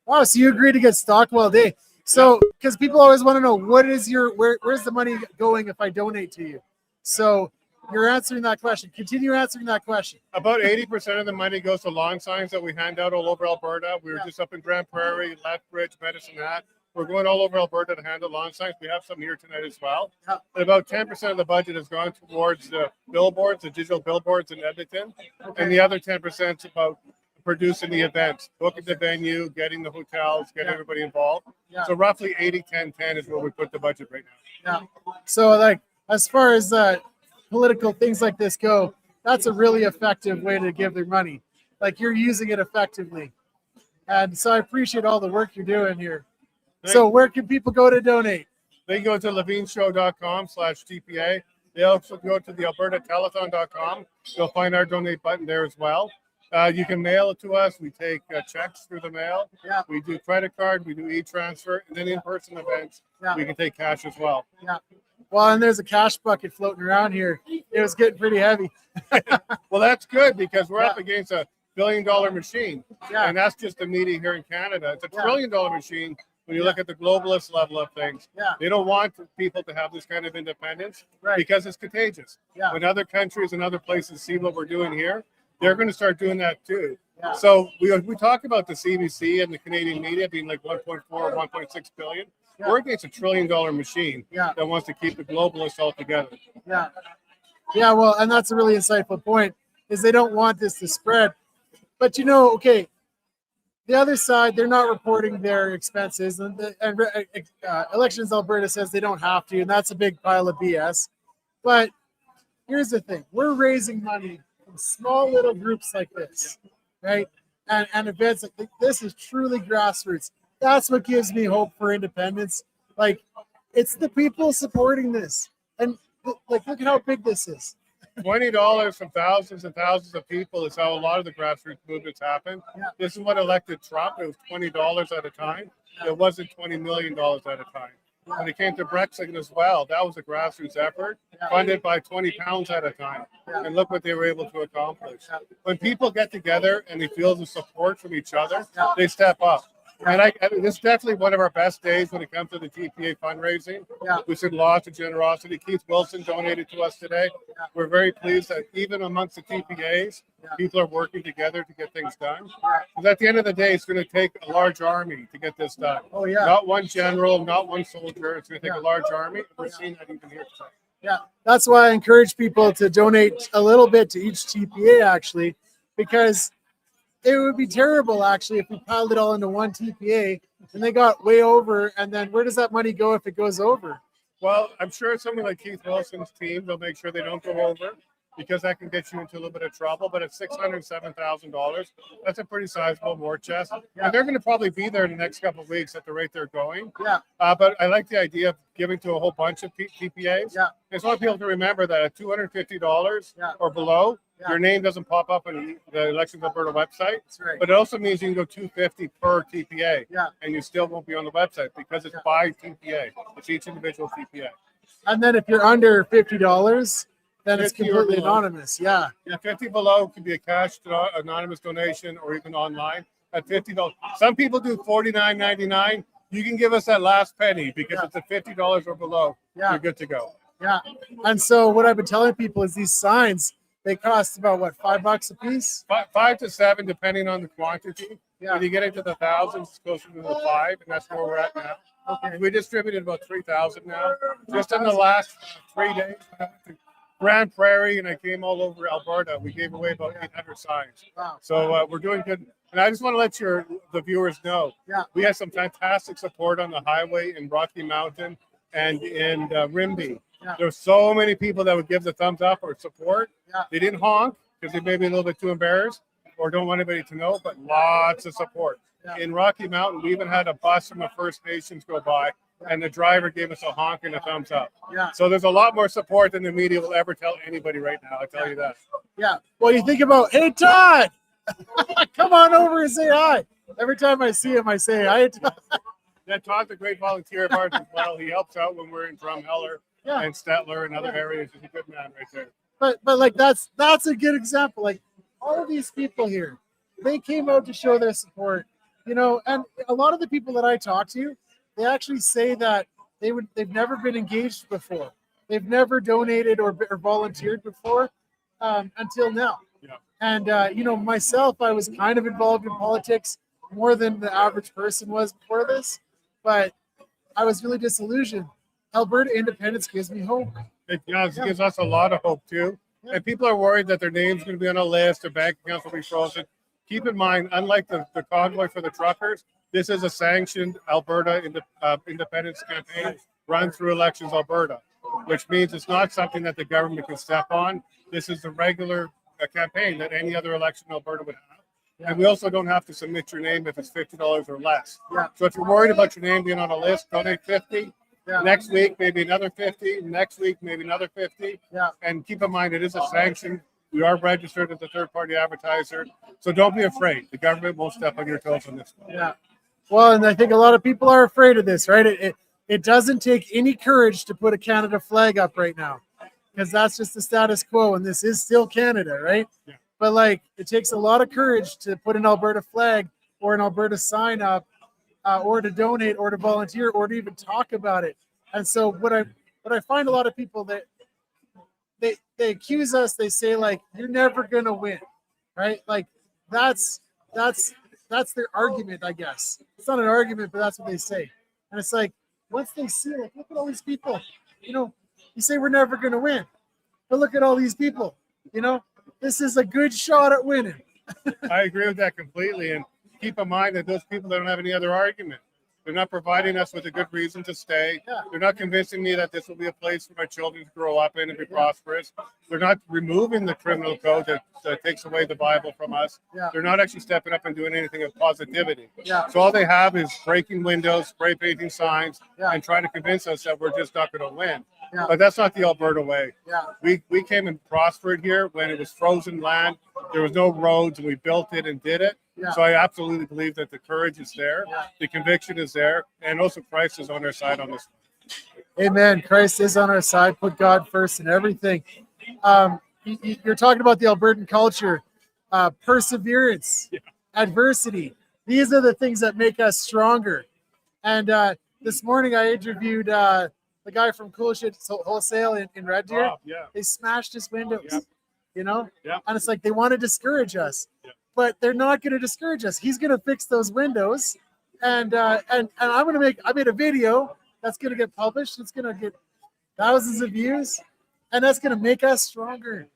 Oh, so you agreed to get Stockwell Day. So, because people always want to know what is where's the money going if I donate to you? So you're answering that question. Continue answering that question. About 80% of the money goes to lawn signs that we hand out all over Alberta. We were just up in Grand Prairie, Lethbridge, Medicine Hat. We're going all over Alberta to handle lawn signs. We have some here tonight as well. And about 10% of the budget has gone towards the billboards, the digital billboards in Edmonton. And the other 10% is about producing the events, booking the venue, getting the hotels, getting everybody involved. Yeah. So roughly 80-10-10 is where we put the budget right now. Yeah. So like as far as political things like this go, that's a really effective way to give their money. Like you're using it effectively. And so I appreciate all the work you're doing here. So where can people go to donate? They can go to levineshow.com/TPA. They also go to the albertatelethon.com. You'll find our donate button there as well. You can mail it to us. We take checks through the mail. Yeah. We do credit card. We do e-transfer. And then in-person events, Yeah. we can take cash as well. Yeah. Well, and there's a cash bucket floating around here. It was getting pretty heavy. Well, that's good because we're up against a billion-dollar machine. Yeah. And that's just the media here in Canada. It's a Yeah. trillion-dollar machine. When you look at the globalist level of things, Yeah. they don't want people to have this kind of independence because it's contagious. Yeah. When other countries and other places see what we're doing here, they're going to start doing that too. Yeah. So we talk about the CBC and the Canadian media being like 1.4 or 1.6 billion. Yeah. We're against a $1 trillion machine Yeah. that wants to keep the globalists all together. Yeah. Yeah, well, and that's a really insightful point, is they don't want this to spread. But you know, okay, the other side, they're not reporting their expenses, and Elections Alberta says they don't have to, and that's a big pile of BS. But here's the thing: we're raising money from small little groups like this, right? And events like this is truly grassroots. That's what gives me hope for independence. Like, it's the people supporting this, and like, look at how big this is. $20 from thousands and thousands of people is how a lot of the grassroots movements happen. Yeah. This is what elected Trump. It was $20 at a time. It wasn't $20 million at a time. When it came to Brexit as well, that was a grassroots effort funded by 20 pounds at a time. And look what they were able to accomplish. When people get together and they feel the support from each other, they step up. And this is definitely one of our best days when it comes to the TPA fundraising. Yeah. We've seen lots of generosity. Keith Wilson donated to us today. We're very pleased that even amongst the TPAs, people are working together to get things done. Because at the end of the day, it's going to take a large army to get this done. Oh, yeah. Not one general, not one soldier. It's going to take a large army. We're seeing that even here today. Yeah, that's why I encourage people to donate a little bit to each TPA, actually, because it would be terrible, actually, if we piled it all into one TPA and they got way over. And then where does that money go if it goes over? Well, I'm sure someone like Keith Wilson's team, they'll make sure they don't go over because that can get you into a little bit of trouble. But at $607,000, that's a pretty sizable war chest. And they're going to probably be there in the next couple of weeks at the rate they're going. Yeah. But I like the idea of giving to a whole bunch of TPAs. Yeah. I just want people to remember that at $250 or below, your name doesn't pop up on the Elections Alberta website. That's right. But it also means you can go $250 per TPA. Yeah. And you still won't be on the website because it's by TPA. It's each individual TPA. And then if you're under $50, then it's 50 or completely below. anonymous. Yeah. Yeah, 50 below could be a cash anonymous donation or even online at $50. Some people do $49.99. You can give us that last penny because it's at $50 or below. Yeah. You're good to go. Yeah. And so what I've been telling people is these signs, they cost about what, $5 a piece? 5 to 7, depending on the quantity. Yeah. When you get into the thousands, it's closer to the 5, and that's where we're at now. Okay. We distributed about 3,000 now. Just in the last 3 days, Grand Prairie, and I came all over Alberta. We gave away about 800 signs. Wow. So we're doing good. And I just want to let the viewers know, we had some fantastic support on the highway in Rocky Mountain and in Rimbey. There were so many people that would give the thumbs up or support. They didn't honk because they may be a little bit too embarrassed or don't want anybody to know, but lots of support. In Rocky Mountain, we even had a bus from the First Nations go by, and the driver gave us a honk and a thumbs up. So there's a lot more support than the media will ever tell anybody right now. I tell you that. Yeah. Well, you think about, hey, Todd, come on over and say hi. Every time I see him, I say hi. Yeah, Todd's a great volunteer of ours as well. He helps out when we're in Drumheller and Stettler and other areas. He's a good man right there. But like that's a good example. Like all of these people here, they came out to show their support, you know. And a lot of the people that I talk to, they actually say that they've never been engaged before. They've never donated or volunteered before until now. Yeah. And you know, myself, I was kind of involved in politics more than the average person was before this, but I was really disillusioned. Alberta independence gives me hope. It gives us a lot of hope too. And people are worried that their name's going to be on a list, their bank accounts will be frozen. Keep in mind, unlike the convoy for the truckers, this is a sanctioned Alberta independence campaign run through Elections Alberta, which means it's not something that the government can step on. This is the regular campaign that any other election in Alberta would have. And we also don't have to submit your name if it's $50 or less. So if you're worried about your name being on a list, donate 50. Next week, maybe another 50. Next week, maybe another 50. And keep in mind, it is a sanction. We are registered as a third party advertiser. So don't be afraid. The government won't step on your toes on this one. Yeah. Well, and I think a lot of people are afraid of this, right? It doesn't take any courage to put a Canada flag up right now, because that's just the status quo, and this is still Canada, right? Yeah. But like, it takes a lot of courage to put an Alberta flag or an Alberta sign up, or to donate, or to volunteer, or to even talk about it. And so what I find a lot of people that they accuse us, they say like, you're never gonna win, right? Like that's their argument, I guess. It's not an argument, but that's what they say. And it's like, once they see, like, look at all these people, you know, you say we're never gonna win, but look at all these people, you know, this is a good shot at winning. I agree with that completely. And keep in mind that those people don't have any other argument. They're not providing us with a good reason to stay. They're not convincing me that this will be a place for my children to grow up in and be prosperous. They're not removing the criminal code that takes away the Bible from us. They're not actually stepping up and doing anything of positivity. So all they have is breaking windows, spray painting signs, and trying to convince us that we're just not going to win. But that's not the Alberta way. We came and prospered here when it was frozen land. There was no roads, and we built it and did it. So I absolutely believe that the courage is there, the conviction is there, and also Christ is on our side on this one. Amen. Christ is on our side. Put God first in everything. You're talking about the Albertan culture, perseverance, adversity. These are the things that make us stronger. And this morning I interviewed the guy from Cool Shit Wholesale in Red Deer. They smashed his windows, you know? And it's like they want to discourage us. But they're not going to discourage us. He's going to fix those windows, and I made a video that's going to get published. It's going to get thousands of views, and that's going to make us stronger.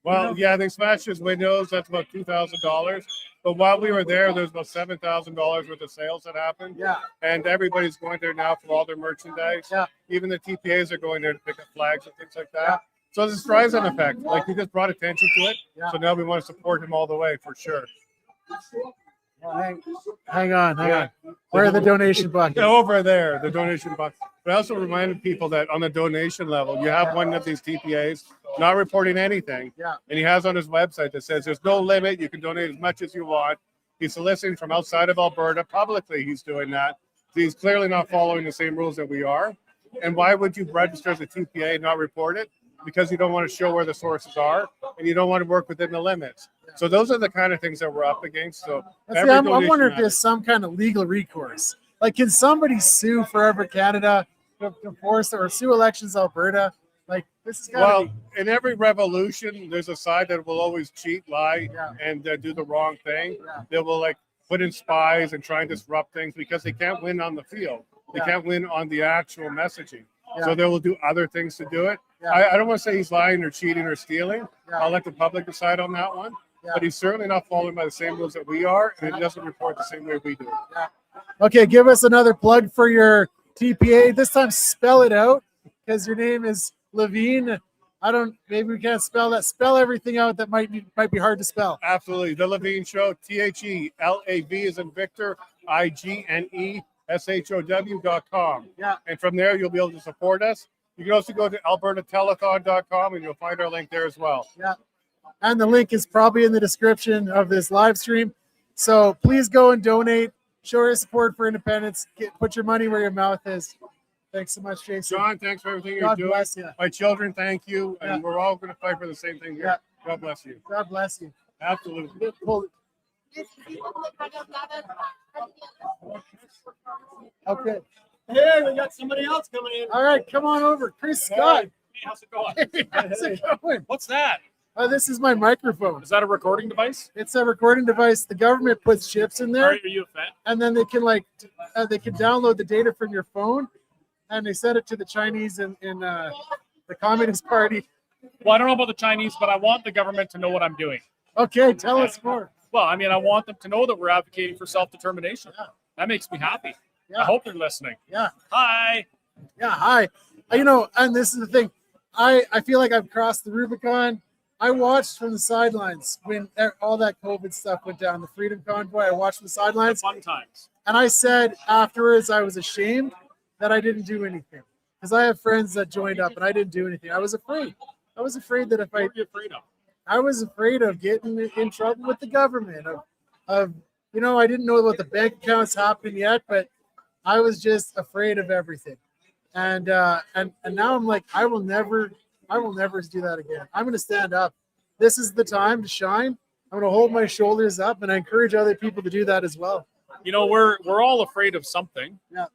Well, yeah, they smashed his windows. That's about $2,000. But while we were there was about $7,000 worth of sales that happened. And everybody's going there now for all their merchandise. Even the TPAs are going there to pick up flags and things like that. So there's a Streisand effect. Like, he just brought attention to it. So now we want to support him all the way for sure. Well, hang on. Where are the donation buckets? Over there, the donation bucket. But I also reminded people that on the donation level, you have one of these TPAs not reporting anything. And he has on his website that says there's no limit. You can donate as much as you want. He's soliciting from outside of Alberta. Publicly, he's doing that. He's clearly not following the same rules that we are. And why would you register as a TPA and not report it? Because you don't want to show where the sources are, and you don't want to work within the limits. So those are the kind of things that we're up against. So I'm wondering if there's some kind of legal recourse. Like, can somebody sue Forever Canada to force or sue Elections Alberta? Like, this is in every revolution, there's a side that will always cheat, lie, and do the wrong thing. They will like put in spies and try and disrupt things because they can't win on the field. They can't win on the actual messaging. So they will do other things to do it. I don't want to say he's lying or cheating or stealing. I'll let the public decide on that one. But he's certainly not following by the same rules that we are, and he doesn't report the same way we do. Okay, give us another plug for your TPA. This time spell it out, because your name is Levine. Maybe we can't spell that. Spell everything out that might be hard to spell. Absolutely. The Levine Show, THELAV is in Victor, IGNESHOW.com. Yeah. And from there, you'll be able to support us. You can also go to AlbertaTelethon.com and you'll find our link there as well. Yeah. And the link is probably in the description of this live stream. So please go and donate. Show your support for independence. Put your money where your mouth is. Thanks so much, Jason. John, thanks for everything God you're doing. bless you. My children, thank you. And we're all going to fight for the same thing here. Yeah. God bless you. God bless you. Absolutely. Okay. Hey, we got somebody else coming in. All right, come on over. Chris Scott. Hey, how's it going? Hey, how's it going? What's that? This is my microphone. Is that a recording device? It's a recording device. The government puts chips in there. Are you a fan? And then they can they can download the data from your phone, and they send it to the Chinese in the Communist Party. Well, I don't know about the Chinese, but I want the government to know what I'm doing. Okay, tell us more. Well, I mean, I want them to know that we're advocating for self-determination. Yeah. That makes me happy. Yeah. I hope they're listening. Yeah. Hi. Yeah, hi. And this is the thing. I feel like I've crossed the Rubicon. I watched from the sidelines when all that COVID stuff went down, the Freedom Convoy. I watched from the sidelines. Fun times. And I said afterwards I was ashamed that I didn't do anything. Because I have friends that joined up and I didn't do anything. I was afraid. I was afraid that if What were you afraid of? I was afraid of getting in trouble with the government. I didn't know about the bank accounts happening yet, but I was just afraid of everything. And now I'm like, I will never do that again. I'm going to stand up. This is the time to shine. I'm going to hold my shoulders up, and I encourage other people to do that as well. You know, we're all afraid of something. Yeah.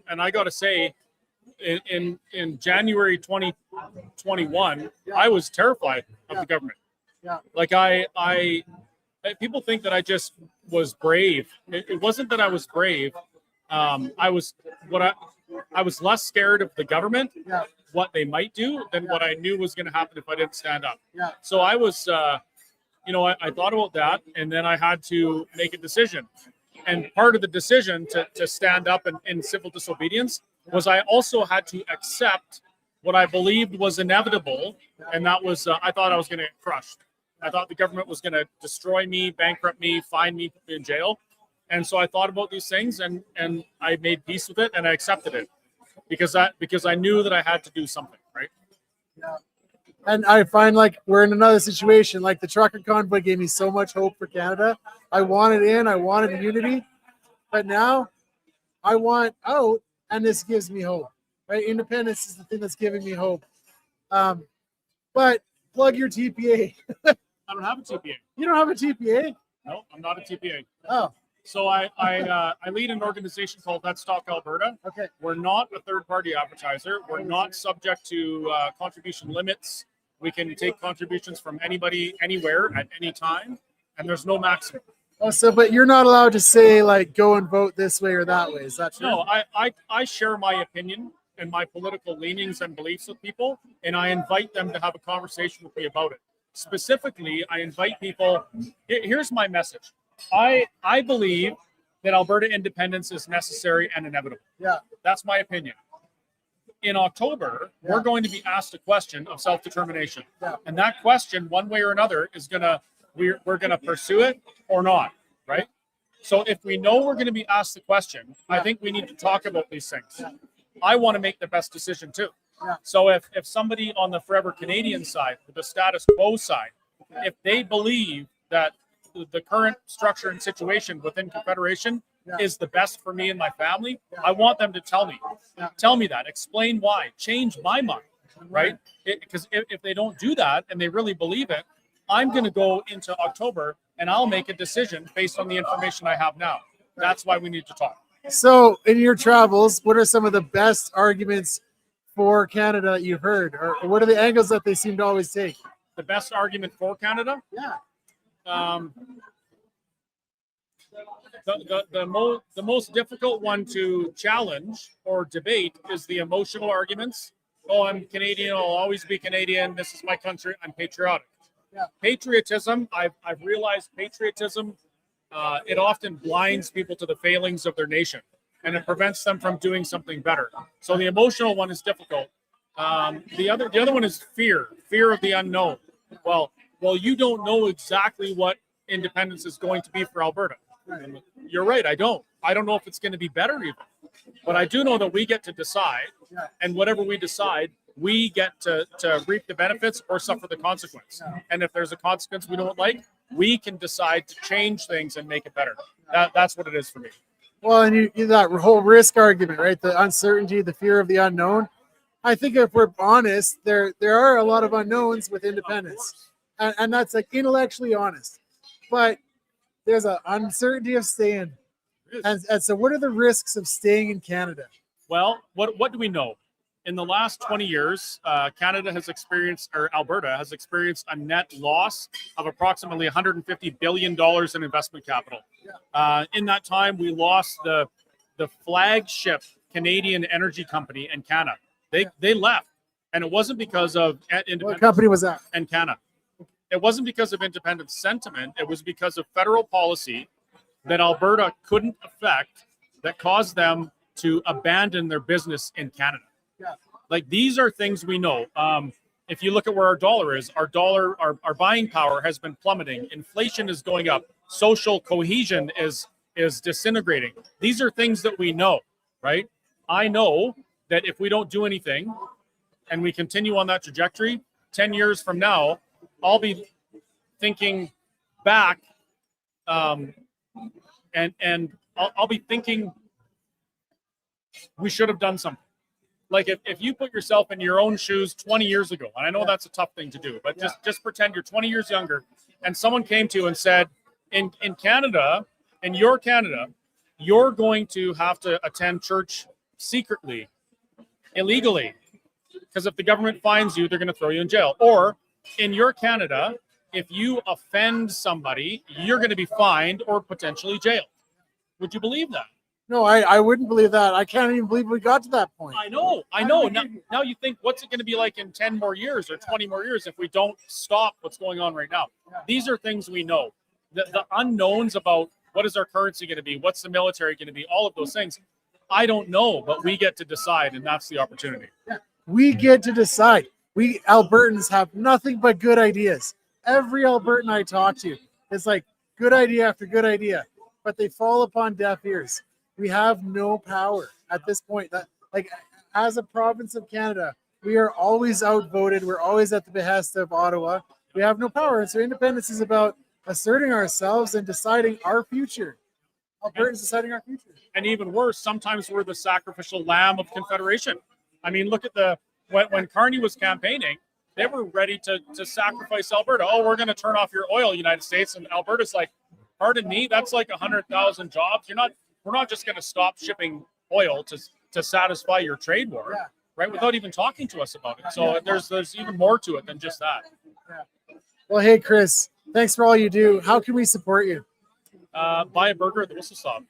And I got to say, in January 2021, I was terrified of the government. Yeah. Like people think that I just was brave. It wasn't that I was brave. I was less scared of the government, what they might do, than what I knew was going to happen if I didn't stand up. Yeah. So I was, I thought about that, and then I had to make a decision. And part of the decision to stand up in civil disobedience was I also had to accept what I believed was inevitable, and that was I thought I was going to get crushed. I thought the government was going to destroy me, bankrupt me, fine me, put me in jail. And so I thought about these things, and I made peace with it, and I accepted it because I knew that I had to do something, right? Yeah. And I find like we're in another situation. Like the trucker convoy gave me so much hope for Canada. I wanted in, I wanted unity, but now I want out, and this gives me hope. Right? Independence is the thing that's giving me hope. But plug your TPA. I don't have a TPA. You don't have a TPA? No, I'm not a TPA. Oh. So I lead an organization called Let's Talk Alberta. Okay. We're not a third-party advertiser. We're not subject to contribution limits. We can take contributions from anybody, anywhere, at any time, and there's no maximum. Oh, but you're not allowed to say like go and vote this way or that way. Is that true? No, I share my opinion and my political leanings and beliefs with people, and I invite them to have a conversation with me about it. Specifically, I invite people. Here's my message. I believe that Alberta independence is necessary and inevitable. Yeah. That's my opinion. In October, we're going to be asked a question of self-determination. Yeah. And that question, one way or another, is we're gonna pursue it or not, right? So if we know we're gonna be asked the question, I think we need to talk about these things. I want to make the best decision too. Yeah. So if somebody on the Forever Canadian side, the status quo side, if they believe that the current structure and situation within Confederation is the best for me and my family, I want them to tell me. Tell me that. Explain why. Change my mind, right? Because if they don't do that and they really believe it, I'm going to go into October and I'll make a decision based on the information I have now. That's why we need to talk. So in your travels, what are some of the best arguments for Canada that you've heard? Or what are the angles that they seem to always take? The best argument for Canada? Yeah. The most difficult one to challenge or debate is the emotional arguments oh, I'm Canadian, I'll always be Canadian, this is my country, I'm patriotic. Yeah. Patriotism, I've realized patriotism, it often blinds people to the failings of their nation, and it prevents them from doing something better. So the emotional one is difficult. The other one is fear of the unknown. Well, you don't know exactly what independence is going to be for Alberta. And you're right, I don't know if it's going to be better even, but I do know that we get to decide, and whatever we decide, we get to reap the benefits or suffer the consequence. And if there's a consequence we don't like, we can decide to change things and make it better. That's what it is for me. Well, and you that whole risk argument, right? The uncertainty, the fear of the unknown. I think if we're honest, there are a lot of unknowns with independence, and that's like intellectually honest. But there's an uncertainty of staying. And so what are the risks of staying in Canada? Well, what do we know? In the last 20 years, Canada has experienced, or Alberta has experienced, a net loss of approximately $150 billion in investment capital. In that time, we lost the flagship Canadian energy company, Encana. They left, and it wasn't because of independence. What company was that? Encana. It wasn't because of independent sentiment. It was because of federal policy that Alberta couldn't affect that caused them to abandon their business in Canada. Yeah. Like, these are things we know. If you look at where our dollar is, our buying power has been plummeting. Inflation is going up. Social cohesion is disintegrating. These are things that we know, right? I know that if we don't do anything and we continue on that trajectory, 10 years from now, I'll be thinking back, and I'll be thinking we should have done something. Like, if you put yourself in your own shoes 20 years ago, and I know that's a tough thing to do, but just pretend you're 20 years younger, and someone came to you and said, in Canada, in your Canada, you're going to have to attend church secretly, illegally, because if the government finds you, they're going to throw you in jail. Or in your Canada, if you offend somebody, you're going to be fined or potentially jailed. Would you believe that? No, I wouldn't believe that. I can't even believe we got to that point. I know. Now you think, what's it going to be like in 10 more years or 20 more years if we don't stop what's going on right now? These are things we know. The unknowns about what is our currency going to be, what's the military going to be, all of those things, I don't know, but we get to decide, and that's the opportunity. We get to decide. We Albertans have nothing but good ideas. Every Albertan I talk to, it's like good idea after good idea, but they fall upon deaf ears. We have no power at this point. That, like, as a province of Canada, we are always outvoted. We're always at the behest of Ottawa. We have no power. And so independence is about asserting ourselves and deciding our future. Albertans deciding our future. And even worse, sometimes we're the sacrificial lamb of Confederation. I mean, look at when Carney was campaigning, they were ready to sacrifice Alberta. Oh, we're going to turn off your oil, United States. And Alberta's like, pardon me, that's like 100,000 jobs. We're not just going to stop shipping oil to satisfy your trade war, right? Without even talking to us about it. So there's even more to it than just that. Yeah. Well, hey, Chris, thanks for all you do. How can we support you? Buy a burger at the Whistle Stop.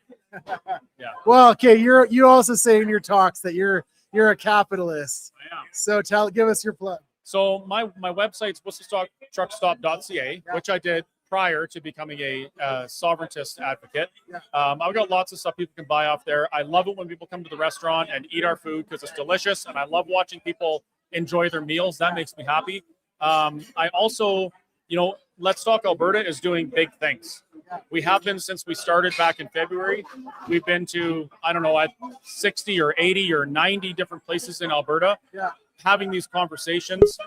Yeah. Well, okay. You also say in your talks that you're a capitalist. I am. So give us your plug. So my website's whistlestoptruckstop.ca, which I did prior to becoming a sovereigntist advocate. I've got lots of stuff people can buy off there. I love it when people come to the restaurant and eat our food because it's delicious, and I love watching people enjoy their meals. That makes me happy. I also, Let's Talk Alberta is doing big things. We have been since we started back in February. We've been to, at 60 or 80 or 90 different places in Alberta having these conversations.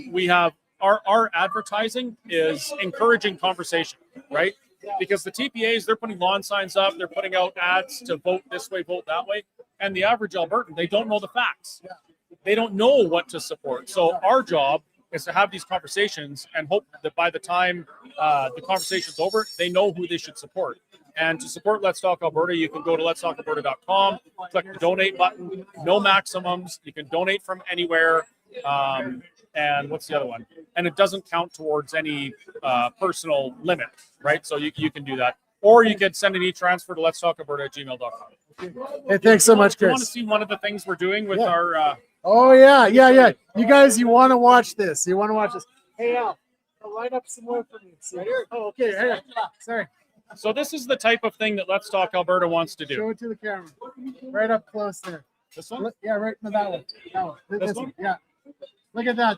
We have our advertising is encouraging conversation, right? Because the TPAs, they're putting lawn signs up, they're putting out ads to vote this way, vote that way. And the average Albertan, they don't know the facts. They don't know what to support. So our job is to have these conversations and hope that by the time the conversation's over, they know who they should support. And to support Let's Talk Alberta, you can go to letstalkalberta.com, click the donate button, no maximums. You can donate from anywhere. And what's the other one? And it doesn't count towards any personal limit, right? So you can do that. Or you can send an e-transfer to letstalkalberta@gmail.com. Hey, thanks so much, Chris. You want to see one of the things we're doing with our Oh yeah, yeah, yeah. You guys, you want to watch this? You want to watch this? Hey Al, line up some more for me. Right here. Oh, okay. Here. Sorry. So this is the type of thing that Let's Talk Alberta wants to do. Show it to the camera. Right up close there. This one? Yeah, right in that one. That one. This one? Yeah. Look at that.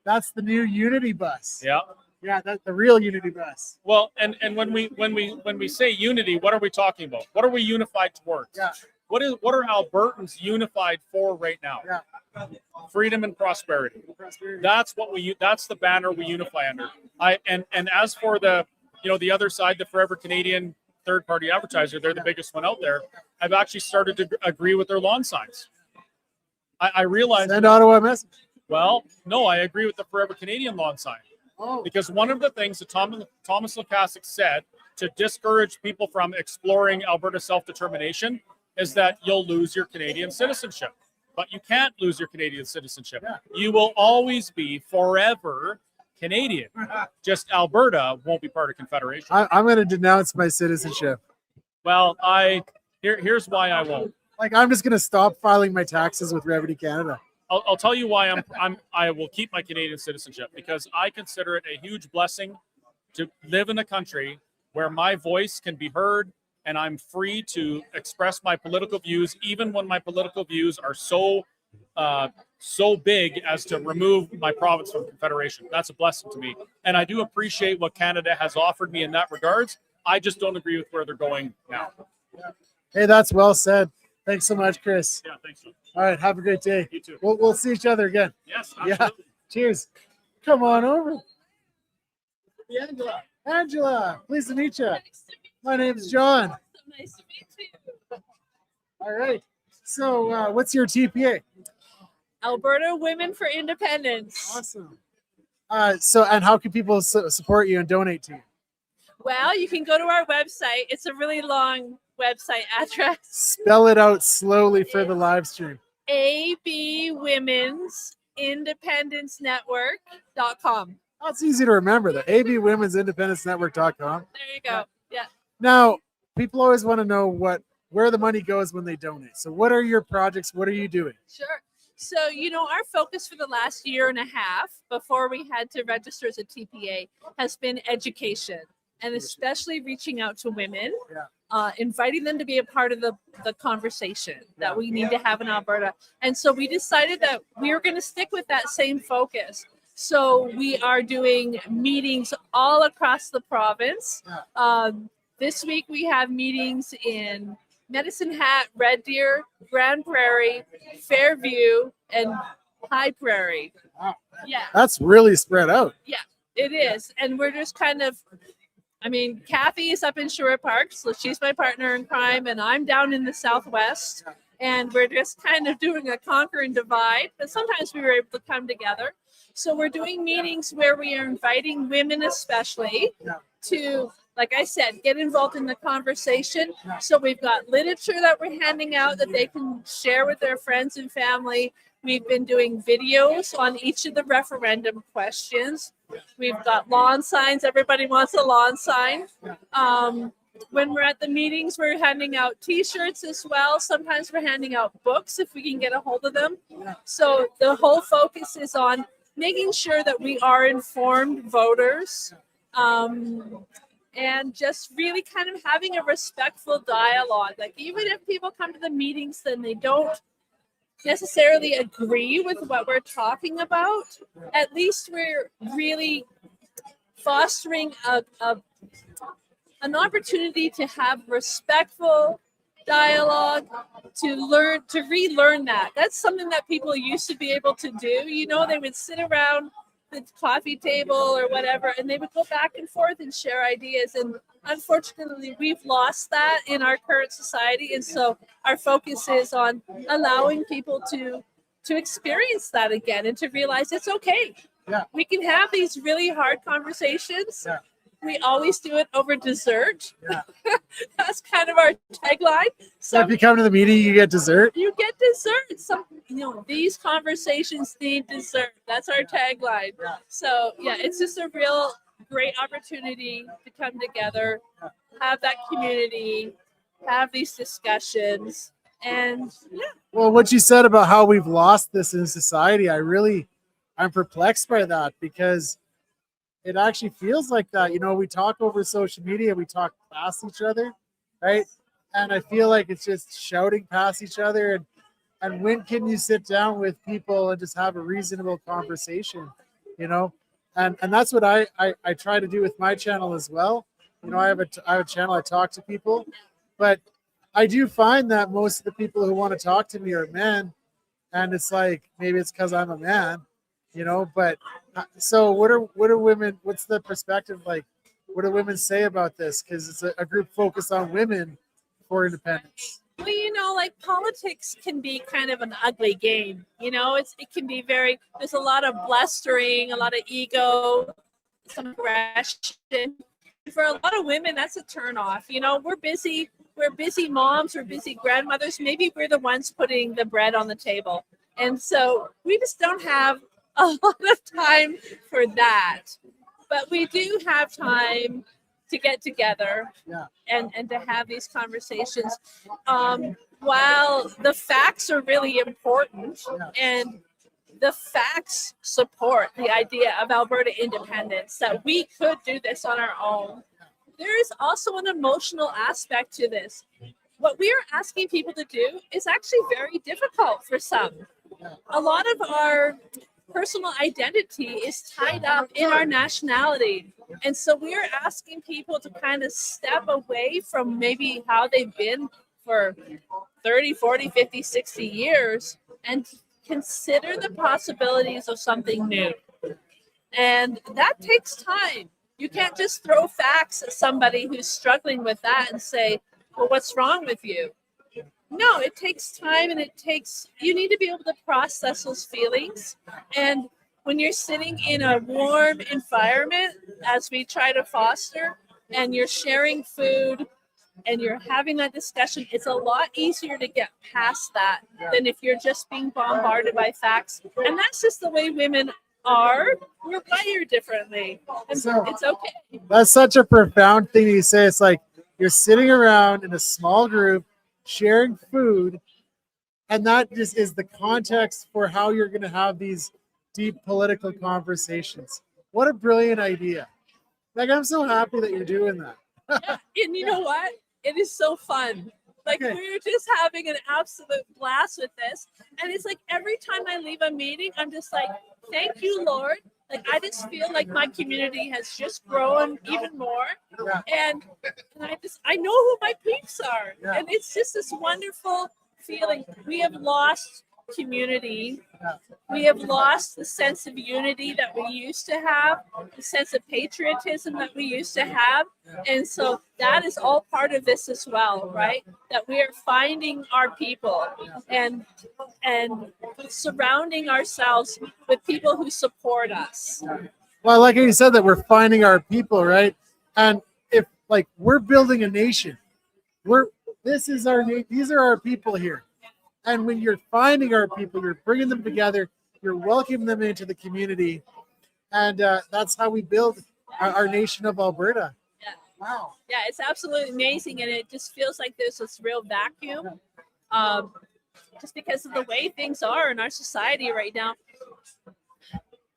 That's the new Unity bus. Yeah. Yeah, that's the real Unity bus. Well, and when we say unity, what are we talking about? What are we unified towards? Yeah. What are Albertans unified for right now? Yeah. Freedom and prosperity. That's what that's the banner we unify under. And as for the the other side, the Forever Canadian Third Party Advertiser, they're the biggest one out there. I've actually started to agree with their lawn signs. I realize. Send Ottawa a message. Well, no, I agree with the Forever Canadian lawn sign. Oh. Because one of the things that Thomas Lukasik said to discourage people from exploring Alberta self-determination is that you'll lose your Canadian citizenship. But you can't lose your Canadian citizenship. Yeah. You will always be forever Canadian. Just Alberta won't be part of Confederation. I'm going to denounce my citizenship. Well, here's why I won't. Like, I'm just going to stop filing my taxes with Revenue Canada. I'll tell you why I will keep my Canadian citizenship, because I consider it a huge blessing to live in a country where my voice can be heard and I'm free to express my political views, even when my political views are so big as to remove my province from Confederation. That's a blessing to me. And I do appreciate what Canada has offered me in that regards. I just don't agree with where they're going now. Hey, that's well said. Thanks so much, Chris. Yeah, thanks. All right, have a great day. You too. We'll see each other again. Yes, absolutely. Yeah. Cheers. Come on over. Angela, pleased to meet you. My name's John. Nice to meet you. All right. So, what's your TPA? Alberta Women for Independence. Awesome. And how can people support you and donate to you? Well, you can go to our website. It's a really long website address. Spell it out slowly for the live stream. AB Women's Independence Network.com. That's easy to remember. The AB Women's Independence Network.com. There you go. Yeah. Now, people always want to know where the money goes when they donate. So what are your projects? What are you doing? Sure. So, our focus for the last year and a half before we had to register as a TPA has been education, and especially reaching out to women, inviting them to be a part of the conversation that we need to have in Alberta. And so we decided that we were going to stick with that same focus. So we are doing meetings all across the province. This week we have meetings in Medicine Hat, Red Deer, Grand Prairie, Fairview, and High Prairie. Wow. Yeah. That's really spread out. Yeah, it is. And we're just kind of, Kathy is up in Sherwood Park, so she's my partner in crime, and I'm down in the Southwest. And we're just kind of doing a conquer and divide, but sometimes we were able to come together. So we're doing meetings where we are inviting women especially to, like I said, get involved in the conversation. So we've got literature that we're handing out that they can share with their friends and family. We've been doing videos on each of the referendum questions. We've got lawn signs. Everybody wants a lawn sign. When we're at the meetings, we're handing out T-shirts as well. Sometimes we're handing out books if we can get a hold of them. So the whole focus is on making sure that we are informed voters, and just really kind of having a respectful dialogue. Like, even if people come to the meetings and they don't necessarily agree with what we're talking about, at least we're really fostering an opportunity to have respectful dialogue, to relearn that. That's something that people used to be able to do. They would sit around the coffee table or whatever, and they would go back and forth and share ideas. And unfortunately, we've lost that in our current society. And so our focus is on allowing people to experience that again and to realize it's okay. Yeah. We can have these really hard conversations. Yeah. We always do it over dessert. Yeah. That's kind of our tagline. So if you come to the meeting, you get dessert? You get dessert. These conversations need dessert. That's our tagline. Yeah. So yeah, it's just a real great opportunity to come together, have that community, have these discussions. And yeah. Well, what you said about how we've lost this in society, I'm perplexed by that, because it actually feels like that. You know, we talk over social media, we talk past each other, right? And I feel like it's just shouting past each other. And when can you sit down with people and just have a reasonable conversation, you know? And that's what I try to do with my channel as well. You know, I have a channel, I talk to people, but I do find that most of the people who want to talk to me are men. And it's like, maybe it's because I'm a man, you know, but so what are women, what's the perspective like? What do women say about this? Because it's a group focused on women for independence. Well, you know, like politics can be kind of an ugly game. You know, it can be there's a lot of blustering, a lot of ego, some aggression. For a lot of women, that's a turnoff. You know, we're busy moms, we're busy grandmothers. Maybe we're the ones putting the bread on the table. And so we just don't have a lot of time for that. But we do have time to get together and to have these conversations. While the facts are really important and the facts support the idea of Alberta independence, that we could do this on our own, there is also an emotional aspect to this. What we are asking people to do is actually very difficult for some. A lot of our personal identity is tied up in our nationality. And so we're asking people to kind of step away from maybe how they've been for 30, 40, 50, 60 years and consider the possibilities of something new. And that takes time. You can't just throw facts at somebody who's struggling with that and say, well, what's wrong with you? No, it takes time, and you need to be able to process those feelings. And when you're sitting in a warm environment, as we try to foster, and you're sharing food and you're having that discussion, it's a lot easier to get past that than if you're just being bombarded by facts. And that's just the way women are. We're wired differently. And so it's okay. That's such a profound thing you say. It's like you're sitting around in a small group sharing food, and that just is the context for how you're going to have these deep political conversations. What a brilliant idea. Like, I'm so happy that you're doing that. Yeah, and you know what? It is so fun. Like, we're just having an absolute blast with this. And it's like every time I leave a meeting, I'm just like, thank you, Lord. Like, I just feel like my community has just grown even more. And I know who my peeps are. And it's just this wonderful feeling. We have lost community. We have lost the sense of unity that we used to have, the sense of patriotism that we used to have. And so that is all part of this as well, right? That we are finding our people and surrounding ourselves with people who support us. Well, I like how you said that we're finding our people, right? And if, like, we're building a nation, these are our people here. And when you're finding our people, you're bringing them together, you're welcoming them into the community. And that's how we build our nation of Alberta. Yeah. Wow. Yeah, it's absolutely amazing. And it just feels like there's this real vacuum just because of the way things are in our society right now.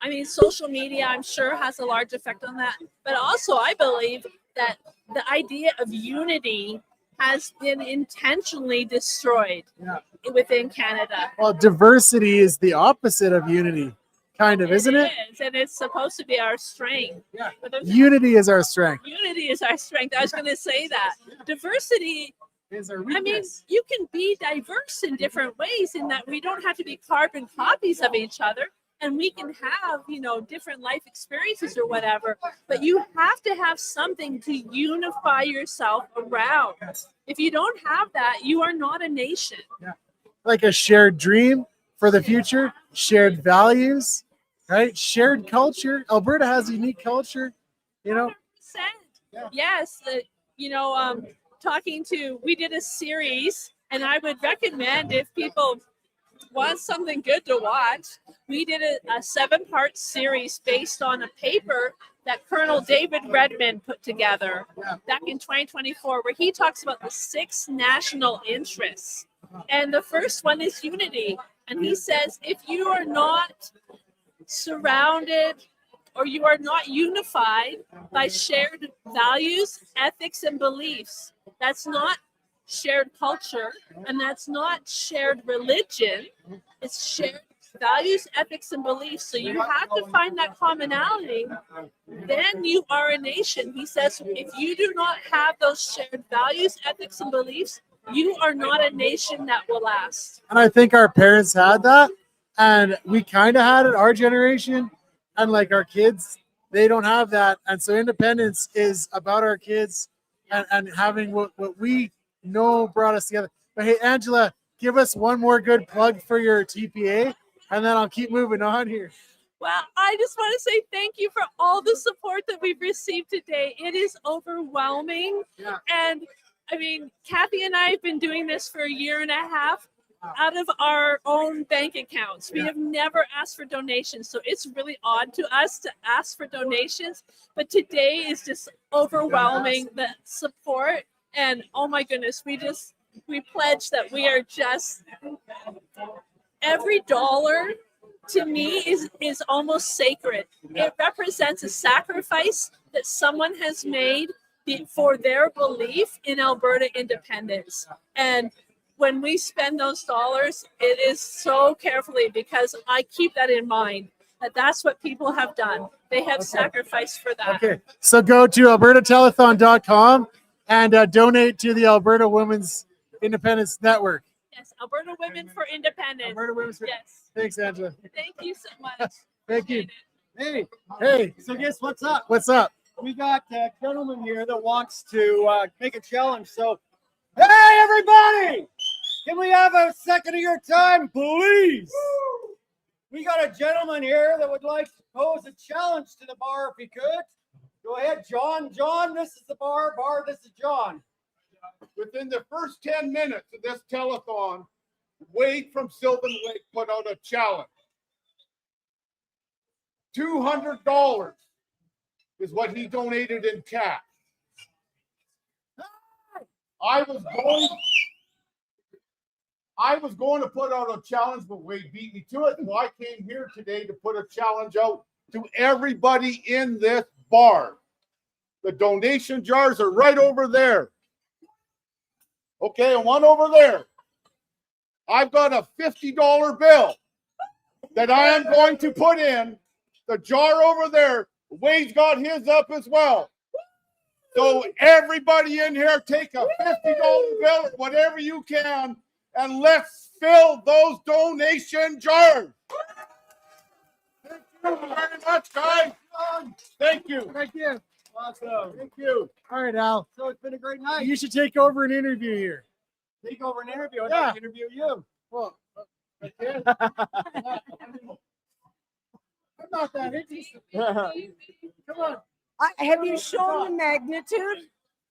I mean, social media, I'm sure, has a large effect on that. But also, I believe that the idea of unity has been intentionally destroyed within Canada. Well, diversity is the opposite of unity, kind of, isn't it? It is, and it's supposed to be our strength. Yeah. Unity is our strength. Unity is our strength. I was going to say that. Diversity is our weakness. I mean, you can be diverse in different ways in that we don't have to be carbon copies of each other. And we can have, different life experiences or whatever, but you have to have something to unify yourself around. If you don't have that, you are not a nation. Yeah. Like a shared dream for the future, shared values, right? Shared culture. Alberta has a unique culture, 100%. Yes. We did a series, and I would recommend, if people want something good to watch, we did a 7-part series based on a paper that Colonel David Redmond put together back in 2024, where he talks about the 6 national interests And the first one is unity. And he says, if you are not surrounded or you are not unified by shared values, ethics, and beliefs, that's not shared culture and that's not shared religion. It's shared values, ethics, and beliefs. So you have to find that commonality. Then you are a nation. He says, if you do not have those shared values, ethics, and beliefs, you are not a nation that will last. And I think our parents had that, and we kind of had it, our generation, and like our kids, they don't have that. And so independence is about our kids and having what we know brought us together. But hey, Angela, give us one more good plug for your TPA, and then I'll keep moving on here. Well, I just want to say thank you for all the support that we've received today. It is overwhelming. Yeah. And I mean, Kathy and I have been doing this for a year and a half out of our own bank accounts. We have never asked for donations. So it's really odd to us to ask for donations. But today is just overwhelming, the support. And oh my goodness, we pledge that we are just, every dollar to me is almost sacred. It represents a sacrifice that someone has made for their belief in Alberta independence. And when we spend those dollars, it is so carefully, because I keep that in mind, that that's what people have done. They have sacrificed for that. Okay, so go to albertatelethon.com and donate to the Alberta Women's Independence Network. Yes, Alberta Women for Independence. Alberta Women's for Yes. Thanks, Angela. Thank you so much. Thank you. Hey, Hey, so guess what's up? what's up? We got a gentleman here that wants to make a challenge. So, hey, everybody, can we have a second of your time, please? We got a gentleman here that would like to pose a challenge to the bar if he could. Go ahead, John. John, this is the bar. Bar, this is John. Within the first 10 minutes of this telethon, Wade from Sylvan Lake put out a challenge. $200 is what he donated in cash. I was going to put out a challenge, but Wade beat me to it. So I came here today to put a challenge out to everybody in this bar. The donation jars are right over there. Okay, and one over there. I've got a $50 bill that I am going to put in the jar over there. Wade's got his up as well. So everybody in here, take a $50 bill, whatever you can, and let's fill those donation jars. Thank you very much, guys. Thank you. Thank you. Awesome. Thank you. All right, Al. So it's been a great night. You should take over an interview here. Take over an interview. I'd Yeah. like to interview you. Well, I can. I'm not that interested. Come on. Have you shown the magnitude?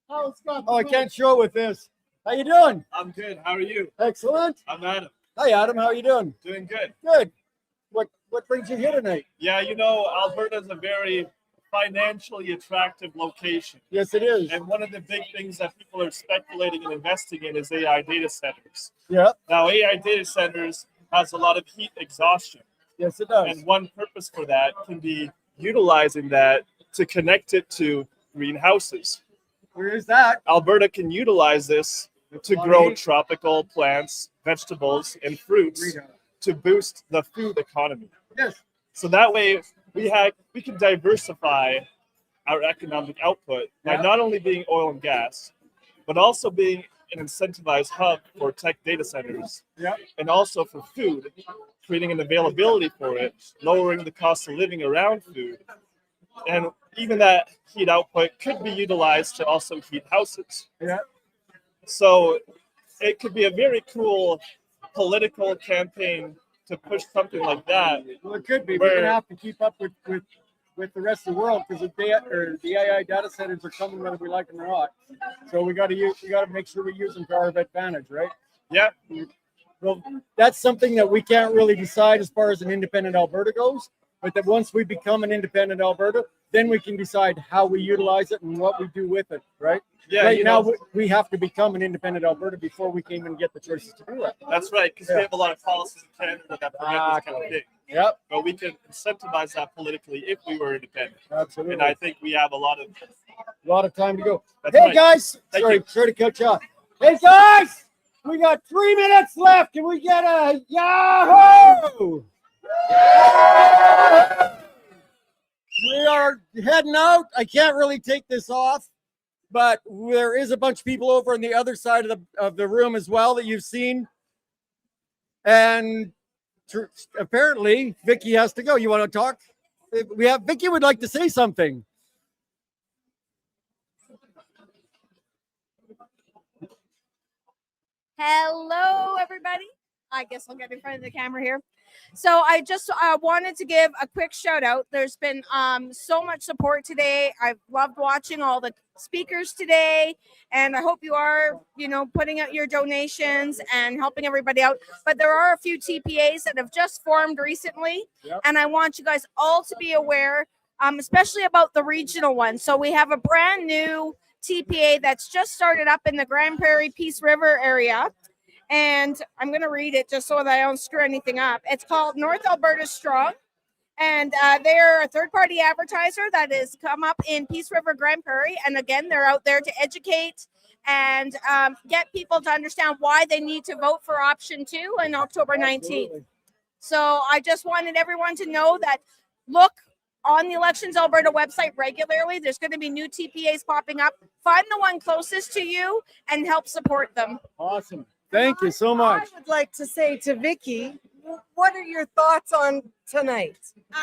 Oh, Scott. Oh, I can't show it with this. How you doing? I'm good. How are you? Excellent. I'm Adam. Hi, Adam. How are you doing? Doing good. Good. What brings you here tonight? Yeah, you know, Alberta is a very financially attractive location. Yes, it is. And one of the big things that people are speculating and investing in is AI data centers. Yeah. Now, AI data centers has a lot of heat exhaustion. Yes, it does. And one purpose for that can be utilizing that to connect it to greenhouses. Where is that? Alberta can utilize this to grow tropical plants, vegetables, and fruits to boost the food economy. Yes. So that way we can diversify our economic output by not only being oil and gas, but also being an incentivized hub for tech data centers, and also for food, creating an availability for it, lowering the cost of living around food. And even that heat output could be utilized to also heat houses. Yeah. So it could be a very cool political campaign to push something like that. Well, it could be. We're going to have to keep up with the rest of the world, because the AI data centers are coming whether we like them or not. So we got to make sure we use them to our advantage, right? Yeah. Well, that's something that we can't really decide as far as an independent Alberta goes. But that once we become an independent Alberta, then we can decide how we utilize it and what we do with it, right? Yeah, Right you now, know- we have to become an independent Alberta before we can even get the choices to do that. That's right, because Yeah. we have a lot of policies in Canada that prevent this kind of thing. Yep. But we can incentivize that politically if we were independent. Absolutely. And I think we have a lot of time to go. That's Hey right. guys, Thank sorry, you. sorry to cut you off. Hey guys, we got 3 minutes left. Can we get a Yahoo? We are heading out. I can't really take this off, but there is a bunch of people over on the other side of the room as well that you've seen. And apparently, Vicky has to go. You want to talk? Vicky would like to say something. Hello, everybody. I guess I'll get in front of the camera here. So I just wanted to give a quick shout out. There's been so much support today. I've loved watching all the speakers today, and I hope you are, putting out your donations and helping everybody out. But there are a few TPAs that have just formed recently, and I want you guys all to be aware, especially about the regional one. So we have a brand new TPA that's just started up in the Grand Prairie Peace River area. And I'm going to read it just so that I don't screw anything up. It's called North Alberta Strong. And they're a third-party advertiser that has come up in Peace River, Grand Prairie. And again, they're out there to educate and get people to understand why they need to vote for option 2 on October 19th. So I just wanted everyone to know that look on the Elections Alberta website regularly. There's going to be new TPAs popping up. Find the one closest to you and help support them. Awesome. Thank you so much. I would like to say to Vicky, what are your thoughts on tonight?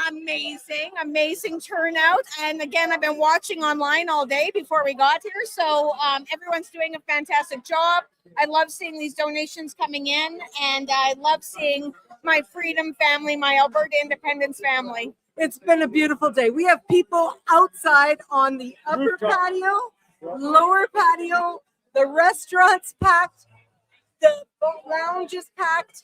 Amazing turnout. And again, I've been watching online all day before we got here. So everyone's doing a fantastic job. I love seeing these donations coming in, and I love seeing my Freedom family, my Alberta Independence family. It's been a beautiful day. We have people outside on the upper patio, lower patio, the restaurant's packed, the boat lounge is packed.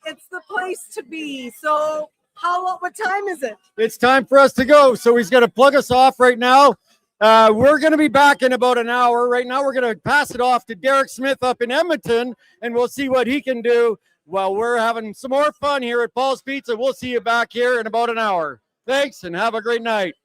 It's the place to be. So what time is it? It's time for us to go. So he's going to plug us off right now. We're going to be back in about an hour. Right now, we're going to pass it off to Derek Smith up in Edmonton, and we'll see what he can do while we're having some more fun here at Paul's Pizza. We'll see you back here in about an hour. Thanks, and have a great night.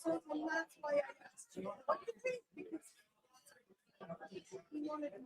So that's why I asked you. What do you think? Because he wanted to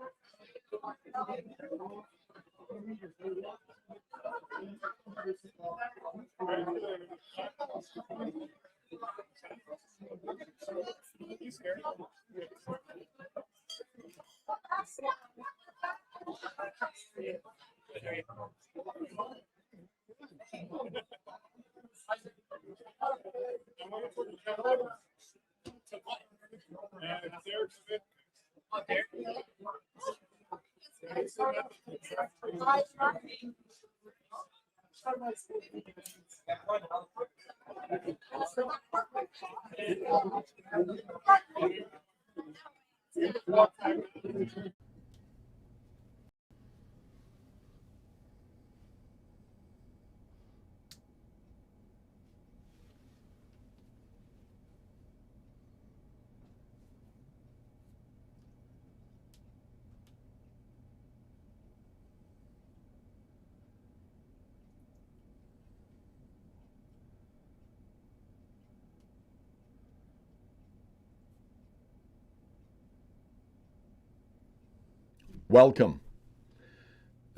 Welcome.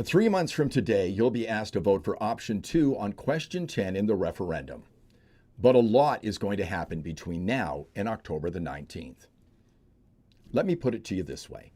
3 months from today, you'll be asked to vote for option 2 on question 10 in the referendum. But a lot is going to happen between now and October the 19th. Let me put it to you this way.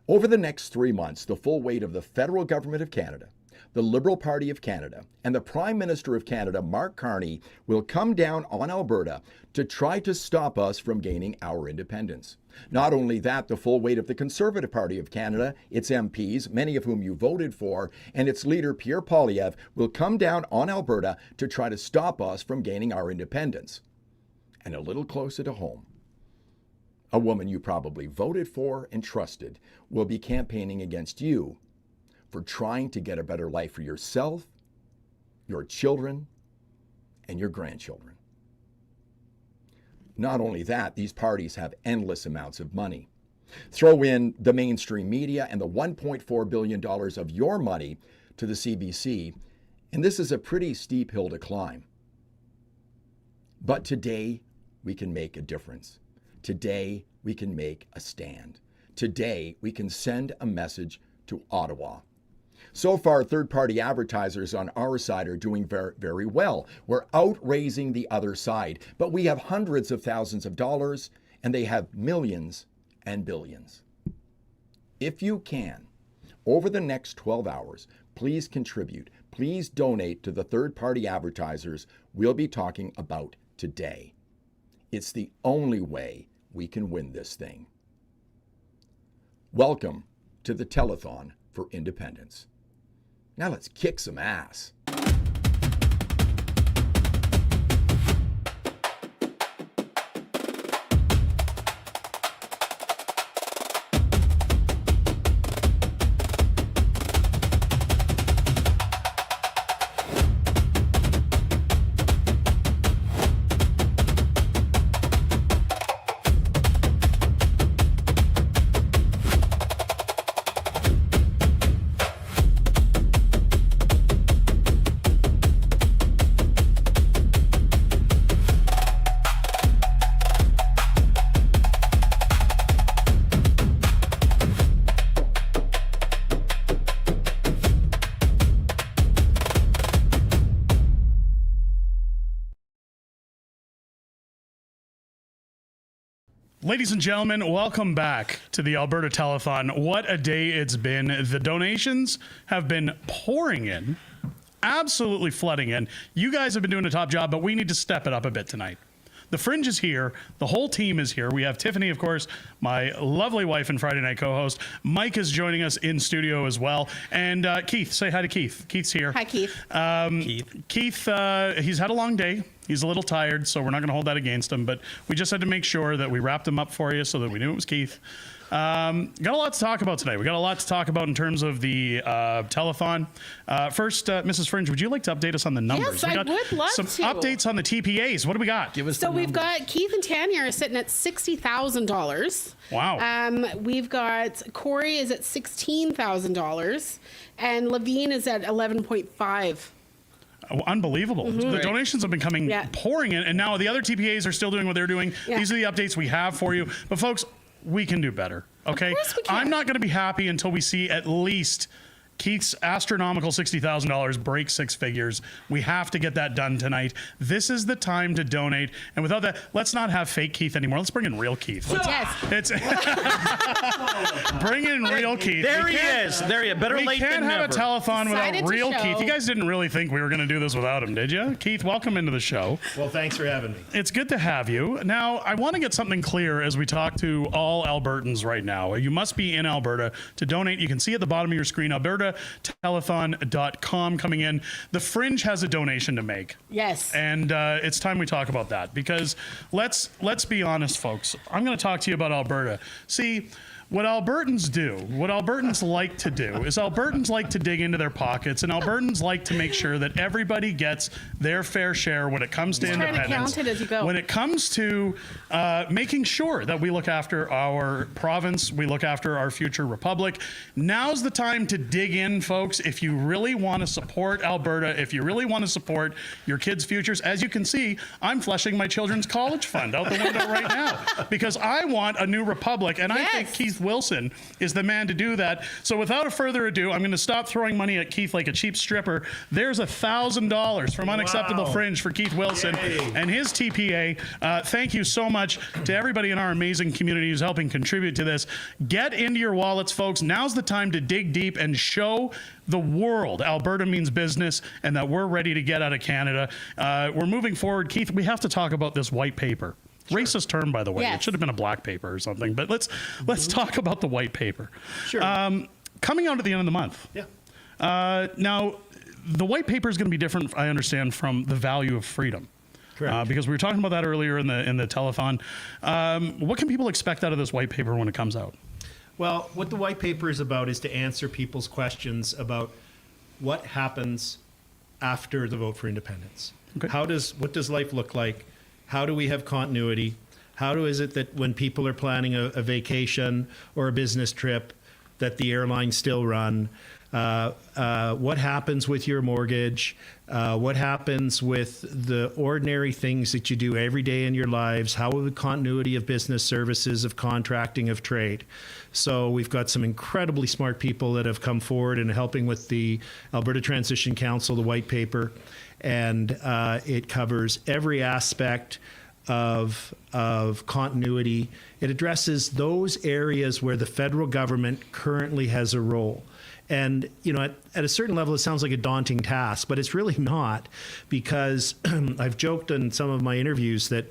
Over the next 3 months, the full weight of the federal government of Canada, the Liberal Party of Canada and the Prime Minister of Canada, Mark Carney, will come down on Alberta to try to stop us from gaining our independence. Not only that, the full weight of the Conservative Party of Canada, its MPs, many of whom you voted for, and its leader, Pierre Poilievre, will come down on Alberta to try to stop us from gaining our independence. And a little closer to home, a woman you probably voted for and trusted will be campaigning against you for trying to get a better life for yourself, your children, and your grandchildren. Not only that, these parties have endless amounts of money. Throw in the mainstream media and the $1.4 billion of your money to the CBC, and this is a pretty steep hill to climb. But today, we can make a difference. Today, we can make a stand. Today, we can send a message to Ottawa. So far, third-party advertisers on our side are doing very, very well. We're outraising the other side, but we have hundreds of thousands of dollars, and they have millions and billions. If you can, over the next 12 hours, please contribute. Please donate to the third-party advertisers we'll be talking about today. It's the only way we can win this thing. Welcome to the Telethon for Independence. Now let's kick some ass. Ladies and gentlemen, welcome back to the Alberta Telethon. What a day it's been. The donations have been pouring in, absolutely flooding in. You guys have been doing a top job, but we need to step it up a bit tonight. The Fringe is here. The whole team is here. We have Tiffany, of course, my lovely wife and Friday night co-host. Mike is joining us in studio as well. And Keith, say hi to Keith. Keith's here. Hi, Keith. Keith, he's had a long day. He's a little tired, so we're not going to hold that against him. But we just had to make sure that we wrapped him up for you so that we knew it was Keith. Got a lot to talk about today. We got a lot to talk about in terms of the telethon. First, Mrs. Fringe, would you like to update us on the numbers? Yes, I would love some to. Updates on the TPAs. What do we got? Give us So we've got Keith and Tanya are sitting at $60,000. Wow. We've got Corey is at $16,000, and Levine is at 11.5. Oh, unbelievable. The donations have been coming pouring in, and now the other TPAs are still doing what they're doing. Yeah. These are the updates we have for you. But folks, we can do better, okay? Of course we can. I'm not going to be happy until we see at least Keith's astronomical $60,000 break six figures. We have to get that done tonight. This is the time to donate. And without that, let's not have fake Keith anymore. Let's bring in real Keith. It's bring in real Keith. There he is. There he is. Better late than never. We can't have a telethon Excited without to real show. Keith. You guys didn't really think we were going to do this without him, did you? Keith, welcome into the show. Well, thanks for having me. It's good to have you. Now, I want to get something clear as we talk to all Albertans right now. You must be in Alberta to donate. You can see at the bottom of your screen, AlbertaTelethon.com coming in. The Fringe has a donation to make. Yes. And it's time we talk about that, because let's be honest, folks. I'm going to talk to you about Alberta. See, what Albertans do, what Albertans like to do, is Albertans like to dig into their pockets, and Albertans like to make sure that everybody gets their fair share when it comes to independence. Trying to count it as you go. When it comes to making sure that we look after our province, we look after our future republic. Now's the time to dig in, folks. If you really want to support Alberta, if you really want to support your kids' futures, as you can see, I'm flushing my children's college fund out the window right now because I want a new republic, and I think Keith Keith Wilson is the man to do that. So without further ado, I'm going to stop throwing money at Keith like a cheap stripper. There's $1,000 from Unacceptable Fringe for Keith Wilson and his TPA. Thank you so much to everybody in our amazing community who's helping contribute to this. Get into your wallets, folks. Now's the time to dig deep and show the world Alberta means business and that we're ready to get out of Canada. We're moving forward. Keith, we have to talk about this white paper. Sure. Racist term, by the way. It should have been a black paper or something, but let's talk about the white paper. Sure. Coming out at the end of the month. Yeah. Now, the white paper is going to be different, I understand, from the value of freedom. Correct. Because we were talking about that earlier in the telethon. What can people expect out of this white paper when it comes out? Well, what the white paper is about is to answer people's questions about what happens after the vote for independence. Okay. What does life look like? How do we have continuity? How is it that when people are planning a vacation or a business trip, that the airlines still run? What happens with your mortgage? What happens with the ordinary things that you do every day in your lives? How will the continuity of business services, of contracting, of trade? So we've got some incredibly smart people that have come forward and helping with the Alberta Transition Council, the white paper, and it covers every aspect of continuity. It addresses those areas where the federal government currently has a role. And, you know, at a certain level, it sounds like a daunting task, but it's really not, because I've joked in some of my interviews that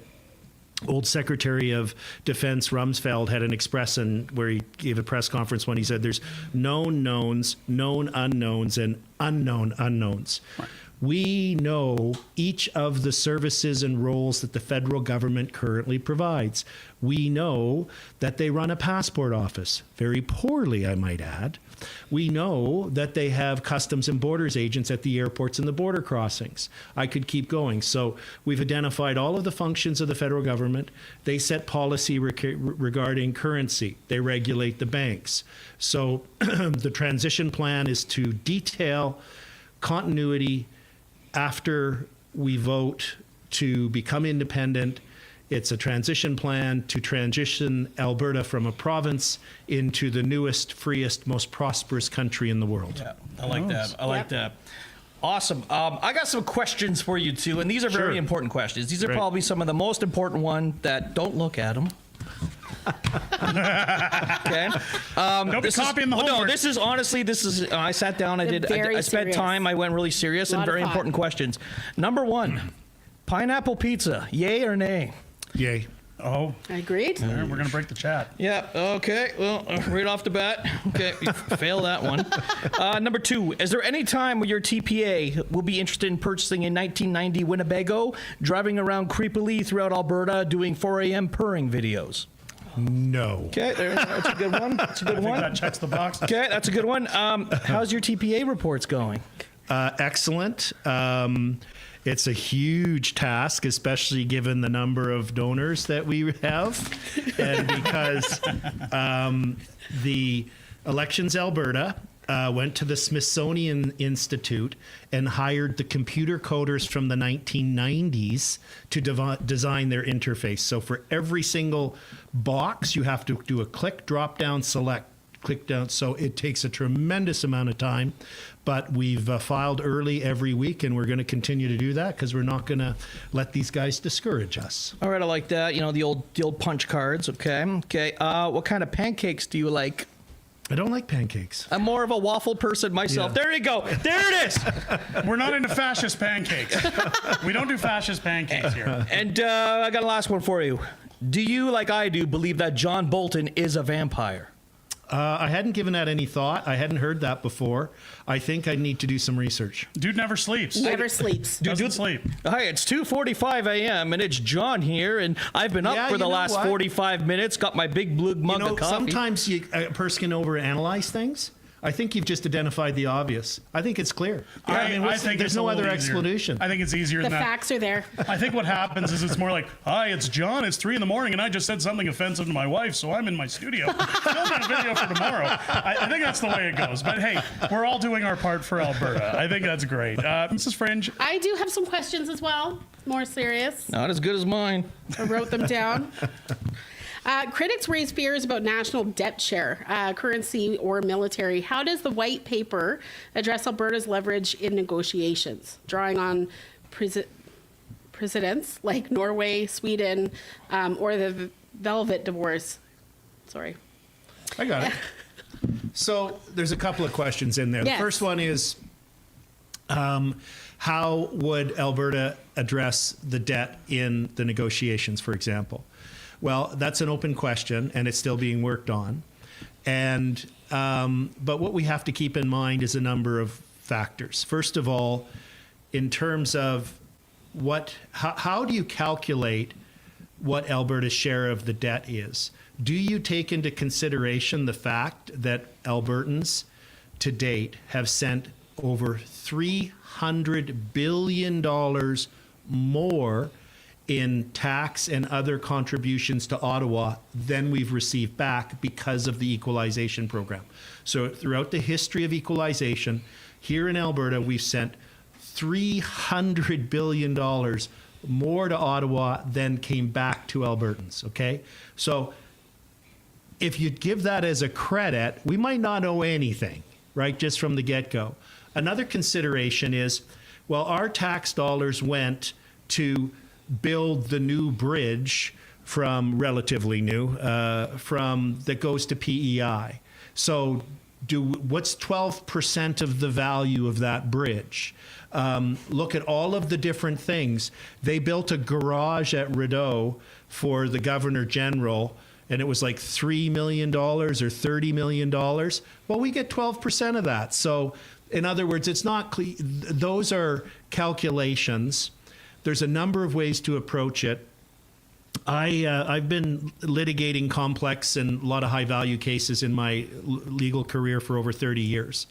old Secretary of Defense Rumsfeld had an expression where he gave a press conference when he said there's known knowns, known unknowns, and unknown unknowns. Right. We know each of the services and roles that the federal government currently provides. We know that they run a passport office, very poorly, I might add. We know that they have customs and borders agents at the airports and the border crossings. I could keep going. So we've identified all of the functions of the federal government. They set policy regarding currency. They regulate the banks. So the transition plan is to detail continuity after we vote to become independent. It's a transition plan to transition Alberta from a province into the newest, freest, most prosperous country in the world. Yeah, I like that. I like that. Awesome. I got some questions for you too, and these are very important questions. These are probably some of the most important ones that don't look at them. Okay. Don't be copying the homework. No, this is honestly, I sat down, I spent time, I went really serious, and very important questions. Number one, pineapple pizza, yay or nay? Yay. Oh. Agreed. All right, we're going to break the chat. Yeah, okay. Well, right off the bat. Okay, you fail that one. Number two, is there any time where your TPA will be interested in purchasing a 1990 Winnebago, driving around creepily throughout Alberta, doing 4 a.m. purring videos? No. Okay, that's a good one. That's a good one. That checks the box. Okay, that's a good one. How's your TPA reports going? Excellent. It's a huge task, especially given the number of donors that we have, and because the Elections Alberta went to the Smithsonian Institute and hired the computer coders from the 1990s to design their interface. So for every single box, you have to do a click, drop down, select, click down. So it takes a tremendous amount of time. But we've filed early every week, and we're going to continue to do that because we're not going to let these guys discourage us. All right, I like that. You know, the old punch cards. Okay. Okay. What kind of pancakes do you like? I don't like pancakes. I'm more of a waffle person myself. Yeah. There you go. There it is. We're not into fascist pancakes. We don't do fascist pancakes here. And I got a last one for you. Do you, like I do, believe that John Bolton is a vampire? I hadn't given that any thought. I hadn't heard that before. I think I need to do some research. Dude never sleeps. Never sleeps. Doesn't sleep. Hi, it's 2:45 a.m. and it's John here, and I've been up for the last 45 minutes. Got my big blue mug of coffee. Sometimes a person can overanalyze things. I think you've just identified the obvious. I think it's clear. I think there's no other explanation. I think it's easier The than that. facts are there. I think what happens is it's more like, hi, it's John. It's 3 a.m. and I just said something offensive to my wife, so I'm in my studio filming a video for tomorrow. I think that's the way it goes. But hey, we're all doing our part for Alberta. I think that's great. Mrs. Fringe. I do have some questions as well, more serious. Not as good as mine. I wrote them down. Critics raise fears about national debt share, currency, or military. How does the white paper address Alberta's leverage in negotiations, drawing on precedents like Norway, Sweden, or the Velvet Divorce? Sorry. I got it. So there's a couple of questions in there. Yes. The first one is, how would Alberta address the debt in the negotiations, for example? Well, that's an open question, and it's still being worked on. And but what we have to keep in mind is a number of factors. First of all, in terms of how do you calculate what Alberta's share of the debt is? Do you take into consideration the fact that Albertans to date have sent over $300 billion more in tax and other contributions to Ottawa than we've received back because of the equalization program? So throughout the history of equalization, here in Alberta, we've sent $300 billion more to Ottawa than came back to Albertans, okay? So if you give that as a credit, we might not owe anything, right, just from the get-go. Another consideration is, well, our tax dollars went to build the new bridge from relatively new, that goes to PEI. So what's 12% of the value of that bridge? Look at all of the different things. They built a garage at Rideau for the Governor General, and it was like $3 million or $30 million. Well, we get 12% of that. So in other words, it's not clear. Those are calculations. There's a number of ways to approach it. I've been litigating complex and a lot of high value cases in my legal career for over 30 years.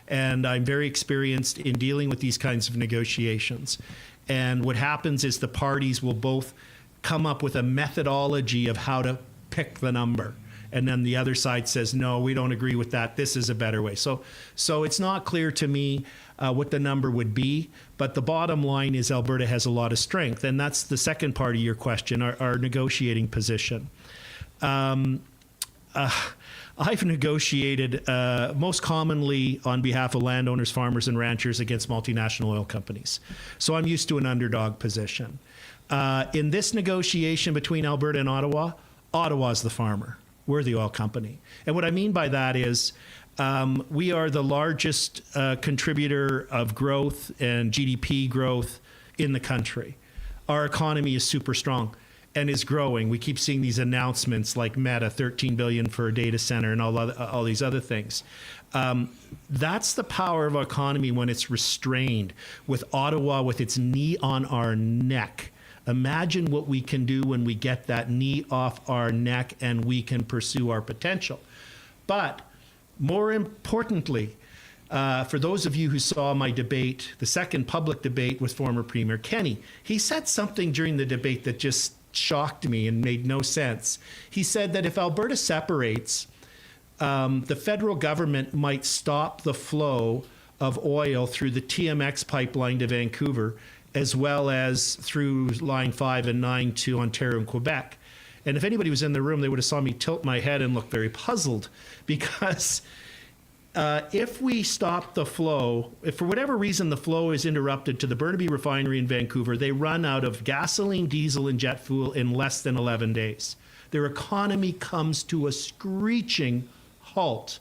And I'm very experienced in dealing with these kinds of negotiations. And what happens is the parties will both come up with a methodology of how to pick the number. And then the other side says, no, we don't agree with that. This is a better way. So it's not clear to me what the number would be. But the bottom line is Alberta has a lot of strength. And that's the second part of your question, our negotiating position. I've negotiated most commonly on behalf of landowners, farmers, and ranchers against multinational oil companies. So I'm used to an underdog position. In this negotiation between Alberta and Ottawa, Ottawa's the farmer. We're the oil company. And what I mean by that is we are the largest contributor of growth and GDP growth in the country. Our economy is super strong and is growing. We keep seeing these announcements like Meta, $13 billion for a data center and all these other things. That's the power of our economy when it's restrained, with Ottawa with its knee on our neck. Imagine what we can do when we get that knee off our neck and we can pursue our potential. But more importantly, for those of you who saw my debate, the second public debate with former Premier Kenney, he said something during the debate that just shocked me and made no sense. He said that if Alberta separates, the federal government might stop the flow of oil through the TMX pipeline to Vancouver, as well as through Line 5 and 9 to Ontario and Quebec. And if anybody was in the room, they would have saw me tilt my head and look very puzzled, because if we stop the flow, if for whatever reason the flow is interrupted to the Burnaby refinery in Vancouver, they run out of gasoline, diesel, and jet fuel in less than 11 days. Their economy comes to a screeching halt.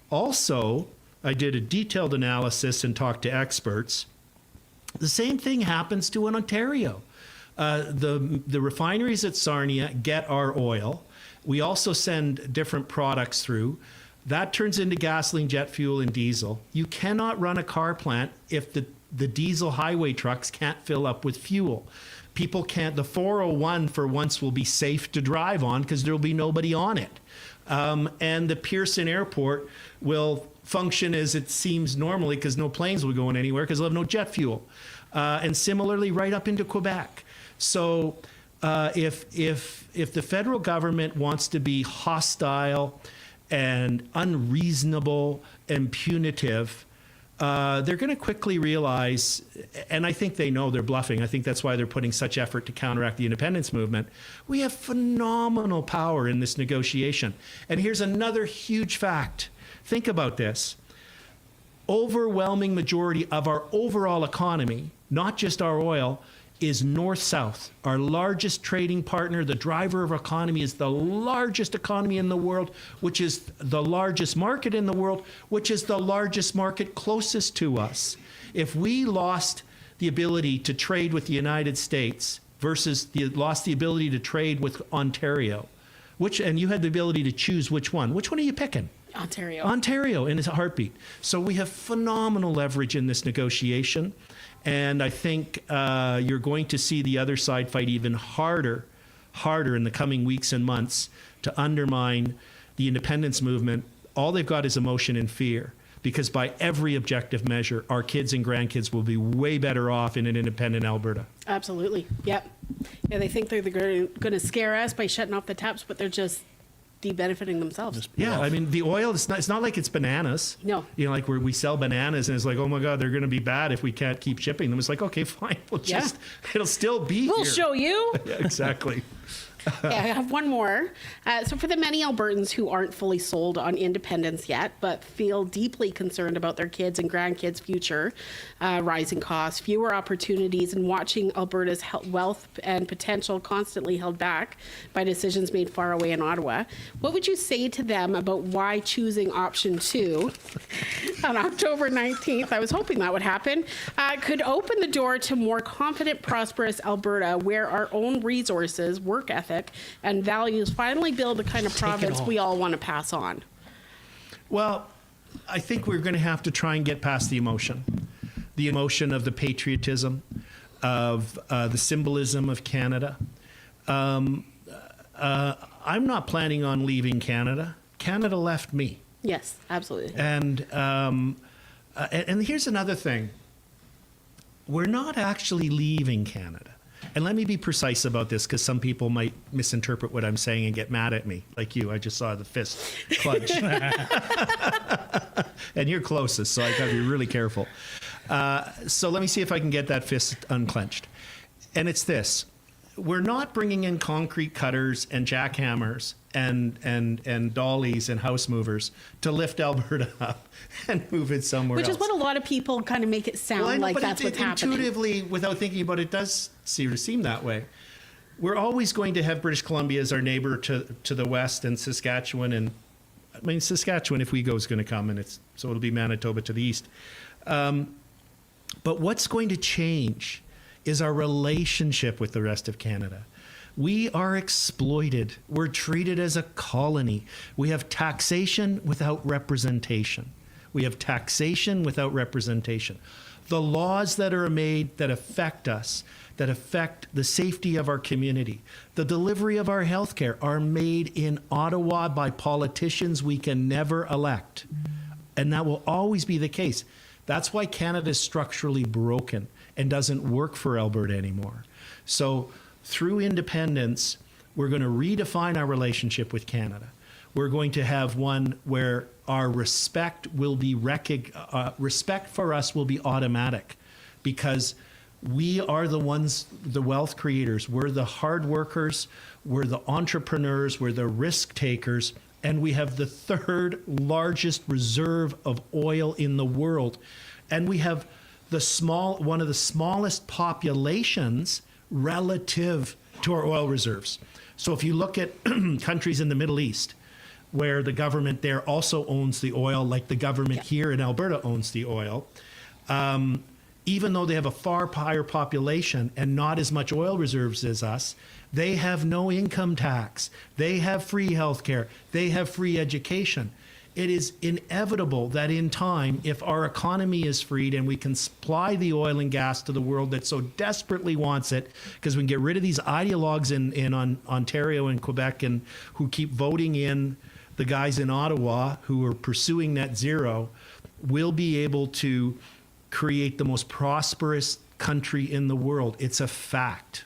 Also, I did a detailed analysis and talked to experts. The same thing happens to in Ontario. The refineries at Sarnia get our oil. We also send different products through. That turns into gasoline, jet fuel, and diesel. You cannot run a car plant if the diesel highway trucks can't fill up with fuel. People can't, the 401 for once will be safe to drive on because there will be nobody on it. And the Pearson Airport will function as it seems normally because no planes will go in anywhere because they'll have no jet fuel. And similarly, right up into Quebec. So if the federal government wants to be hostile and unreasonable and punitive, they're going to quickly realize, and I think they know they're bluffing. I think that's why they're putting such effort to counteract the independence movement. We have phenomenal power in this negotiation. And here's another huge fact. Think about this. Overwhelming majority of our overall economy, not just our oil, is north-south. Our largest trading partner, the driver of our economy, is the largest economy in the world, which is the largest market in the world, which is the largest market closest to us. If we lost the ability to trade with the United States versus lost the ability to trade with Ontario, and you had the ability to choose which one are you picking? Ontario in a heartbeat. So we have phenomenal leverage in this negotiation. And I think you're going to see the other side fight even harder in the coming weeks and months to undermine the independence movement. All they've got is emotion and fear, because by every objective measure, our kids and grandkids will be way better off in an independent Alberta. Absolutely. Yep. Yeah, they think they're going to scare us by shutting off the taps, but they're just de-benefiting themselves. Yeah, I mean, the oil, it's not like it's bananas. No. You know, like where we sell bananas and it's like, oh my God, they're going to be bad if we can't keep shipping them. It's like, okay, fine. It'll still be We'll here. show you. Yeah, exactly. Yeah, I have one more. So for the many Albertans who aren't fully sold on independence yet, but feel deeply concerned about their kids' and grandkids' future, rising costs, fewer opportunities, and watching Alberta's wealth and potential constantly held back by decisions made far away in Ottawa, what would you say to them about why choosing option 2 on October 19th, I was hoping that would happen, could open the door to more confident, prosperous Alberta, where our own resources, work ethic, and values finally build the kind of province we all want to pass on? Well, I think we're going to have to try and get past the emotion of the patriotism, of the symbolism of Canada. I'm not planning on leaving Canada. Canada left me. Yes, absolutely. And here's another thing. We're not actually leaving Canada. And let me be precise about this, because some people might misinterpret what I'm saying and get mad at me, like you. I just saw the fist clench. And you're closest, so I got to be really careful. So let me see if I can get that fist unclenched. And it's this. We're not bringing in concrete cutters and jackhammers and dollies and house movers to lift Alberta up and move it somewhere else. Which is what a lot of people kind of make it sound like that's what's happening. Intuitively, without thinking about it, it does seem that way. We're always going to have British Columbia as our neighbor to the west, and Saskatchewan, and I mean Saskatchewan, if we go, is going to come, and so it'll be Manitoba to the east. But what's going to change is our relationship with the rest of Canada. We are exploited. We're treated as a colony. We have taxation without representation. We have taxation without representation. The laws that are made that affect us, that affect the safety of our community, the delivery of our healthcare, are made in Ottawa by politicians we can never elect. And that will always be the case. That's why Canada is structurally broken and doesn't work for Alberta anymore. So through independence, we're going to redefine our relationship with Canada. We're going to have one where our respect will be respect for us will be automatic, because we are the ones, the wealth creators. We're the hard workers. We're the entrepreneurs. We're the risk takers. And we have the third largest reserve of oil in the world. And we have one of the smallest populations relative to our oil reserves. So if you look at countries in the Middle East, where the government there also owns the oil, like the government here in Alberta owns the oil, even though they have a far higher population and not as much oil reserves as us, they have no income tax. They have free healthcare. They have free education. It is inevitable that in time, if our economy is freed and we can supply the oil and gas to the world that so desperately wants it, because we can get rid of these ideologues in Ontario and Quebec and who keep voting in the guys in Ottawa who are pursuing net zero, we'll be able to create the most prosperous country in the world. It's a fact.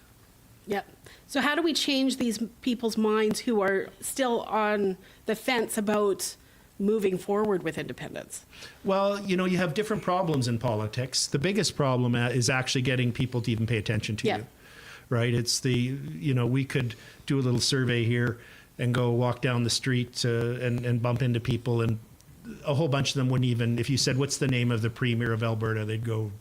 Yep. So how do we change these people's minds who are still on the fence about moving forward with independence? Well, you know, you have different problems in politics. The biggest problem is actually getting people to even pay attention to you, right? It's the, you know, we could do a little survey here and go walk down the street and bump into people, and a whole bunch of them wouldn't even, if you said, what's the name of the premier of Alberta, they'd go,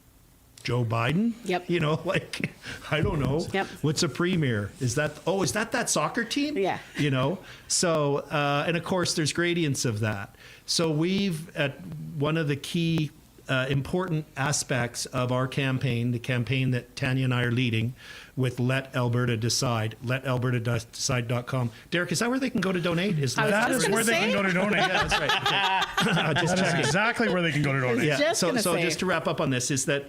Joe Biden? Yep. You know, like, I don't know. Yep. What's a premier? Is that soccer team? Yeah. You know? So, and of course, there's gradients of that. So one of the key important aspects of our campaign, the campaign that Tanya and I are leading with Let Alberta Decide, letalbertadecide.com. Derek, is that where they can go to donate? That is where they can go to donate. Yeah, that's right. Okay. Just That is checking. exactly where they can go to donate. Yeah. So just to wrap up on this is that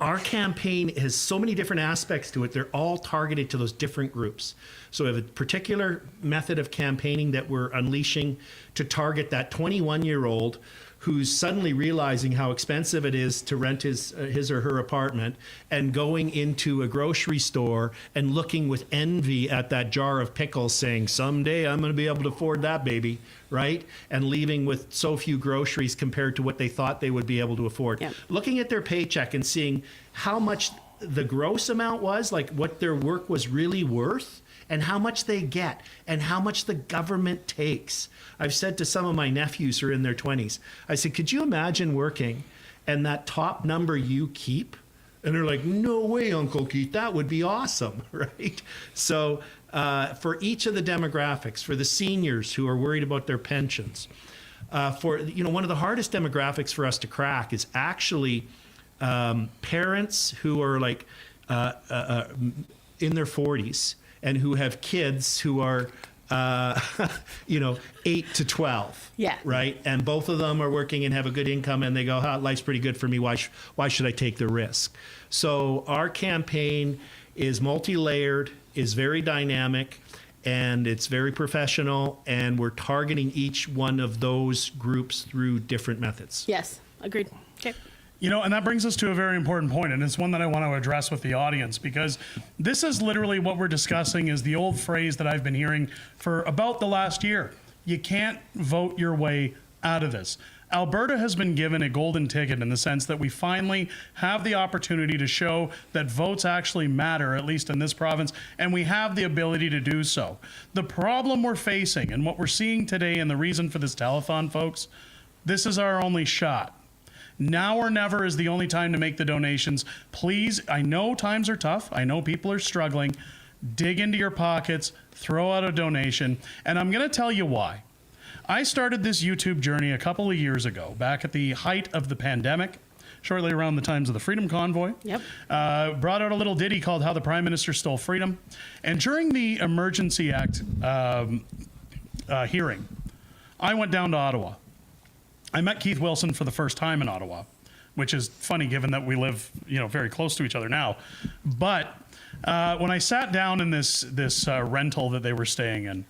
our campaign has so many different aspects to it. They're all targeted to those different groups. So we have a particular method of campaigning that we're unleashing to target that 21-year-old who's suddenly realizing how expensive it is to rent his or her apartment and going into a grocery store and looking with envy at that jar of pickles saying, someday I'm going to be able to afford that, baby, right? And leaving with so few groceries compared to what they thought they would be able to afford. Yeah. Looking at their paycheck and seeing how much the gross amount was, like what their work was really worth, and how much they get and how much the government takes. I've said to some of my nephews who are in their 20s, I said, could you imagine working and that top number you keep? And they're like, no way, Uncle Keith, that would be awesome, right? So for each of the demographics, for the seniors who are worried about their pensions, for, you know, one of the hardest demographics for us to crack is actually parents who are like in their 40s and who have kids who are, 8 to 12. Yeah. Right. And both of them are working and have a good income, and they go, life's pretty good for me. Why should I take the risk? So our campaign is multi-layered, is very dynamic, and it's very professional. And we're targeting each one of those groups through different methods. Yes, agreed. Okay. You know, and that brings us to a very important point, and it's one that I want to address with the audience, because this is literally what we're discussing is the old phrase that I've been hearing for about the last year. You can't vote your way out of this. Alberta has been given a golden ticket in the sense that we finally have the opportunity to show that votes actually matter, at least in this province, and we have the ability to do so. The problem we're facing and what we're seeing today, and the reason for this telethon, folks, this is our only shot. Now or never is the only time to make the donations. Please, I know times are tough. I know people are struggling. Dig into your pockets, throw out a donation, and I'm going to tell you why. I started this YouTube journey a couple of years ago, back at the height of the pandemic, shortly around the times of the Freedom Convoy. Yep. Brought out a little ditty called How the Prime Minister Stole Freedom. And during the Emergency Act hearing, I went down to Ottawa. I met Keith Wilson for the first time in Ottawa, which is funny given that we live, very close to each other now. But when I sat down in this rental that they were staying in,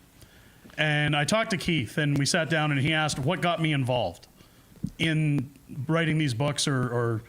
and I talked to Keith, and we sat down, and he asked what got me involved in writing these books or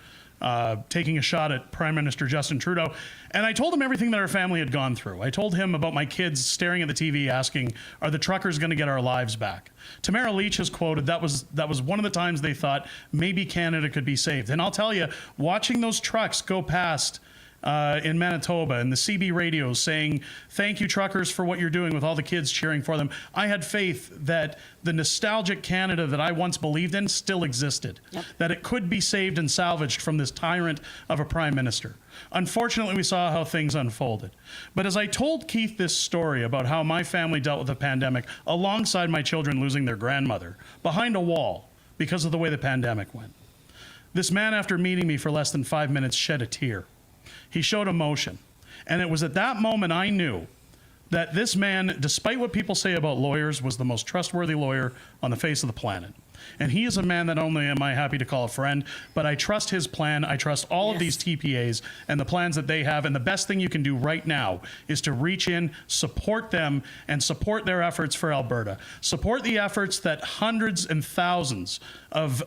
taking a shot at Prime Minister Justin Trudeau. And I told him everything that our family had gone through. I told him about my kids staring at the TV asking, are the truckers going to get our lives back? Tamara Leach has quoted that was one of the times they thought maybe Canada could be saved. And I'll tell you, watching those trucks go past in Manitoba and the CB radios saying, thank you truckers for what you're doing, with all the kids cheering for them, I had faith that the nostalgic Canada that I once believed in still existed, that it could be saved and salvaged from this tyrant of a prime minister. Unfortunately, we saw how things unfolded. But as I told Keith this story about how my family dealt with the pandemic alongside my children losing their grandmother behind a wall because of the way the pandemic went, this man, after meeting me for less than 5 minutes, shed a tear. He showed emotion. And it was at that moment I knew that this man, despite what people say about lawyers, was the most trustworthy lawyer on the face of the planet. And he is a man that only am I happy to call a friend, but I trust his plan. I trust all of these TPAs and the plans that they have. And the best thing you can do right now is to reach in, support them, and support their efforts for Alberta. Support the efforts that hundreds and thousands of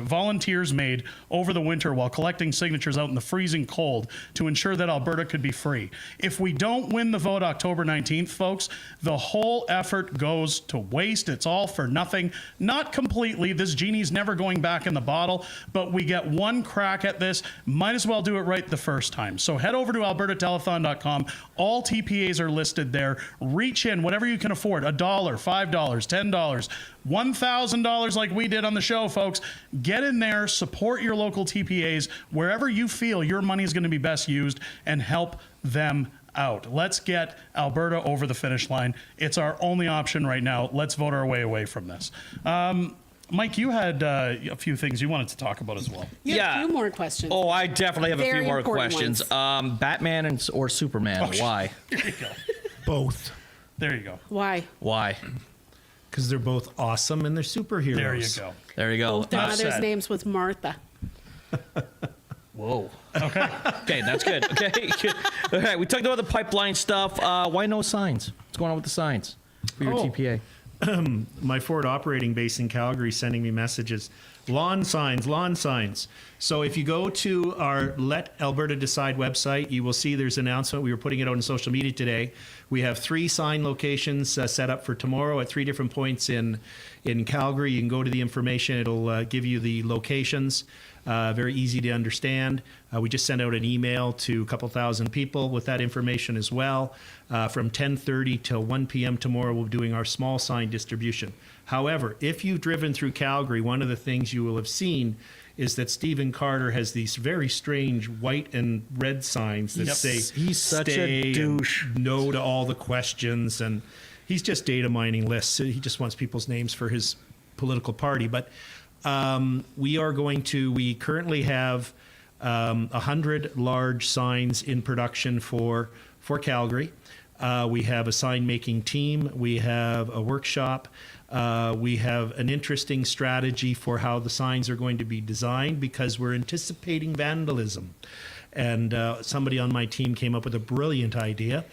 volunteers made over the winter while collecting signatures out in the freezing cold to ensure that Alberta could be free. If we don't win the vote October 19th, folks, the whole effort goes to waste. It's all for nothing. Not completely. This genie's never going back in the bottle, but we get one crack at this. Might as well do it right the first time. So head over to albertatelethon.com. All TPAs are listed there. Reach in, whatever you can afford, $1, $5, $10, $1,000 like we did on the show, folks. Get in there, support your local TPAs wherever you feel your money is going to be best used, and help them out. Let's get Alberta over the finish line. It's our only option right now. Let's vote our way away from this. Mike, you had a few things you wanted to talk about as well. Yeah, a few more questions. Oh, I definitely have a Very few more important questions. Batman or Superman? Why? There you go. Both. There you go. Why? Why? Because they're both awesome and they're superheroes. There you go. There you go. Both their mother's names was Martha. Whoa. Okay. Okay, that's good. Okay. All right, we talked about the pipeline stuff. Why no signs? What's going on with the signs for your TPA? My Ford operating base in Calgary sending me messages. Lawn signs, lawn signs. So if you go to our Let Alberta Decide website, you will see there's an announcement. We were putting it out on social media today. We have 3 sign locations set up for tomorrow at 3 different points in Calgary. You can go to the information. It'll give you the locations. Very easy to understand. We just sent out an email to a couple thousand people with that information as well. From 10:30 till 1 p.m. tomorrow, we'll be doing our small sign distribution. However, if you've driven through Calgary, one of the things you will have seen is that Stephen Carter has these very strange white and red signs that say he's such a douche. No to all the questions, and he's just data mining lists. He just wants people's names for his political party. But we currently have 100 large signs in production for Calgary. We have a sign making team. We have a workshop. We have an interesting strategy for how the signs are going to be designed because we're anticipating vandalism. And somebody on my team came up with a brilliant idea,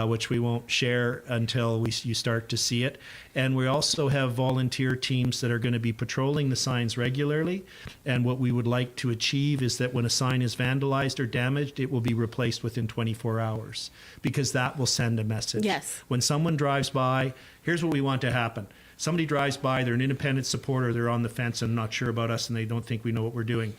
which we won't share until you start to see it. And we also have volunteer teams that are going to be patrolling the signs regularly. And what we would like to achieve is that when a sign is vandalized or damaged, it will be replaced within 24 hours because that will send a message. Yes. When someone drives by, here's what we want to happen. Somebody drives by, they're an independent supporter, they're on the fence and not sure about us and they don't think we know what we're doing.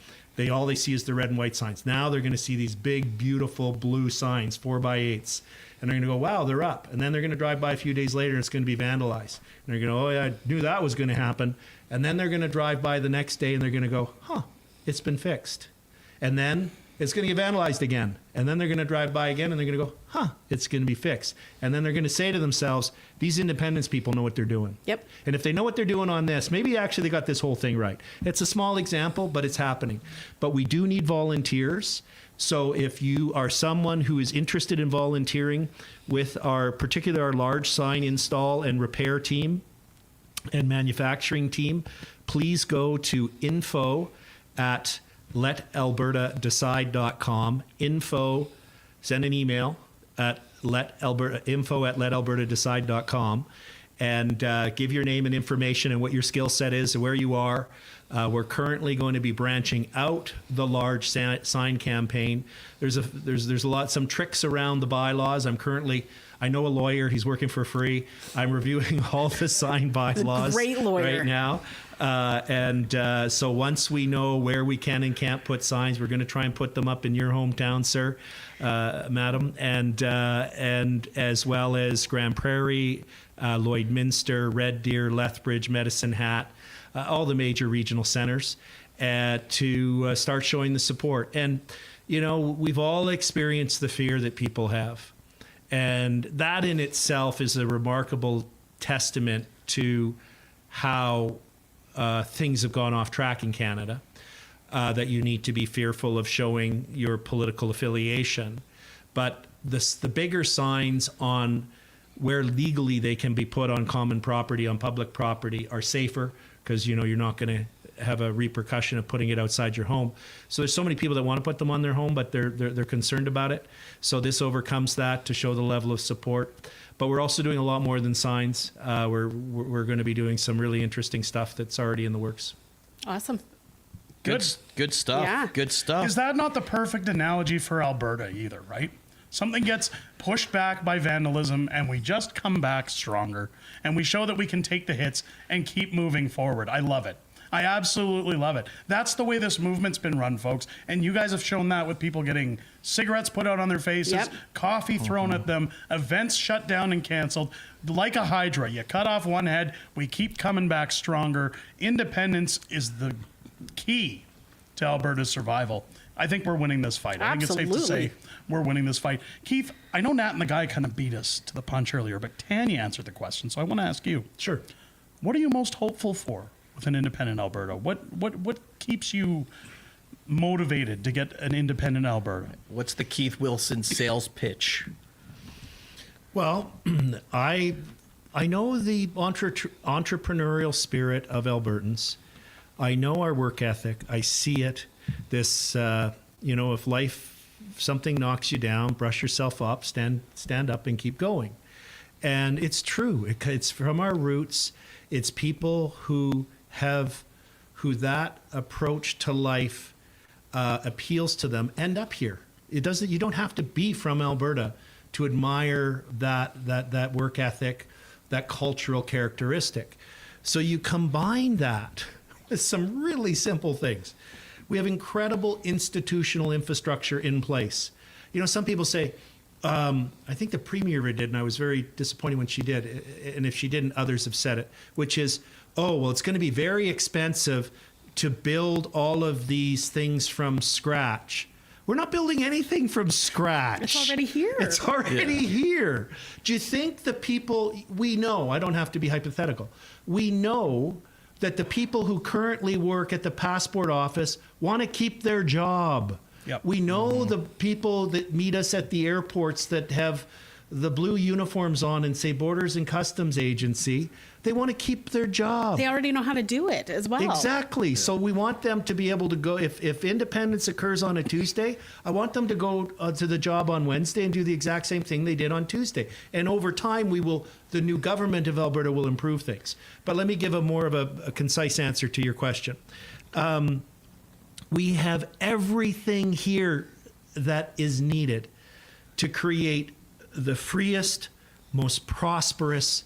All they see is the red and white signs. Now they're going to see these big, beautiful blue signs, 4x8s. And they're going to go, wow, they're up. And then they're going to drive by a few days later and it's going to be vandalized. And they're going to, oh yeah, I knew that was going to happen. And then they're going to drive by the next day and they're going to go, huh, it's been fixed. And then it's going to get vandalized again. And then they're going to drive by again and they're going to go, huh, it's going to be fixed. And then they're going to say to themselves, these independence people know what they're doing. Yep. And if they know what they're doing on this, maybe actually they got this whole thing right. It's a small example, but it's happening. But we do need volunteers. So if you are someone who is interested in volunteering with our large sign install and repair team and manufacturing team, please go to info@letalbertadecide.com. Send an email at info@letalbertadecide.com and give your name and information and what your skill set is and where you are. We're currently going to be branching out the large sign campaign. There's some tricks around the bylaws. I know a lawyer. He's working for free. I'm reviewing all the sign bylaws Great lawyer. right now. So once we know where we can and can't put signs, we're going to try and put them up in your hometown, sir, madam, and as well as Grand Prairie, Lloydminster, Red Deer, Lethbridge, Medicine Hat, all the major regional centers, to start showing the support. And, we've all experienced the fear that people have. And that in itself is a remarkable testament to how things have gone off track in Canada, that you need to be fearful of showing your political affiliation. But the bigger signs on where legally they can be put on common property, on public property, are safer, because you're not going to have a repercussion of putting it outside your home. So there's so many people that want to put them on their home, but they're concerned about it. So this overcomes that to show the level of support. But we're also doing a lot more than signs. We're going to be doing some really interesting stuff that's already in the works. Awesome. Good stuff. Yeah. Good stuff. Is that not the perfect analogy for Alberta either, right? Something gets pushed back by vandalism and we just come back stronger and we show that we can take the hits and keep moving forward. I love it. I absolutely love it. That's the way this movement's been run, folks. And you guys have shown that with people getting cigarettes put out on their faces, coffee thrown at them, events shut down and canceled. Like a hydra, you cut off one head, we keep coming back stronger. Independence is the key to Alberta's survival. I think we're winning this fight. I think it's safe to say we're winning this fight. Keith, I know Nat and the guy kind of beat us to the punch earlier, but Tanya answered the question, so I want to ask you. Sure. What are you most hopeful for with an independent Alberta? What keeps you motivated to get an independent Alberta? What's the Keith Wilson sales pitch? Well, I know the entrepreneurial spirit of Albertans. I know our work ethic. I see it. This, if something knocks you down, brush yourself up, stand up and keep going. And it's true. It's from our roots. It's people who that approach to life appeals to them end up here. You don't have to be from Alberta to admire that work ethic, that cultural characteristic. So you combine that with some really simple things. We have incredible institutional infrastructure in place. Some people say, I think the Premier did, and I was very disappointed when she did, and if she didn't, others have said it, which is, it's going to be very expensive to build all of these things from scratch. We're not building anything from scratch. It's already here. It's already here. Do you think the people, we know, I don't have to be hypothetical, we know that the people who currently work at the passport office want to keep their job. Yep. We know the people that meet us at the airports that have the blue uniforms on and say Borders and Customs Agency, they want to keep their job. They already know how to do it as well. Exactly. Yeah. So we want them to be able to go, if independence occurs on a Tuesday, I want them to go to the job on Wednesday and do the exact same thing they did on Tuesday. And over time, the new government of Alberta will improve things. But let me give more of a concise answer to your question. We have everything here that is needed to create the freest, most prosperous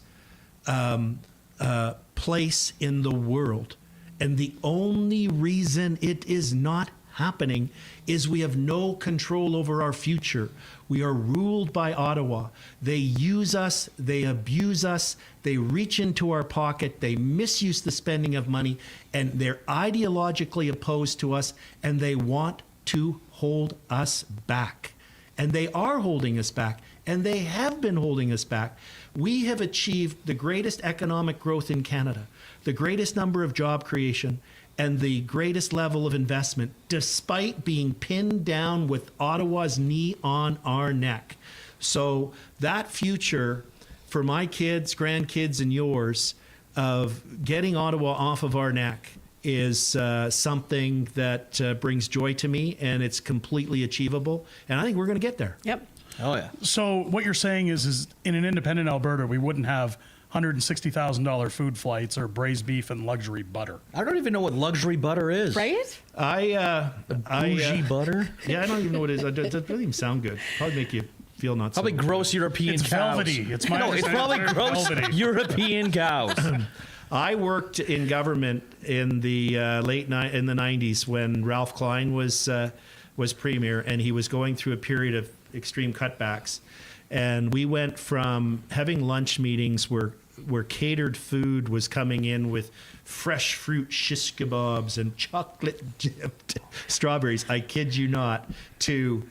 place in the world. And the only reason it is not happening is we have no control over our future. We are ruled by Ottawa. They use us, they abuse us, they reach into our pocket, they misuse the spending of money, and they're ideologically opposed to us, and they want to hold us back. And they are holding us back, and they have been holding us back. We have achieved the greatest economic growth in Canada, the greatest number of job creation, and the greatest level of investment, despite being pinned down with Ottawa's knee on our neck. So that future for my kids, grandkids, and yours of getting Ottawa off of our neck is something that brings joy to me, and it's completely achievable. And I think we're going to get there. Yep. Oh, yeah. So what you're saying is in an independent Alberta, we wouldn't have $160,000 food flights or braised beef and luxury butter. I don't even know what luxury butter is. Right? Bougie butter? Yeah, I don't even know what it is. It doesn't even sound good. Probably make you feel not probably so gross European it's cows. Velvety. It's my it's probably gross European cows. I worked in government in the in the 90s when Ralph Klein was premier, and he was going through a period of extreme cutbacks. And we went from having lunch meetings where catered food was coming in with fresh fruit shish kebabs and chocolate dipped strawberries, I kid you not, to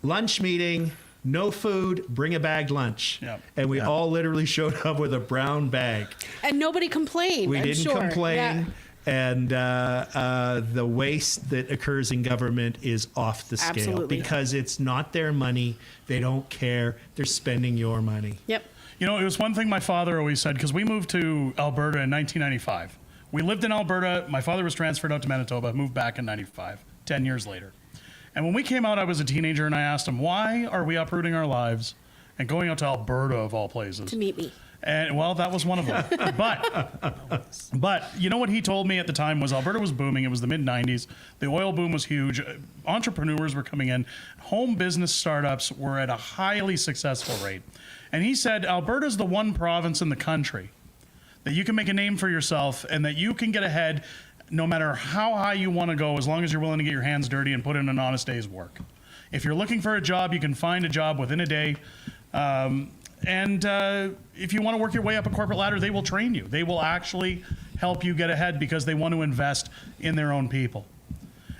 lunch meeting, no food, bring a bagged lunch. Yep. And we all literally showed up with a brown bag. And nobody complained. We didn't complain. Yeah. And the waste that occurs in government is off the scale. Absolutely. Because it's not their money. They don't care. They're spending your money. Yep. You know, it was one thing my father always said, because we moved to Alberta in 1995. We lived in Alberta. My father was transferred out to Manitoba, moved back in 95, 10 years later. And when we came out, I was a teenager, and I asked him, why are we uprooting our lives and going out to Alberta, of all places? To meet me. And well, that was one of them. But you know what he told me at the time was Alberta was booming. It was the mid-90s. The oil boom was huge. Entrepreneurs were coming in. Home business startups were at a highly successful rate. And he said, Alberta's the one province in the country that you can make a name for yourself and that you can get ahead no matter how high you want to go, as long as you're willing to get your hands dirty and put in an honest day's work. If you're looking for a job, you can find a job within a day. And if you want to work your way up a corporate ladder, they will train you. They will actually help you get ahead because they want to invest in their own people.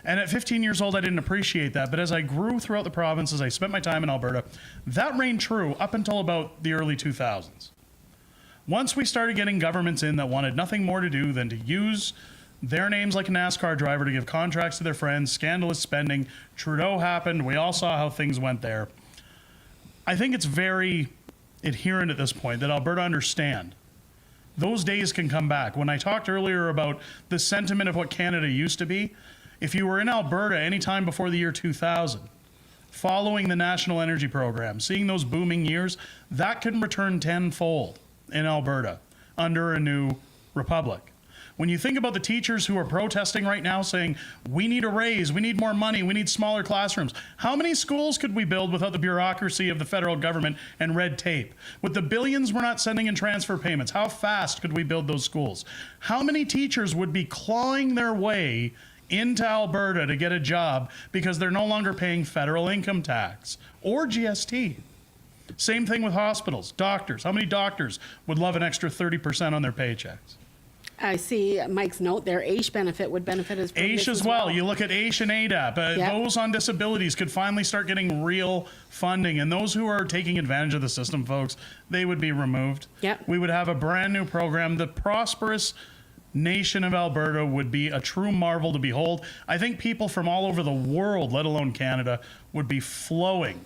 And at 15 years old, I didn't appreciate that. But as I grew throughout the province, as I spent my time in Alberta, that reigned true up until about the early 2000s. Once we started getting governments in that wanted nothing more to do than to use their names like a NASCAR driver to give contracts to their friends, scandalous spending, Trudeau happened, we all saw how things went there. I think it's very adherent at this point that Alberta understand those days can come back. When I talked earlier about the sentiment of what Canada used to be, if you were in Alberta anytime before the year 2000, following the National Energy Program, seeing those booming years, that can return tenfold in Alberta under a new republic. When you think about the teachers who are protesting right now saying, we need a raise, we need more money, we need smaller classrooms. How many schools could we build without the bureaucracy of the federal government and red tape? With the billions we're not sending in transfer payments, how fast could we build those schools? How many teachers would be clawing their way into Alberta to get a job because they're no longer paying federal income tax or GST? Same thing with hospitals, doctors. How many doctors would love an extra 30% on their paychecks? I see Mike's note there. AISH benefit would benefit as AISH as well. You look at AISH and ADAP. Those on disabilities could finally start getting real funding. And those who are taking advantage of the system, folks, they would be removed. Yep. We would have a brand new program. The prosperous nation of Alberta would be a true marvel to behold. I think people from all over the world, let alone Canada, would be flowing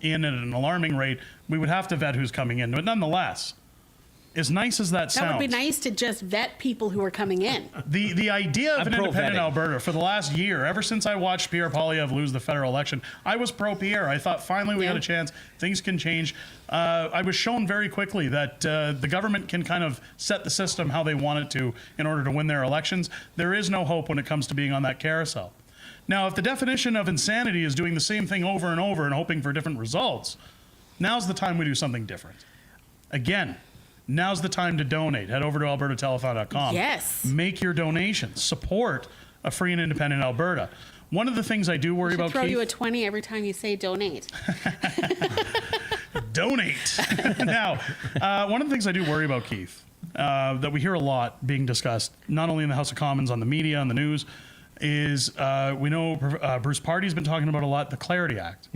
in at an alarming rate. We would have to vet who's coming in. But nonetheless, as nice as that sounds. That would be nice to just vet people who are coming in. The idea of an independent pro-vetting. Alberta for the last year, ever since I watched Pierre Poilievre lose the federal election, I was pro-Pierre. I thought finally we had a chance. Things can change. I was shown very quickly that the government can kind of set the system how they want it to in order to win their elections. There is no hope when it comes to being on that carousel. Now, if the definition of insanity is doing the same thing over and over and hoping for different results, now's the time we do something different. Again, now's the time to donate. Head over to albertatelethon.com. Yes. Make your donations. Support a free and independent Alberta. One of the things I do worry about, Throw Keith, you a 20 every time you say donate. donate. Now, one of the things I do worry about, Keith, that we hear a lot being discussed, not only in the House of Commons, on the media, on the news, is we know Bruce Party's been talking about a lot, the Clarity Act.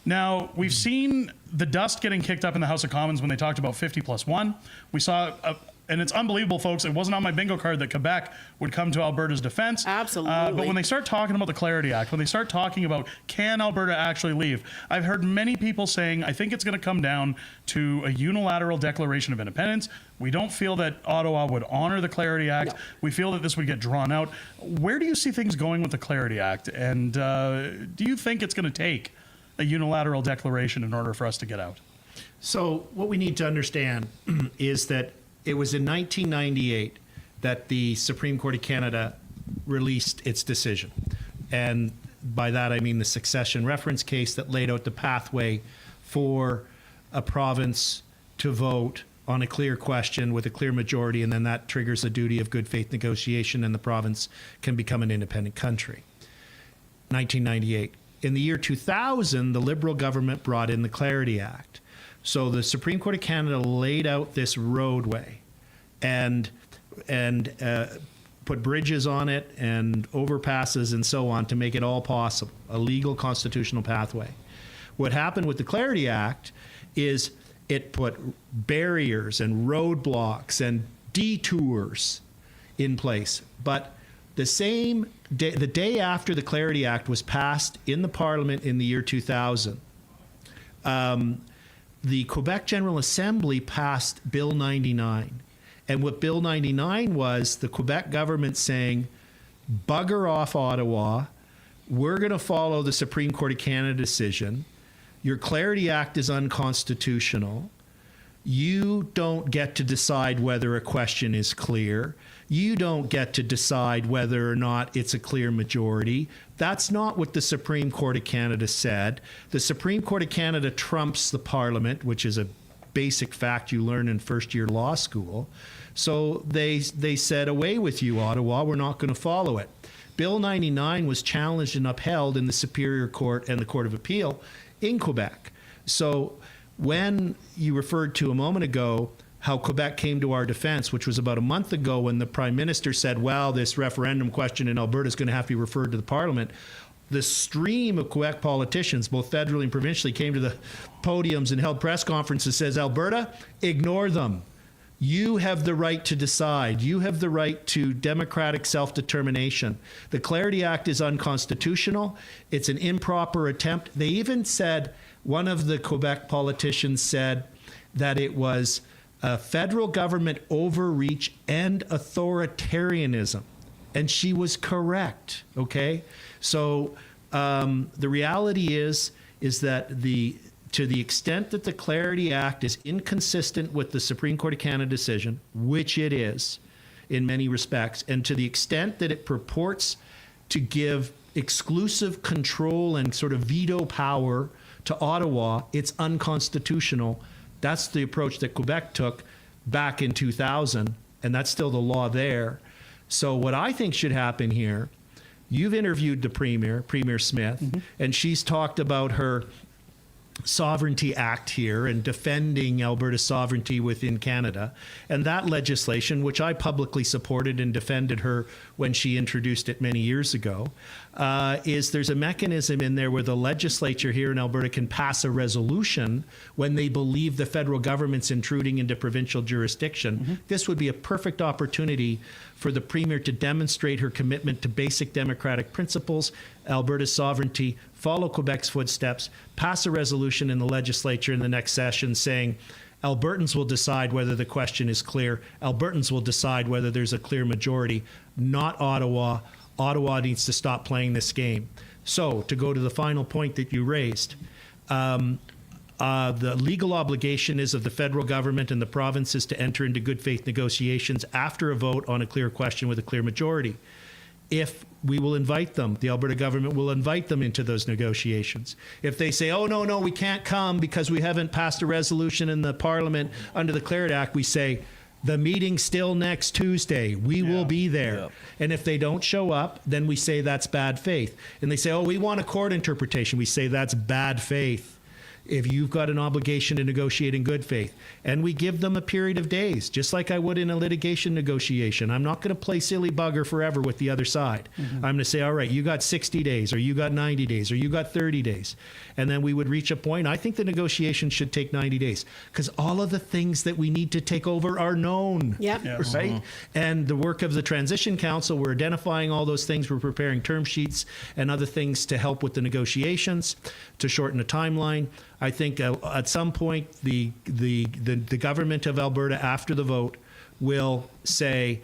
Now, we've seen the dust getting kicked up in the House of Commons when they talked about 50+1. We saw, and it's unbelievable, folks, it wasn't on my bingo card that Quebec would come to Alberta's defense. Absolutely. But when they start talking about the Clarity Act, when they start talking about can Alberta actually leave, I've heard many people saying, I think it's going to come down to a unilateral declaration of independence. We don't feel that Ottawa would honor the Clarity Act. No. We feel that this would get drawn out. Where do you see things going with the Clarity Act? And do you think it's going to take a unilateral declaration in order for us to get out? So what we need to understand is that it was in 1998 that the Supreme Court of Canada released its decision. And by that, I mean the succession reference case that laid out the pathway for a province to vote on a clear question with a clear majority, and then that triggers a duty of good faith negotiation, and the province can become an independent country. 1998. In the year 2000, the Liberal government brought in the Clarity Act. So the Supreme Court of Canada laid out this roadway and put bridges on it and overpasses and so on to make it all possible, a legal constitutional pathway. What happened with the Clarity Act is it put barriers and roadblocks and detours in place. But the same day, the day after the Clarity Act was passed in the Parliament in the year 2000, the Quebec General Assembly passed Bill 99. And what Bill 99 was, the Quebec government saying, bugger off Ottawa, we're going to follow the Supreme Court of Canada decision. Your Clarity Act is unconstitutional. You don't get to decide whether a question is clear. You don't get to decide whether or not it's a clear majority. That's not what the Supreme Court of Canada said. The Supreme Court of Canada trumps the Parliament, which is a basic fact you learn in first-year law school. So they said, away with you, Ottawa. We're not going to follow it. Bill 99 was challenged and upheld in the Superior Court and the Court of Appeal in Quebec. So when you referred to a moment ago how Quebec came to our defense, which was about a month ago when the Prime Minister said, well, this referendum question in Alberta is going to have to be referred to the Parliament, the stream of Quebec politicians, both federally and provincially, came to the podiums and held press conferences, says, Alberta, ignore them. You have the right to decide. You have the right to democratic self-determination. The Clarity Act is unconstitutional. It's an improper attempt. They even said, one of the Quebec politicians said that it was a federal government overreach and authoritarianism. And she was correct, okay? So the reality is that to the extent that the Clarity Act is inconsistent with the Supreme Court of Canada decision, which it is in many respects, and to the extent that it purports to give exclusive control and sort of veto power to Ottawa, it's unconstitutional. That's the approach that Quebec took back in 2000, and that's still the law there. So what I think should happen here, you've interviewed the Premier, Premier Smith, and she's talked about her Sovereignty Act here and defending Alberta's sovereignty within Canada. And that legislation, which I publicly supported and defended her when she introduced it many years ago, is there's a mechanism in there where the legislature here in Alberta can pass a resolution when they believe the federal government's intruding into provincial jurisdiction. This would be a perfect opportunity for the Premier to demonstrate her commitment to basic democratic principles, Alberta's sovereignty, follow Quebec's footsteps, pass a resolution in the legislature in the next session saying, Albertans will decide whether the question is clear. Albertans will decide whether there's a clear majority, not Ottawa. Ottawa needs to stop playing this game. So, to go to the final point that you raised, the legal obligation is of the federal government and the provinces to enter into good faith negotiations after a vote on a clear question with a clear majority. If we will invite them, the Alberta government will invite them into those negotiations. If they say, oh, no, we can't come because we haven't passed a resolution in the Parliament under the Clarity Act, we say, the meeting's still next Tuesday. We will be there. Yeah. And if they don't show up, then we say that's bad faith. And they say, oh, we want a court interpretation. We say that's bad faith. If you've got an obligation to negotiate in good faith. And we give them a period of days, just like I would in a litigation negotiation. I'm not going to play silly bugger forever with the other side. I'm going to say, all right, you got 60 days, or you got 90 days, or you got 30 days. And then we would reach a point. I think the negotiation should take 90 days because all of the things that we need to take over are known. Yep. Yes. Right? And the work of the Transition Council, we're identifying all those things. We're preparing term sheets and other things to help with the negotiations, to shorten the timeline. I think at some point the government of Alberta after the vote will say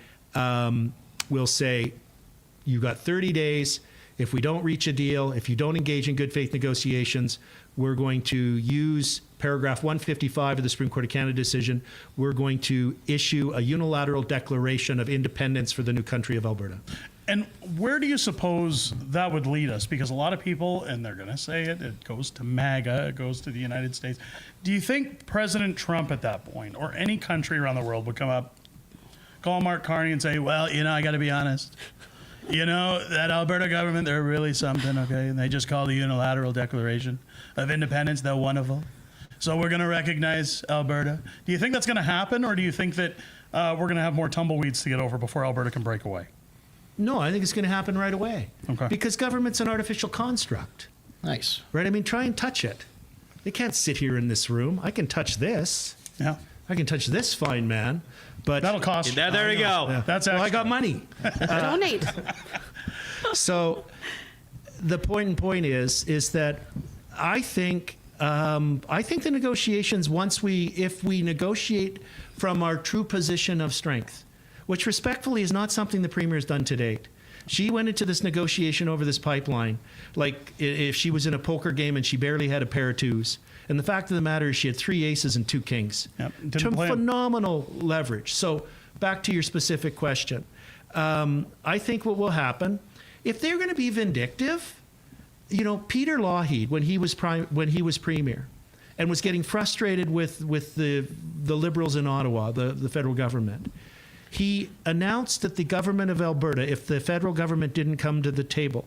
you've got 30 days. If we don't reach a deal, if you don't engage in good faith negotiations, we're going to use paragraph 155 of the Supreme Court of Canada decision. We're going to issue a unilateral declaration of independence for the new country of Alberta. And where do you suppose that would lead us? Because a lot of people, and they're going to say it goes to MAGA, it goes to the United States. Do you think President Trump at that point, or any country around the world, would come up, call Mark Carney and say, well, I got to be honest. That Alberta government, they're really something, okay? And they just call the unilateral declaration of independence, they're wonderful. So we're going to recognize Alberta. Do you think that's going to happen, or do you think that we're going to have more tumbleweeds to get over before Alberta can break away? No, I think it's going to happen right away. Okay. Because government's an artificial construct. Nice. Right? I mean, try and touch it. They can't sit here in this room. I can touch this. Yeah. I can touch this fine man. But that'll cost you. There you go. Yeah. That's I got money. Donate. So the point is that I think I think the negotiations, if we negotiate from our true position of strength, which respectfully is not something the Premier has done to date. She went into this negotiation over this pipeline like if she was in a poker game and she barely had a pair of twos. And the fact of the matter is she had 3 aces and 2 kings. Phenomenal leverage. So back to your specific question. I think what will happen, if they're going to be vindictive, Peter Lougheed, when he was Premier and was getting frustrated with the Liberals in Ottawa, the federal government, he announced that the government of Alberta, if the federal government didn't come to the table,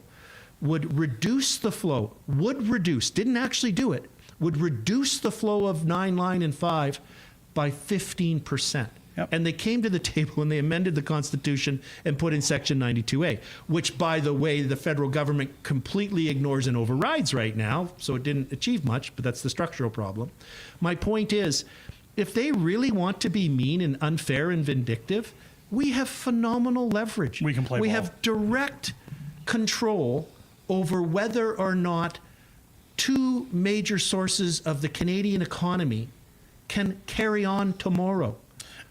would reduce the flow, didn't actually do it, would reduce the flow of 9 Line and 5 by 15%. And they came to the table and they amended the Constitution and put in Section 92A, which, by the way, the federal government completely ignores and overrides right now, so it didn't achieve much, but that's the structural problem. My point is, if they really want to be mean and unfair and vindictive, we have phenomenal leverage. We can play ball. Have direct control over whether or not 2 major sources of the Canadian economy can carry on tomorrow,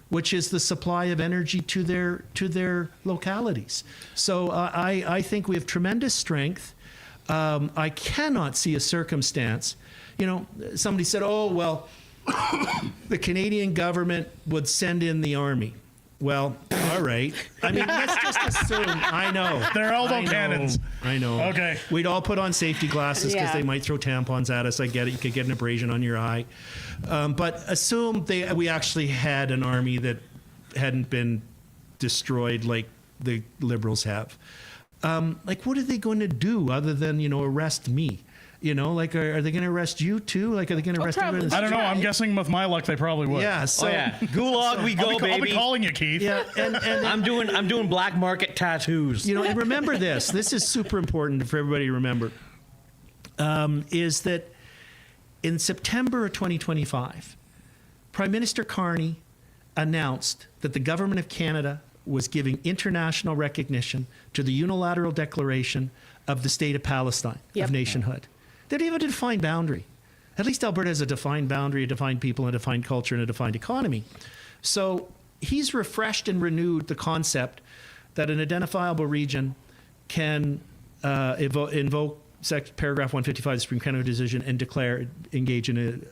which is the supply of energy to their localities. So I think we have tremendous strength. I cannot see a circumstance. Somebody said, oh, well, the Canadian government would send in the army. Well, all right. I mean, let's just assume. I know. They're elbow cannons. I know. Okay. We'd all put on safety glasses because they might throw tampons at us. I get it. You could get an abrasion on your eye. But assume we actually had an army that hadn't been destroyed like the Liberals have. What are they going to do other than, arrest me? Are they going to arrest you too? Are they going to arrest everyone? I don't know. I'm guessing with my luck, they probably would. Yeah. So, Gulag, we go, baby. I'll be calling you, Keith. Yeah. And I'm doing black market tattoos. And remember this. This is super important for everybody to remember. Is that in September of 2025, Prime Minister Carney announced that the government of Canada was giving international recognition to the unilateral declaration of the state of Palestine, of nationhood. They don't even have a defined boundary. At least Alberta has a defined boundary, a defined people, a defined culture, and a defined economy. So he's refreshed and renewed the concept that an identifiable region can invoke paragraph 155 of the Supreme Canada decision and engage in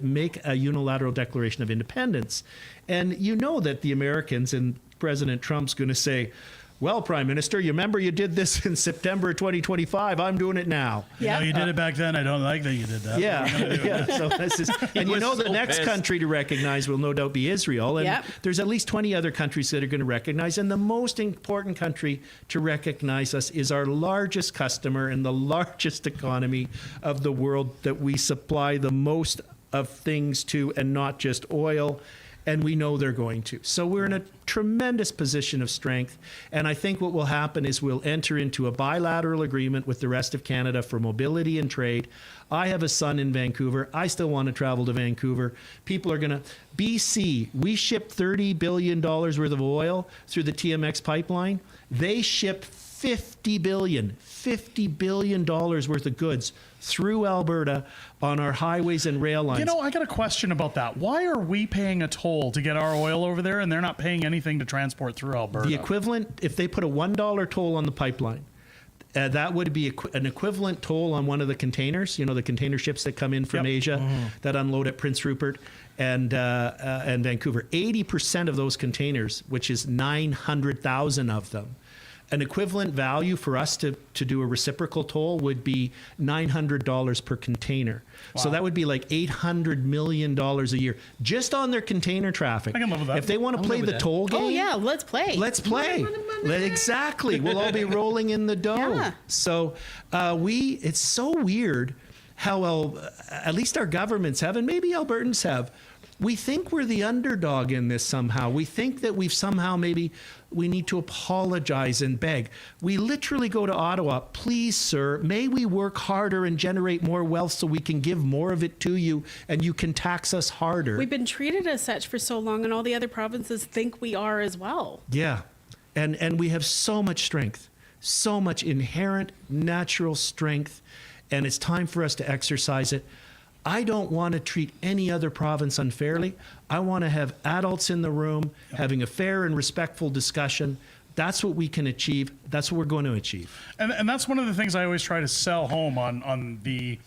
make a unilateral declaration of independence. And that the Americans and President Trump's going to say, well, Prime Minister, you remember you did this in September 2025. I'm doing it now. Yeah, you did it back then. I don't like that you did that. Yeah. So this is, and the next country to recognize will no doubt be Israel. And there's at least 20 other countries that are going to recognize. And the most important country to recognize us is our largest customer and the largest economy of the world that we supply the most of things to, and not just oil. And we know they're going to. So we're in a tremendous position of strength. And I think what will happen is we'll enter into a bilateral agreement with the rest of Canada for mobility and trade. I have a son in Vancouver. I still want to travel to Vancouver. People are going to... BC, we ship $30 billion worth of oil through the TMX pipeline. They ship $50 billion worth of goods through Alberta on our highways and rail lines. I got a question about that. Why are we paying a toll to get our oil over there and they're not paying anything to transport through Alberta? The equivalent, if they put a $1 toll on the pipeline, that would be an equivalent toll on one of the containers, the container ships that come in from Asia that unload at Prince Rupert and Vancouver. 80% of those containers, which is 900,000 of them, an equivalent value for us to do a reciprocal toll would be $900 per container. Wow. So that would be like $800 million a year just on their container traffic. I can live with that. If they want to play the toll game. Oh, yeah, let's play. Let's play. Exactly. We'll all be rolling in the dough. Yeah. So it's so weird how at least our governments have, and maybe Albertans have, we think we're the underdog in this somehow. We think that we've somehow we need to apologize and beg. We literally go to Ottawa, please, sir, may we work harder and generate more wealth so we can give more of it to you and you can tax us harder. We've been treated as such for so long, and all the other provinces think we are as well. Yeah, and we have so much strength, so much inherent natural strength, and it's time for us to exercise it. I don't want to treat any other province unfairly. I want to have adults in the room having a fair and respectful discussion. That's what we can achieve. That's what we're going to achieve. And that's one of the things I always try to sell home on the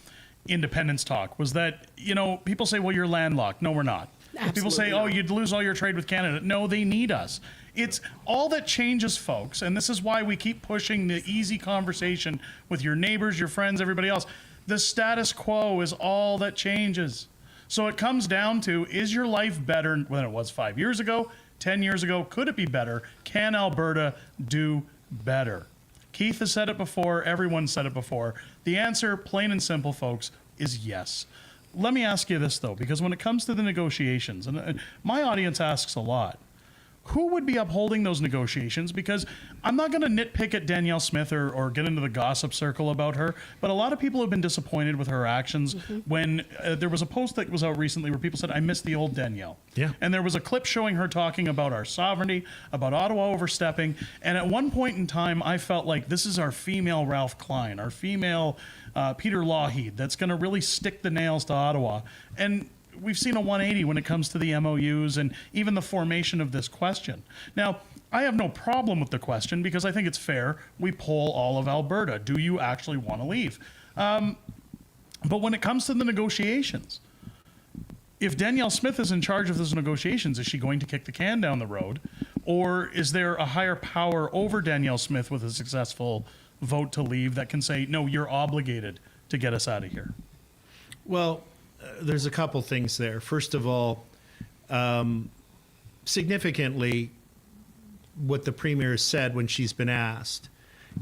independence talk was that, you know, people say, well, you're landlocked. No, we're not. People say, oh, you'd lose all your trade with Canada. No, they need us. It's all that changes, folks. And this is why we keep pushing the easy conversation with your neighbors, your friends, everybody else. The status quo is all that changes. So it comes down to, is your life better than it was 5 years ago, 10 years ago? Could it be better? Can Alberta do better? Keith has said it before. Everyone said it before. The answer, plain and simple, folks, is yes. Let me ask you this, though, because when it comes to the negotiations, and my audience asks a lot, who would be upholding those negotiations? Because I'm not going to nitpick at Danielle Smith or get into the gossip circle about her, but a lot of people have been disappointed with her actions when there was a post that was out recently where people said, I miss the old Danielle. Yeah. And there was a clip showing her talking about our sovereignty, about Ottawa overstepping. And at one point in time, I felt like this is our female Ralph Klein, our female Peter Lougheed that's going to really stick the nails to Ottawa. And we've seen a 180 when it comes to the MOUs and even the formation of this question. Now, I have no problem with the question because I think it's fair. We poll all of Alberta. Do you actually want to leave? But when it comes to the negotiations, if Danielle Smith is in charge of those negotiations, is she going to kick the can down the road? Or is there a higher power over Danielle Smith with a successful vote to leave that can say, no, you're obligated to get us out of here? Well, there's a couple things there. First of all, significantly, what the Premier said when she's been asked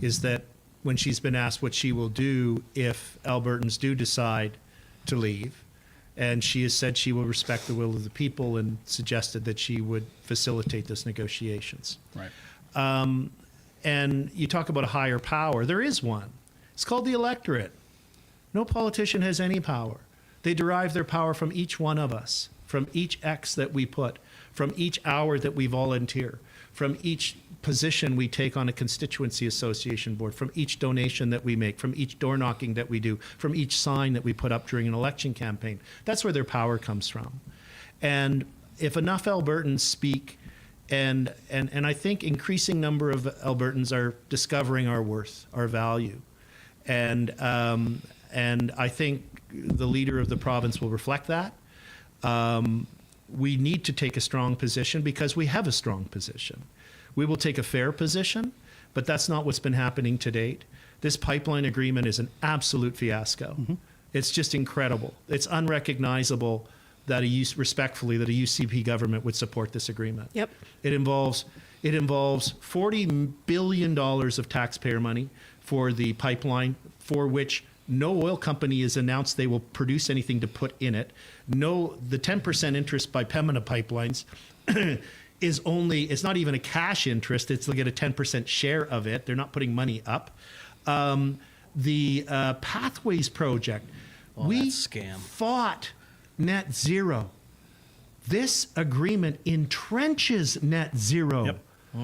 is that when she's been asked what she will do if Albertans do decide to leave, and she has said she will respect the will of the people and suggested that she would facilitate those negotiations. Right. And you talk about a higher power. There is one. It's called the electorate. No politician has any power. They derive their power from each one of us, from each X that we put, from each hour that we volunteer, from each position we take on a constituency association board, from each donation that we make, from each door knocking that we do, from each sign that we put up during an election campaign. That's where their power comes from. And if enough Albertans speak, and I think increasing number of Albertans are discovering our worth, our value. And I think the leader of the province will reflect that. We need to take a strong position because we have a strong position. We will take a fair position, but that's not what's been happening to date. This pipeline agreement is an absolute fiasco. It's just incredible. It's unrecognizable that respectfully, that a UCP government would support this agreement. Yep. It involves $40 billion of taxpayer money for the pipeline, for which no oil company has announced they will produce anything to put in it. No, the 10% interest by Pembina Pipelines it's not even a cash interest. It's they'll get a 10% share of it. They're not putting money up. The Pathways project, we fought net zero. This agreement entrenches net zero. Yep.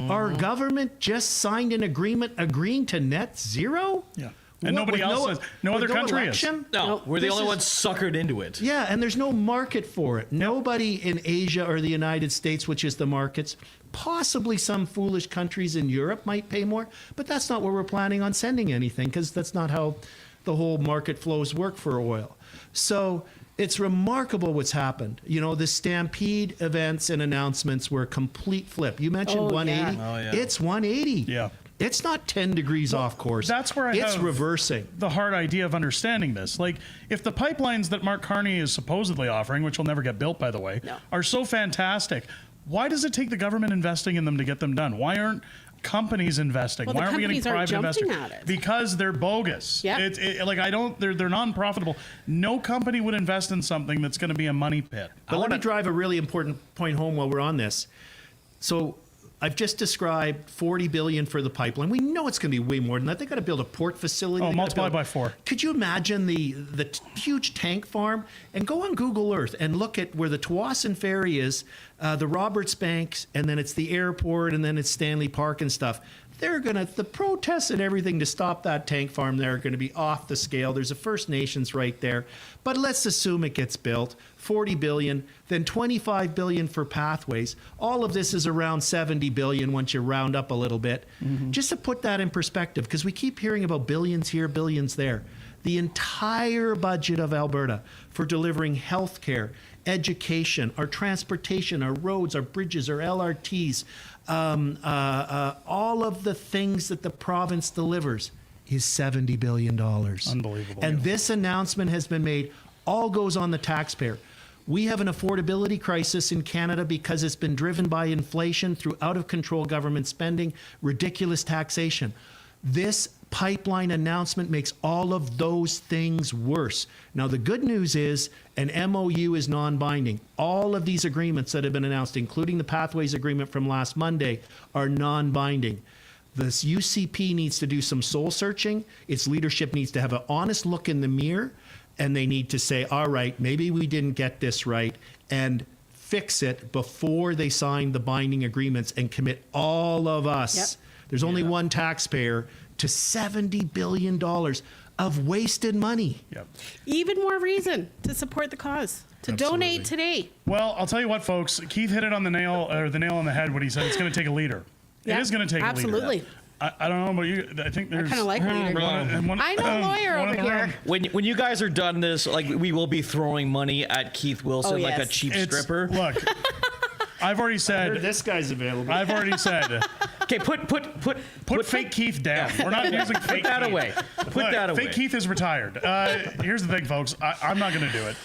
Our government just signed an agreement agreeing to net zero? Yeah. And nobody else is. No other country is. No, we're the only ones suckered into it. Yeah, and there's no market for it. Nobody in Asia or the United States, which is the markets, possibly some foolish countries in Europe might pay more, but that's not where we're planning on sending anything because that's not how the whole market flows work for oil. So it's remarkable what's happened. You know, the Stampede events and announcements were a complete flip. You mentioned 180. Yeah. Oh, yeah. It's 180. Yeah. It's not 10 degrees off course. That's where it's have reversing. The hard idea of understanding this. Like, if the pipelines that Mark Carney is supposedly offering, which will never get built, by the way, are so fantastic, why does it take the government investing in them to get them done? Why aren't companies investing? Well, Why aren't we getting private investors? At it. Because they're bogus. Yeah. They're non-profitable. No company would invest in something that's going to be a money pit. But let me drive a really important point home while we're on this. So I've just described $40 billion for the pipeline. We know it's going to be way more than that. They got to build a port facility. Oh, multiply by 4. Could you imagine the huge tank farm? And go on Google Earth and look at where the Tawasin Ferry is, the Roberts Banks, and then it's the airport, and then it's Stanley Park and stuff. the protests and everything to stop that tank farm there are going to be off the scale. There's a First Nations right there. But let's assume it gets built. 40 billion, then 25 billion for pathways. All of this is around 70 billion once you round up a little bit. Just to put that in perspective, because we keep hearing about billions here, billions there. The entire budget of Alberta for delivering health care, education, our transportation, our roads, our bridges, our LRTs, all of the things that the province delivers is $70 billion. Unbelievable. And this announcement has been made, all goes on the taxpayer. We have an affordability crisis in Canada because it's been driven by inflation through out-of-control government spending, ridiculous taxation. This pipeline announcement makes all of those things worse. Now, the good news is an MOU is non-binding. All of these agreements that have been announced, including the Pathways Agreement from last Monday, are non-binding. The UCP needs to do some soul searching. Its leadership needs to have an honest look in the mirror, and they need to say, all right, maybe we didn't get this right, and fix it before they sign the binding agreements and commit all of us. There's only one taxpayer to $70 billion of wasted money. Even more reason to support the cause, to donate today. Well, I'll tell you what, folks. Keith hit it on the nail, or the nail on the head when he said it's going to take a leader. It is going to take a leader. Absolutely. I don't know about you. I think there's. I kind of like leader. I know a lawyer over here. When you guys are done this, like, we will be throwing money at Keith Wilson like a cheap stripper. Look, I've already said this guy's available. I've already said. Okay, put fake Keith down. We're not using fake Put that Keith. away. Put that away. Fake Keith is retired. Here's the thing, folks. I'm not going to do it.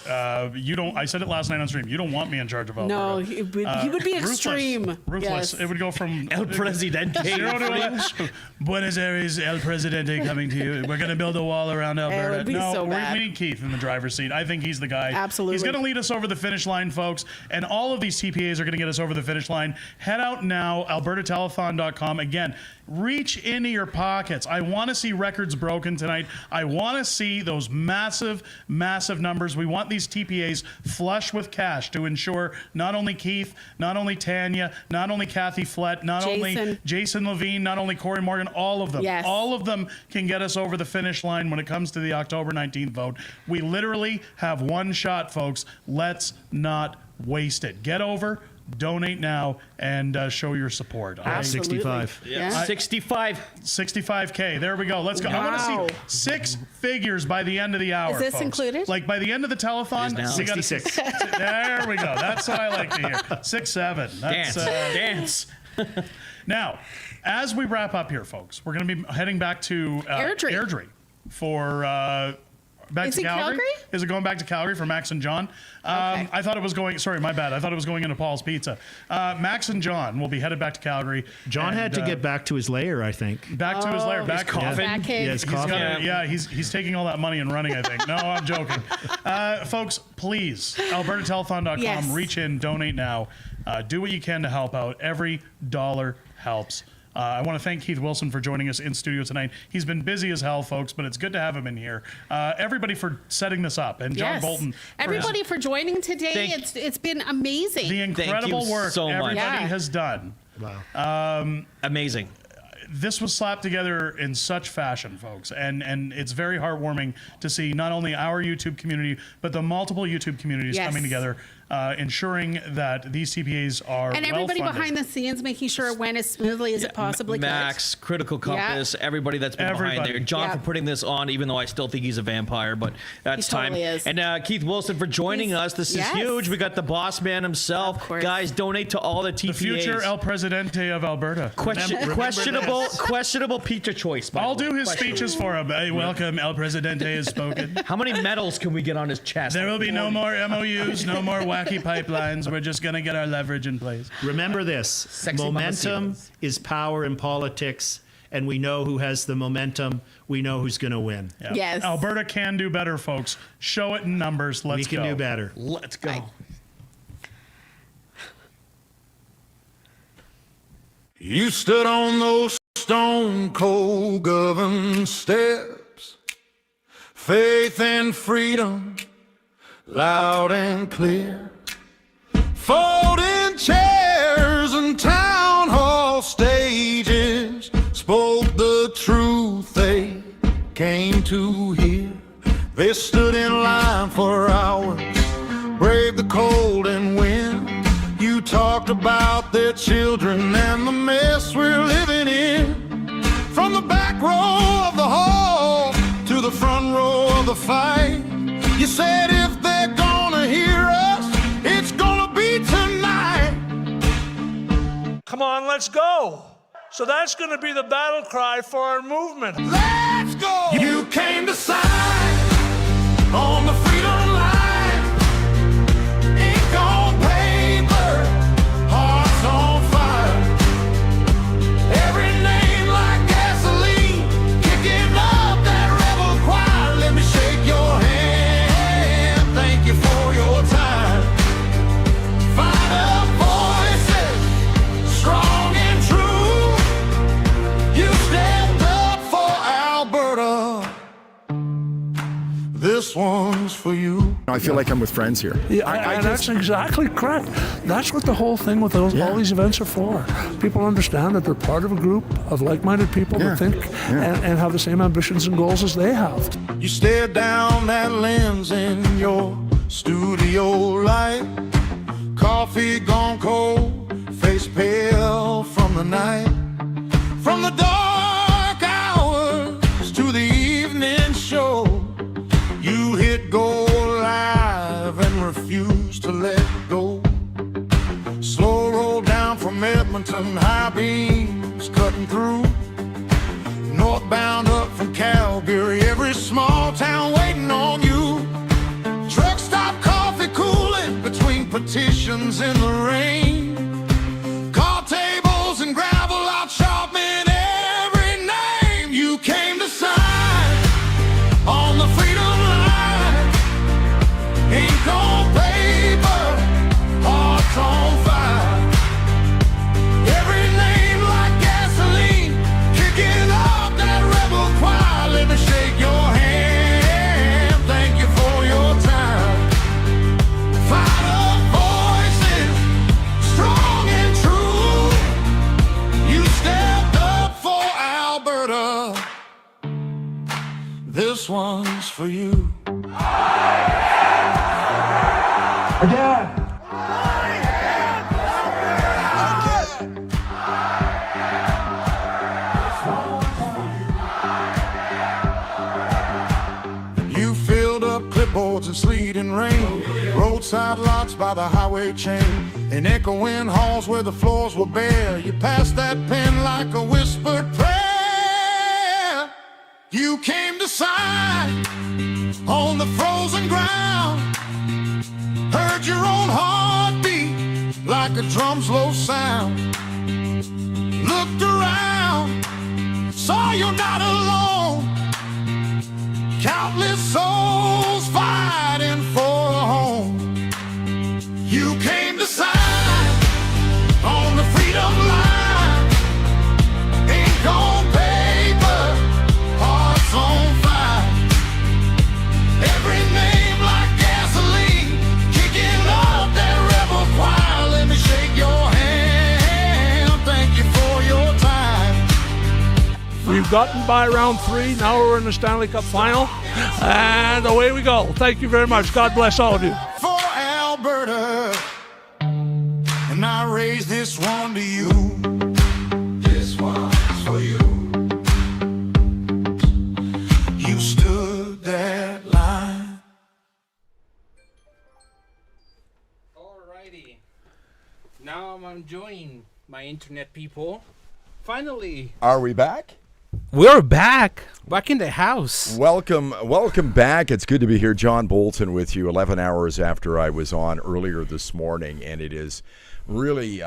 You don't. I said it last night on stream. You don't want me in charge of Alberta. No, he would be extreme. Ruthless. Yes. It would go from El Presidente. 0 to Buenos Aires, El Presidente coming to you. We're going to build a wall around Alberta. It would be so bad. We need Keith in the driver's seat. I think he's the guy. Absolutely. He's going to lead us over the finish line, folks. And all of these TPAs are going to get us over the finish line. Head out now, albertatelethon.com. Again, reach into your pockets. I want to see records broken tonight. I want to see those massive, massive numbers. We want these TPAs flush with cash to ensure not only Keith, not only Tanya, not only Kathy Flett, not only Jason Levine, not only Corey Morgan, all of them. Yes. All of them can get us over the finish line when it comes to the October 19th vote. We literally have one shot, folks. Let's not waste it. Get over. Donate now and show your support. 65. Yeah. 65K. There we go. Let's go. I want to see 6 figures by the end of the hour. Is this folks. included? Like by the end of the telethon, we got 66. There we go. That's what I like to hear. 6, 7. That's, Dance. Now, as we wrap up here, folks, we're going to be heading back to Airdrie for. Back Is to it Calgary? Is it going back to Calgary for Max and John? I thought it was going. Sorry, my bad. I thought it was going into Paul's Pizza. Max and John will be headed back to Calgary. John had to get back to his lair, I think. Back to his lair. Back coughing. He's taking all that money and running, I think. No, I'm joking. Folks, please, albertatelethon.com. Yes. Reach in, donate now. Do what you can to help out. Every dollar helps. I want to thank Keith Wilson for joining us in studio tonight. He's been busy as hell, folks, but it's good to have him in here. Everybody for setting this up, and John Bolton. Everybody for joining today. It's been amazing. The incredible work so much. everybody has done. Wow. Amazing. This was slapped together in such fashion, folks, and it's very heartwarming to see not only our YouTube community, but the multiple YouTube communities coming together, ensuring that these TPAs are and everybody well-funded. behind the scenes making sure it went as smoothly as it possibly could. Max, Critical Compass, everybody that's been behind there. John for putting this on, even though I still think he's a vampire, but that's He totally time. is. And Keith Wilson for joining us. This is huge. We got the boss man himself. Guys, donate to all the TPAs. The future El Presidente of Alberta. Questionable pizza choice. I'll do his speeches for him. Hey, welcome, El Presidente has spoken. How many medals can we get on his chest? There will be no more MOUs, no more wacky pipelines. We're just going to get our leverage in place. Remember this. Momentum is power in politics, and we know who has the momentum. We know who's going to win. Yeah. Yes. Alberta can do better, folks. Show it in numbers. Let's go. We can do better. Let's go. Bye. You stood on those stone cold government steps, faith and freedom, loud and clear. Folding chairs and town hall stages, They stood in line for hours, braved the cold and wind. You talked about their children and the mess we're living in. From the back row of the hall to the front row of the fight, you said if they're gonna hear us, it's gonna be tonight. Come on, let's go. So that's going to be the battle cry for our movement. Let's go! You came to sign on the freedom line. Ink on paper, hearts on fire. Every name like gasoline, kicking up that rebel choir. Let me shake your hand. Thank you for your time. Find up voices, strong and true. You stepped up for Alberta. This one's for you. I feel like I'm with friends here. Yeah, and that's exactly correct. That's what the whole thing with all these events are for. People understand that they're part of a group of like-minded people that think and have the same ambitions and goals as they have. You stared down that lens in your studio light. Coffee gone cold, face pale from the night. From the dark hours to the evening show, you hit go live and refused to let go. Slow roll down from Edmonton, high beams cutting through. Northbound up from Calgary, every small town waiting on you. Truck stop coffee cooling between petitions in the rain. Car tables and gravel out sharpening every name. You came to sign on the freedom line. Ink on paper, hearts on fire. Every name like gasoline, kicking up that rebel choir. Let me shake your hand. Thank you for your time. Fight up voices, strong and true. You stepped up for Alberta. This one's for you. Again. You filled up clipboards in sleet and rain, roadside lots by the highway chain, in echoing halls where the floors were bare. You passed that pen like a whispered prayer. You came to sign on the frozen ground, heard your own heartbeat like a drum's low sound. Looked around, saw you're not alone. Countless souls fighting for a home. You came to sign on the freedom line. Ink on paper, hearts on fire. Every name like gasoline, kicking up that rebel choir. Let me shake your hand. Thank you for your time. We've gotten by round 3. Now we're in the Stanley Cup final. And away we go. Thank you very much. God bless all of you. For Alberta, and I raise this one to you. This one's for you. You stood that line. Alrighty. Now I'm joining my internet people. Finally. Are we back? We're back in the house. Welcome back. It's good to be here. John Bolton with you 11 hours after I was on earlier this morning, and it is really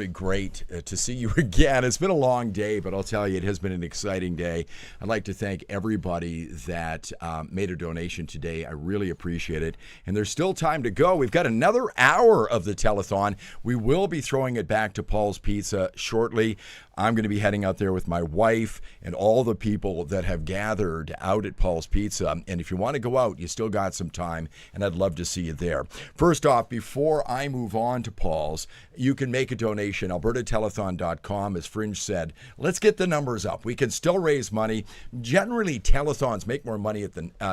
great to see you again. It's been a long day, but I'll tell you, it has been an exciting day. I'd like to thank everybody that made a donation today. I really appreciate it. And there's still time to go. We've got another hour of the telethon. We will be throwing it back to Paul's Pizza shortly. I'm going to be heading out there with my wife and all the people that have gathered out at Paul's Pizza. And if you want to go out, you still got some time, and I'd love to see you there. First off, before I move on to Paul's, you can make a donation. AlbertaTelethon.com, as Fringe said. Let's get the numbers up. We can still raise money. Generally, telethons make more money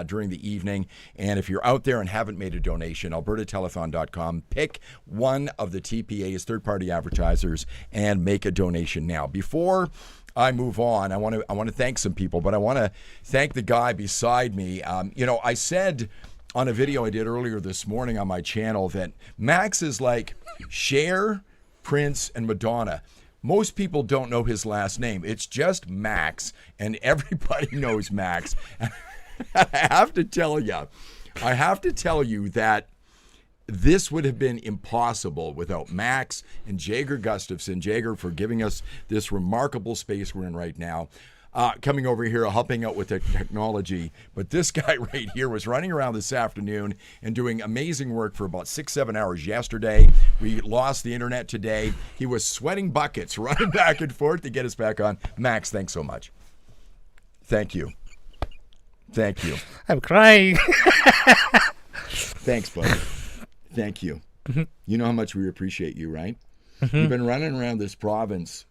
during the evening. And if you're out there and haven't made a donation, AlbertaTelethon.com, pick one of the TPAs, Third Party Advertisers, and make a donation now. Before I move on, I want to thank some people, but I want to thank the guy beside me. I said on a video I did earlier this morning on my channel that Max is like Cher, Prince, and Madonna. Most people don't know his last name. It's just Max, and everybody knows Max. I have to tell you that this would have been impossible without Max and Jager Gustafson. Jager, for giving us this remarkable space we're in right now. Coming over here, helping out with the technology. But this guy right here was running around this afternoon and doing amazing work for about 6-7 hours yesterday. We lost the internet today. He was sweating buckets, running back and forth to get us back on. Max, thanks so much. Thank you. Thank you. I'm crying. Thanks, buddy. Thank you. You know how much we appreciate you, right? You've been running around this province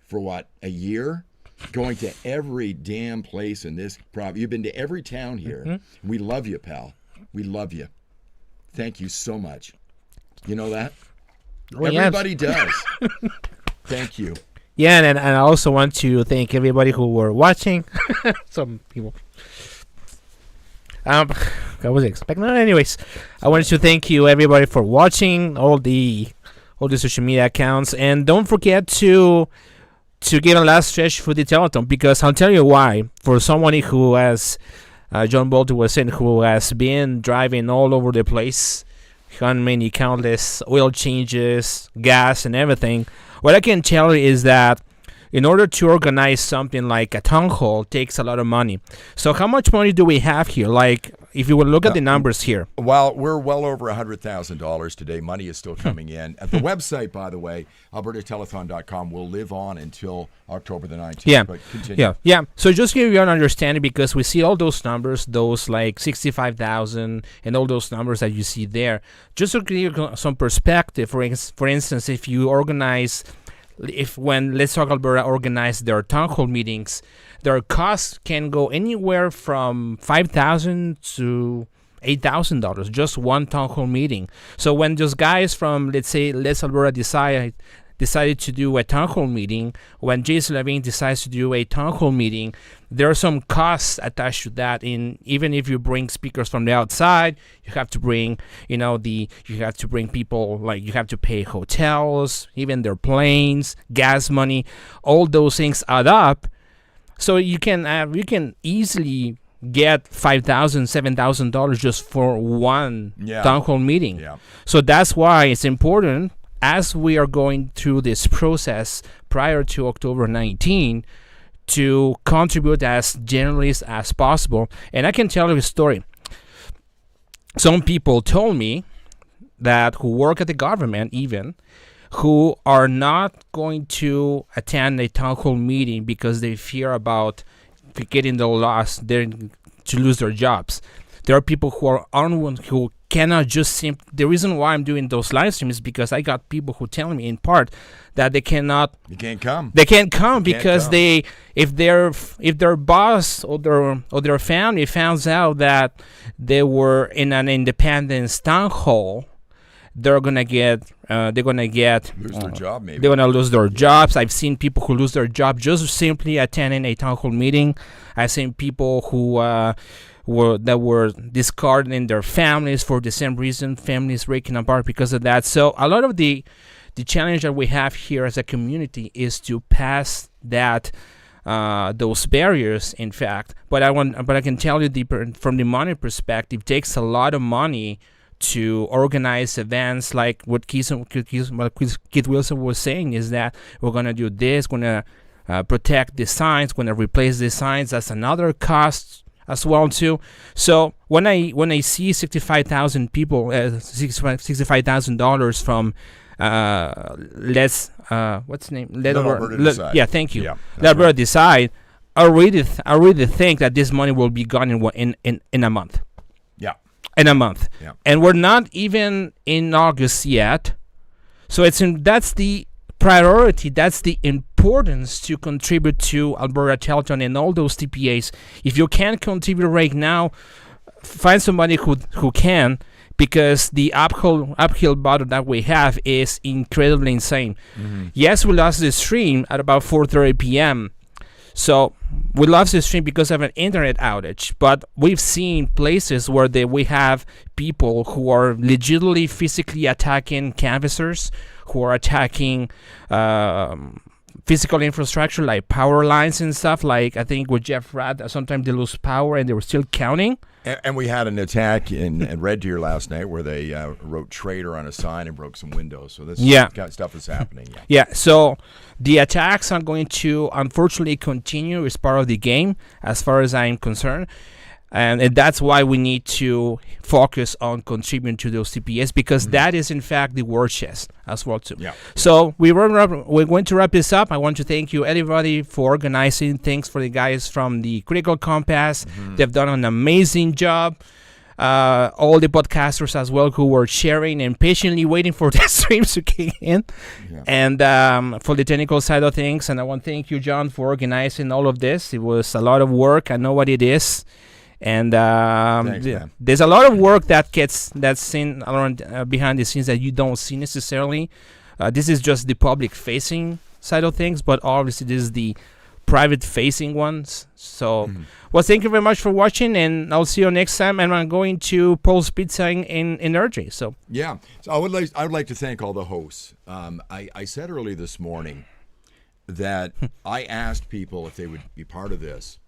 for what, a year? Going to every damn place in this province. You've been to every town here. We love you, pal. We love you. Thank you so much. You know that? Well, everybody does. Thank you. Yeah, and I also want to thank everybody who were watching. Some people. I wasn't expecting that. Anyways, I wanted to thank you everybody for watching all the social media accounts, and don't forget to give a last stretch for the telethon, because I'll tell you why. For someone who has, John Bolton was saying, who has been driving all over the place, countless oil changes, gas, and everything. What I can tell you is that in order to organize something like a town hall takes a lot of money. So how much money do we have here? Like, if you will look at the numbers here. Well, we're well over $100,000 today. Money is still coming in. At the website, by the way, AlbertaTelethon.com will live on until October the 19th. Yeah. But continue. Yeah. So just give you an understanding, because we see all those numbers, those like 65,000 and all those numbers that you see there. Just to give you some perspective, for instance, if you organize... when Let's Talk Alberta organize their town hall meetings, their costs can go anywhere from $5,000 to $8,000, just one town hall meeting. So when those guys from, let's say, Let's Alberta decided to do a town hall meeting, when Jason Levine decides to do a town hall meeting, there are some costs attached to that. Even if you bring speakers from the outside, you have to bring, you have to bring people, like you have to pay hotels, even their planes, gas money, all those things add up. So you can easily get $5,000, $7,000 just for one town hall meeting. Yeah. So that's why it's important, as we are going through this process prior to October 19, to contribute as generally as possible. And I can tell you a story. Some people told me that who work at the government even, who are not going to attend a town hall meeting because they fear about getting the loss, to lose their jobs. There are people who cannot just the reason why I'm doing those live streams is because I got people who tell me in part that they cannot. You can't come. They can't come because if their boss or their family finds out that they were in an independence town hall, they're gonna get lose their job. Maybe they're gonna lose their jobs. I've seen people who lose their job just simply attending a town hall meeting. I've seen people who were discarding their families for the same reason, families breaking apart because of that. So a lot of the challenge that we have here as a community is to pass that those barriers, in fact. But I can tell you from the money perspective, it takes a lot of money to organize events like what Keith Wilson was saying, is that we're going to do this, going to protect the signs, going to replace the signs. That's another cost as well too. So when I see 65,000 people, $65,000 from let's what's the name? Let Alberta decide. Yeah, thank you. Yeah, let Alberta decide. I really think that this money will be gone in a month. Yeah. In a month. Yeah. And we're not even in August yet. So that's the priority. That's the importance to contribute to Alberta Telethon and all those TPAs. If you can't contribute right now, find somebody who can, because the uphill battle that we have is incredibly insane. Mm-hmm. Yes, we lost the stream at about 4:30 p.m. So we lost the stream because of an internet outage, but we've seen places where we have people who are legitimately physically attacking canvassers, who are attacking physical infrastructure like power lines and stuff. Like I think with Jeff Radd, sometimes they lose power and they were still counting. And we had an attack in Red Deer last night where they wrote "traitor" on a sign and broke some windows. So this kind of stuff is happening. Yeah. So the attacks are going to unfortunately continue as part of the game, as far as I'm concerned. And that's why we need to focus on contributing to those TPAs, because that is in fact the war chest as well too. Yeah. So we're going to wrap this up. I want to thank you everybody for organizing. Thanks for the guys from the Critical Compass. They've done an amazing job. All the podcasters as well who were sharing and patiently waiting for the streams to kick in, and for the technical side of things. And I want to thank you, John, for organizing all of this. It was a lot of work. I know what it is. And Thanks, there's a lot of work that's seen around behind the scenes that you don't see necessarily. This is just the public-facing side of things, but obviously this is the private-facing ones. So, well, thank you very much for watching, and I'll see you next time. And I'm going to Paul's Pizza in Erdrey. So yeah, so I would like to thank all the hosts. I said early this morning that I asked people if they would be part of this.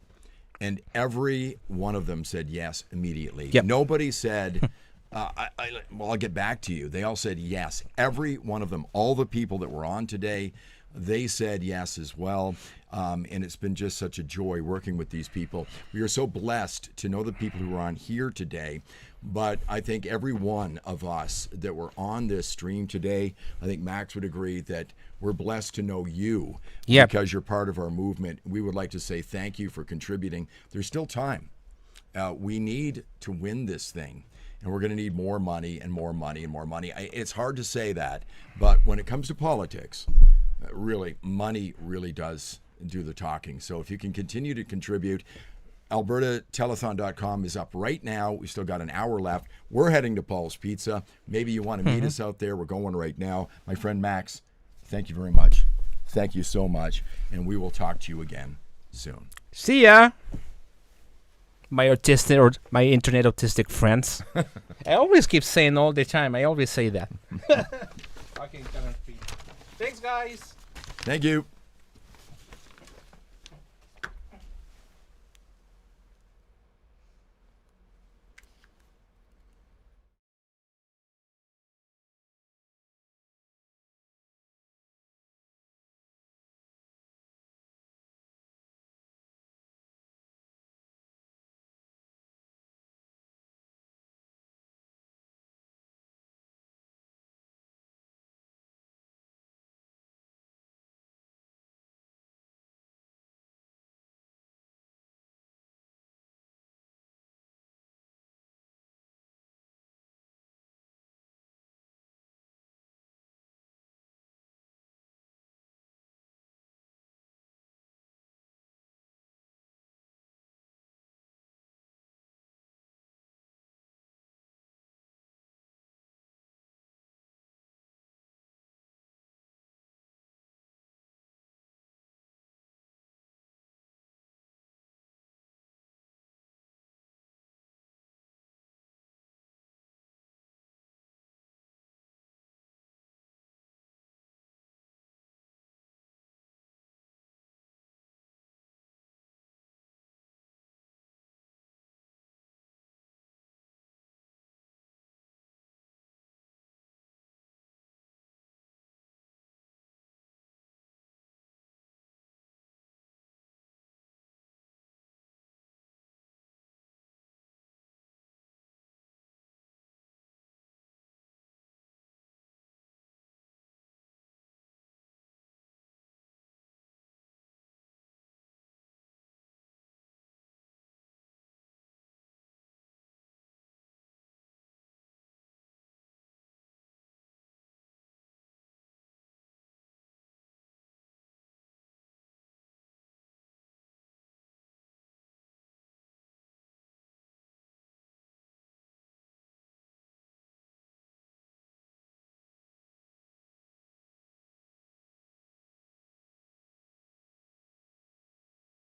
And every one of them said yes immediately. Yep. Nobody said, I'll get back to you. They all said yes. Every one of them, all the people that were on today, they said yes as well. And it's been just such a joy working with these people. We are so blessed to know the people who are on here today. But I think every one of us that were on this stream today, I think Max would agree that we're blessed to know you because you're part of our movement. We would like to say thank you for contributing. There's still time. We need to win this thing, and we're going to need more money and more money and more money. It's hard to say that, but when it comes to politics, really, money really does do the talking. So if you can continue to contribute, AlbertaTelethon.com is up right now. We still got an hour left. We're heading to Paul's Pizza. Maybe you want to meet us out there. We're going right now. My friend Max, thank you very much. Thank you so much. And we will talk to you again soon. see ya, my autistic or my internet autistic friends. I always keep saying all the time. I always say that. Okay, thanks, guys. Thank you.